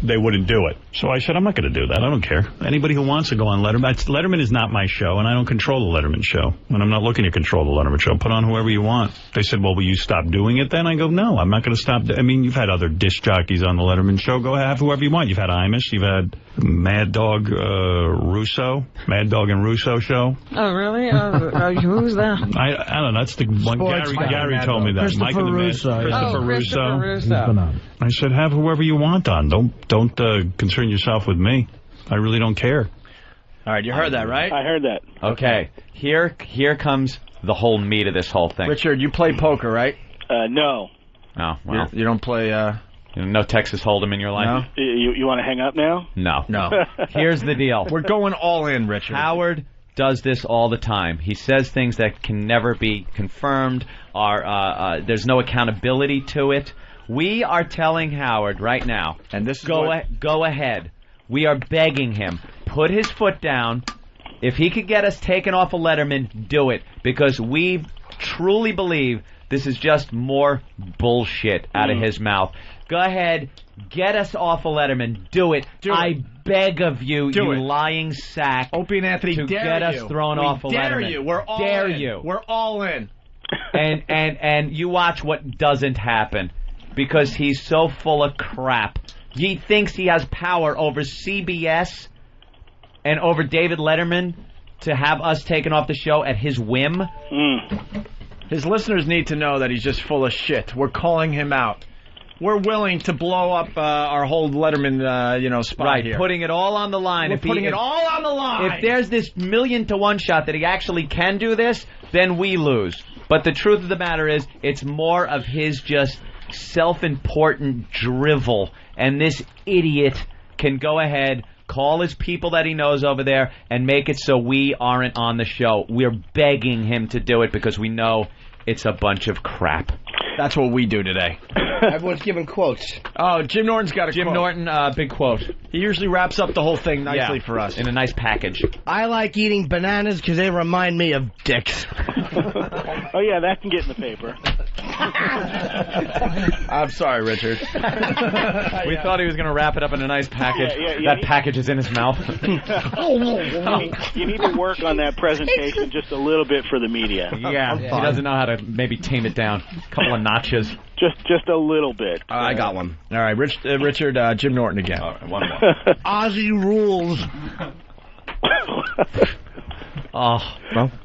they wouldn't do it. So I said, I'm not going to do that. I don't care. Anybody who wants to go on Letterman. Letterman is not my show, and I don't control the Letterman show. And I'm not looking to control the Letterman show. Put on whoever you want. They said, well, will you stop doing it then? I go, no, I'm not going to stop. I mean, you've had other disc jockeys on the Letterman show. Go have whoever you want. You've had Imus. You've had Mad Dog Russo. Mad Dog and Russo show. Oh, really? Who's that? I don't know. That's the one. Gary told me that. Christopher Russo. Christopher Russo. Russo. I said, have whoever you want on. Don't concern yourself with me. I really don't care. All right, you heard that, right? I heard that. Okay, here comes the whole meat of this whole thing. Richard, you play poker, right? No. Oh, well. You don't play... no Texas Hold'em in your life? No? You want to hang up now? No. Here's the deal. We're going all in, Richard. Howard does this all the time. He says things that can never be confirmed. There's no accountability to it. We are telling Howard right now, and this is go ahead. We are begging him, put his foot down. If he could get us taken off of Letterman, do it. Because we truly believe this is just more bullshit out of his mouth. Go ahead, get us off of Letterman. Do it. I beg of you, you lying sack. Opie and Anthony, to dare get us you. thrown off of Letterman. Dare you. We're all dare in. you. We're all in. And you watch what doesn't happen. Because he's so full of crap. He thinks he has power over CBS and over David Letterman to have us taken off the show at his whim. His listeners need to know that he's just full of shit. We're calling him out. We're willing to blow up our whole Letterman, spot here. Putting it all on the line. We're putting it all on the line. If there's this 1,000,000-to-1 shot that he actually can do this, then we lose. But the truth of the matter is, it's more of his just self-important drivel, and this idiot can go ahead, call his people that he knows over there, and make it so we aren't on the show. We're begging him to do it because we know it's a bunch of crap. That's what we do today. Everyone's giving quotes. Oh, Jim Norton's got a quote. Jim Norton, big quote. He usually wraps up the whole thing nicely for us. In a nice package. I like eating bananas because they remind me of dicks. Oh, yeah, that can get in the paper. I'm sorry, Richard. We thought he was going to wrap it up in a nice package. Yeah, that package is in his mouth. You need to work on that presentation just a little bit for the media. Yeah, he doesn't know how to maybe tame it down. A couple of notches. Just a little bit. I got one. All right, Richard, Jim Norton again. All right, one more. Ozzy rules.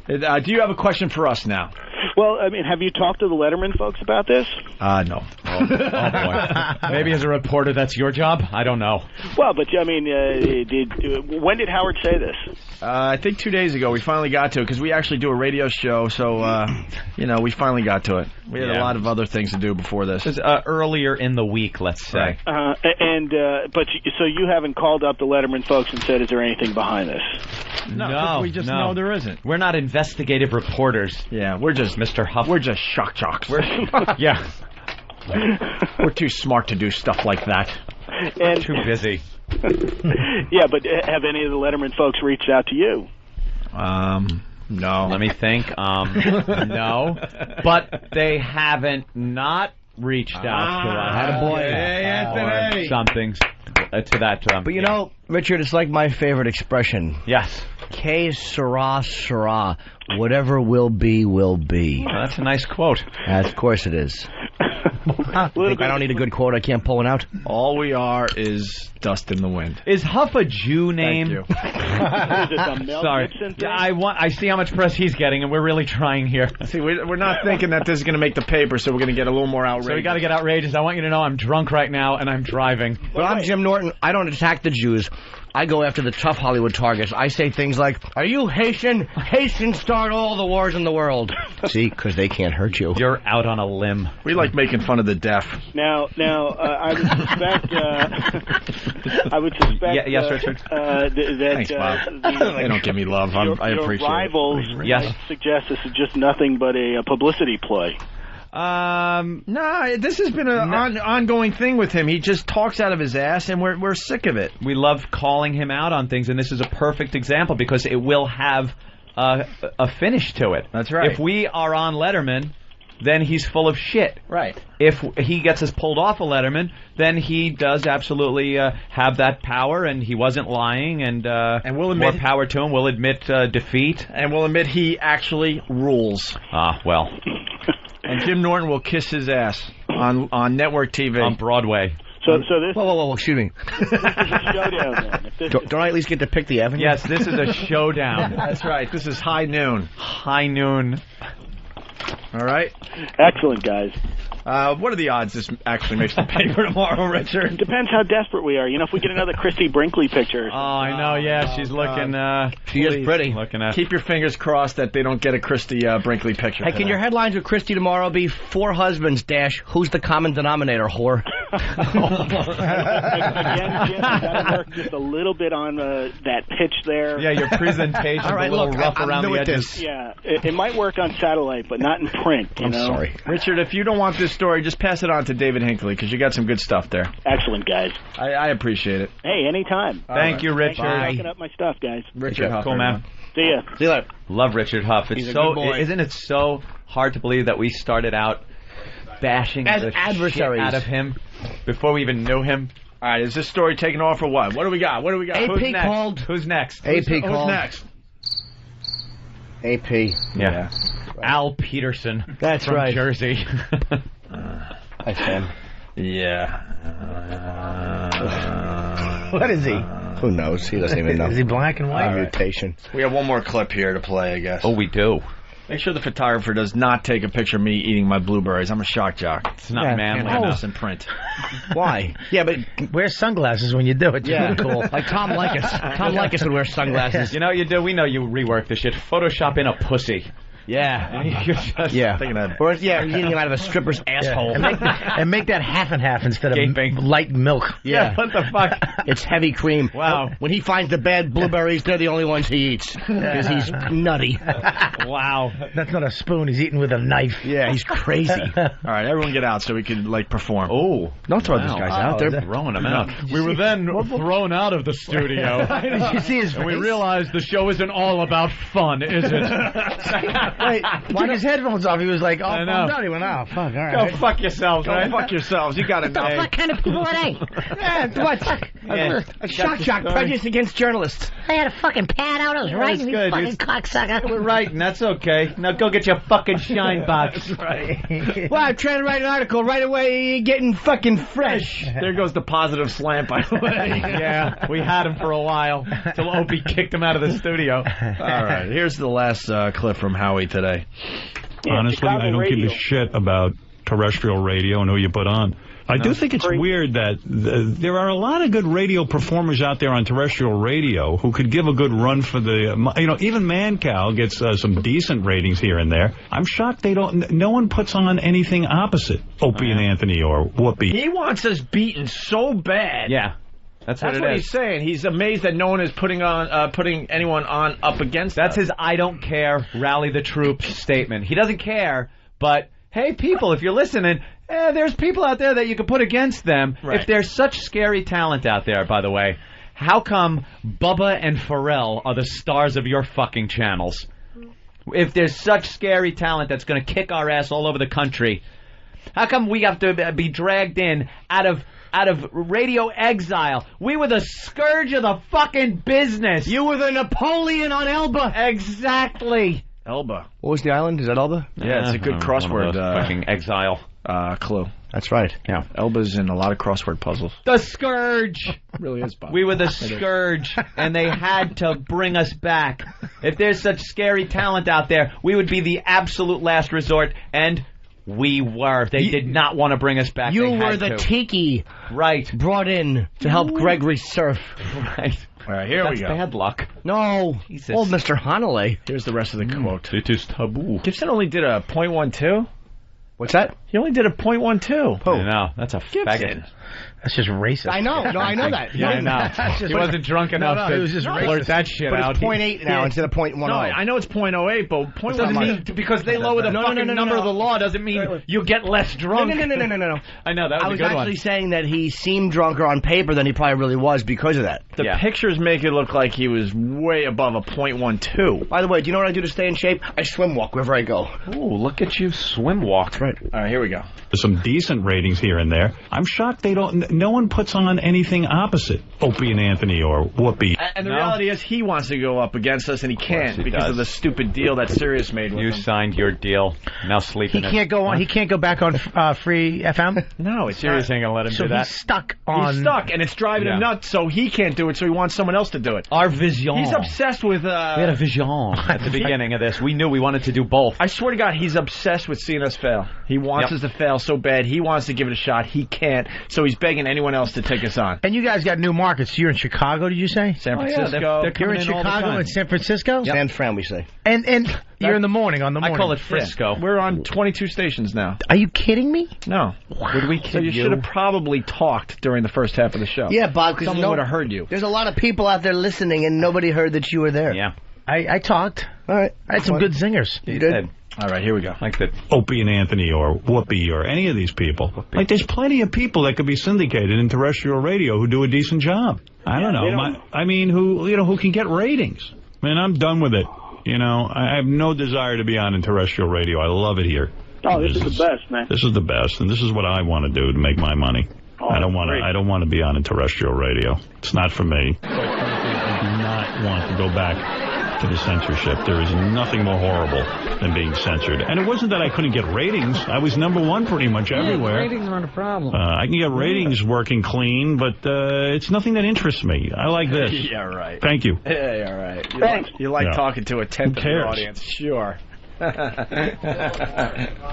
Do you have a question for us now? Well, I mean, have you talked to the Letterman folks about this? No. Oh boy. Maybe as a reporter, that's your job. I don't know. Well, but I mean, when did Howard say this? I think 2 days ago we finally got to it because we actually do a radio show, so we finally got to it. We had a lot of other things to do before this. It was earlier in the week, let's say. Right. So you haven't called up the Letterman folks and said, is there anything behind this? No, we just know there isn't. We're not investigative reporters. Yeah, we're just Mr. Huff. We're just shock jocks. Yeah. We're too smart to do stuff like that. And too busy. Yeah, but have any of the Letterman folks reached out to you? No. Let me think. No. But they haven't not reached out to us. Attaboy. Or something to that. But you know, Richard, it's like my favorite expression. Yes. Que sera, sera. Whatever will be, will be. Oh, that's a nice quote. Of course it is. I don't need a good quote. I can't pull one out. All we are is dust in the wind. Is Huff a Jew name? Thank you. Is it a Mel Sorry. Gibson thing? I see how much press he's getting, and we're really trying here. See, we're not thinking that this is going to make the paper, so we're going to get a little more outrageous. So we got to get outrageous. I want you to know I'm drunk right now, and I'm driving. Well, I'm Jim Norton. I don't attack the Jews. I go after the tough Hollywood targets. I say things like, "Are you Haitian? Haitians start all the wars in the world." See, because they can't hurt you. You're out on a limb. We like making fun of the deaf. Now, I would suspect. Yes, Richard. Thanks, Bob. They don't give me love. I appreciate your rivals it. Yes. Suggest this is just nothing but a publicity play. No, this has been an ongoing thing with him. He just talks out of his ass, and we're sick of it. We love calling him out on things, and this is a perfect example because it will have a finish to it. That's right. If we are on Letterman, then he's full of shit. Right. If he gets us pulled off of Letterman, then he does absolutely have that power, and he wasn't lying, and we'll admit more power to him. We'll admit defeat. And we'll admit he actually rules. Well. And Jim Norton will kiss his ass on network TV. On Broadway. So this... Whoa, excuse me. This is a showdown, then. Don't I at least get to pick the avenue? Yes, this is a showdown. That's right. This is high noon. High noon. All right. Excellent, guys. What are the odds this actually makes the paper tomorrow, Richard? Depends how desperate we are. You know, if we get another Christy Brinkley picture. Oh, I know. Yeah, she's looking. She is pretty. Looking at. Keep your fingers crossed that they don't get Christy Brinkley picture. Hey, can your headlines with Christy tomorrow be 4 husbands dash who's the common denominator whore? Again, Jim, you got to work just a little bit on that pitch there. Yeah, your presentation All right, a little look, rough I'm around new the at edges. this. Yeah, it might work on satellite, but not in print. I'm sorry. Richard, if you don't want this story, just pass it on to David Hinckley, because you got some good stuff there. Excellent, guys. I appreciate it. Hey, anytime. Thank you, Richard. Thanks for looking up my stuff, guys. Richard Huff. Cool, man. See ya. See you later. Love Richard Huff. It's He's a so, good boy. isn't it so hard to believe that we started out bashing As the adversaries. shit out of him before we even knew him? All right, is this story taken off or what? What do we got? AP Who's next? called. Who's next? AP Who's called. next? AP. Yeah. Al Peterson. That's from right. Jersey. Hi, Sam. Yeah. What is he? Who knows? He doesn't even know. Is he black and white? Mutation. We have one more clip here to play, I guess. Oh, we do. Make sure the photographer does not take a picture of me eating my blueberries. I'm a shock jock. It's not manly Can't have enough. this in print. Why? Yeah, but Wear sunglasses when you do it. yeah, Cool. Like Tom Likas. Tom Likas would wear sunglasses. You know what you do? We know you rework this shit. Photoshop in a pussy. Yeah. You're just Yeah. Thinking of- Or yeah, eating him out of a stripper's asshole. And make that half and half instead of Gaping. light milk. Yeah. What the fuck? It's heavy cream. Wow. When he finds the bad blueberries, they're the only ones he eats. Because he's nutty. Wow. That's not a spoon. He's eating with a knife. Yeah, he's crazy. All right, everyone get out so we can, perform. Oh. Don't throw these guys out. They're throwing them out. We were then thrown out of the studio. Did you see his face? And we realized the show isn't all about fun, is it? Wait, took his headphones off. He was like, oh, I know. no. He went, oh, fuck, all right. Go fuck yourselves, Go right? fuck yourselves. You got to know. What kind of people are they? Yeah, what? Yeah. A shock prejudice against journalists. I had a fucking pad out. I was writing, you good. fucking cocksucker. We're writing. That's okay. Now go get your fucking shine box. Well, I'm trying to write an article right away, getting fucking fresh. There goes the positive slant, by the way. Yeah, we had him for a while till Opie kicked him out of the studio. All right, here's the last clip from Howie today. Honestly, Chicago I don't radio. give a shit about terrestrial radio and who you put on. I do think it's weird that there are a lot of good radio performers out there on terrestrial radio who could give a good run for the, even Mancow gets some decent ratings here and there. I'm shocked no one puts on anything opposite Opie and Anthony or Whoopi. He wants us beaten so bad. Yeah. That's what he's saying. He's amazed that no one is putting anyone on up against That's us. his I don't care, rally the troops statement. He doesn't care, but hey, people, if you're listening, there's people out there that you can put against them. Right. If there's such scary talent out there, by the way, how come Bubba and Pharrell are the stars of your fucking channels? If there's such scary talent that's going to kick our ass all over the country, how come we have to be dragged in out of radio exile? We were the scourge of the fucking business. You were the Napoleon on Elba. Exactly. Elba. What was the island? Is that Elba? Yeah, it's a good crossword fucking exile clue. That's right. Yeah. Elba's in a lot of crossword puzzles. The scourge. Really is, Bob. We were the scourge, and they had to bring us back. If there's such scary talent out there, we would be the absolute last resort, and we were. They did not want to bring us back. You They were had the to. tiki Right. brought in to help Gregory surf. Right. All right, here That's we go. bad luck. No. Jesus. Old Mr. Hanalei. Here's the rest of the quote. It is taboo. Gibson only did a .12. What's that? He only did a .12. I know. That's a faggot. That's just racist. I know. No, I know that. Yeah, I know. He wasn't drunk enough it was just to racist. blurt that shit But out. it's .8 now instead of .10. No, I know it's .08, but It doesn't mean because they lower the fucking number of the law doesn't mean you get less drunk. No. I know that was I a was good one. actually saying that he seemed drunker on paper than he probably really was because of that. The pictures make it look like he was way above a .12. By the way, do you know what I do to stay in shape? I swim walk wherever I go. Ooh, look at you swim walk. Right. All right, here we go. There's some decent ratings here and there. I'm shocked no one puts on anything opposite Opie and Anthony or Whoopi. And the reality is he wants to go up against us, and he can't he because does. of the stupid deal that Sirius made with You him. signed your deal. Now sleep He in it. can't go on. He can't go back on free FM. No, it's Sirius ain't gonna let him So do that. he's stuck on. He's stuck, and it's driving him nuts, so he can't do it, so he wants someone else to do it. Our vision. He's obsessed with... We had a vision at the beginning of this. We knew we wanted to do both. I swear to God, he's obsessed with seeing us fail. He wants us to fail so bad. He wants to give it a shot. He can't, so he's begging anyone else to take us on. And you guys got new markets. You're in Chicago, did you say? San yeah, Francisco. they're You're in coming in all the Chicago time. and San Francisco? San Fran, we say. And you're in the morning, on the I morning. call it Frisco. We're on 22 stations now. Are you kidding me? No. Would we kid So you should have probably talked during the first half of the show. Yeah, Bob, because Someone would have heard you. There's a lot of people out there listening, and nobody heard that you were there. Yeah. I talked. All right. I had some good zingers. You did? All right, here we go. Like that. Opie and Anthony or Whoopi or any of these people. Like, there's plenty of people that could be syndicated in terrestrial radio who do a decent job. I don't know. Who can get ratings. Man, I'm done with it. I have no desire to be on in terrestrial radio. I love it here. Oh, this is the best, man. This is the best, and this is what I want to do to make my money. Oh, I don't want great. to. I don't want to be on in terrestrial radio. It's not for me. Quite frankly, I do not want to go back to the censorship. There is nothing more horrible than being censored. And it wasn't that I couldn't get ratings. I was #1 pretty much everywhere. Ratings aren't a problem. I can get ratings working clean, but it's nothing that interests me. I like this. Yeah, right. Thank you. Yeah, all right. Thanks. You like Yeah. talking to a tenth of your cares? audience. Sure.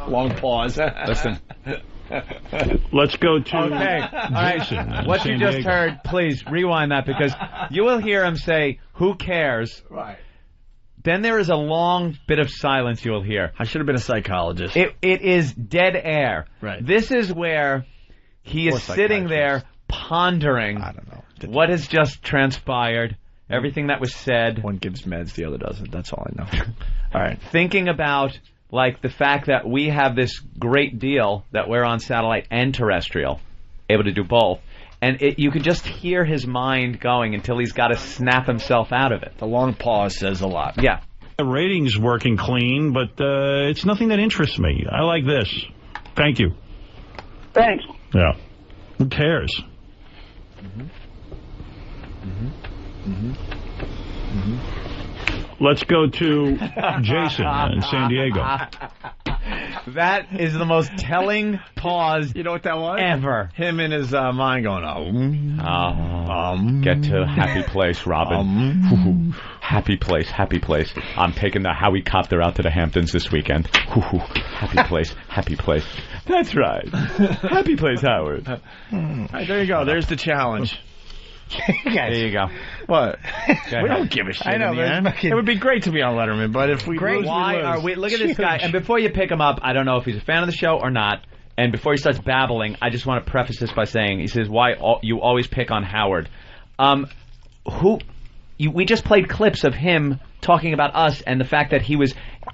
Long pause. Listen. Let's go to Okay. All right. Jason. in What you San just Diego. heard, please rewind that because you will hear him say, "Who cares?" Right. Then there is a long bit of silence you will hear. I should have been a psychologist. It is dead air. Right. This is where he is Or sitting there pondering I don't know. what has just transpired, everything that was said, One gives meds, the other doesn't. That's all I know. All right. thinking about like the fact that we have this great deal that we're on satellite and terrestrial, able to do both. And you can just hear his mind going until he's got to snap himself out of it. The long pause says a lot. Yeah. The ratings working clean, but it's nothing that interests me. I like this. Thank you. Thanks. Yeah. Who cares? Let's go to Jason in San Diego. That is the most telling pause. You know what that was? Ever. Him in his mind going, Get to happy place, Robin. Happy place, happy place. I'm taking the Howie copter out to the Hamptons this weekend. Happy place, happy place. That's right. Happy place, Howard. Right, there you go. There's the challenge. There you go. What? We don't give a shit. I know, in the but end. it's fucking- It would be great to be on Letterman, but if we lose, Why we lose. are we? Look at this guy. And before you pick him up, I don't know if he's a fan of the show or not. And before he starts babbling, I just want to preface this by saying, he says, "Why you always pick on Howard?" We just played clips of him talking about us and the fact that he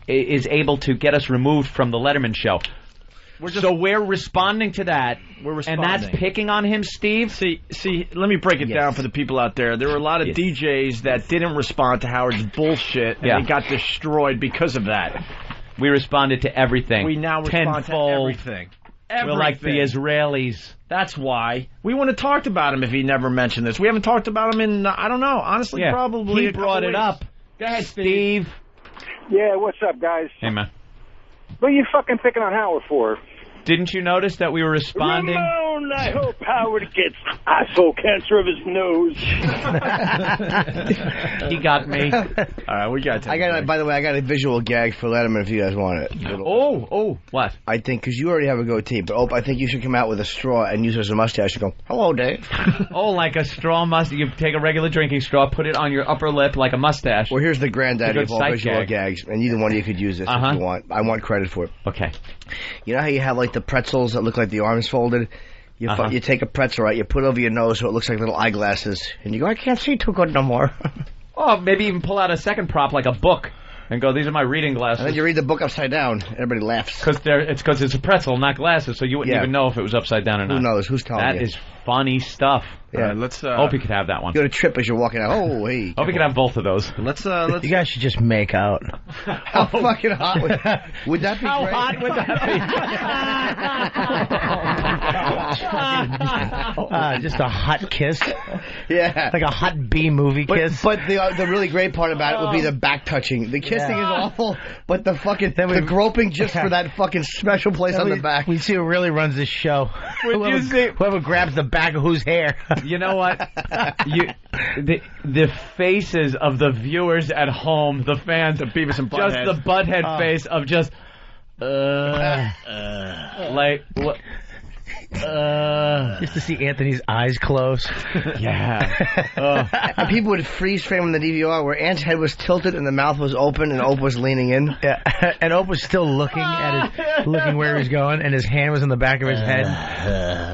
is able to get us removed from the Letterman show. So we're responding to that. We're responding. And that's picking on him, Steve? See, let me break it down for the people out there. There were a lot of DJs that didn't respond to Howard's bullshit, and they got destroyed because of that. We responded to everything. We now respond to everything. We're like the Israelis. That's why. We wouldn't have talked about him if he never mentioned this. We haven't talked about him in, I don't know, honestly, probably He brought it up. Go ahead, Steve. Yeah, what's up, guys? Hey, man. What are you fucking picking on Howard for? Didn't you notice that we were responding? Ramon, I hope Howard gets asshole cancer of his nose. He got me. All right, we got to. By the way, I got a visual gag for Letterman if you guys want it. What? I think, because you already have a goatee, but I think you should come out with a straw and use it as a mustache and go, "Hello, Dave." Like a straw mustache. You take a regular drinking straw, put it on your upper lip like a mustache. Well, here's the granddaddy It's a of good all sight visual gag. gags, and either one of you could use this if you want. I want credit for it. Okay. You know how you have like the pretzels that look like the arms folded? You take a pretzel, right? You put it over your nose so it looks like little eyeglasses, and you go, "I can't see too good no more." Oh, maybe even pull out a second prop like a book and go, "These are my reading glasses." And then you read the book upside down. Everybody laughs. Because it's a pretzel, not glasses, so you wouldn't even know if it was upside down or not. Who knows? Who's telling you? That is funny stuff. Yeah, let's. Hope you could have that one. You go to trip as you're walking out. Oh, hey. Hope you could have both of those. Let's. You guys should just make out. How fucking hot would that be? How great? hot would that be? Just a hot kiss. Yeah. Like a hot B movie kiss. But the really great part about it would be the back touching. The kissing is awful, but the fucking the groping just for that fucking special place on the back. We see who really runs this show. You see- Whoever grabs the back of whose hair. You know what? The faces of the viewers at home, the fans, the Beavis and just Butthead. the butthead face of just like what? Just to see Anthony's eyes close. Yeah. And people would freeze frame on the DVR where Ant's head was tilted and the mouth was open and Ope was leaning in. Yeah. And Ope was still looking looking where he was going, and his hand was in the back of his head.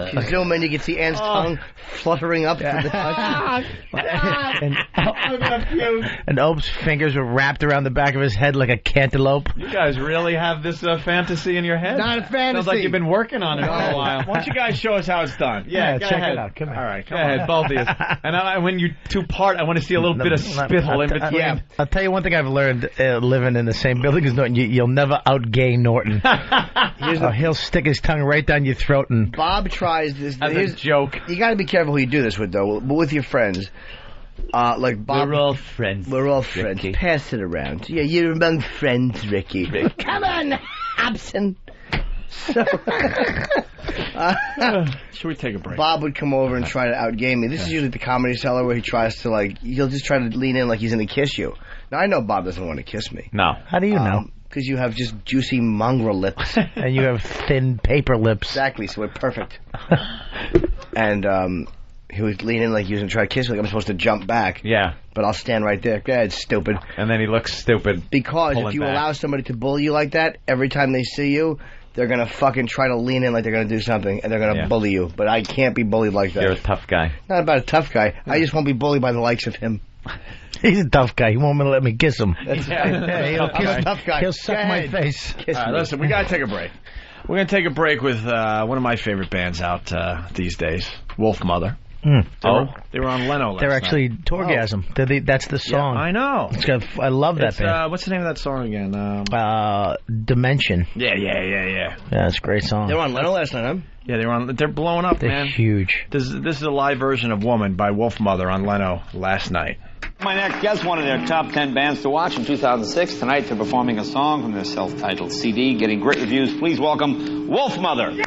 If you zoom in, you can see Ant's tongue fluttering up to the touch. And Ope's fingers were wrapped around the back of his head like a cantaloupe. You guys really have this fantasy in your head? Not a fantasy. Sounds like you've been working on it for a while. Why don't you guys show us how it's done? Yeah, go check ahead. it out. Come on. All right, Go ahead, both of you. And when you two part, I want to see a little bit of spittle in between. Yeah. I'll tell you one thing I've learned living in the same building as Norton. You'll never out-gay Norton. He'll stick his tongue right down your throat and... Bob tries this. As a joke. You got to be careful who you do this with, though. But with your friends. Like Bob. We're all friends. We're all friends. Ricky. Pass it around. Yeah, you're among friends, Ricky. Come on, Hobson. So, should we take a break? Bob would come over and try to outgame me. This is usually the Comedy Cellar where he tries to, he'll just try to lean in like he's going to kiss you. Now, I know Bob doesn't want to kiss me. No. How do you know? Because you have just juicy mongrel lips. And you have thin paper lips. Exactly, so we're perfect. And he would lean in like he was going to try to kiss me, like I'm supposed to jump back. Yeah. But I'll stand right there. Go ahead, stupid. And then he looks stupid. Because pulling if you back. allow somebody to bully you like that, every time they see you, they're going to fucking try to lean in like they're going to do something, and they're going to bully you. But I can't be bullied like that. You're a tough guy. Not about a tough guy. I just won't be bullied by the likes of him. He's a tough guy. He won't let me kiss him. I'm a tough guy. He'll suck Go my ahead. face. Kiss All right, me. listen, we got to take a break. We're going to take a break with one of my favorite bands out these days, Wolf Mother. They were on Leno last They're night. actually Torgasm. That's the song. Yeah, I know. I love that band. What's the name of that song again? Dimension. Yeah. Yeah, it's a great song. They were on Leno last night, huh? Yeah, they're blowing up, They're man. huge. This is a live version of Woman by Wolfmother on Leno last night. My next guest, one of their top 10 bands to watch in 2006. Tonight, they're performing a song from their self-titled CD, getting great reviews. Please welcome Wolfmother.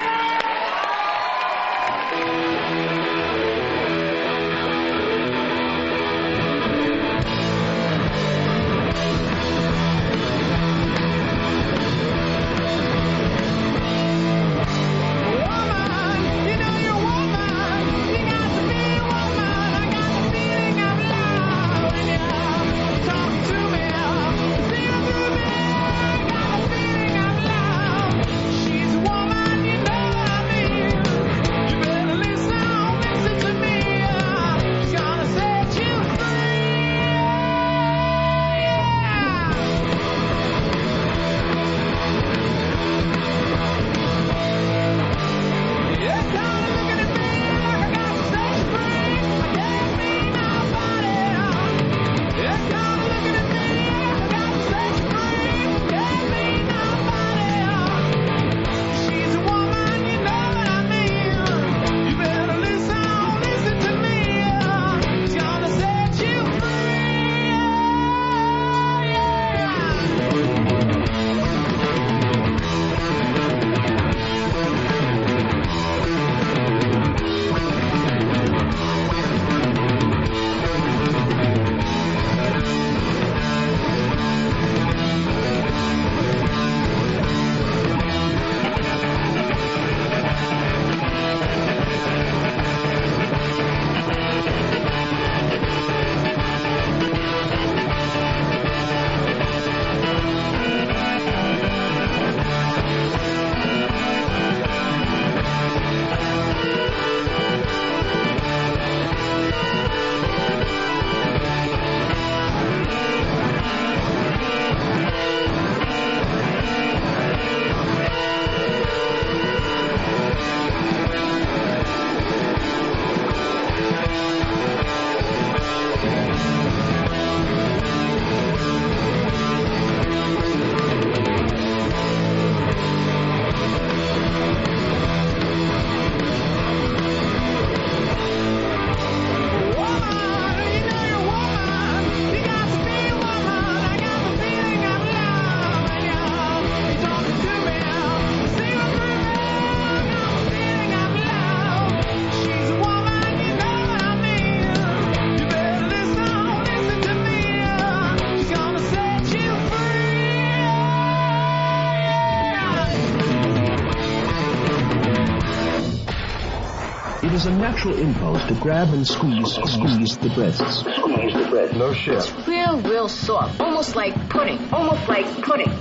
It is a natural impulse to grab and squeeze the breasts. Squeeze the breast. No shit. It's real soft. Almost like pudding.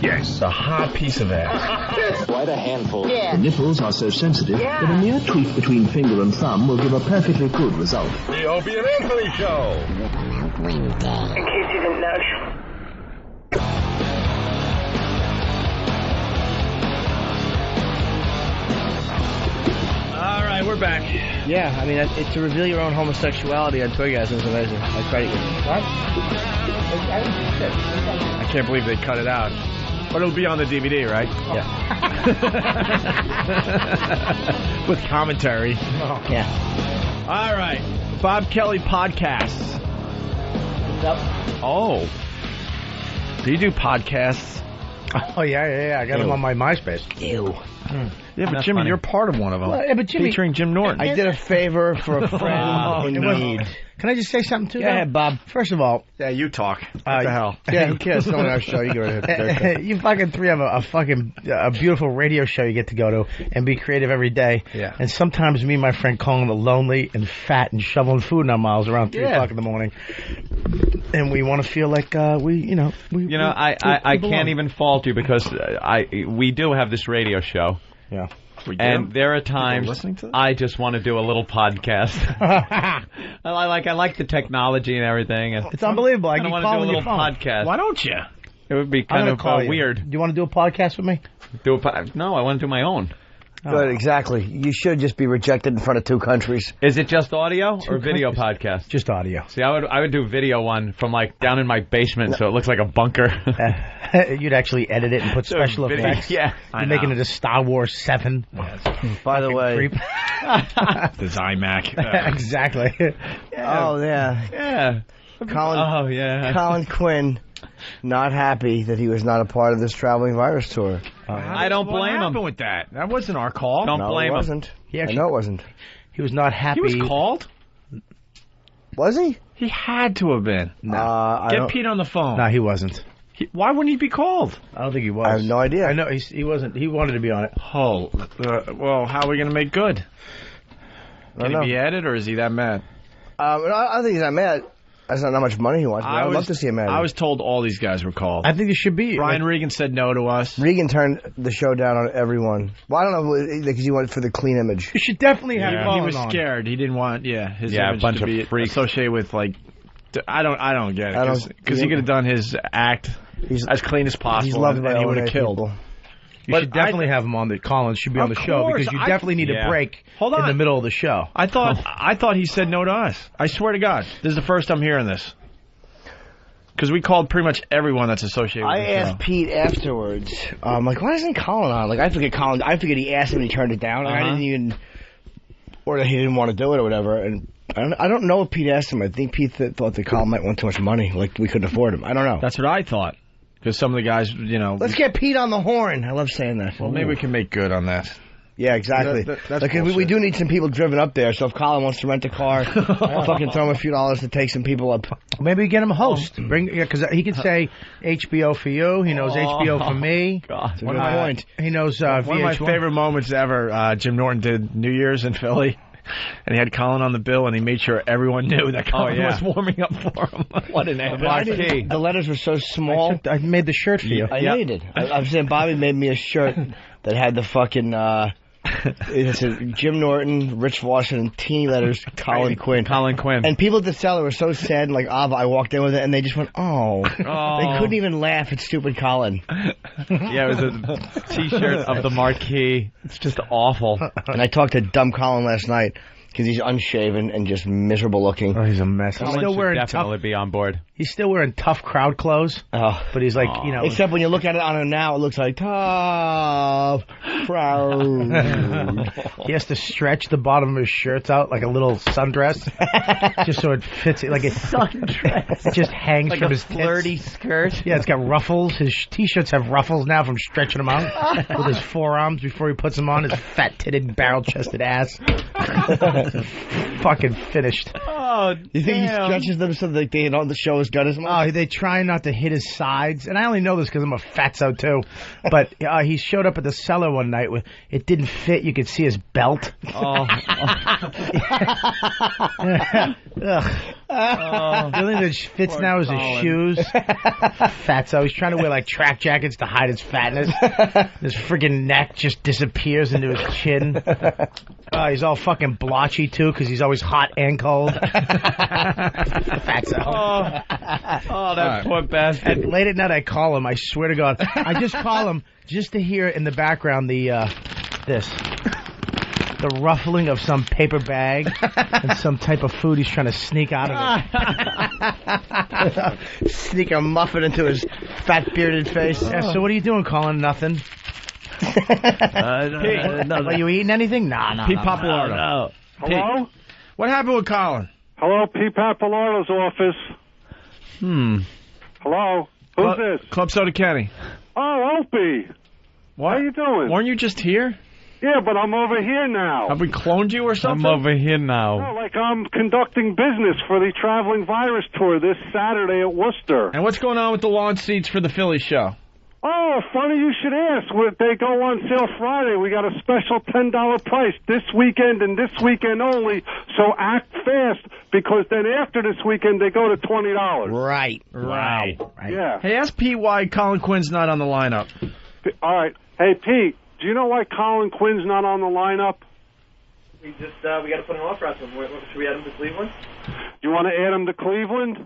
Yes, a hot piece of ass. Quite a handful. Yeah. The nipples are so sensitive that a mere tweak between finger and thumb will give a perfectly good result. The Opie and Anthony Show. In case you didn't know. All right, we're back. Yeah, I mean, to reveal your own homosexuality on Toygasm is amazing. I credit you. What? I can't believe they cut it out. But it'll be on the DVD, right? Yeah. With commentary. Yeah. All right. Bob Kelly Podcasts. Oh. Do you do podcasts? Oh, yeah. I got them on my MySpace. Ew. Yeah, but Jimmy, you're part of one of them. Well, yeah, but Jimmy, featuring Jim Norton. I did a favor for a friend in need. Can I just say something too? Go ahead, Bob. First of all, yeah, you talk. What the hell? Yeah, who cares? It's on our show. You go ahead. You fucking three have a beautiful radio show you get to go to and be creative every day. Yeah. And sometimes me and my friend Colin are lonely and fat and shoveling food in our mouths around 3 o'clock in the morning, and we want to feel like I can't even fault you because we do have this radio show. Yeah. And there are times I just want to do a little podcast. I like the technology and everything. And it's unbelievable. I want to do a little podcast. Why don't you? It would be kind of weird. Do you want to do a podcast with me? No, I want to do my own. Good, exactly. You should just be rejected in front of 2 countries. Is it just audio or video podcast? Just audio. See, I would do video one from like down in my basement, so it looks like a bunker. You'd actually edit it and put special video, effects. yeah. You'd make it into Star Wars 7. By the way, This iMac. Exactly. Oh yeah. Yeah. Colin Quinn, not happy that he was not a part of this traveling virus tour. I don't blame him. What happened with that? That wasn't our call. Don't blame it him. wasn't. He I know it wasn't. He was not happy. He was called? Was he? He had to have been. I Get don't- Pete on the phone. No, he wasn't. Why wouldn't he be called? I don't think he was. I have no idea. I know he wasn't. He wanted to be on it. Oh, well, how are we going to make good? Can know. he be added, or is he that mad? I think he's not mad. That's not how much money he wants. But I would love to see him added. I was told all these guys were called. I think it should be. Brian Regan said no to us. Regan turned the show down on everyone. Well, I don't know, because he went for the clean image. You should definitely have He Colin was on. scared. He didn't want, his Yeah, a image bunch to of be freaks. associated with, like, I don't get I it. don't- Because he could have done his act as clean as possible, He's loved by and he all would have the killed. people. You should definitely have him on the. Colin should be on the Of show course, because you I- definitely need a break Hold in on. the middle of the show. I thought he said no to us. I swear to God, this is the first I'm hearing this. Because we called pretty much everyone that's associated with I the show. asked Pete afterwards, like, why isn't Colin on? Like, I figured he asked him and he turned it down. And I didn't even, or that he didn't want to do it or whatever. And I don't know if Pete asked him. I think Pete thought that Colin might want too much money, like we couldn't afford him. I don't know. That's what I thought. Because some of the guys, Let's get Pete on the horn. I love saying that. Well, maybe we can make good on that. Yeah, exactly. That's Like, we bullshit. do need some people driven up there, so if Colin wants to rent a car, fucking throw him a few dollars to take some people up. Maybe get him a host. Because he can say HBO for you. He knows HBO for me. God. That's a good point. He knows One of my VH1. favorite moments ever, Jim Norton did New Year's in Philly. And he had Colin on the bill, and he made sure everyone knew that Colin was warming up for him. What an Marquee. The letters were so small. I made the shirt for you. I made it. I'm saying Bobby made me a shirt that had the fucking it said Jim Norton, Rich Washington, teeny letters, Colin Quinn. And people at the cellar were so sad, and like Ava, I walked in with it, and they just went, oh. They couldn't even laugh at stupid Colin. Yeah, it was a T-shirt of the Marquee. It's just awful. And I talked to dumb Colin last night because he's unshaven and just miserable looking. Oh, he's a mess. Colin still should wearing definitely be on board. He's still wearing tough crowd clothes. Oh. But he's like, Except when you look at it on him now, it looks like tough crowd. He has to stretch the bottom of his shirts out like a little sundress, just so it fits. Like a sundress. It just hangs Like from a his tits. flirty skirt. Yeah, it's got ruffles. His T-shirts have ruffles now from stretching them out with his forearms before he puts them on. His fat-titted, barrel-chested ass. Fucking finished. Oh, You think he stretches them so that they don't show his gut as much? Oh, they try not to hit his sides, and I only know this because I'm a fatso too. But he showed up at the cellar one night with it didn't fit. You could see his belt. Oh. The only thing that fits Poor now is his Colin. shoes. Fatso. He's trying to wear like track jackets to hide his fatness. His friggin' neck just disappears into his chin. He's all fucking blotchy too because he's always hot and cold. Fatso. Oh, that poor bastard. And late at night I call him. I swear to God, I just call him just to hear in the background the ruffling of some paper bag and some type of food he's trying to sneak out of it. Sneak a muffin into his fat bearded face. Yeah, so what are you doing, Colin? Nothing. Are you eating anything? Nah. Pete Papalardo. No. Hello? What happened with Colin? Hello, Pete Papalardo's office. Hello? Who's this? Club Soda Kenny. Oh, Opie. What? How you doing? Weren't you just here? Yeah, but I'm over here now. Have we cloned you or something? I'm over here No, now. like I'm conducting business for the Traveling Virus Tour this Saturday at Worcester. And what's going on with the lawn seats for the Philly show? Oh, funny you should ask. They go on sale Friday. We got a special $10 price this weekend and this weekend only, so act fast because then after this weekend they go to $20. Right. Yeah. Hey, ask Pete why Colin Quinn's not on the lineup. All right. Hey, Pete, do you know why Colin Quinn's not on the lineup? We got to put an offer out to him. Should we add him to Cleveland? You want to add him to Cleveland?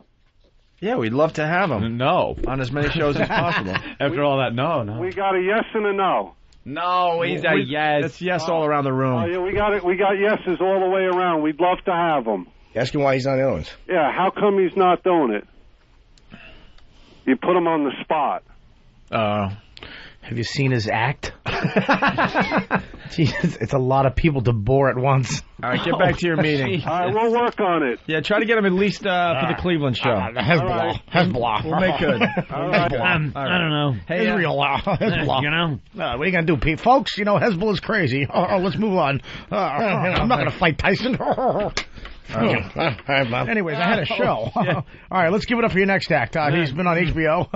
Yeah, we'd love to have him No. on as many shows as possible. After all that, no. We got a yes and a no. No, he's a yes. It's yes all around the room. Oh, yeah, we got it. We got yeses all the way around. We'd love to have him. Ask him why he's not the other ones. Yeah, how come he's not doing it? You put him on the spot. Have you seen his act? Jesus, it's a lot of people to bore at once. All right, get back to your meeting. All right, we'll work on it. Yeah, try to get him at least for the Cleveland show. Hezbollah. We'll make good. I don't know. Hey, Israel, Hezbollah. You know? What are you going to do, Pete? Folks, you know, Hezbollah's crazy. Let's move on. I'm not going to fight Tyson. Anyways, I had a show. All right, let's give it up for your next act. He's been on HBO.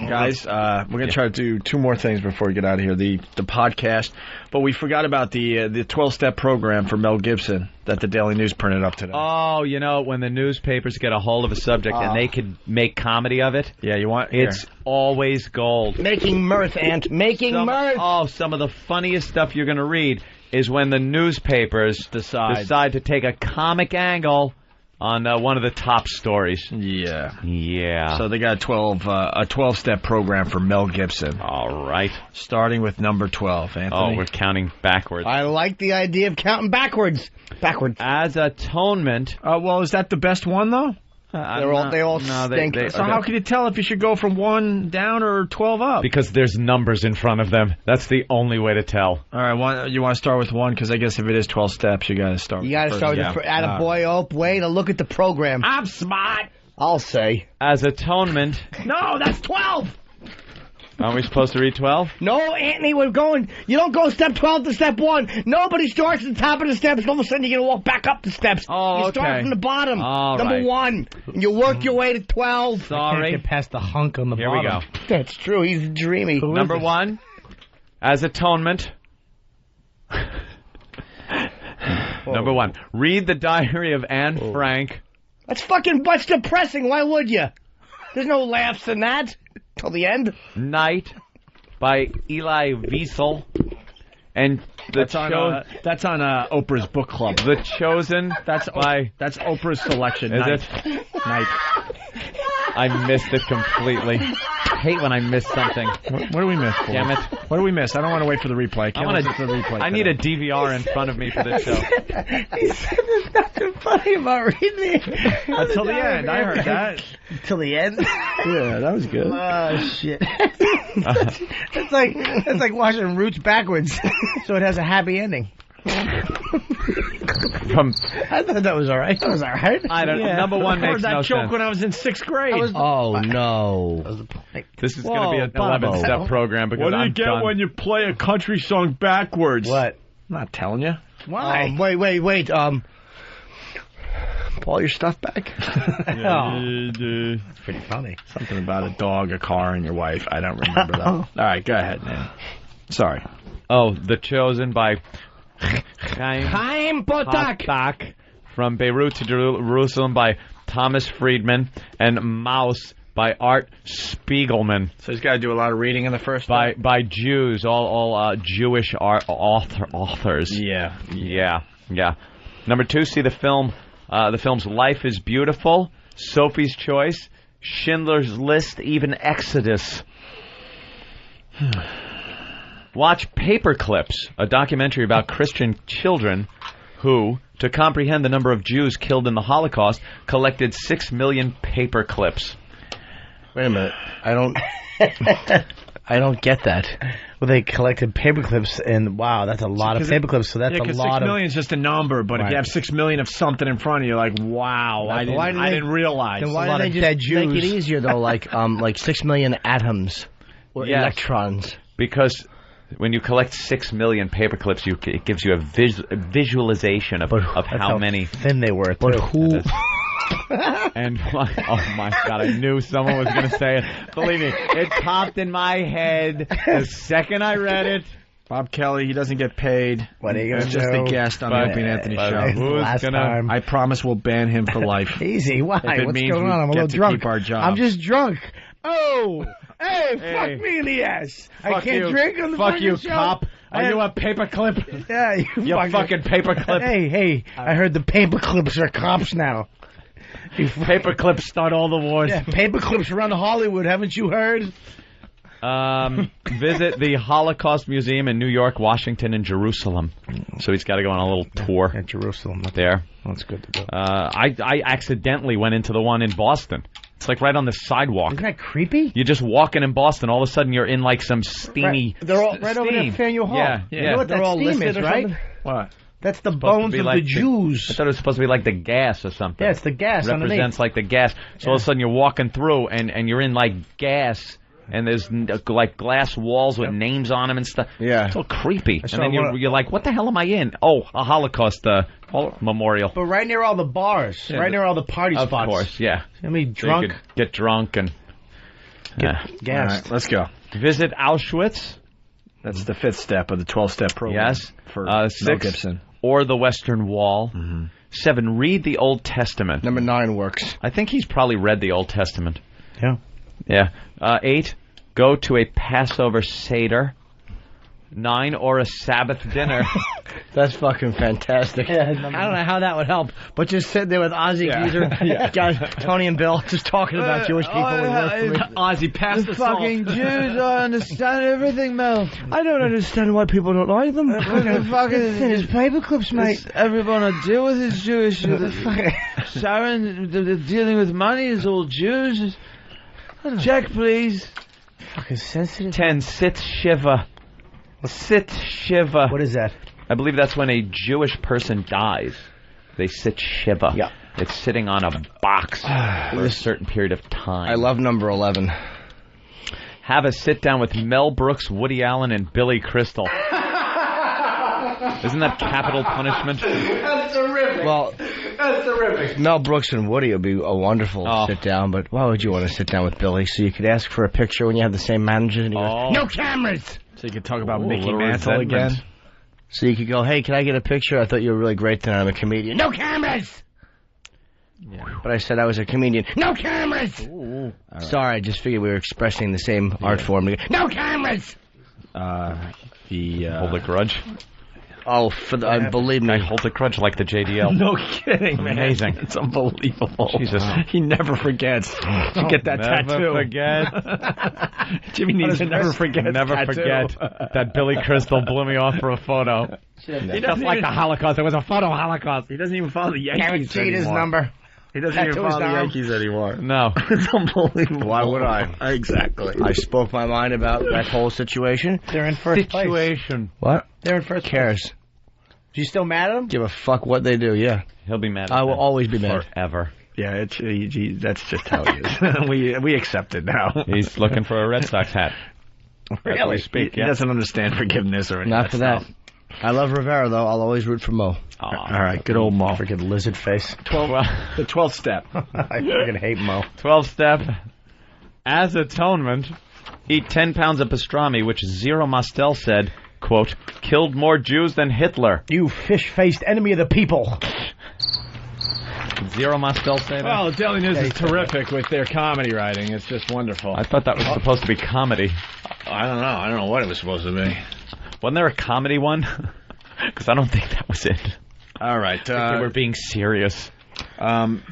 Guys, we're going to try to do two more things before we get out of here. The podcast, but we forgot about the 12-step program for Mel Gibson that the Daily News printed up today. Oh, you know, when the newspapers get a hold of a subject and they could make comedy of it. Yeah, you want it's always gold. Making mirth, Ant. Mirth. Oh, some of the funniest stuff you're going to read is when the newspapers decide to take a comic angle on one of the top stories. Yeah. So they got a 12-step program for Mel Gibson. All right. Starting with number 12, Anthony. Oh, we're counting backwards. I like the idea of counting backwards. As atonement. Well, is that the best one, though? They all stink. So how can you tell if you should go from 1 down or 12 up? Because there's numbers in front of them. That's the only way to tell. All right, you want to start with 1? Because I guess if it is 12 steps, you got to start. You got to start with attaboy, way to look at the program. I'm smart. I'll say. As atonement. No, that's 12. Aren't we supposed to read 12? No, Anthony, we're going. You don't go step 12 to step 1. Nobody starts at the top of the steps. All of a sudden, you're going to walk back up the steps. Oh, you start from the bottom. All number right. 1. And you work your way to 12. Sorry. I can't get past the hunk on the Here bottom. we go. That's true. He's dreamy. Number 1. As atonement. Number 1. Read the diary of Anne Frank. That's depressing. Why would you? There's no laughs in that. Till the end. Night by Elie Wiesel. And that's on Oprah's book club. The Chosen. That's Oprah's selection. Is Night. it? Night. I missed it completely. I hate when I miss something. What do we miss? Damn it! What do we miss? I don't want to wait for the replay. I need a DVR in front of me for this show. He said there's nothing funny about reading it. Until the end. I heard that. Till the end. Yeah, that was good. Oh shit! It's like watching Roots backwards, so it has a happy ending. I thought that was all right. That was all right. I don't know. Number 1 makes no sense. I heard that joke when I was in 6th grade. Oh no! This is going to be an 11-step program because what do you I'm get done. when you play a country song backwards? What? I'm not telling you. Why? Wait. Pull your stuff back. It's pretty funny. Something about a dog, a car, and your wife. I don't remember that. All right, go ahead, man. Sorry. Oh, The Chosen by Chaim Potok. From Beirut to Jerusalem by Thomas Friedman. And Maus by Art Spiegelman. So he's got to do a lot of reading in the first by Jews, all Jewish authors. Yeah. Number 2, see the film. The film's Life is Beautiful, Sophie's Choice, Schindler's List, even Exodus. Watch Paperclips, a documentary about Christian children who, to comprehend the number of Jews killed in the Holocaust, collected 6 million paperclips. Wait a minute. I don't get that. Well, they collected paperclips, and wow, that's a lot of paperclips. So that's a lot 6 million is just a number, but if you have 6 million of something in front of you, like wow, I didn't realize. Then why did they just make it easier though? Like 6 million atoms or electrons? Because when you collect 6 million paperclips, it gives you a visualization of how many thin they were. But who? And oh my God, I knew someone was going to say it. Believe me, it popped in my head the second I read it. Bob Kelly, he doesn't get paid. What are you He's just a guest on the Opie and Anthony show. I promise we'll ban him for life. Easy. Why? What's going on? I'm a little drunk. Keep our job. I'm just drunk. Oh, hey, fuck me in the ass. I can't drink on the fuck you, show. cop. Are you a paperclip? Yeah, you fucking paperclip. Hey, I heard the paperclips are cops now. Paperclips start all the wars. Yeah, paperclips around Hollywood, haven't you heard? Visit the Holocaust Museum in New York, Washington, and Jerusalem. So he's got to go on a little tour. At Jerusalem. There. That's good to do. I accidentally went into the one in Boston. It's like right on the sidewalk. Isn't that creepy? You're just walking in Boston. All of a sudden, you're in like some steamy. They're all right over there at Faneuil Hall. Yeah. You know what that steam is, right? What? That's the bones of the Jews. I thought it was supposed to be like the gas or something. Yeah, it's the gas Represents underneath. like the gas. So all of a sudden, you're walking through, and you're in like gas. And there's like glass walls with names on them and stuff. Yeah. It's all creepy. And then you're like, what the hell am I in? Oh, a Holocaust memorial. But right near all the bars. Yeah, right near all the party of spots. Of course, yeah. I mean, So drunk. you could get drunk and gassed. All right, let's go. Visit Auschwitz. That's the 5th step of the 12-step program. Yes. For Mel 6, Gibson. or the Western Wall. Mm-hmm. 7, read the Old Testament. Number 9 works. I think he's probably read the Old Testament. Yeah. Yeah. 8, go to a Passover Seder. 9, or a Sabbath dinner. That's fucking fantastic. Yeah, I don't know how that would help, but just sit there with Ozzy Geezer, guys, Tony and Bill, just talking about Jewish people. Ozzy, pass the salt. fucking Jews, I understand everything, Mel. I don't understand why people don't like them. His paper clips, mate. Everyone I deal with is Jewish. Sharon, dealing with money is all Jews. Check, please. Fucking sensitive. 10, sit Shiva. Sit Shiva. What is that? I believe that's when a Jewish person dies. They sit Shiva. Yeah. It's sitting on a box for a certain period of time. I love number 11. Have a sit down with Mel Brooks, Woody Allen, and Billy Crystal. Isn't that capital punishment? That's terrific. Well, that's terrific. Mel Brooks and Woody would be a wonderful sit down, but why would you want to sit down with Billy? So you could ask for a picture when you have the same manager, and he goes, "No cameras." So you could talk about Ooh, Mickey little Mantle resentment. again. So you could go, "Hey, can I get a picture? I thought you were really great tonight. I'm a comedian." No cameras. Yeah. But I said I was a comedian. No cameras. Right. Sorry, I just figured we were expressing the same art form. No cameras. Hold a grudge. Oh, believe me, I hold a grudge like the JDL. No kidding, man. Amazing. It's unbelievable. Jesus. He never forgets to get that tattoo. Never forget. Jimmy needs to never forget. Never tattoo. forget that Billy Crystal blew me off for a photo. Just like the Holocaust. It was a photo Holocaust. He doesn't even follow the Yankees Guaranteed anymore. his number. He doesn't even follow the Yankees anymore. No. It's unbelievable. Why would I? Exactly. I spoke my mind about that whole situation. They're in first place. Situation. What? They're in first Cares? place. You still mad at him? Give a fuck what they do. Yeah. He'll be mad at I will them always be mad. forever. Yeah, that's just how he is. we accept it now. He's looking for a Red Sox hat. As we speak, He doesn't understand forgiveness or anything. Not for that. I love Rivera, though. I'll always root for Mo. Oh, all right, good old Mo. Freaking lizard face. The 12th step. I freaking hate Mo. 12 step. As atonement, eat 10 pounds of pastrami, which Zero Mostel said, quote, killed more Jews than Hitler. You fish-faced enemy of the people. Did Zero Mostel say that? Well, Daily News is terrific with their comedy writing. It's just wonderful. I thought that was supposed to be comedy. I don't know. I don't know what it was supposed to be. Wasn't there a comedy one? Because I don't think that was it. All right. They were being serious.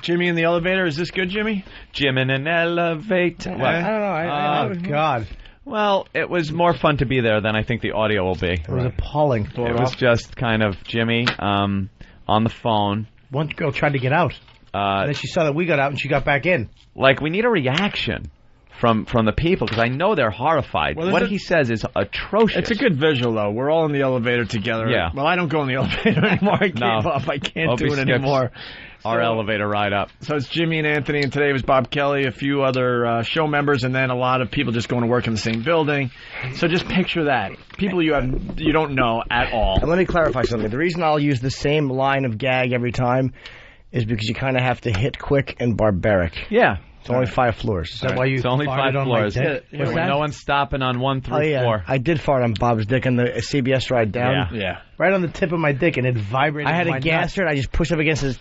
Jimmy in the elevator. Is this good, Jimmy? Jim in an elevator. What? I don't know. God. Well, it was more fun to be there than I think the audio will be. It was appalling. It was just kind of Jimmy on the phone. One girl tried to get out. And then she saw that we got out and she got back in. Like, we need a reaction from the people, because I know they're horrified. Well, what he says is atrocious. It's a good visual, though. We're all in the elevator together. Yeah. Well, I don't go in the elevator anymore. I gave up. I can't do it anymore. Our elevator ride up. So it's Jimmy and Anthony, and today was Bob Kelly, a few other show members, and then a lot of people just going to work in the same building. So just picture that. People you don't know at all. And let me clarify something. The reason I'll use the same line of gag every time is because you kind of have to hit quick and barbaric. Yeah. It's only 5 floors. Is that why you It's only 5 farted on floors. my dick? What's that? No one's stopping on 1 through 4. I did fart on Bob's dick on the CBS ride down. Yeah. Right on the tip of my dick, and it vibrated. I had my a gasser, and I just pushed up against his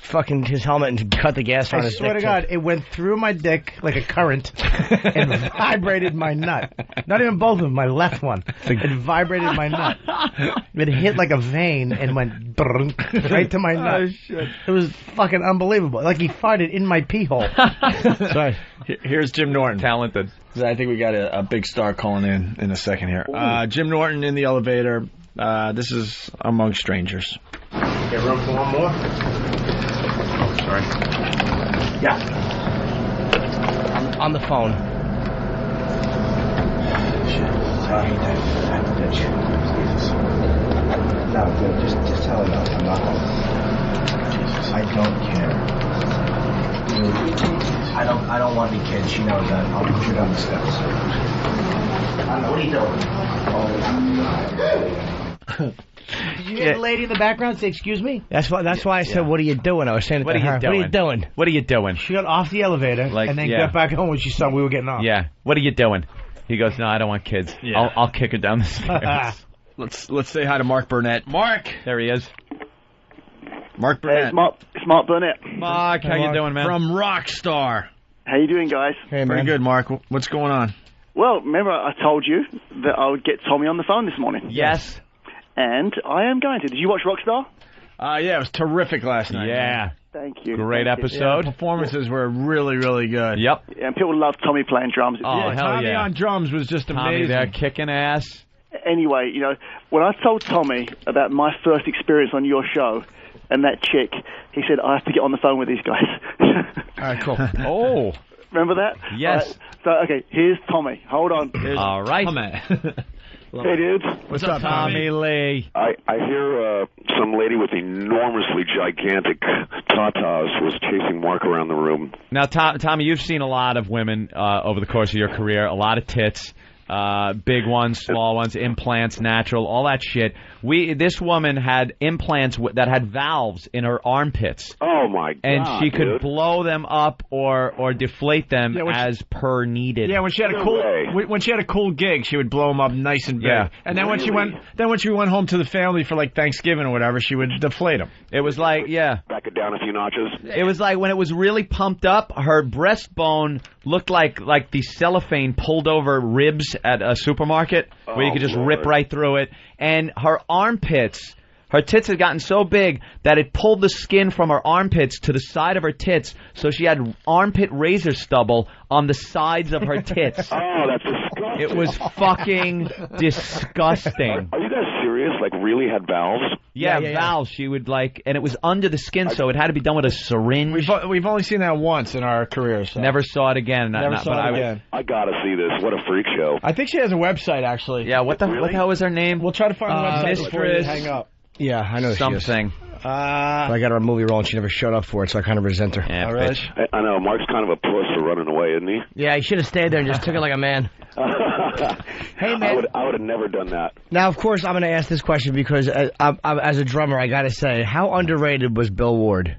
helmet and cut the gas on I his swear dick. to God, it went through my dick like a current and vibrated my nut. Not even both of them, my left one. It vibrated my nut. It hit like a vein and went brrrr, right to my nut. Oh, shit. It was fucking unbelievable. Like he farted in my pee hole. Sorry. Here's Jim Norton. Talented. I think we got a big star calling in a second here. Jim Norton in the elevator. This is among strangers. Get room for one more? Oh, sorry. Yeah. On the phone. I hate that bitch. Jesus. No, dude, just tell her no. I'm not home. Jesus. I don't care. Dude, I don't want any kids. She knows that. I'll push her down the steps. What are you doing? Did you hear the lady in the background say, "Excuse me"? That's why I said, "What are you doing?" I was saying it to her. What are you doing? What are you doing? She got off the elevator and then got back home when she saw we were getting off. Yeah. What are you doing? He goes, "No, I don't want kids. Yeah. I'll kick her down the stairs." Let's say hi to Mark Burnett. Mark, there he is. Mark Burnett. It's Mark Burnett. Mark, how you doing, man? From Rockstar. How you doing, guys? Hey, Pretty good, Mark. What's going on? Well, remember I told you that I would get Tommy on the phone this morning. Yes. And I am going to. Did you watch Rockstar? Yeah, it was terrific last night. Yeah. Thank you. Great Thank you. episode. Yeah, performances were really, really good. Yep. Yeah, and people love Tommy playing drums. Oh, hell Tommy yeah. on drums was just Tommy amazing. there kicking ass. Anyway, when I told Tommy about my first experience on your show and that chick, he said, I have to get on the phone with these guys. All right, cool. Oh. Remember that? Yes. Right. So, okay, here's Tommy. Hold on. All right. Hey, dudes. What's up, Tommy Lee? I hear some lady with enormously gigantic tatas was chasing Mark around the room. Now, Tommy, you've seen a lot of women over the course of your career, a lot of tits. Big ones, small ones, implants, natural, all that shit. This woman had implants that had valves in her armpits. Oh my god! And she could dude. blow them up or deflate them as per needed. Yeah, when she had a cool gig, she would blow them up nice and big. Yeah. And then when she went home to the family for like Thanksgiving or whatever, she would deflate them. It was like, back it down a few notches. It was like when it was really pumped up, her breastbone looked like the cellophane pulled over ribs at a supermarket where you could just rip right through it. And her armpits, her tits had gotten so big that it pulled the skin from her armpits to the side of her tits, so she had armpit razor stubble on the sides of her tits. Oh, that's disgusting. It was fucking disgusting. Are you guys serious? Like, really had valves? Yeah, valves. She would and it was under the skin, so it had to be done with a syringe. We've only seen that once in our career. So. Never saw it again. Never saw it again. I gotta see this. What a freak show. I think she has a website, actually. Yeah, what the hell was her name? We'll try to find the website before you hang up. Yeah, I know something. But I got her a movie role and she never showed up for it, so I kind of resent her. Yeah, really? I know. Mark's kind of a puss for running away, isn't he? Yeah, he should have stayed there and just took it like a man. Hey, man. I would have never done that. Now, of course, I'm going to ask this question because as a drummer, I got to say, how underrated was Bill Ward?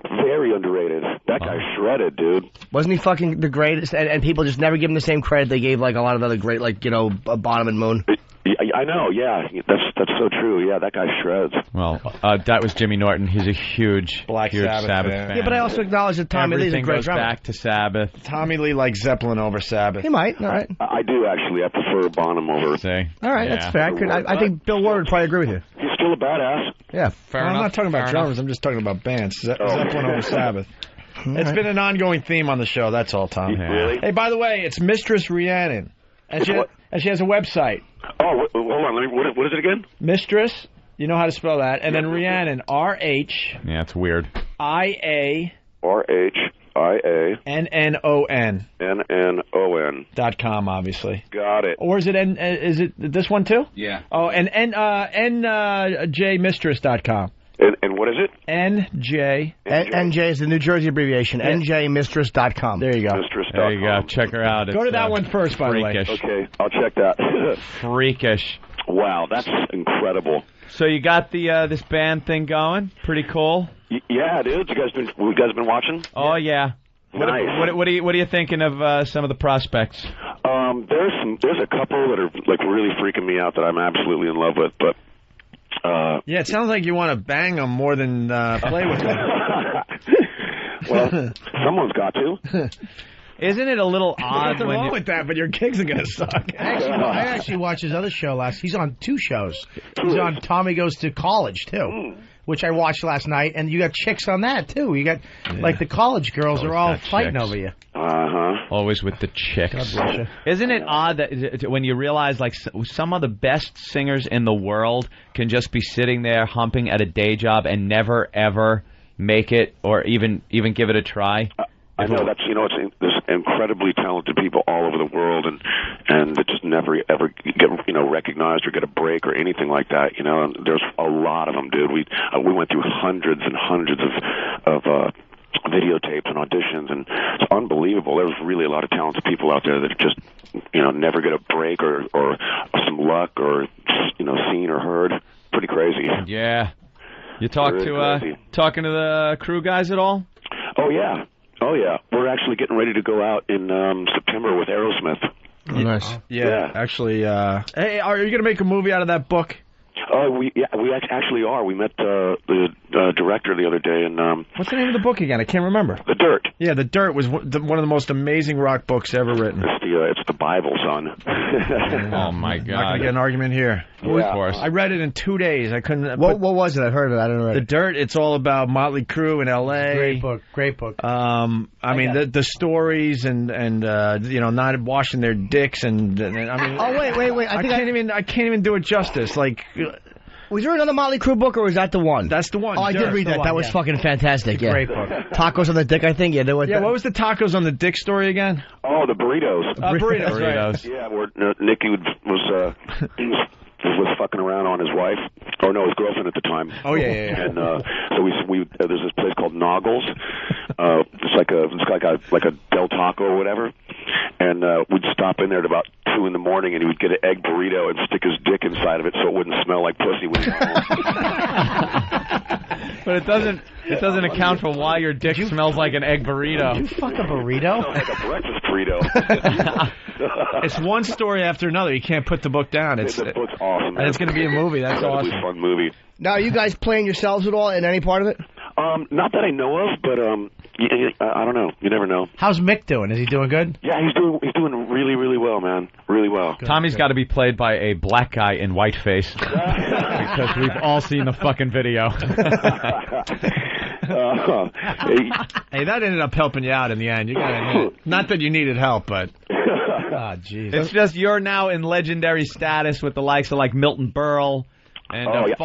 Very underrated. That guy shredded, dude. Wasn't he fucking the greatest? And people just never give him the same credit they gave like a lot of other great, Bottom and Moon. I know, yeah. That's so true. Yeah, that guy shreds. Well, that was Jimmy Norton. He's a huge Sabbath fan. Yeah, but I also acknowledge that Tommy Lee's a great drummer. Everything goes back to Sabbath. Tommy Lee likes Zeppelin over Sabbath. He might. All right. I do, actually. I prefer Bonham over. All right, that's fair. I think Bill Ward would probably agree with you. He's still a badass. Yeah, fair enough. I'm not talking about drummers. I'm just talking about bands. Zeppelin over Sabbath. It's been an ongoing theme on the show. That's all, Tom. Really? Hey, by the way, it's Mistress Rhiannon. And she has a website. Oh, hold on. What is it again? Mistress. You know how to spell that. And then Rhiannon. R-H. Yeah, it's weird. I-A. R-H-I-A. N-N-O-N. N-N-O-N. .com, obviously. Got it. Or is it this one too? Yeah. Oh, and njmistress.com. And what is it? NJ. NJ is the New Jersey abbreviation. Yeah. NJmistress.com. There you go. Mistress.com. There you go. Check her out. Go to that one first, by the way. Okay, I'll check that. Freakish. Wow, that's incredible. So you got this band thing going? Pretty cool. Yeah, dude. You guys been watching? Oh yeah. Nice. What are you thinking of some of the prospects? There's a couple that are really freaking me out that I'm absolutely in love with, but. Yeah, it sounds like you want to bang them more than play with them. Well, someone's got to. Isn't it a little odd? Nothing wrong with that, but your gigs are going to suck. I actually watched his other show He's on 2 shows. He's on Tommy Goes to College, too, which I watched last night. And you got chicks on that, too. You got, the college girls are all fighting over you. I Always with the chicks. God bless you. Isn't it odd that when you realize like some of the best singers in the world can just be sitting there humping at a day job and never ever make it or even give it a try? I know that's there's incredibly talented people all over the world, and that just never ever get recognized or get a break or anything like that. And there's a lot of them, dude. We went through hundreds and hundreds of videotapes and auditions, and it's unbelievable. There's really a lot of talented people out there that just never get a break or some luck or seen or heard. Pretty crazy. Yeah. You talking to the crew guys at all? Oh yeah. We're actually getting ready to go out in September with Aerosmith. Oh, nice. Yeah. Actually, hey, are you going to make a movie out of that book? Oh, we actually are. We met the director the other day, and what's the name of the book again? I can't remember. The Dirt. Yeah, The Dirt was one of the most amazing rock books ever written. It's the Bible, son. Oh my God! Not gonna get an argument here. Yeah. Of course. I read it in 2 days. I couldn't. What was it? I've heard of it. I don't know. The Dirt. It's all about Motley Crue in L.A. Great book. I mean the stories and not washing their dicks and I mean. Oh wait! I can't even do it justice. Like. Was there another Motley Crue book, or was that the one? That's the one. Oh, I did read that. That was fucking fantastic. Yeah. Great book. Tacos on the dick, I think. Yeah, what was the tacos on the dick story again? Oh, the burritos. Burritos. Right. Yeah, where Nicky was fucking around on his wife. Oh no, his girlfriend at the time. Oh yeah. And so we there's this place called Noggles. It's like a Del Taco or whatever. And we'd stop in there at about 2 in the morning, and he would get an egg burrito and stick his dick inside of it so it wouldn't smell like pussy when he got home. But it doesn't account for why your dick smells like an egg burrito. Did you fuck a burrito? Like a breakfast burrito. It's one story after another. You can't put the book down. The book's awesome, man. And it's going to be a movie. That's awesome. Fun movie. Now, are you guys playing yourselves at all in any part of it? Not that I know of, but I don't know. You never know. How's Mick doing? Is he doing good? Yeah, he's doing really, really well, man. Really well. Tommy's got to be played by a black guy in whiteface because we've all seen the fucking video. Hey, that ended up helping you out in the end. You got to not that you needed help, but. Oh, jeez. It's just you're now in legendary status with the likes of like Milton Berle. And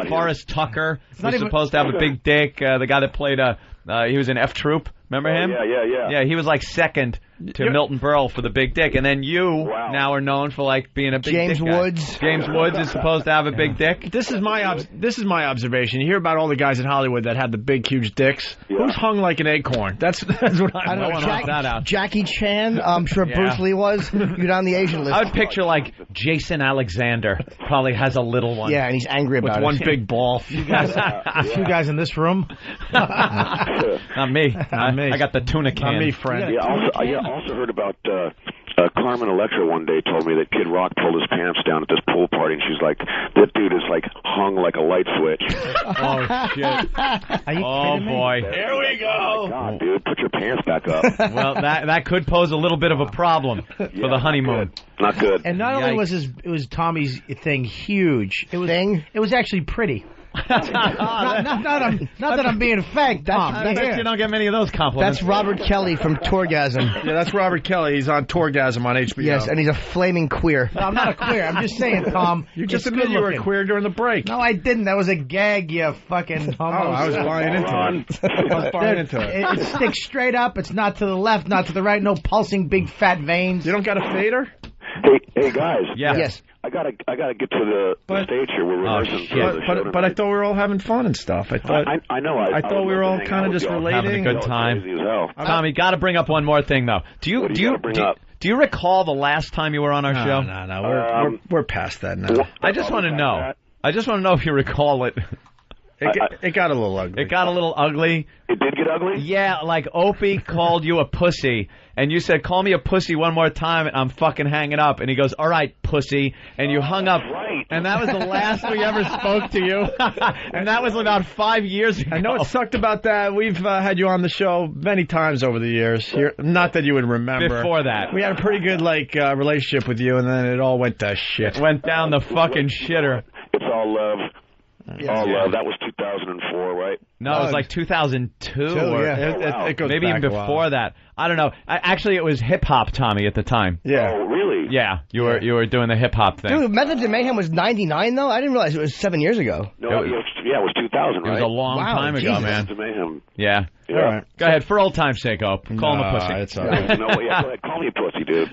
Forrest Tucker was supposed to have a big dick. The guy that played he was in F Troop. Remember him? Yeah. Yeah, he was like second to Milton Berle for the big dick. And then you now are known for like being a big James dick guy. Woods. James Woods is supposed to have a big dick. This is my observation. You hear about all the guys in Hollywood that have the big, huge dicks. Yeah. Who's hung like an acorn? That's what I don't know. Jackie Chan. I'm sure Bruce Lee was. You're down the Asian list. I would picture like Jason Alexander probably has a little one. Yeah, and he's angry about with one big ball. You guys in this room? Not me. Not me. I got the tuna can. Not me, friend. Yeah, I also heard about Carmen Electra one day told me that Kid Rock pulled his pants down at this pool party, and she's like, that dude is like hung like a light switch. Oh, shit. Are you kidding me? Boy. Here we go. Oh, my God, dude, put your pants back up. Well, that could pose a little bit of a problem for the honeymoon. Not good. And not only was Tommy's thing huge, it was actually pretty. not that I'm being fake, Tom. I bet you don't get many of those compliments. That's Robert Kelly from Tourgasm. Yeah, that's Robert Kelly. He's on Tourgasm on HBO. Yes, and he's a flaming queer. No, I'm not a queer. I'm just saying, Tom. You just admitted you were a queer during the break. No, I didn't. That was a gag, you fucking homo. Oh, I was buying into it. It sticks straight up. It's not to the left, not to the right. No pulsing big fat veins. You don't got a fader? Hey guys. Yeah. Yes. I gotta get to the stage here. We're rehearsing. But I thought we were all having fun and stuff. I thought. I know. I thought we were all kind of just relating. Having a good time. Tommy, got to bring up one more thing though. Do you recall the last time you were on our show? No. We're past that now. I just want to know. I just want to know if you recall it. It got a little ugly. It got a little ugly. It did get ugly? Yeah, like Opie called you a pussy, and you said, call me a pussy one more time, and I'm fucking hanging up. And he goes, all right, pussy. And you hung up. Right. And that was the last we ever spoke to you. And that was about 5 years ago. I know what sucked about that. We've had you on the show many times over the years. Not that you would remember. Before that. We had a pretty good relationship with you, and then it all went to shit. Went down the fucking shitter. It's all love. That was 2004, right? No, it was like 2002. Or It goes maybe even back a while. before that. I don't know. Actually, it was hip hop, Tommy, at the time. Yeah. Oh, really? Yeah, you were doing the hip hop thing. Dude, Methods of Mayhem was 99, though? I didn't realize it was 7 years ago. No, it was 2000, right? It was a long time ago, Jesus. man. Mayhem. Yeah. Yeah. All right. Go ahead, for old time's sake, Call him a pussy. It's all right. No, yeah, go ahead. Call me a pussy, dude.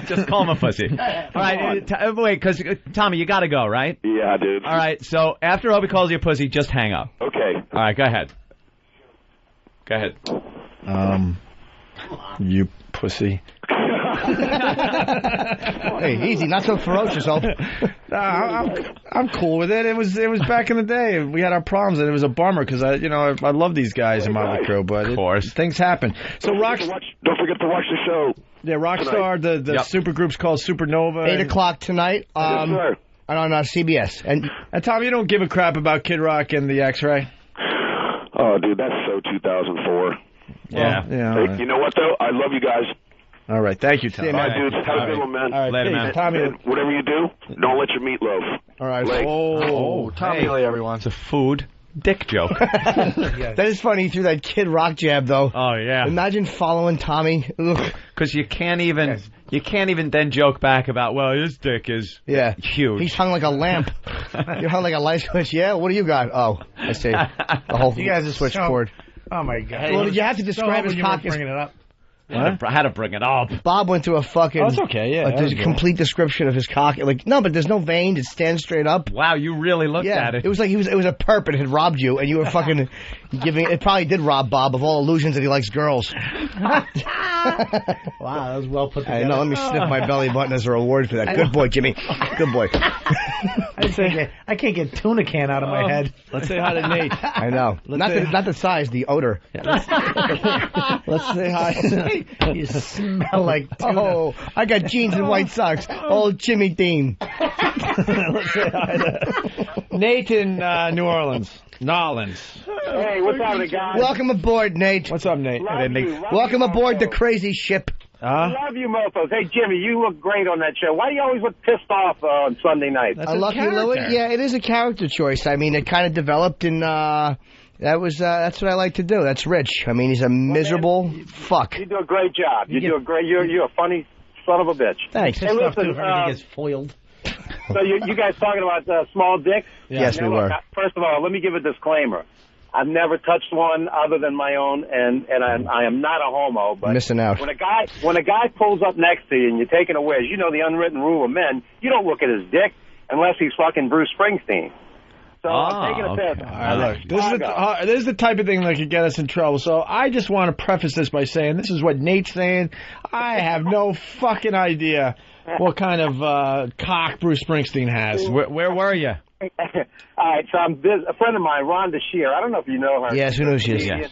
Just call him a pussy. All right, wait, because Tommy, you got to go, right? Yeah, dude. All right, so after Opie calls you a pussy, just hang up. Okay. All right, go ahead. Go ahead. You pussy. Hey, easy, not so ferocious, Hope. I'm cool with it. It was back in the day. We had our problems, and it was a bummer because I love these guys in Motley Crue, but of course things happen. So Don't forget to watch the show. Yeah, Rockstar, the supergroup's called Supernova. 8 o'clock tonight. Yes, sir. On CBS. And Tom, you don't give a crap about Kid Rock and the X-Ray? Oh, dude, that's so 2004. Yeah. Hey, you know what, though? I love you guys. All right, thank you, Tom. All right, dudes. Have a good one, man. All right, later, man. Tommy. And whatever you do, don't let your meatloaf. All right. Tommy Lee, everyone. It's a food dick joke. That is funny. He threw that Kid Rock jab, though. Oh, yeah. Imagine following Tommy. Because you can't even then joke back about, well, his dick is huge. He's hung like a lamp. You're hung like a light switch. Yeah, what do you got? Oh, I see. The whole You guys are switchboard. Oh my God! Well, you have to describe his cock. Bringing it up. I had to bring it up. Bob went through a fucking. Oh, it's okay. Yeah, there's a complete description of his cock. Like no, but there's no veins. It stands straight up. Wow, you really looked at it. It was like it was a perp and it had robbed you, and you were fucking giving. It probably did rob Bob of all illusions that he likes girls. Wow, that was well put together. I know. Let me sniff my belly button as a reward for that. Good boy, Jimmy. Good boy. I can't get tuna can out of my head. Let's say hi to Nate. I know. Not the size, the odor. Let's say hi. You smell like tuna. Oh, I got jeans and white socks. Old Jimmy Dean. Let's say hi to Nate in New Orleans. Nolans. Hey, what's happening, guys? Welcome aboard, Nate. What's up, Nate? Welcome aboard the crazy ship. I love you, mofos. Hey, Jimmy, you look great on that show. Why do you always look pissed off on Sunday night? I love you, Louie. Yeah, it is a character choice. I mean, it kind of developed in. That's what I like to do. That's Rich. I mean, he's a miserable fuck. You do a great job. You're a funny son of a bitch. Thanks. Hey, listen, Everything gets foiled. So you guys talking about small dicks? Yes, we were. First of all, let me give a disclaimer. I've never touched one other than my own, and I am not a homo. But missing out. When a guy pulls up next to you and you're taking a whiz, you know the unwritten rule of men. You don't look at his dick unless he's fucking Bruce Springsteen. So I'm taking a piss. All right, look, this is the type of thing that could get us in trouble. So I just want to preface this by saying this is what Nate's saying. I have no fucking idea what kind of cock Bruce Springsteen has. Where were you? All right, so a friend of mine, Rhonda Shear. I don't know if you know her. Yes, who knows she is? Yes.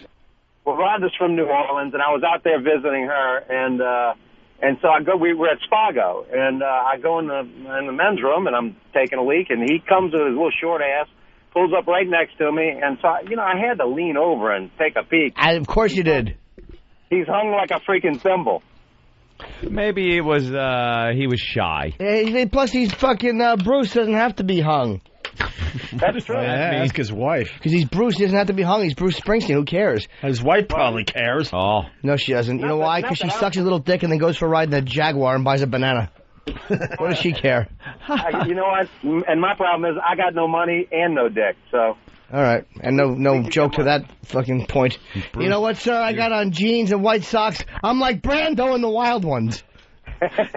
Well, Rhonda's from New Orleans, and I was out there visiting her, and so I go. We were at Spago, and I go in the men's room, and I'm taking a leak, and he comes with his little short ass, pulls up right next to me, and so I had to lean over and take a peek. Of course you did. He's hung like a freaking thimble. Maybe it was he was shy. Plus, he's fucking Bruce doesn't have to be hung. That's true. Yeah, ask his wife. Because he's Bruce, he doesn't have to be hung. He's Bruce Springsteen. Who cares? His wife probably cares. Oh. No, she doesn't. You know why? Because she sucks his little dick and then goes for a ride in the Jaguar and buys a banana. What does she care? You know what? And my problem is I got no money and no dick, so... All right, and no joke to that fucking point. Bruce, you know what, sir? I got on jeans and white socks. I'm like Brando in The Wild Ones.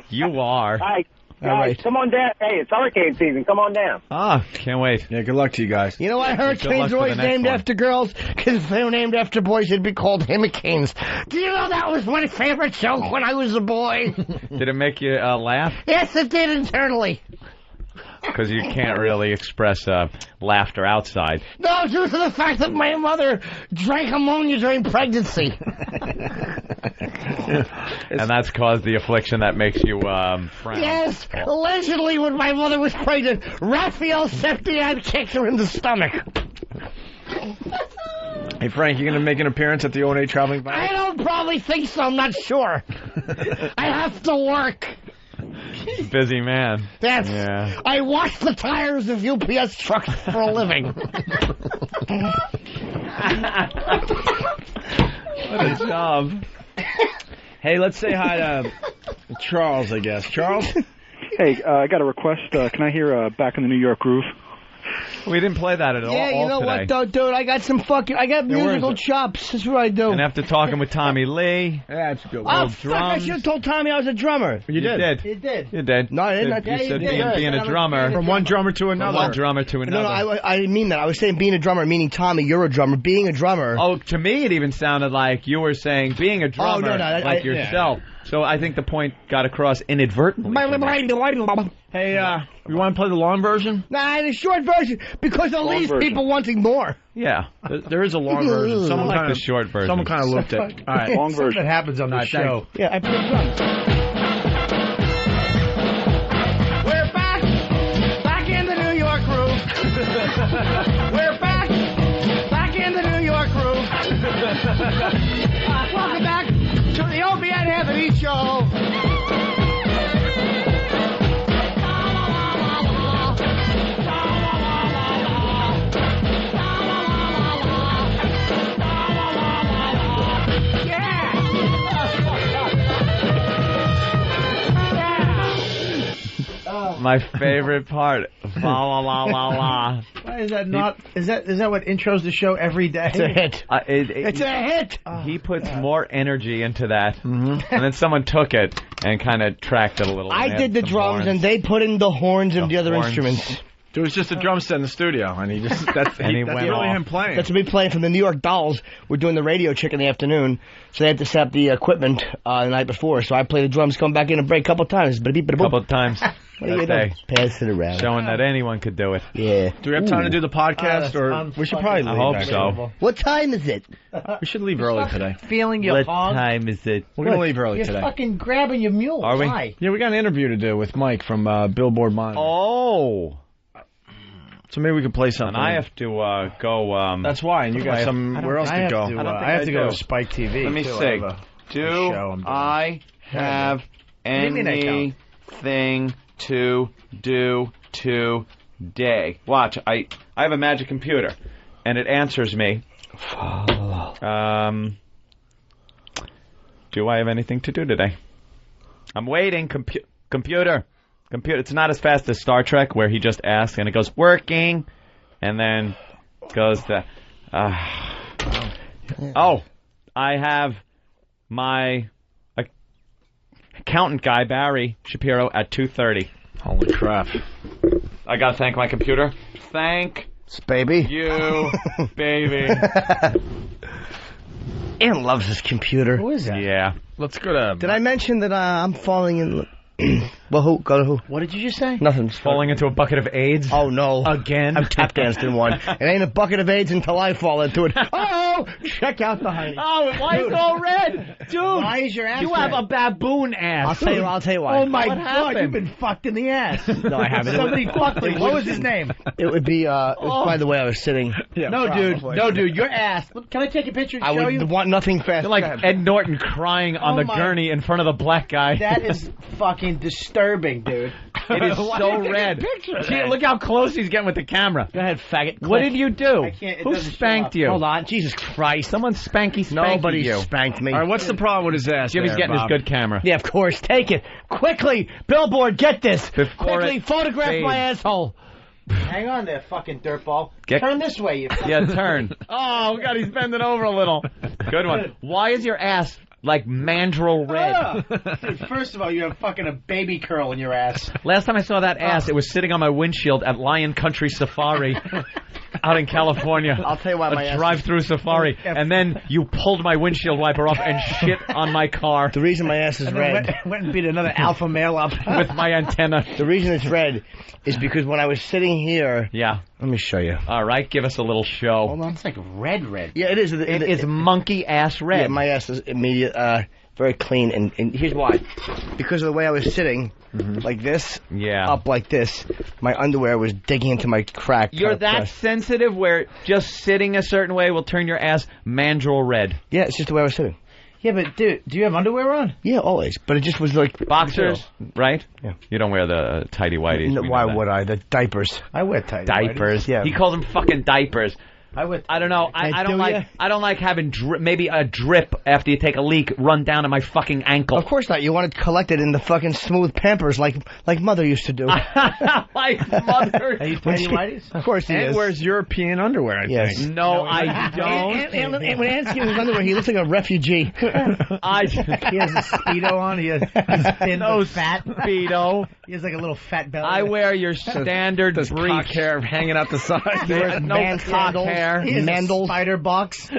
You are. Hi. All right. Come on down. Hey, it's hurricane season. Come on down. Ah, can't wait. Yeah, good luck to you guys. You know why hurricanes are always named after girls? Because if they were named after boys, they'd be called hurricanes. Do you know that was my favorite joke when I was a boy? Did it make you laugh? Yes, it did internally. Because you can't really express laughter outside. No, due to the fact that my mother drank ammonia during pregnancy. And that's caused the affliction that makes you frown. Yes, allegedly when my mother was pregnant, Raphael Septiad kicked her in the stomach. Hey, Frank, you going to make an appearance at the O&A Traveling Vinyl? I don't probably think so. I'm not sure. I have to work. busy man. That's. Yeah. I wash the tires of UPS trucks for a living. What a job. Hey, let's say hi to Charles, I guess. Charles? Hey, I got a request. Can I hear Back in the New York Groove? We didn't play that at all. Yeah, you know today. what, though, dude? I got musical chops. That's what I do. And after talking with Tommy Lee, that's good. Oh, fuck, I should have told Tommy I was a drummer. You did. You did. You did. No, I didn't. You said being a drummer. From one drummer to another. From one drummer to another. No, I didn't mean that. I was saying being a drummer, meaning Tommy, you're a drummer. Being a drummer. Oh, to me it even sounded like you were saying being a drummer like yourself. Yeah. So I think the point got across inadvertently. Hey, you want to play the long version? Nah, the short version, because of these people wanting more. Yeah. There is a long version. I like the short version. Someone kind of looked at it. All right. Long version. That happens on this show. Yeah, I play drums. We're back in the New York groove. We're back in the New York groove. Welcome back to the Opie and Anthony Show. My favorite part. La la la la la. Why is that not? Is that what intros the show every day? It's a hit. It's a hit. He puts more energy into that, and then someone took it and kind of tracked it a little. I did the drums, and they put in the horns and the other horns. instruments. There was just a drum set in the studio, and he just that's really him playing. That's me playing from the New York Dolls. We're doing the radio chick in the afternoon, so they had to set up the equipment the night before. So I played the drums, come back in a break a couple times. Couple of times. That day. Pass it around. Showing that anyone could do it. Yeah. Do we have time to do the podcast, or we should probably leave? I hope so. What time is it? We should leave early today. Feeling your hog? Time is it? We're going to leave early You're today. fucking grabbing your mule. Are we? Why? Yeah, we got an interview to do with Mike from Billboard Monitor. Oh. So maybe we could play something. And I have to go. That's why, and you got somewhere else to go. I have to go to Spike TV. Let me see. Do I have anything to do today? Watch. I have a magic computer, and it answers me. Do I have anything to do today? I'm waiting. Computer. It's not as fast as Star Trek, where he just asks and it goes working, and then goes to. I have my accountant guy Barry Shapiro at 2:30. Holy crap! I gotta thank my computer. Thank baby you, baby. Ian loves his computer. Who is that? Yeah. Let's go to. Did I mention that I'm falling in? Well, who? Go to who? What did you just say? Nothing. Falling into a bucket of AIDS? Oh, no. Again? I've tap danced in one. It ain't a bucket of AIDS until I fall into it. Oh! Check out the honey. Oh, why is it all red? Dude! Why is your ass You red? have a baboon ass. I'll tell you why. Oh, my What God, happened? you've been fucked in the ass. No, I haven't. Somebody fucked me. What was his name? It would be, by the way I was sitting. Yeah, No, probably. dude, your ass. Can I take a picture and I show would you? want nothing fast. You're like Ed Norton crying on the my- gurney in front of the black guy. That is fucking disturbing, dude. It is Why so are you taking a red. picture of See, that? look how close he's getting with the camera. Go ahead, faggot. What did you do? I can't- it Who doesn't show spanked up. you? Hold on. Jesus Christ. Someone spanked Nobody you. spanked me. All right, what's the problem with his ass? Jimmy's there, getting Bob? his good camera. Yeah, of course. Take it. Quickly. Billboard, get this. Before Quickly, it photograph fades. my asshole. Hang on there, fucking dirtball. Get- Turn this way, you fucking... Yeah, turn. Oh, God, he's bending over a little. Good one. Why is your ass like mandrill red? Dude, first of all, you have fucking a baby curl in your ass. Last time I saw that ass, it was sitting on my windshield at Lion Country Safari out in California. I'll tell you why my ass is- drive-through safari. And then you pulled my windshield wiper off and shit on my car The reason my ass is And then red. went and beat another alpha male up. with my antenna. The reason it's red is because when I was sitting here. Yeah. Let me show you. All right, give us a little show. Hold on, it's like red. Yeah, it is. It's monkey ass red. Yeah, my ass is immediate, very clean, and here's why. Because of the way I was sitting, like this, Yeah. up like this, my underwear was digging into my crack. You're kinda that pressed. sensitive where just sitting a certain way will turn your ass mandrill red. Yeah, it's just the way I was sitting. Yeah, but dude, do you have underwear on? Yeah, always. But it just was like Boxers, right? Yeah. You don't wear the tighty whities. No, why would I? The diapers. I wear tight Diapers. Yeah. He calls them fucking diapers. I don't know. I don't do like. ya? I don't like having maybe a drip after you take a leak run down to my fucking ankle. Of course not. You want it collected in the fucking smooth Pampers like Mother used to do. Like Mother. Are you tighty whities? Of course he Ant is. wears European underwear, I Yes. think. No, I don't. And when Ant's in his underwear, he looks like a refugee. I. He has a Speedo on. He's thin but fat. Speedo. He has like a little fat belly. I wear your standard Does brief. cock hair hanging out the side. He wears no cock hair. He has a spider box.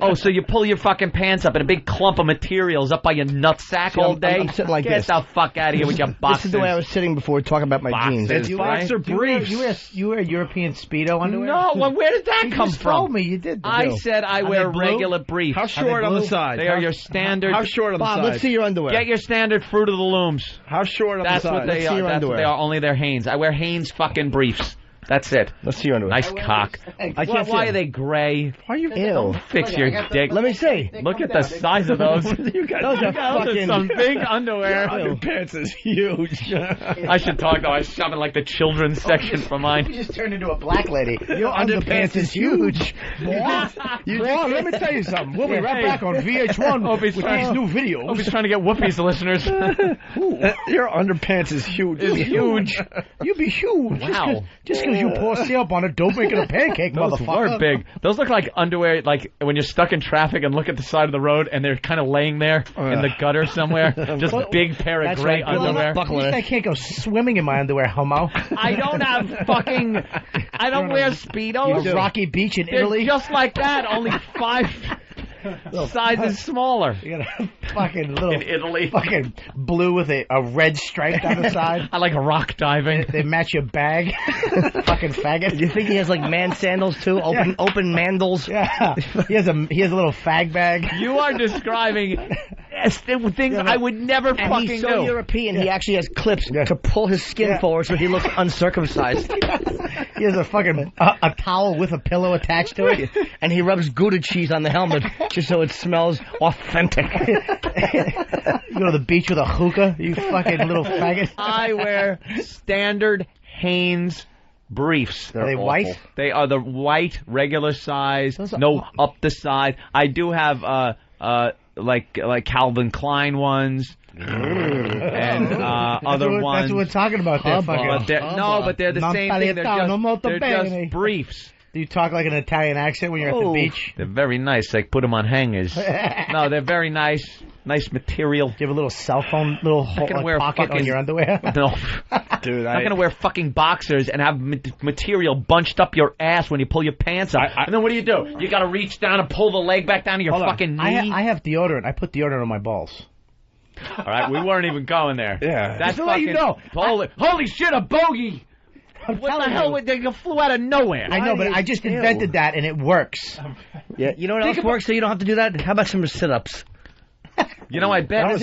Oh, so you pull your fucking pants up and a big clump of materials up by your nutsack all day? I'm sitting like Get this. the fuck out of here with your boxers. This is the way I was sitting before talking about my jeans. Boxers. You Boxer briefs. You wear European Speedo underwear? No, well, where did that You come just from? told me you did. I said I wear they blue? regular briefs. How short on the side? They are your standard. How short on the Bob, side? let's see your underwear. Get your standard Fruit of the Looms. How short on That's the side? what they Let's see are. your That's what they underwear. are. Only they're Hanes. I wear Hanes fucking briefs. That's it. Let's see your underwear. Nice cock. I can't Why see are they gray? Why are you? Ew. Fix your dick. Let me see. Look at the size of those. You got Those are fucking... Some big underwear. Your pants is huge. I should talk though. I shove in like the children's section for mine. You just turned into a black lady. Your underpants is huge. Boy, let me tell you something. We'll be right back on VH1 with these new videos. Hope he's trying to get Whoopi's listeners. Your underpants is huge. It's huge. You be huge. Wow. Just because you pour syrup on it, don't make it a pancake, Those motherfucker. were big. Those look like underwear, like when you're stuck in traffic and look at the side of the road and they're kind of laying there in the gutter somewhere. Just big pair of That's gray right. underwear. Buckle At least in I it. can't go swimming in my underwear, homo. I don't have fucking. I don't wear Speedos. You Rocky Beach in They're Italy. just like that, only 5 sizes smaller. You got a fucking little In Italy. fucking blue with a red stripe down the side. I like rock diving. They match your bag. Fucking faggot. You think he has like man sandals too? Open mandals? Yeah. He has a little fag bag. You are describing things I would never And fucking he's so do. European, he actually has clips to pull his skin forward so he looks uncircumcised. He has a fucking a towel with a pillow attached to it. And he rubs Gouda cheese on the helmet just so it smells authentic. You go to the beach with a hookah, you fucking little faggot. I wear standard Hanes briefs. Are they white? They are the white regular size. Those are No up the side. I do have like Calvin Klein ones. And other ones. That's what we're talking about there, But they're the same thing. They're just briefs. Do you talk like an Italian accent when you're at the beach? They're very nice. Like put them on hangers. No, they're very nice. Nice material. Do you have a little cell phone, little wear pocket on your underwear? No. Dude, I'm not gonna wear fucking boxers and have material bunched up your ass when you pull your pants up. And then what do? You gotta reach down and pull the leg back down to your fucking knee. I have deodorant. I put deodorant on my balls. All right, we weren't even going there. Yeah. That's Just to let you know. Holy shit, a bogey! What the hell? They flew out of nowhere. I know, but I just invented that, and it works. Yeah, you know what else works so you don't have to do that? How about some sit-ups? You know, I bet. I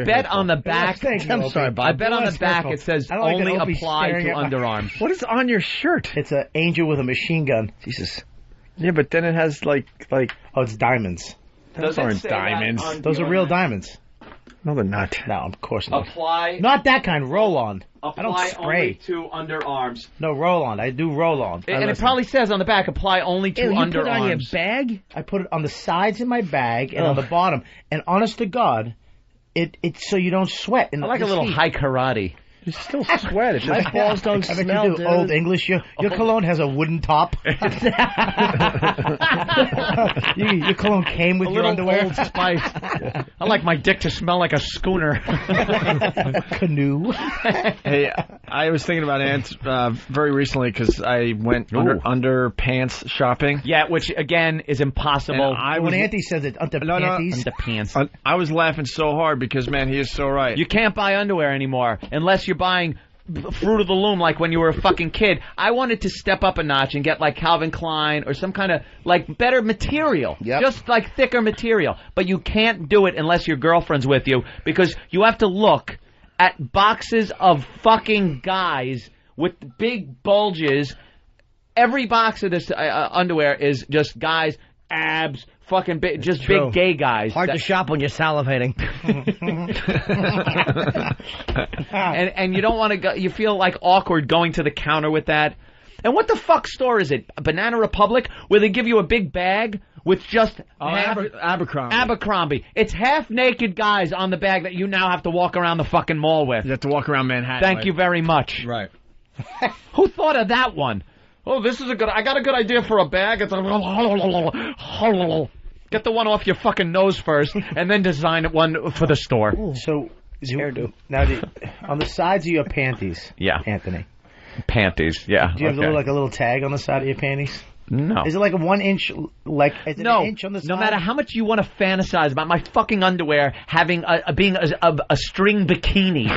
bet on the back. I'm sorry, Bob. I bet on the back it says I don't like only that Opie's apply staring to at my- underarms. What is on your shirt? It's an angel with a machine gun. Jesus. Yeah, but then it has like Oh, it's diamonds. Does those it aren't say that diamonds. on Those are deodorant? real diamonds. No, they're not. No, of course not. Apply. Not that kind. Roll on. I don't Apply spray. only to underarms. No, roll on. I do roll on. And it probably says on the back, apply only to Ew, you underarms. put it on your bag? I put it on the sides of my bag and on the bottom. And honest to God, it's so you don't sweat. I like a little high karate. You still sweat. It's My just balls don't I bet smell, you do dude. Old English. Your cologne has a wooden top. Your cologne came with A your little underwear. Old Spice. I like my dick to smell like a schooner. Canoe. Hey, I was thinking about ants very recently because I went underpants shopping. Yeah, which again is impossible. And When Auntie says it, panties. Underpants. I was laughing so hard because, man, he is so right. You can't buy underwear anymore unless you're buying Fruit of the Loom like when you were a fucking kid. I wanted to step up a notch and get like Calvin Klein or some kind of like better material. Yep. Just like thicker material. But you can't do it unless your girlfriend's with you because you have to look at boxes of fucking guys with big bulges. Every box of this underwear is just guys abs, fucking just True. big gay guys. Hard to shop when you're salivating. and you don't want to go. You feel like awkward going to the counter with that. And what the fuck store is it? Banana Republic, where they give you a big bag with just Abercrombie. Abercrombie. It's half naked guys on the bag that you now have to walk around the fucking mall with. You have to walk around Manhattan. Thank you very much. Right. Who thought of that one? Oh, this is I got a good idea for a bag. It's get the one off your fucking nose first, and then design one for the store. So, now on the sides of your panties, Yeah. Anthony, Panties, yeah. do you have a little tag on the side of your panties? No. Is it like a 1 inch, is it an inch on the side? No matter how much you want to fantasize about my fucking underwear having being a string bikini,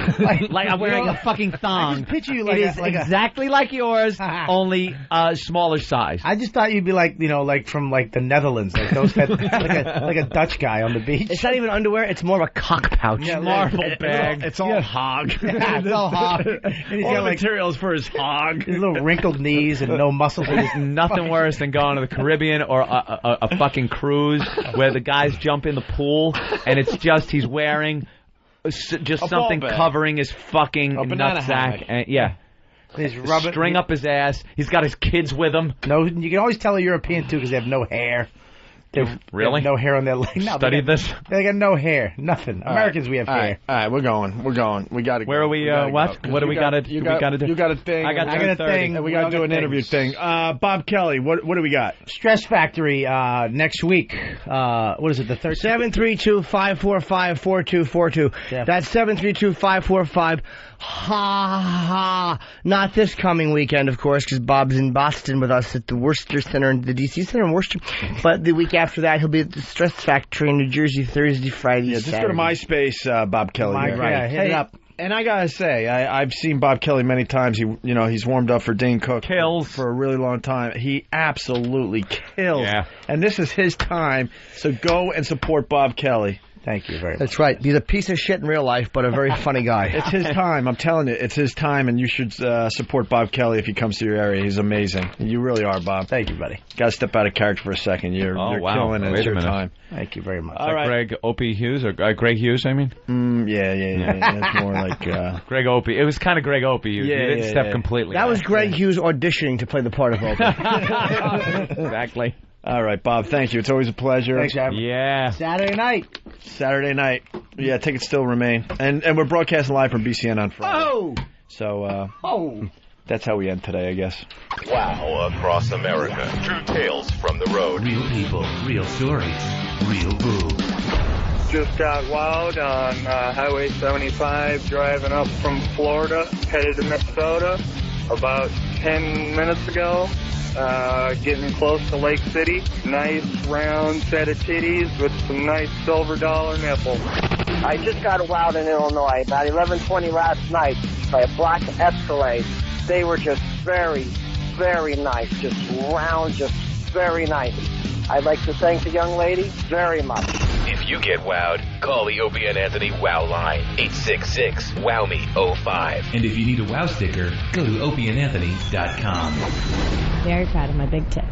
like I'm wearing a fucking thong. I just picture you like it is exactly like yours, only smaller size. I just thought you'd be like, like from like the Netherlands, like those guys, like a Dutch guy on the beach. It's not even underwear; it's more of a cock pouch. Yeah, marble bag. It's all hog. Yeah, it's all hog. And he's All got the like materials for his hog. his little wrinkled knees and no muscles. There's nothing worse than going to the Caribbean or a fucking cruise where the guys jump in the pool and it's just he's wearing just A something ball bag. covering his fucking banana nutsack. hammock. And, yeah. He's rubbing String up his ass. He's got his kids with him. No, you can always tell a European too because they have no hair. They Really? have no hair on their leg. No, Studied this? They got no hair. Nothing. All right. Americans, we have hair. All right, we're going. We got to. Where are we? What? What do we got to? You got a thing. I got a thing. And we got to do an interview thing. Bob Kelly, what do we got? Stress Factory next week. What is it? The 13th. 732-545-4242. Yeah. That's 732-545. Ha. Not this coming weekend, of course, because Bob's in Boston with us at the Worcester Center, the DC Center in Worcester. But the week after that, he'll be at the Stress Factory in New Jersey, Thursday, Friday, Yeah, just go to Saturday. MySpace, Bob Kelly. Yeah, hit it up. And I gotta say, I've seen Bob Kelly many times. He's warmed up for Dane Cook Kills. for a really long time. He absolutely kills. Yeah. And this is his time, so go and support Bob Kelly. Thank you very much. That's right. He's a piece of shit in real life, but a very funny guy. It's his time. I'm telling you, it's his time, and you should support Bob Kelly if he comes to your area. He's amazing. You really are, Bob. Thank you, buddy. Got to step out of character for a second. You're wow. killing it. Wait It's a your minute. time. Thank you very much. All right. Greg Opie Hughes or Greg Hughes? I mean, Yeah. It's more like. Greg Opie. It was kind of Greg Opie Hughes. Yeah, You didn't yeah, step yeah. completely. That out. was Greg Hughes auditioning to play the part of Opie. Exactly. All right, Bob. Thank you. It's always a pleasure. Thanks, Adam. Yeah. Saturday night. Saturday night. Yeah, tickets still remain. And we're broadcasting live from BCN on Friday. Oh! So Oh! that's how we end today, I guess. Wow across America. True tales from the road. Real people, real stories, real boo. Just got wowed on Highway 75 driving up from Florida, headed to Minnesota about 10 minutes ago. Getting close to Lake City. Nice round set of titties with some nice silver dollar nipples. I just got wowed in Illinois about 11:20 last night by a black Escalade. They were just very, very nice. Just round, just very nice. I'd like to thank the young lady very much. If you get wowed, call the Opie and Anthony Wow line, 866-WOW-ME-05. And if you need a wow sticker, go to opieandanthony.com. Very proud of my big tits.